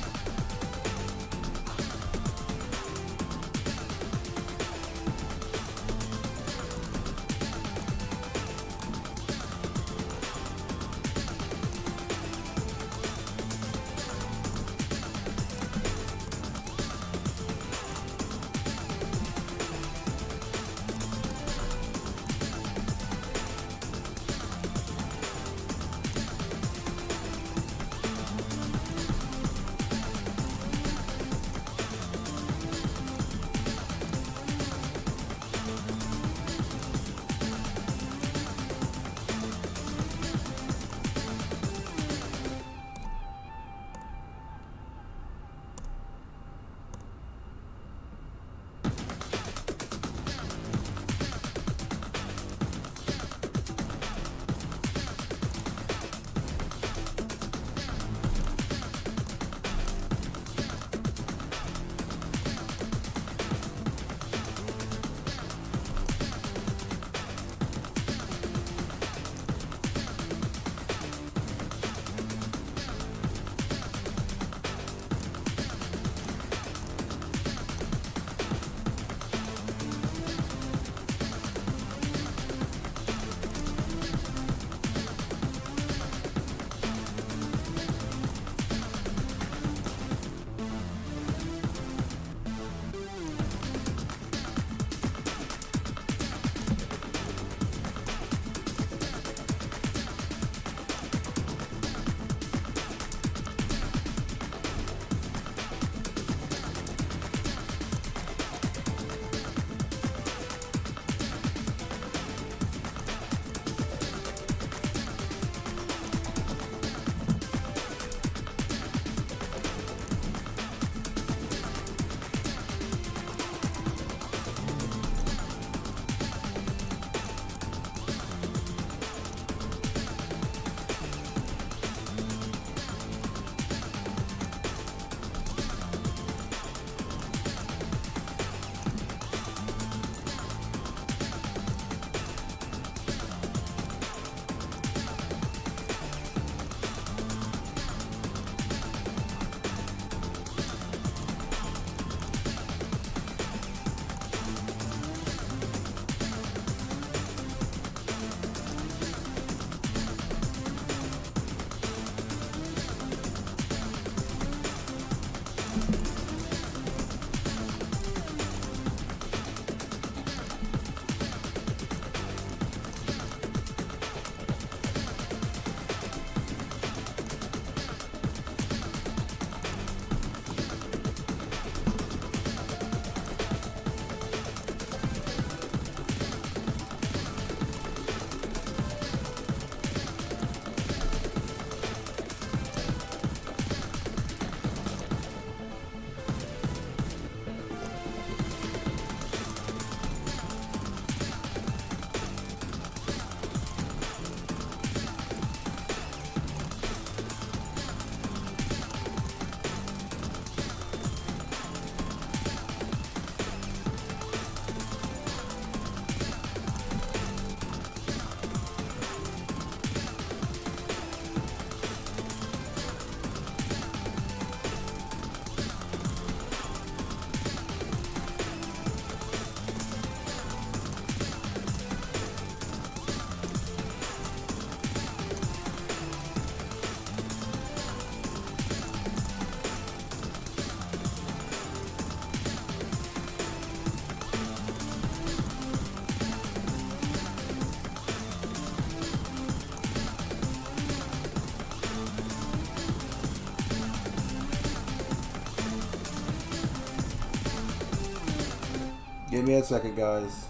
Give me a second, guys.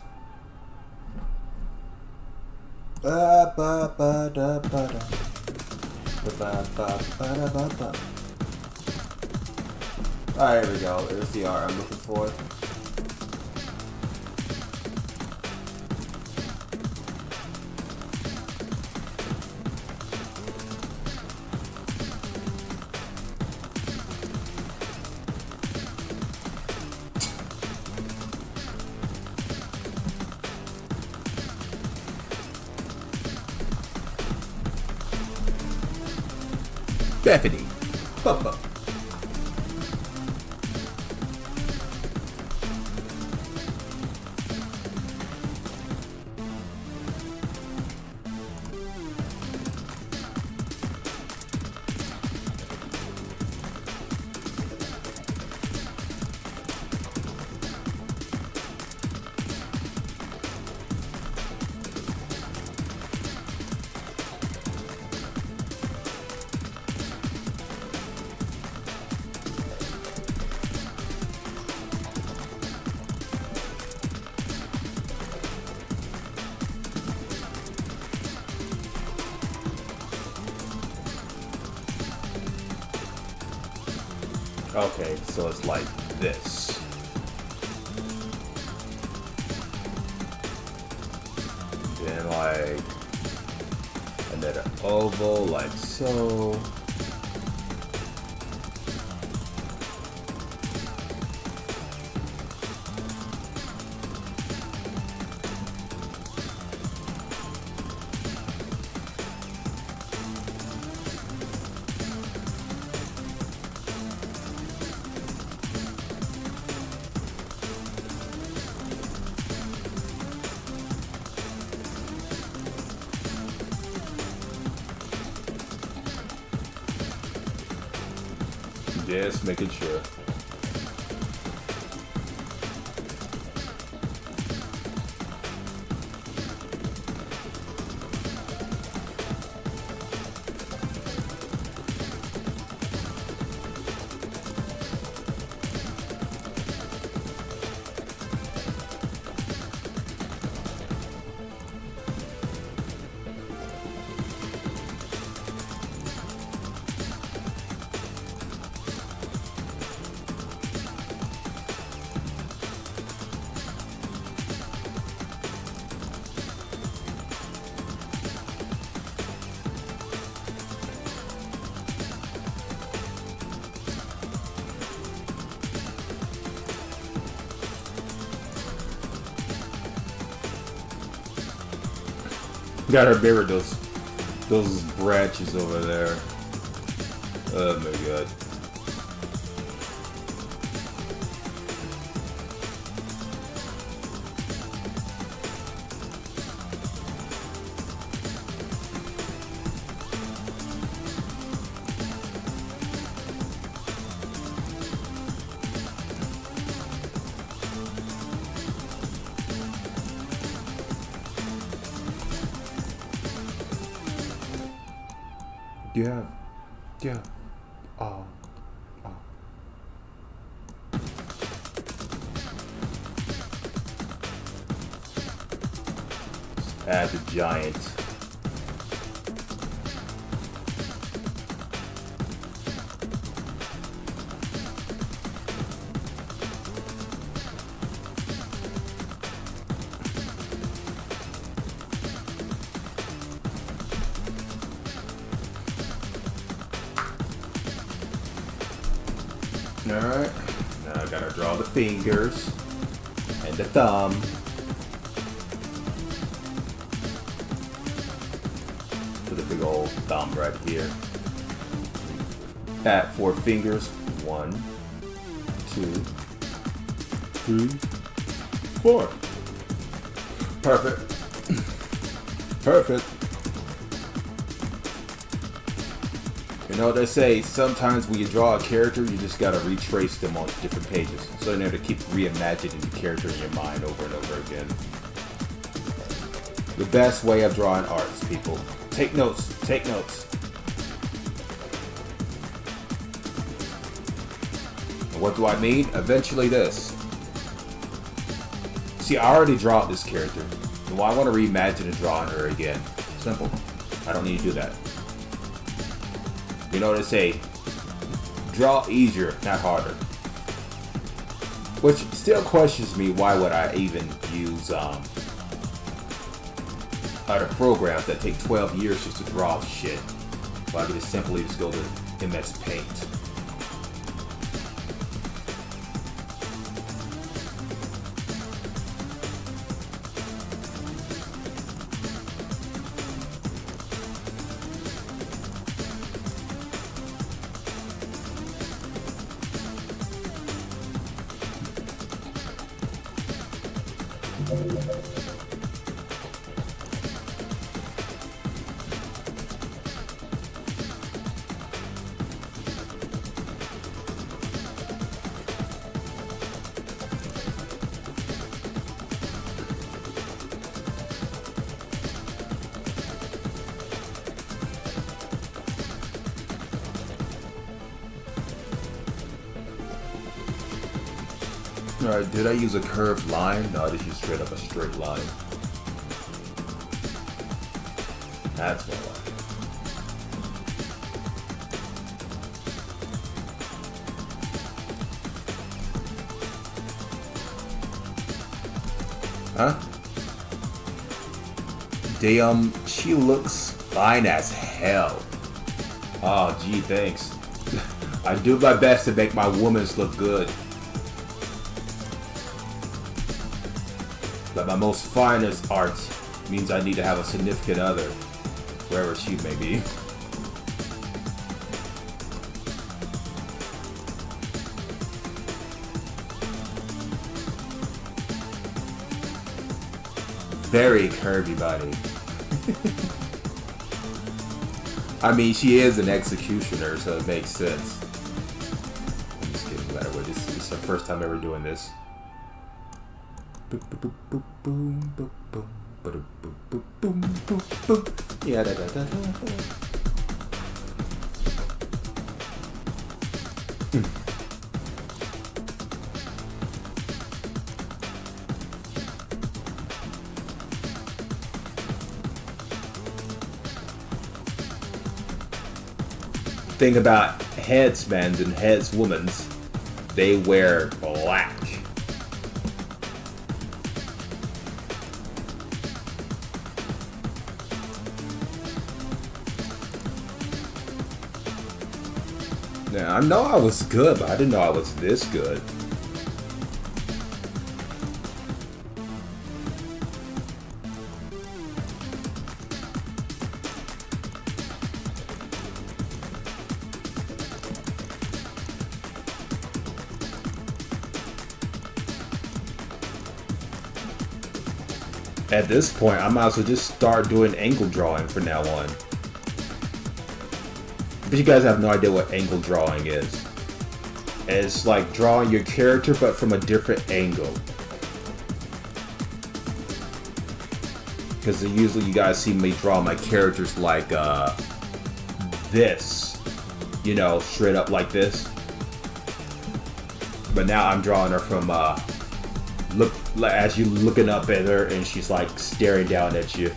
Alright, here we go. Here's the art I'm looking for. Bethany. Bubba. Okay, so it's like this. Then like another oval like so. Just making sure. Got her mirror those branches over there. Oh my god. Yeah. Oh. Add the giant. Alright, now I gotta draw the fingers and the thumb. Put a big old thumb right here. Add 4 fingers. 1, 2, 3, 4. Perfect. Perfect. You know what they say, sometimes when you draw a character, you just gotta retrace them on different pages. So in order to keep reimagining the character in your mind over and over again. The best way of drawing arts, people. Take notes, take notes. And what do I mean? Eventually this. See, I already drawn this character. So why want to reimagine and draw her again? Simple. I don't need to do that. You know what they say? Draw easier, not harder. Which still questions me, why would I even use other programs that take 12 years just to draw shit? If I could just simply just go to MS Paint. Alright, did I use a curved line? No, I just used straight up a straight line. That's what I like. Huh? Damn, she looks fine as hell. Oh, gee, thanks. I do my best to make my womans look good. But my most finest art means I need to have a significant other, wherever she may be. Very curvy body. I mean, she is an executioner, so it makes sense. I'm just kidding, by the way. This is the first time ever doing this. Yeah, da, da, da, da. Thing about headsmen's and headswomen's, they wear black. Now, I know I was good, but I didn't know I was this good. At this point, I might as well just start doing angle drawing from now on. But you guys have no idea what angle drawing is. It's like drawing your character, but from a different angle. Because usually you guys see me draw my characters like this. You know, straight up like this. But now I'm drawing her from look as you looking up at her and she's like staring down at you.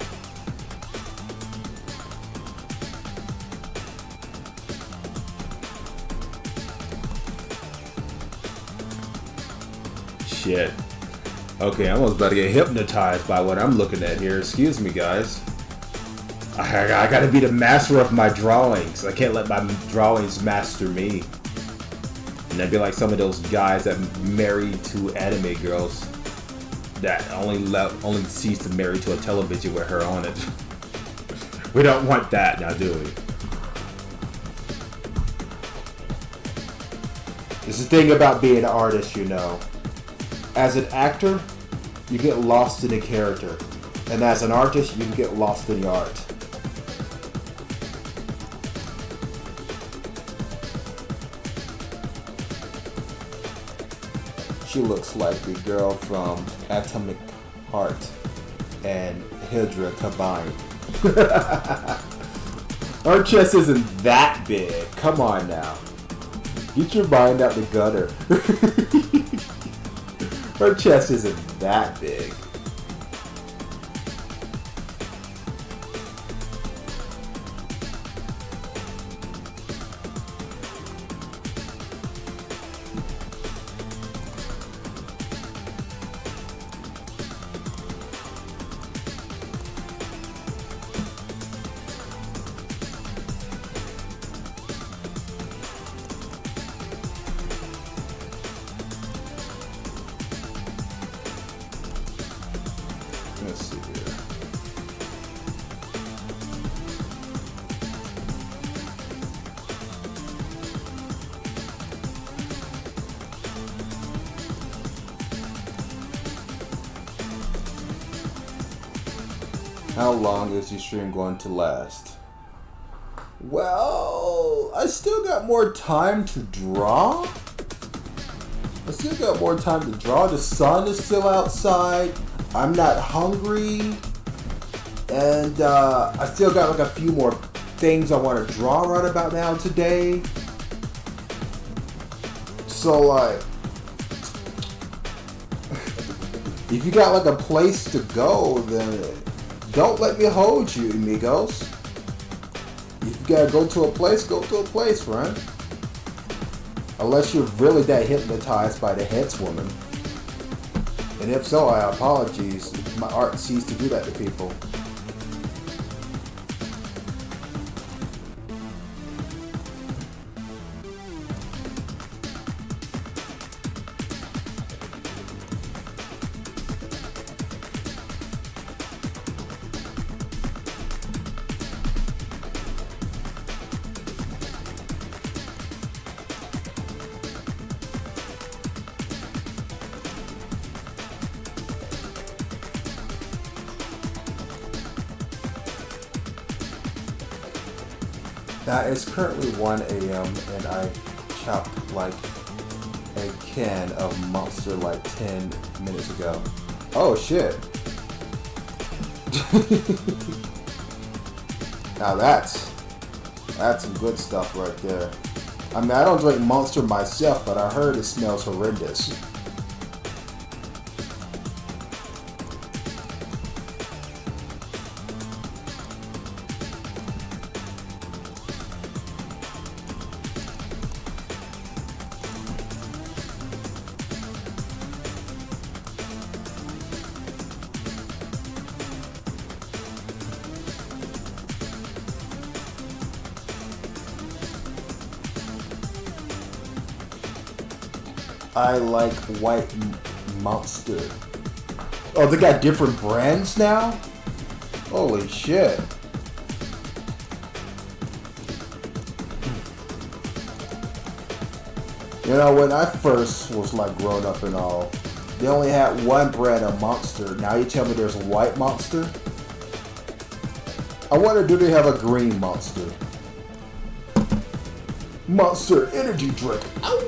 Shit. Okay, I'm almost about to get hypnotized by what I'm looking at here. Excuse me, guys. I gotta be the master of my drawings. I can't let my drawings master me. And I'd be like some of those guys that married to anime girls that only sees to marry to a television with her on it. We don't want that now, do we? It's the thing about being an artist, you know. As an actor, you get lost in a character. And as an artist, you can get lost in the art. She looks like the girl from Atomic Heart and Hydra combined. Her chest isn't that big. Come on now. Get your mind out the gutter. Her chest isn't that big. Let's see here. How long is the stream going to last? Well, I still got more time to draw. The sun is still outside. I'm not hungry. And I still got like a few more things I want to draw right about now today. So like, if you got like a place to go, then don't let me hold you, amigos. If you gotta go to a place, friend. Unless you're really that hypnotized by the headswoman. And if so, I apologize. My art ceased to do that to people. Now it's currently 1 a.m. and I chopped like a can of Monster like 10 minutes ago. Oh shit. Now that's some good stuff right there. I mean, I don't drink Monster myself, but I heard it smells horrendous. I like White Monster. Oh, they got different brands now? Holy shit. You know, when I first was like growing up and all, they only had one brand of Monster. Now you tell me there's a White Monster? I wonder, do they have a green Monster? Monster Energy Drink. Ow!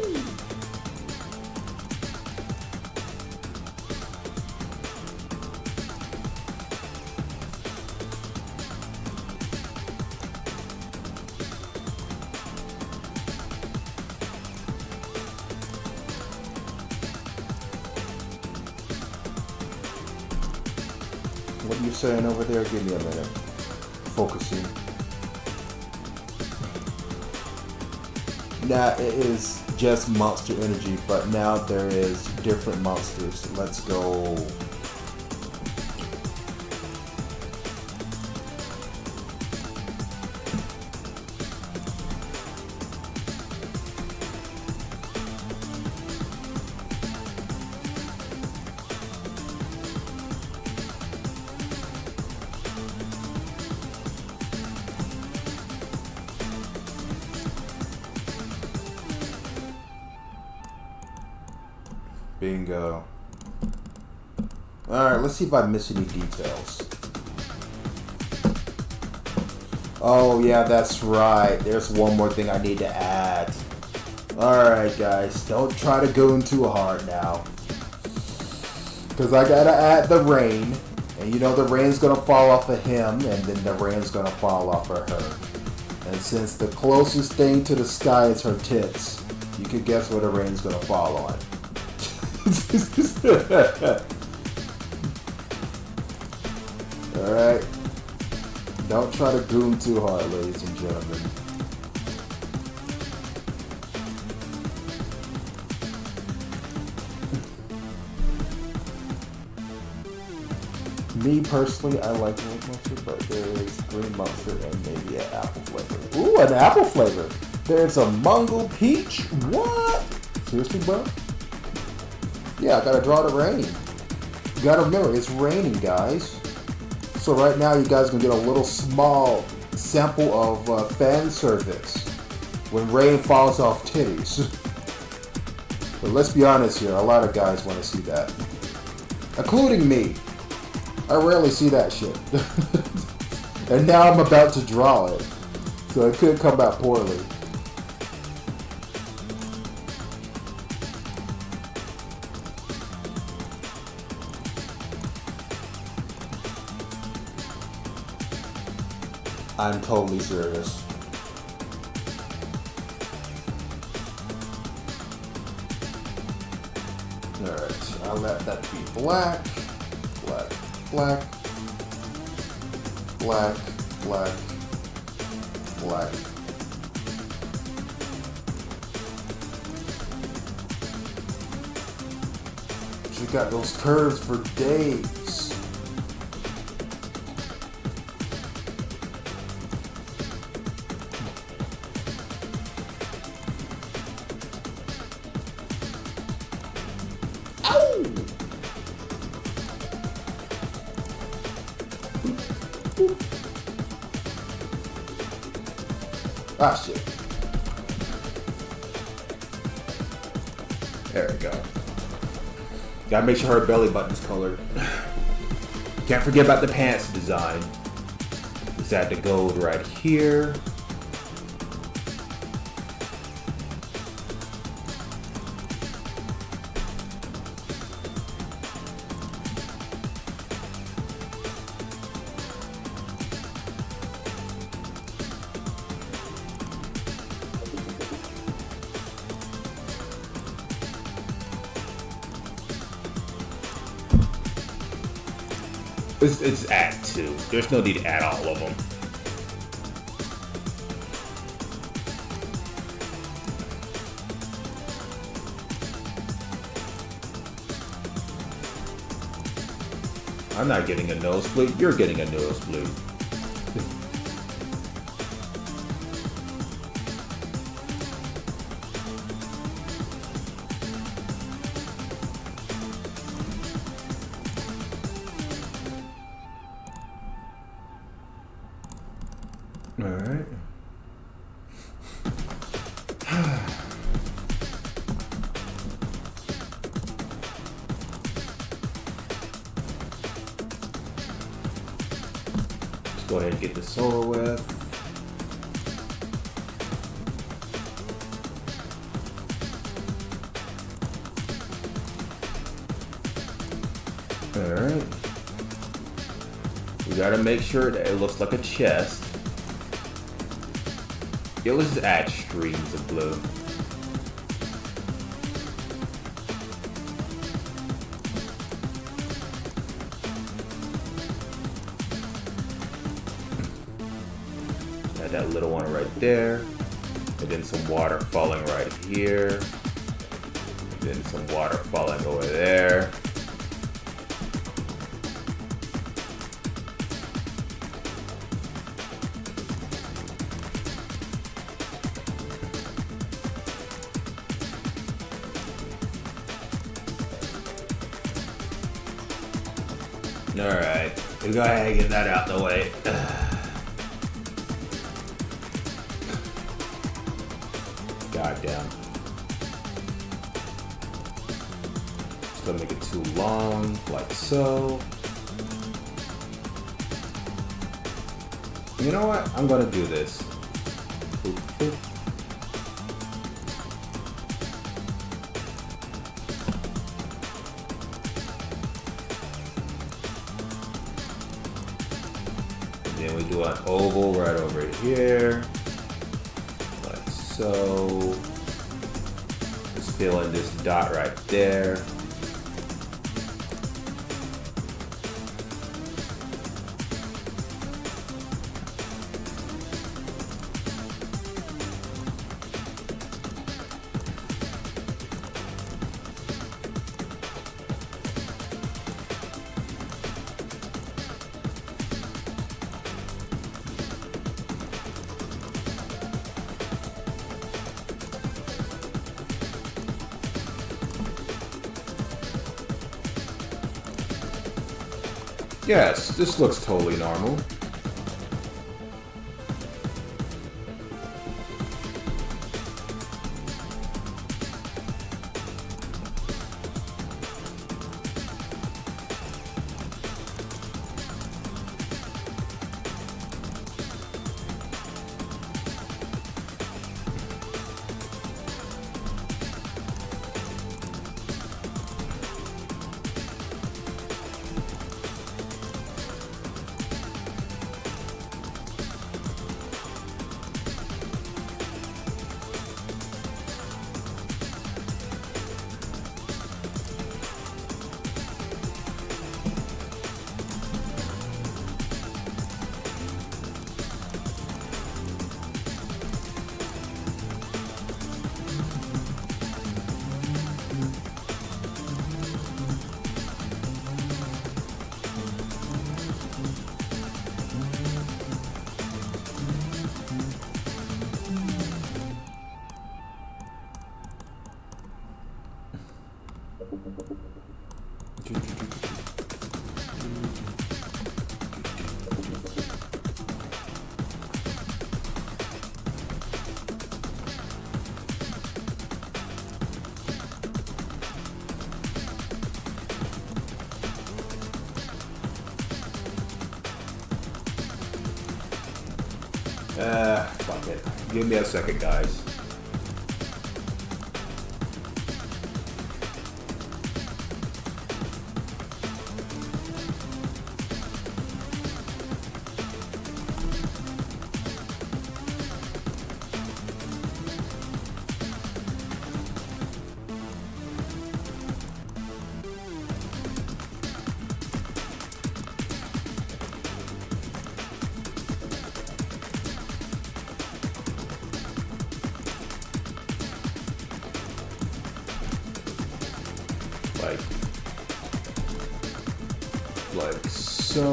What are you saying over there? Give me a minute. Focusing. Now it is just Monster Energy, but now there is different monsters. Let's go. Bingo. Alright, let's see if I miss any details. Oh yeah, that's right. There's one more thing I need to add. Alright guys, don't try to go in too hard now. Because I gotta add the rain. And you know the rain's gonna fall off of him, and then the rain's gonna fall off of her. And since the closest thing to the sky is her tits, you can guess where the rain's gonna fall on. Alright. Don't try to goon too hard, ladies and gentlemen. Me personally, I like orange mustard, but there is green mustard and maybe an apple flavor. Ooh, an apple flavor! There's a mango peach? What? Seriously, bro? Yeah, I gotta draw the rain. You gotta remember, it's raining, guys. So right now, you guys are gonna get a little small sample of fan service when rain falls off titties. But let's be honest here, a lot of guys want to see that. Including me. I rarely see that shit. And now I'm about to draw it. So it could come out poorly. I'm totally serious. Alright, I'll let that be black, black, black, black, black, black. She got those curves for days. Ah, shit. There we go. Gotta make sure her belly button's colored. Can't forget about the pants design. Just add the gold right here. It's add 2. There's no need to add all of them. I'm not getting a nosebleed. You're getting a nosebleed. Alright. Let's go ahead and get this over with. Alright. We gotta make sure that it looks like a chest. Yeah, let's just add streams of blue. Add that little one right there. And then some water falling right here. And then some water falling over there. Alright, we'll go ahead and get that out the way. Goddamn. Just don't make it too long, like so. You know what? I'm gonna do this. Boop, boop. Then we do an oval right over here, like so. Just fill in this dot right there. Yes, this looks totally normal. Fuck it. Give me a second, guys. Like so.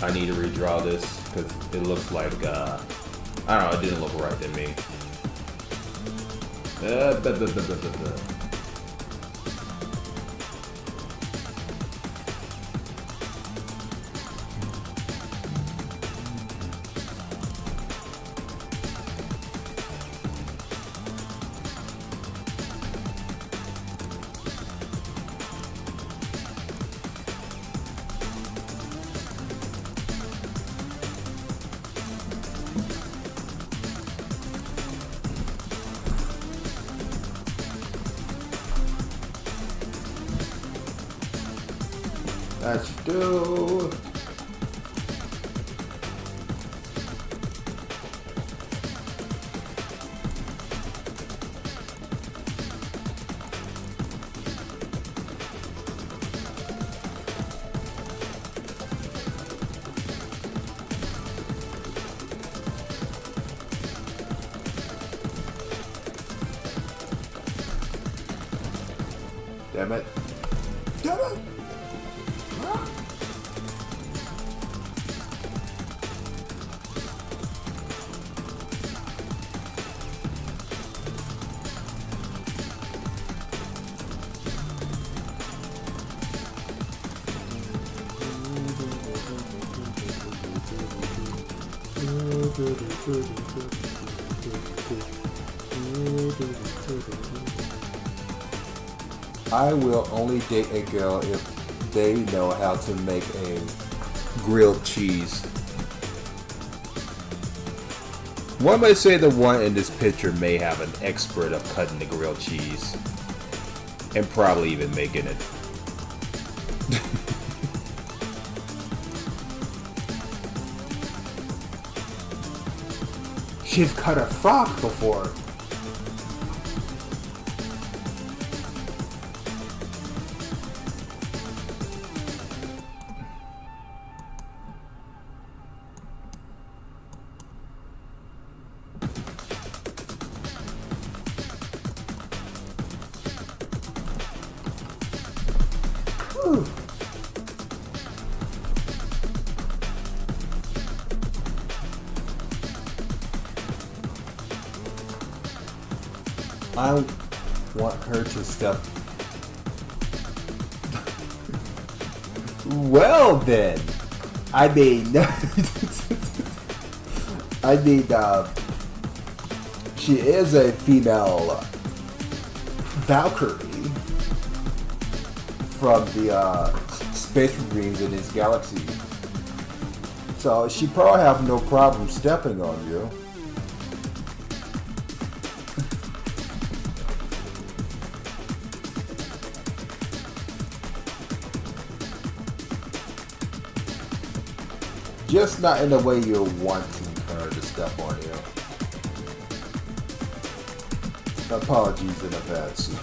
I need to redraw this because it looks like I don't know, it didn't look right to me. Let's do. Damn it. Damn it. I will only date a girl if they know how to make a grilled cheese. One might say the one in this picture may have an expert of cutting the grilled cheese and probably even making it. She's cut a frock before. I want her to step. Well then, I mean, she is a female Valkyrie from the Space Marines in this galaxy, so she probably have no problem stepping on you. Just not in the way you're wanting her to step on you. Apologies in advance.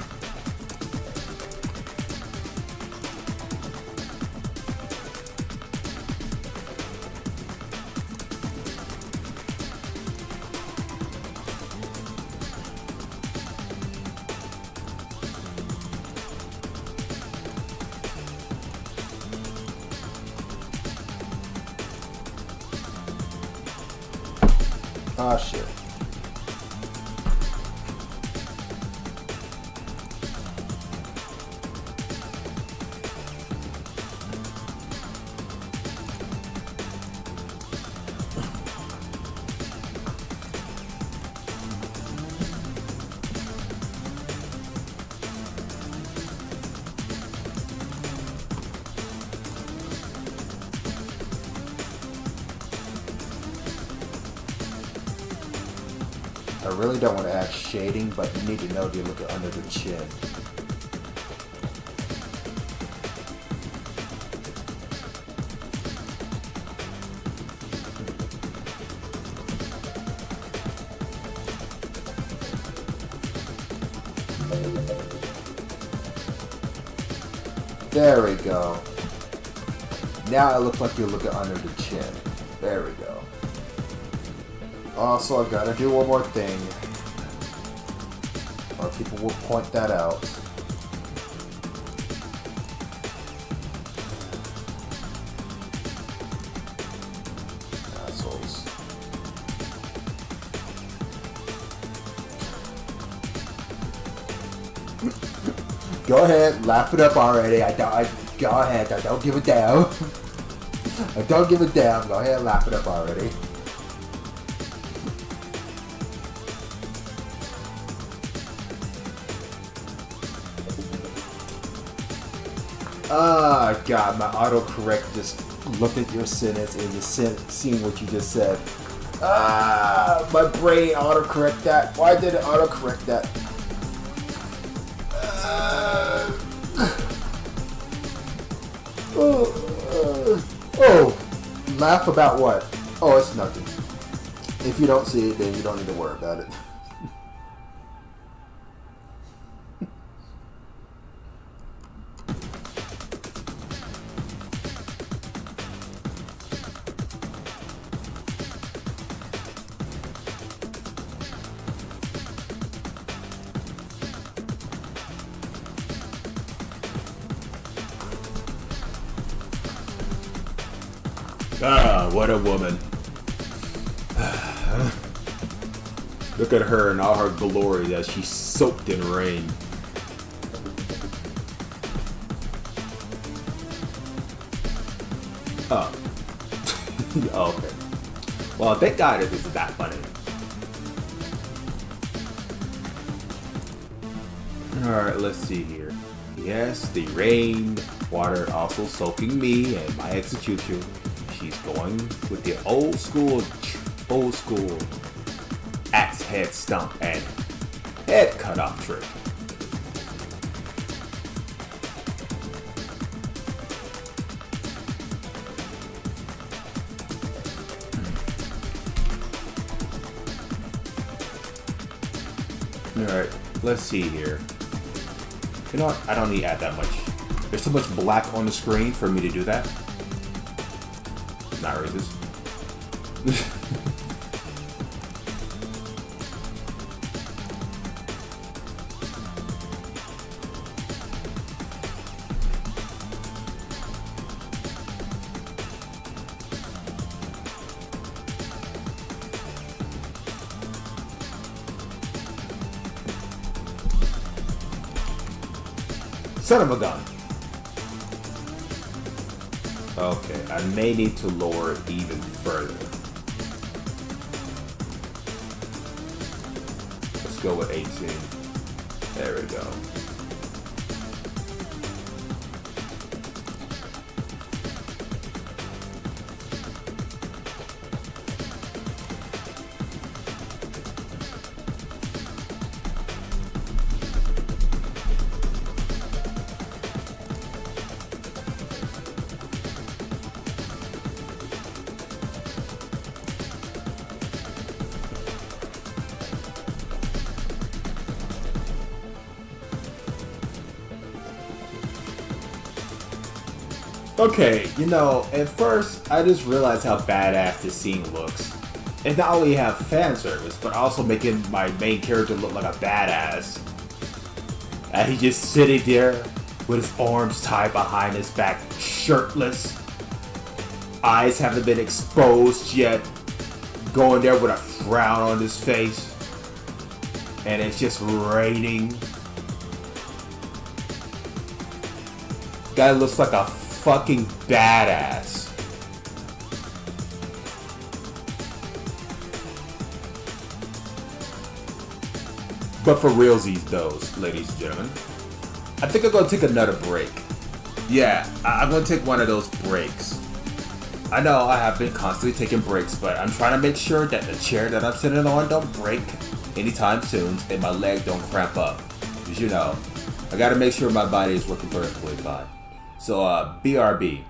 Ah, shit. I really don't want to add shading, but you need to know to look at under the chin. There we go. Now it looks like you're looking under the chin. There we go. Also, I gotta do one more thing, or people will point that out. Assholes. Go ahead, laugh it up already. Go ahead. I don't give a damn. I don't give a damn. Go ahead, laugh it up already. Oh god, my autocorrect just looked at your sentence and just seen what you just said. Ah, my brain autocorrect that. Why did it autocorrect that? Oh, laugh about what? Oh, it's nothing. If you don't see it, then you don't need to worry about it. Ah, what a woman. Look at her in all her glory as she's soaked in rain. Oh. Oh, okay. Well, thank God it isn't that funny. Alright, let's see here. Yes, the rain, water also soaking me and my execution. She's going with the old school axe head stump and head cut off trick. Alright, let's see here. You know what? I don't need to add that much. There's too much black on the screen for me to do that. Not racist. Son of a gun. Okay, I may need to lower it even further. Let's go with 18. There we go. Okay, you know, at first, I just realized how badass this scene looks. And not only have fan service, but also making my main character look like a badass. And he's just sitting there with his arms tied behind his back, shirtless. Eyes haven't been exposed yet. Going there with a frown on his face. And it's just raining. Guy looks like a fucking badass. But for realsies though, ladies and gentlemen, I think I'm gonna take another break. Yeah, I'm gonna take one of those breaks. I know I have been constantly taking breaks, but I'm trying to make sure that the chair that I'm sitting on don't break anytime soon and my leg don't cramp up. Because you know, I gotta make sure my body is working perfectly fine. So, BRB.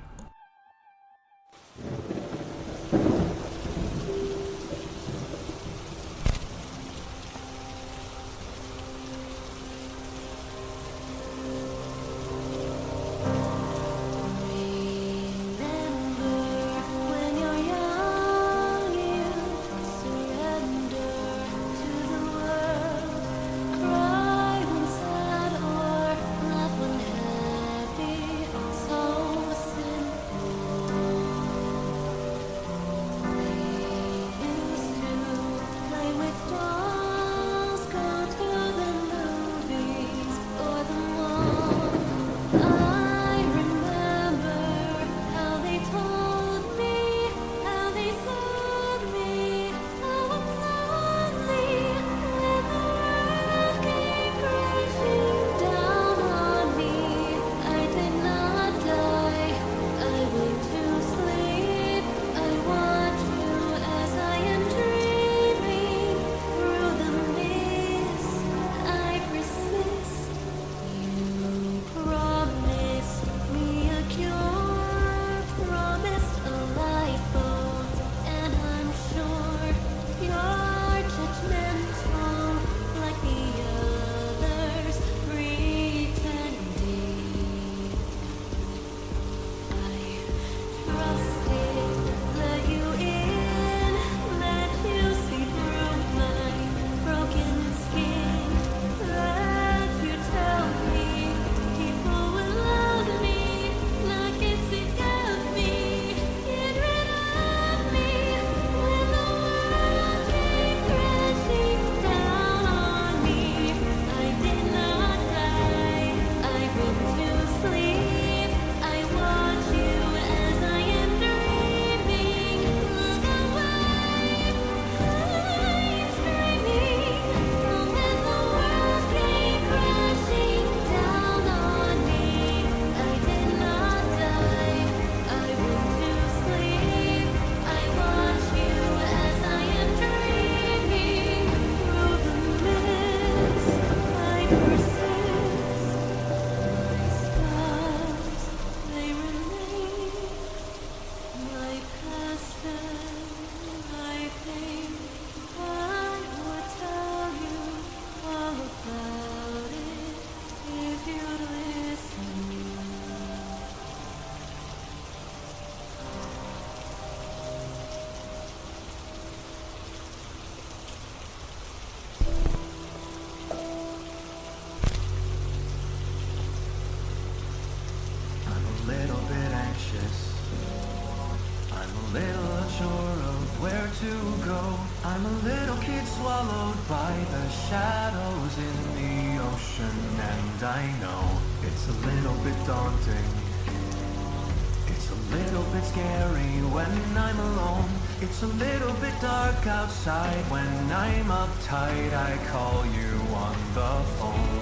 in the ocean, and I know it's a little bit daunting. It's a little bit scary when I'm alone. It's a little bit dark outside when I'm uptight. I call you on the phone.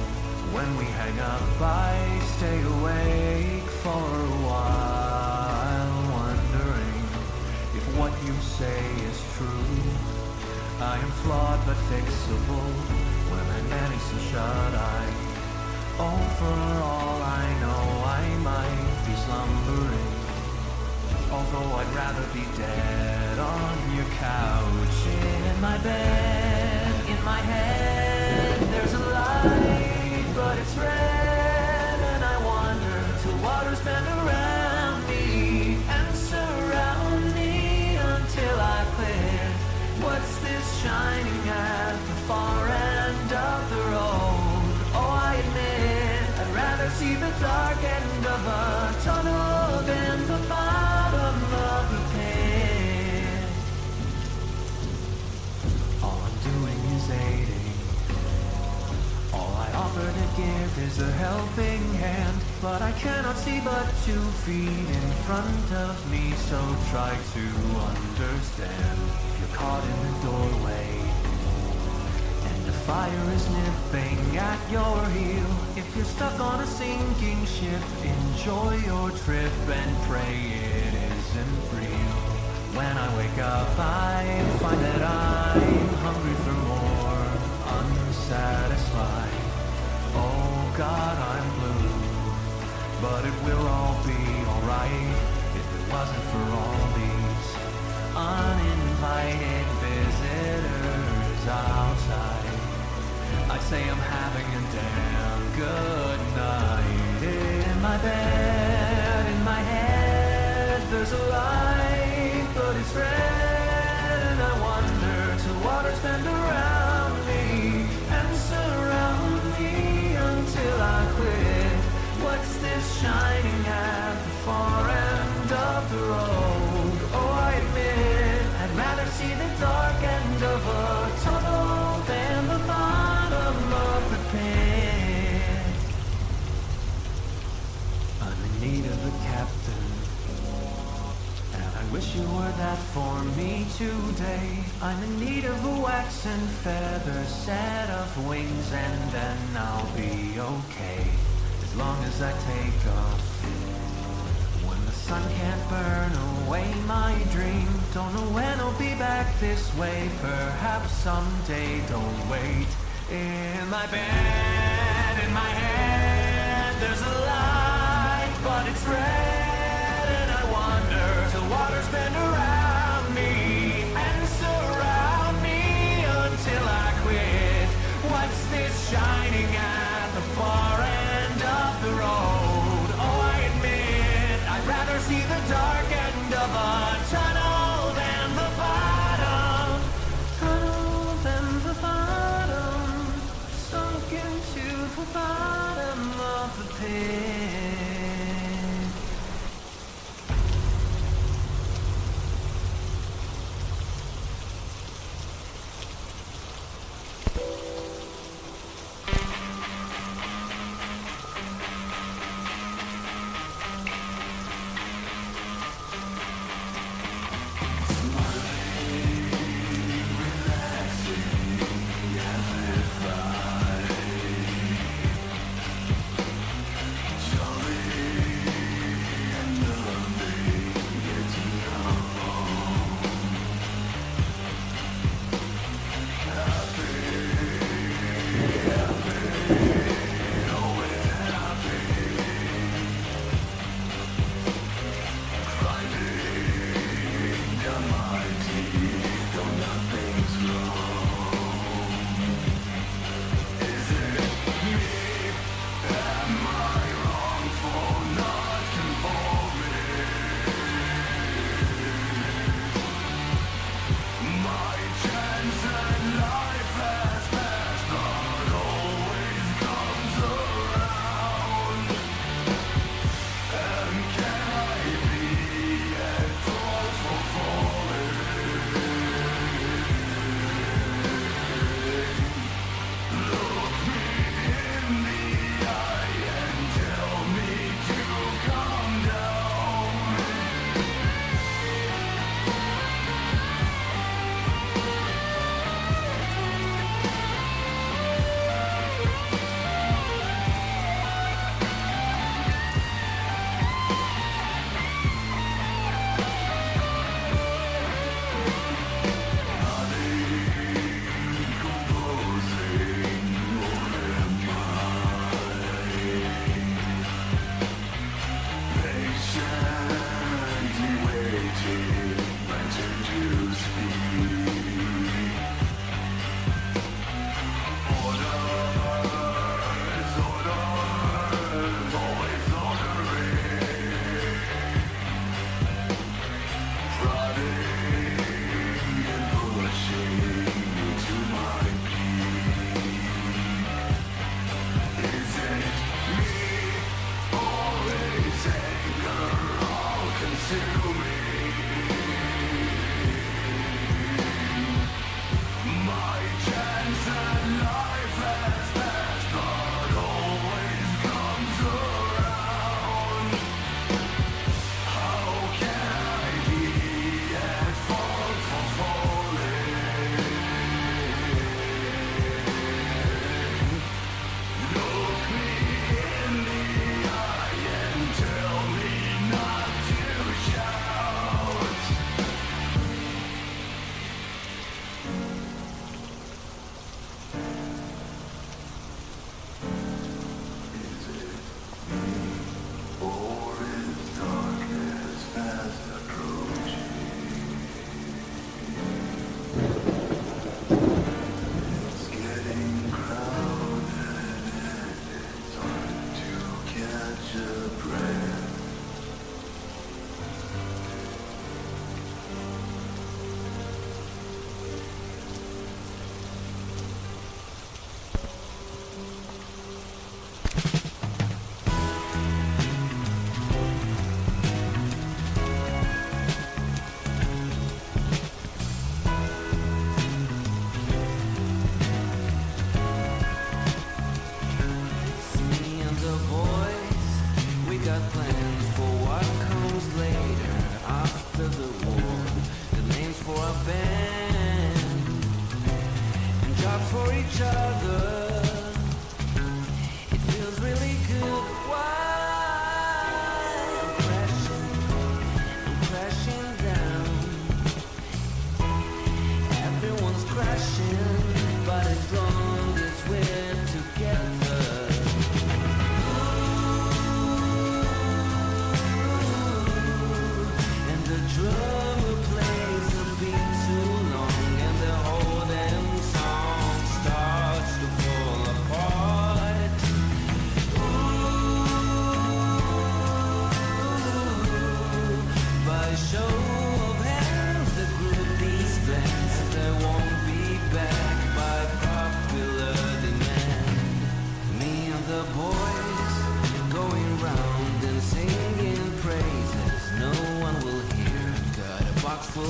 When we hang up, I stay awake for a while, wondering if what you say is true. I am flawed but fixable when I manage to shut eye. Oh, for all I know, I might be slumbering. Although I'd rather be dead on your couch. In my bed, in my head, there's a light, but it's red. And I wander till waters bend around me and surround me until I clear. What's this shining at the far end of the road? Oh, I admit I'd rather see the dark end of a tunnel than the bottom of the pit. All I'm doing is aiding. All I offer to give is a helping hand, but I cannot see but 2 feet in front of me, so try to understand. If you're caught in the doorway and the fire is nipping at your heel, if you're stuck on a sinking ship, enjoy your trip and pray it isn't real. When I wake up, I find that I'm hungry for more, unsatisfied. Oh God, I'm blue, but it will all be alright if it wasn't for all these uninvited visitors outside. I say I'm having a damn good night. In my bed, in my head, there's a light, but it's red. And I wonder till waters bend around me and surround me until I quit. What's this shining at the far end of the road? Oh, I admit I'd rather see the dark end of a tunnel than the bottom of the pit. I'm in need of a captain, and I wish you were that for me today. I'm in need of a wax and feather set of wings, and then I'll be okay. As long as I take off when the sun can't burn away my dream. Don't know when I'll be back this way, perhaps someday, don't wait. In my bed, in my head, there's a light, but it's red. And I wander till waters bend around me and surround me until I quit. What's this shining at the far end of the road? Oh, I admit I'd rather see the dark end of a tunnel than the bottom. Tunnel than the bottom, sunk into the bottom of the pit. Jolly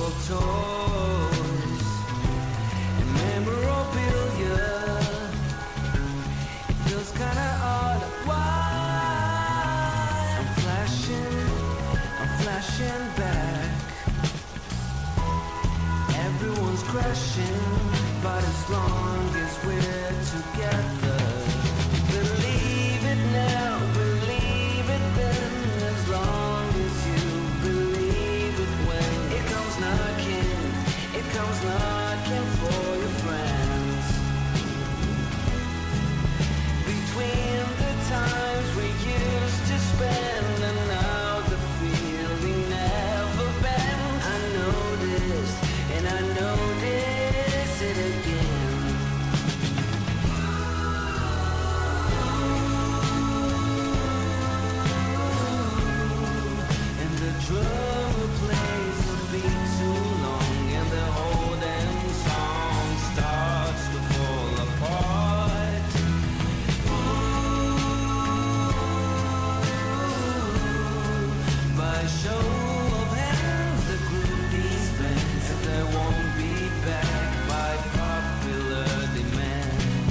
old toys and memorabilia. It feels kinda odd. Why I'm flashing back. Everyone's crashing, but as long as we're together, believe it now, believe it then. As long as you believe it when it comes knocking for your friends. Between the times we used to spend and now the feeling never bends. I noticed and I notice it again. And the drummer plays a beat too long, and the whole damn song starts to fall apart. By show of hands, the group disbands, and they won't be back by popular demand.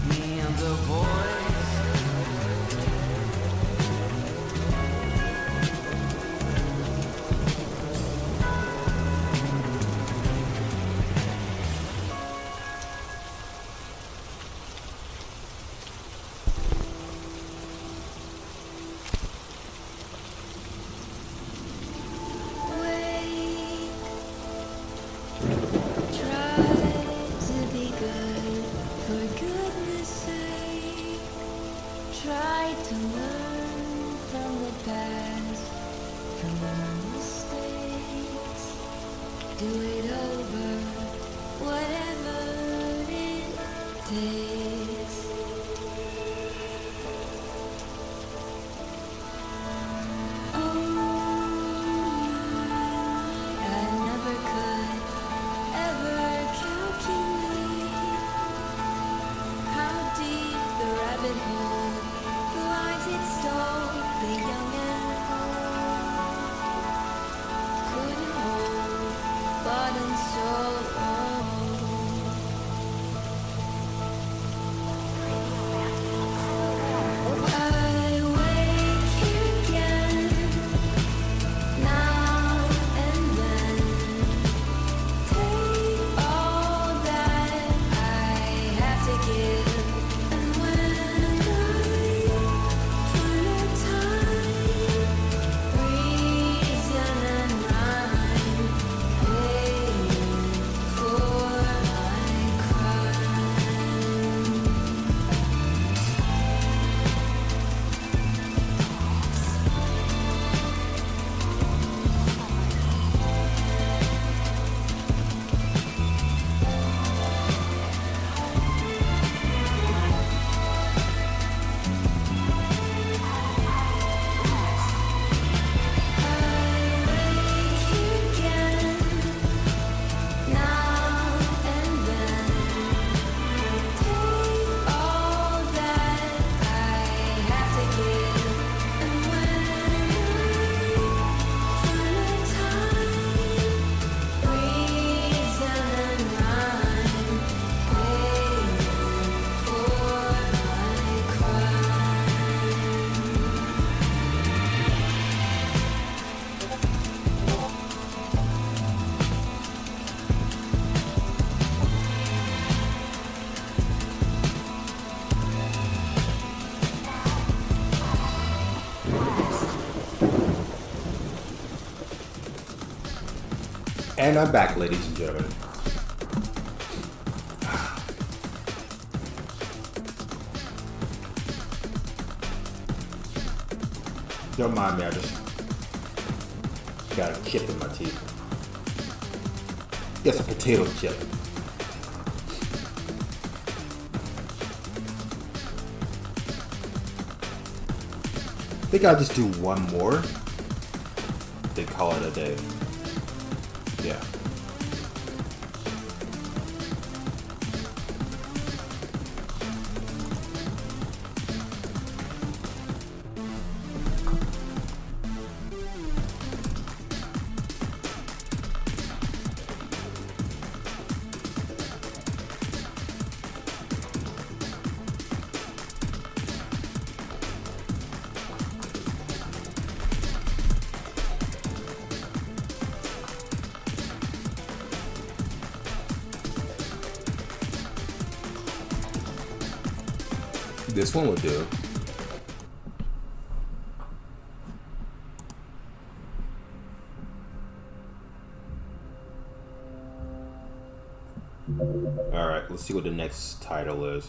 Me and the boys, Try to learn from the past, from our mistakes. Do it over, whatever it takes. Oh, I never could ever calculate how deep the rabbit hole glides it stole the young and old. Couldn't hold, bought and sold. I wake again, now and then. Take all that I have to give, and when reason and rhyme, paying for my crime. And I'm back, ladies and gentlemen. Don't mind me, I just got a chip in my teeth. It's a potato chip. I think I'll just do one more. They call it a day. Yeah. This one will do. Alright, let's see what the next title is.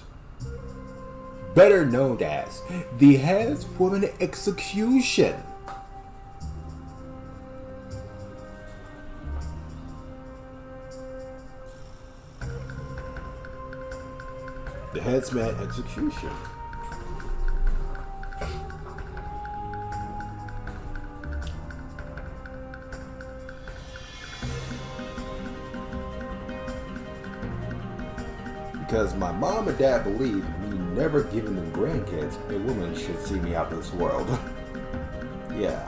Better known as the Headswoman Execution. The Headsman Execution. Because my mom and dad believe me never giving them grandkids, a woman should see me out of this world. Yeah.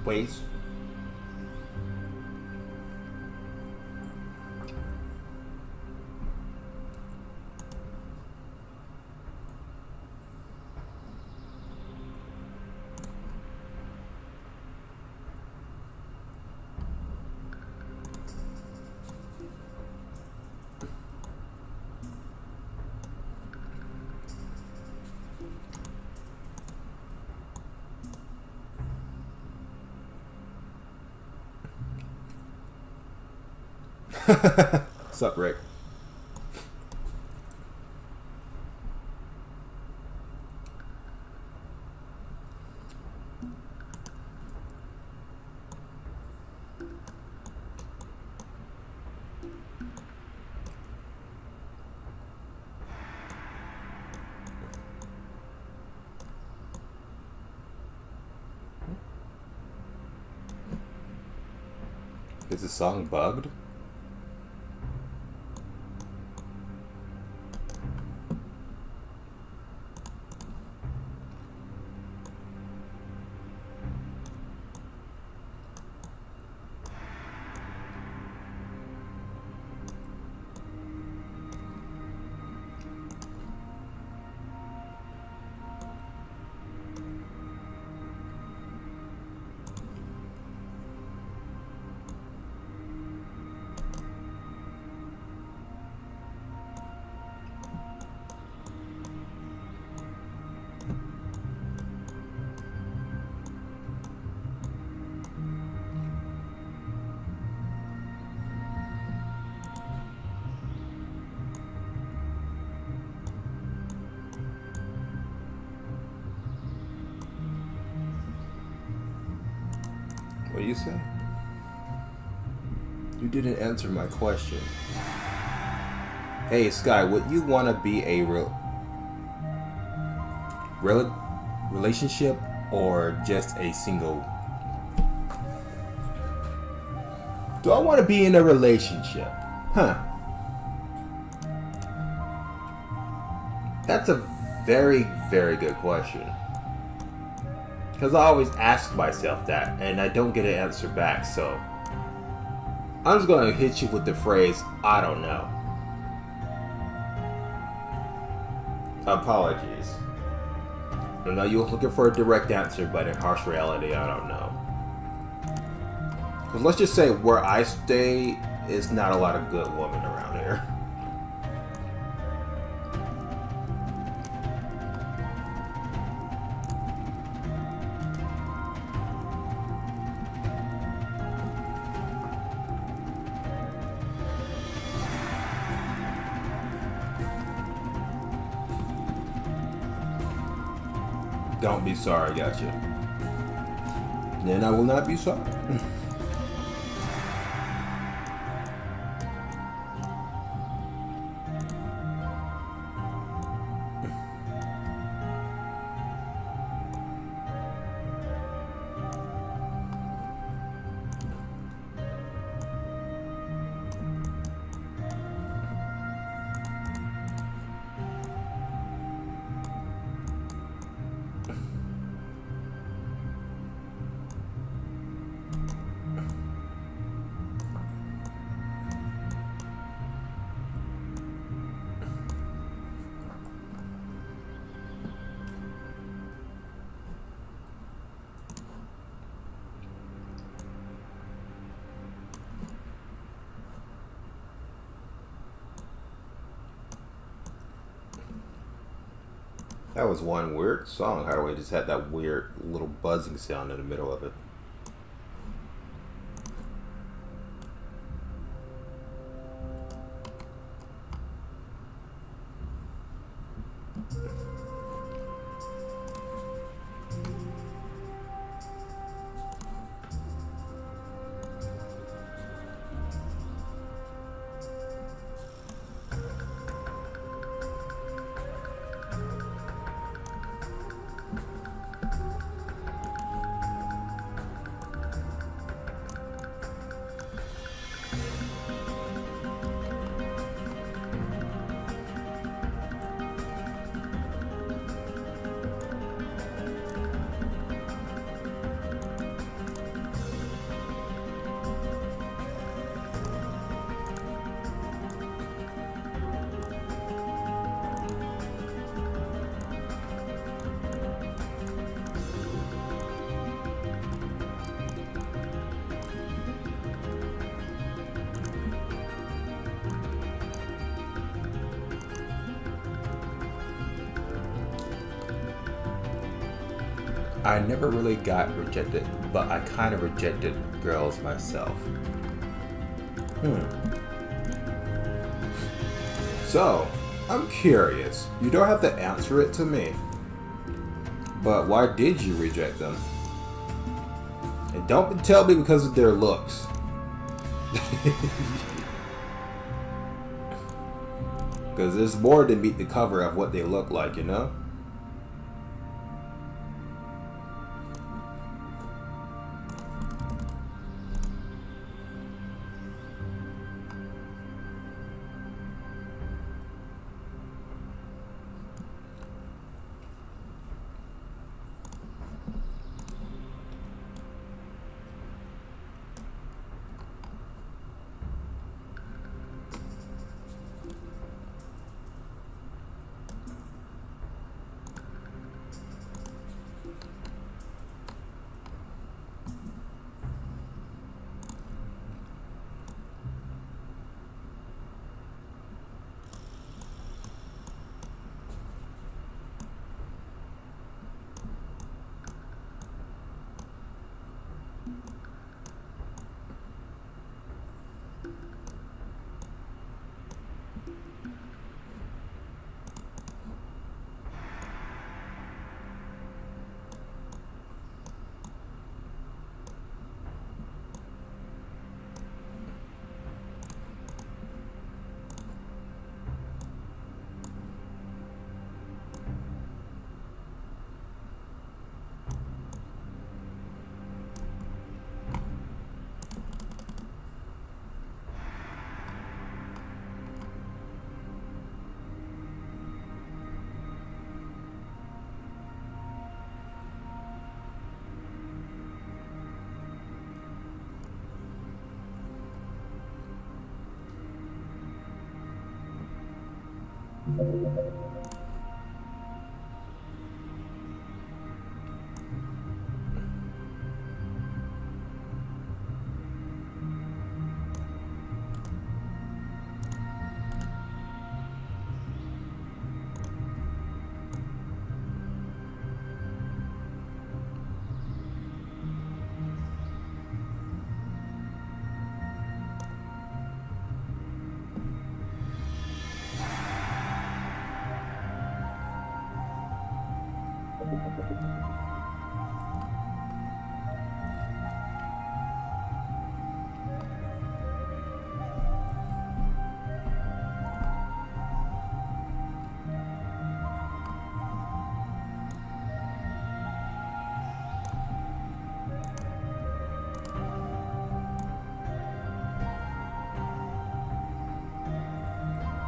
Ways. What's up, Rick? Is the song bugged? What do you say? You didn't answer my question. Hey Sky, would you want to be a relationship or just a single? Do I want to be in a relationship? Huh. That's a very, very good question. Because I always ask myself that, and I don't get an answer back, so I'm just going to hit you with the phrase, I don't know. Apologies. I know you were looking for a direct answer, but in harsh reality, I don't know. Because let's just say where I stay is not a lot of good women around here. Don't be sorry, gotcha. Then I will not be sorry. That was one weird song. How do I just had that weird little buzzing sound in the middle of it? I never really got rejected, but I kind of rejected girls myself. So, I'm curious. You don't have to answer it to me. But why did you reject them? And don't tell me because of their looks. Because there's more than meet the cover of what they look like, you know?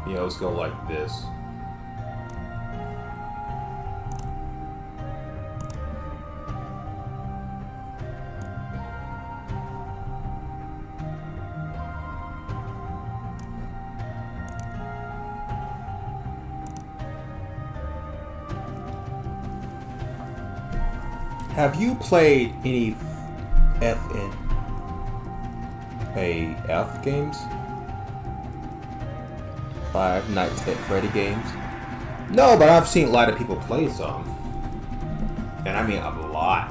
Yeah, let's go like this. Have you played any FNAF games? Five Nights at Freddy games? No, but I've seen a lot of people play some. And I mean a lot.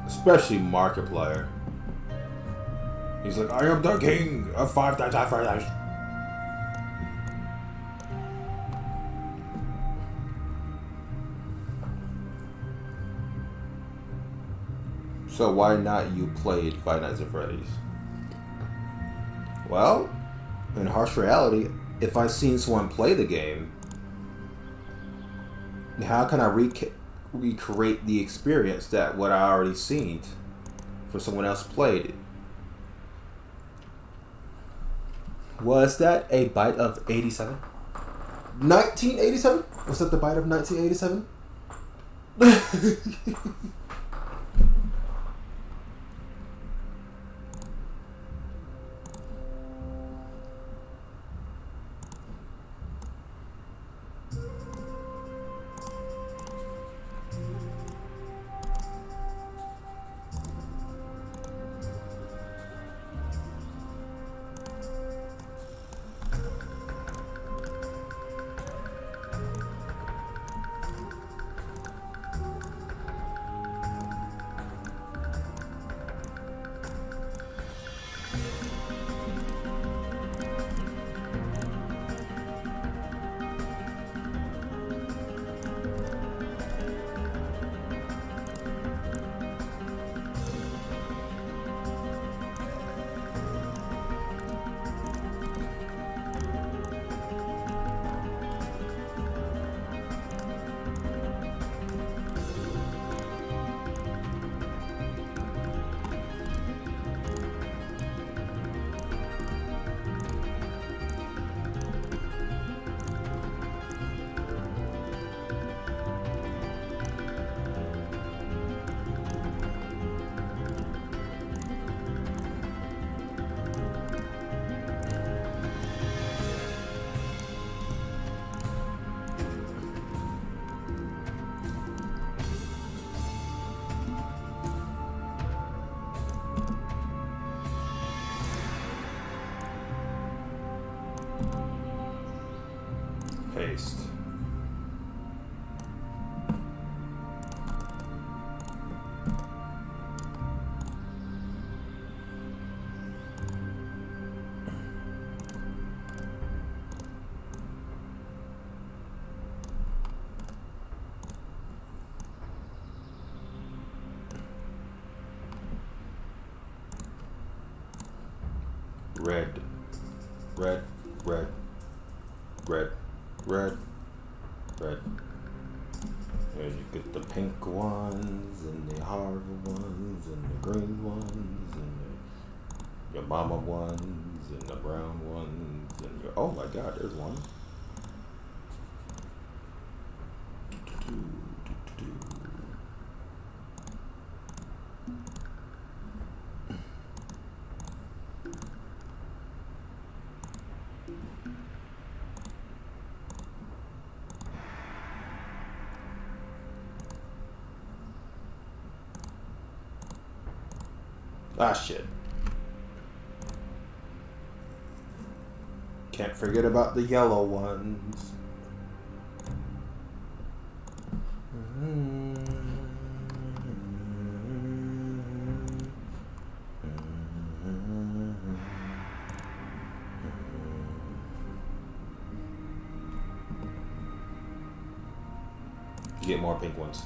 Especially Markiplier. He's like, I am the king of Five Nights at Freddy's. So why not you played Five Nights at Freddy's? Well, in harsh reality, if I've seen someone play the game, how can I recreate the experience that what I already seen for someone else played it? Was that a bite of 87? 1987? Was that the bite of 1987? Paste. Red, red, red, red, red, red. And you get the pink ones, and the hard ones, and the green ones, and your mama ones, and the brown ones, and your, oh my god, there's one. Ah, shit. Can't forget about the yellow ones. You get more pink ones.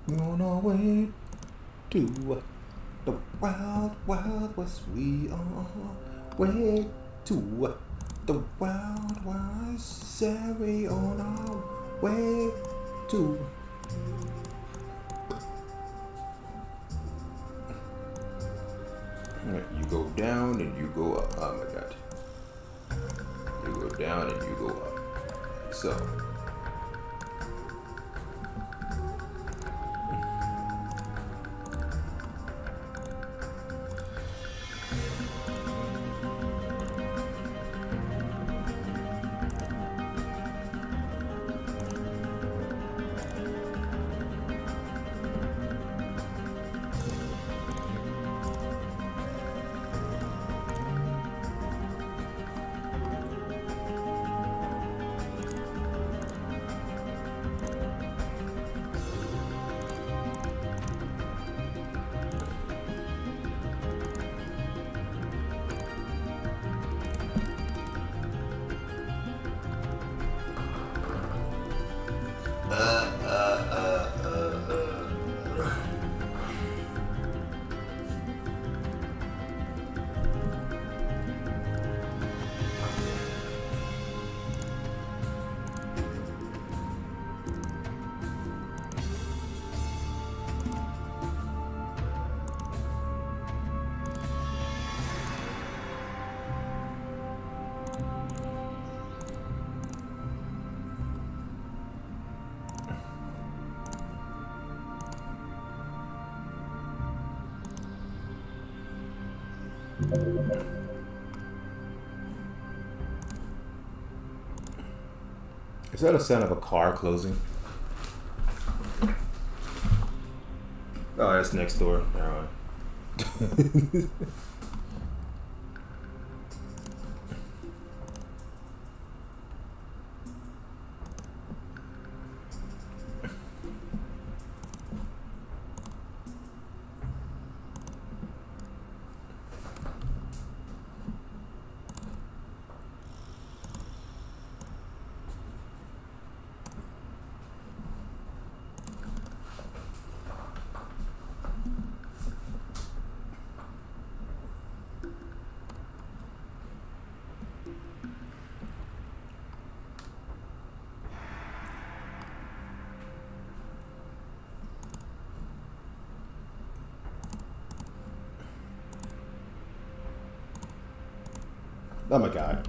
We're on our way to the wild, wild west. We are on our way to the wild, wild Surrey. On our way to. You go down and you go up. Oh my god. You go down and you go up. So. Is that a sound of a car closing? Oh, that's next door. Never mind. Oh my god.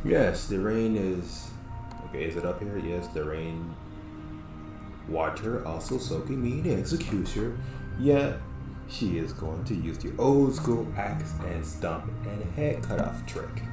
Yes, the rain is... Okay, is it up here? Yes, the rain... Water also soaking me in execution. Yet, she is going to use the old school axe and stump and head cut off trick.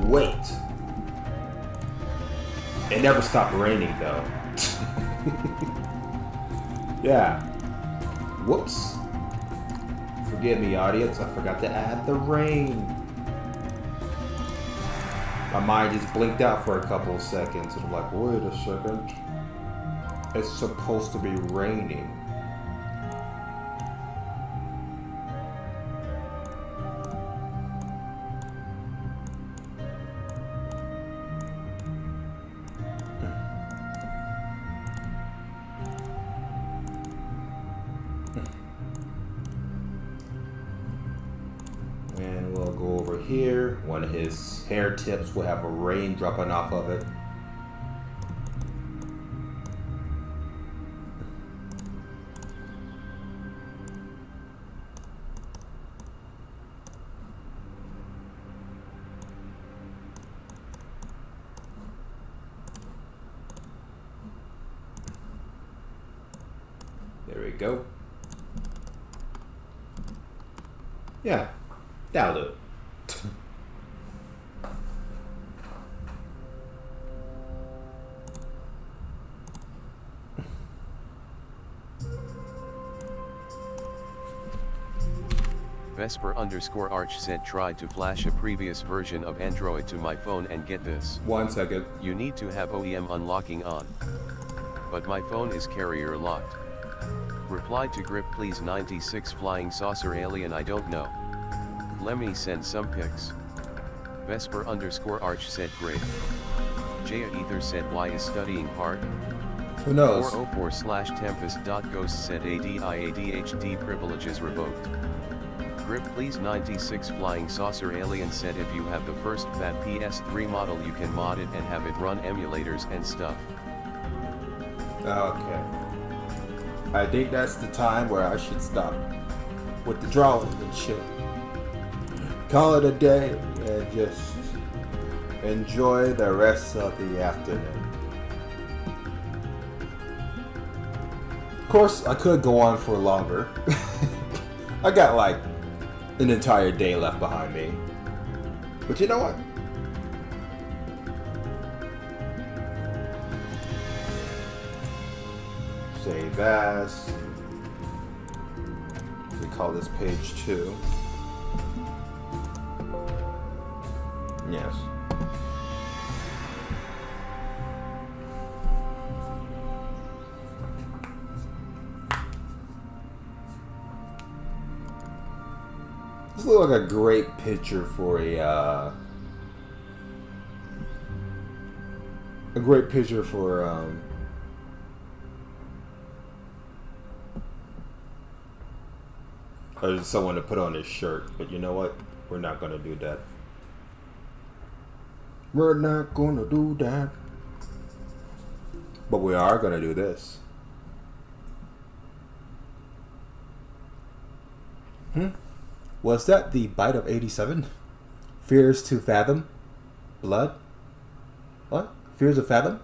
Wait. It never stopped raining though. Yeah. Whoops. Forgive me, audience. I forgot to add the rain. My mind just blinked out for a couple of seconds and I'm like, wait a second. It's supposed to be raining. And we'll go over here. One of his hair tips will have a rain dropping off of it. There we go. Yeah, that'll do it. Vesper_Arch said tried to flash a previous version of Android to my phone and get this. 1 second. You need to have OEM unlocking on. But my phone is carrier locked. Reply to grip please 96 flying saucer alien I don't know. Let me send some pics. Vesper_Arch said great. Jaya Ether said why is studying hard? Who knows? 404/tempest.ghost said ADIADHD privileges revoked. Grip please 96 flying saucer alien said if you have the first fat PS3 model you can mod it and have it run emulators and stuff. Okay. I think that's the time where I should stop with the drawing and shit. Call it a day and just enjoy the rest of the afternoon. Of course, I could go on for longer. I got like an entire day left behind me. But you know what? Save as. We call this page 2. Yes. This looks like a great picture for a great picture for or someone to put on his shirt, but you know what? We're not gonna do that. We're not gonna do that. But we are gonna do this. Was that the bite of 87? Fears to fathom? Blood? What? Fears of fathom?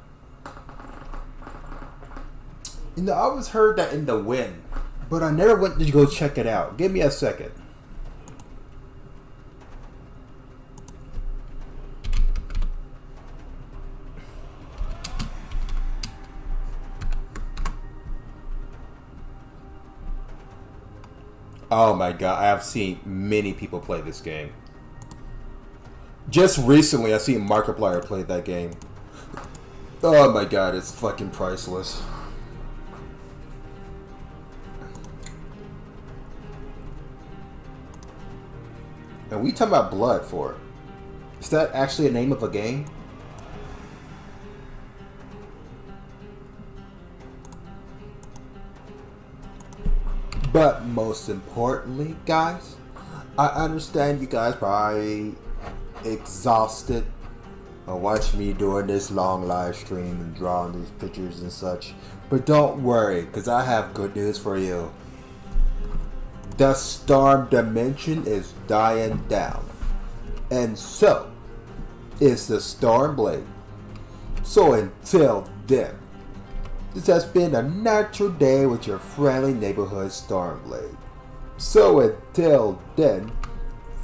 You know, I always heard that in the wind, but I never went to go check it out. Give me a second. Oh my god, I have seen many people play this game. Just recently, I seen Markiplier play that game. Oh my god, it's fucking priceless. And we talking about blood for? Is that actually a name of a game? But most importantly, guys, I understand you guys probably exhausted of watching me doing this long live stream and drawing these pictures and such. But don't worry, because I have good news for you. The storm dimension is dying down. And so is the storm blade. So until then, this has been a natural day with your friendly neighborhood Stormblade. So until then,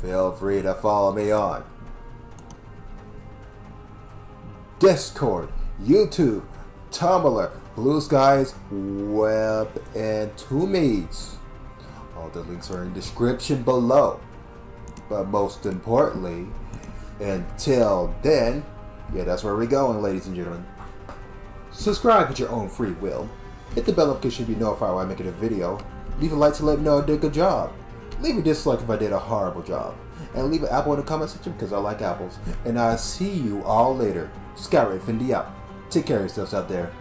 feel free to follow me on Discord, YouTube, Tumblr, Blue Skies, Web, and Tumeeds. All the links are in the description below. But most importantly, until then, yeah, that's where we're going, ladies and gentlemen. Subscribe at your own free will. Hit the bell notification to be notified when I make a video. Leave a like to let me know I did a good job. Leave a dislike if I did a horrible job. And leave an apple in the comment section because I like apples. And I'll see you all later. Skyrider Infinity out. Take care of yourselves out there.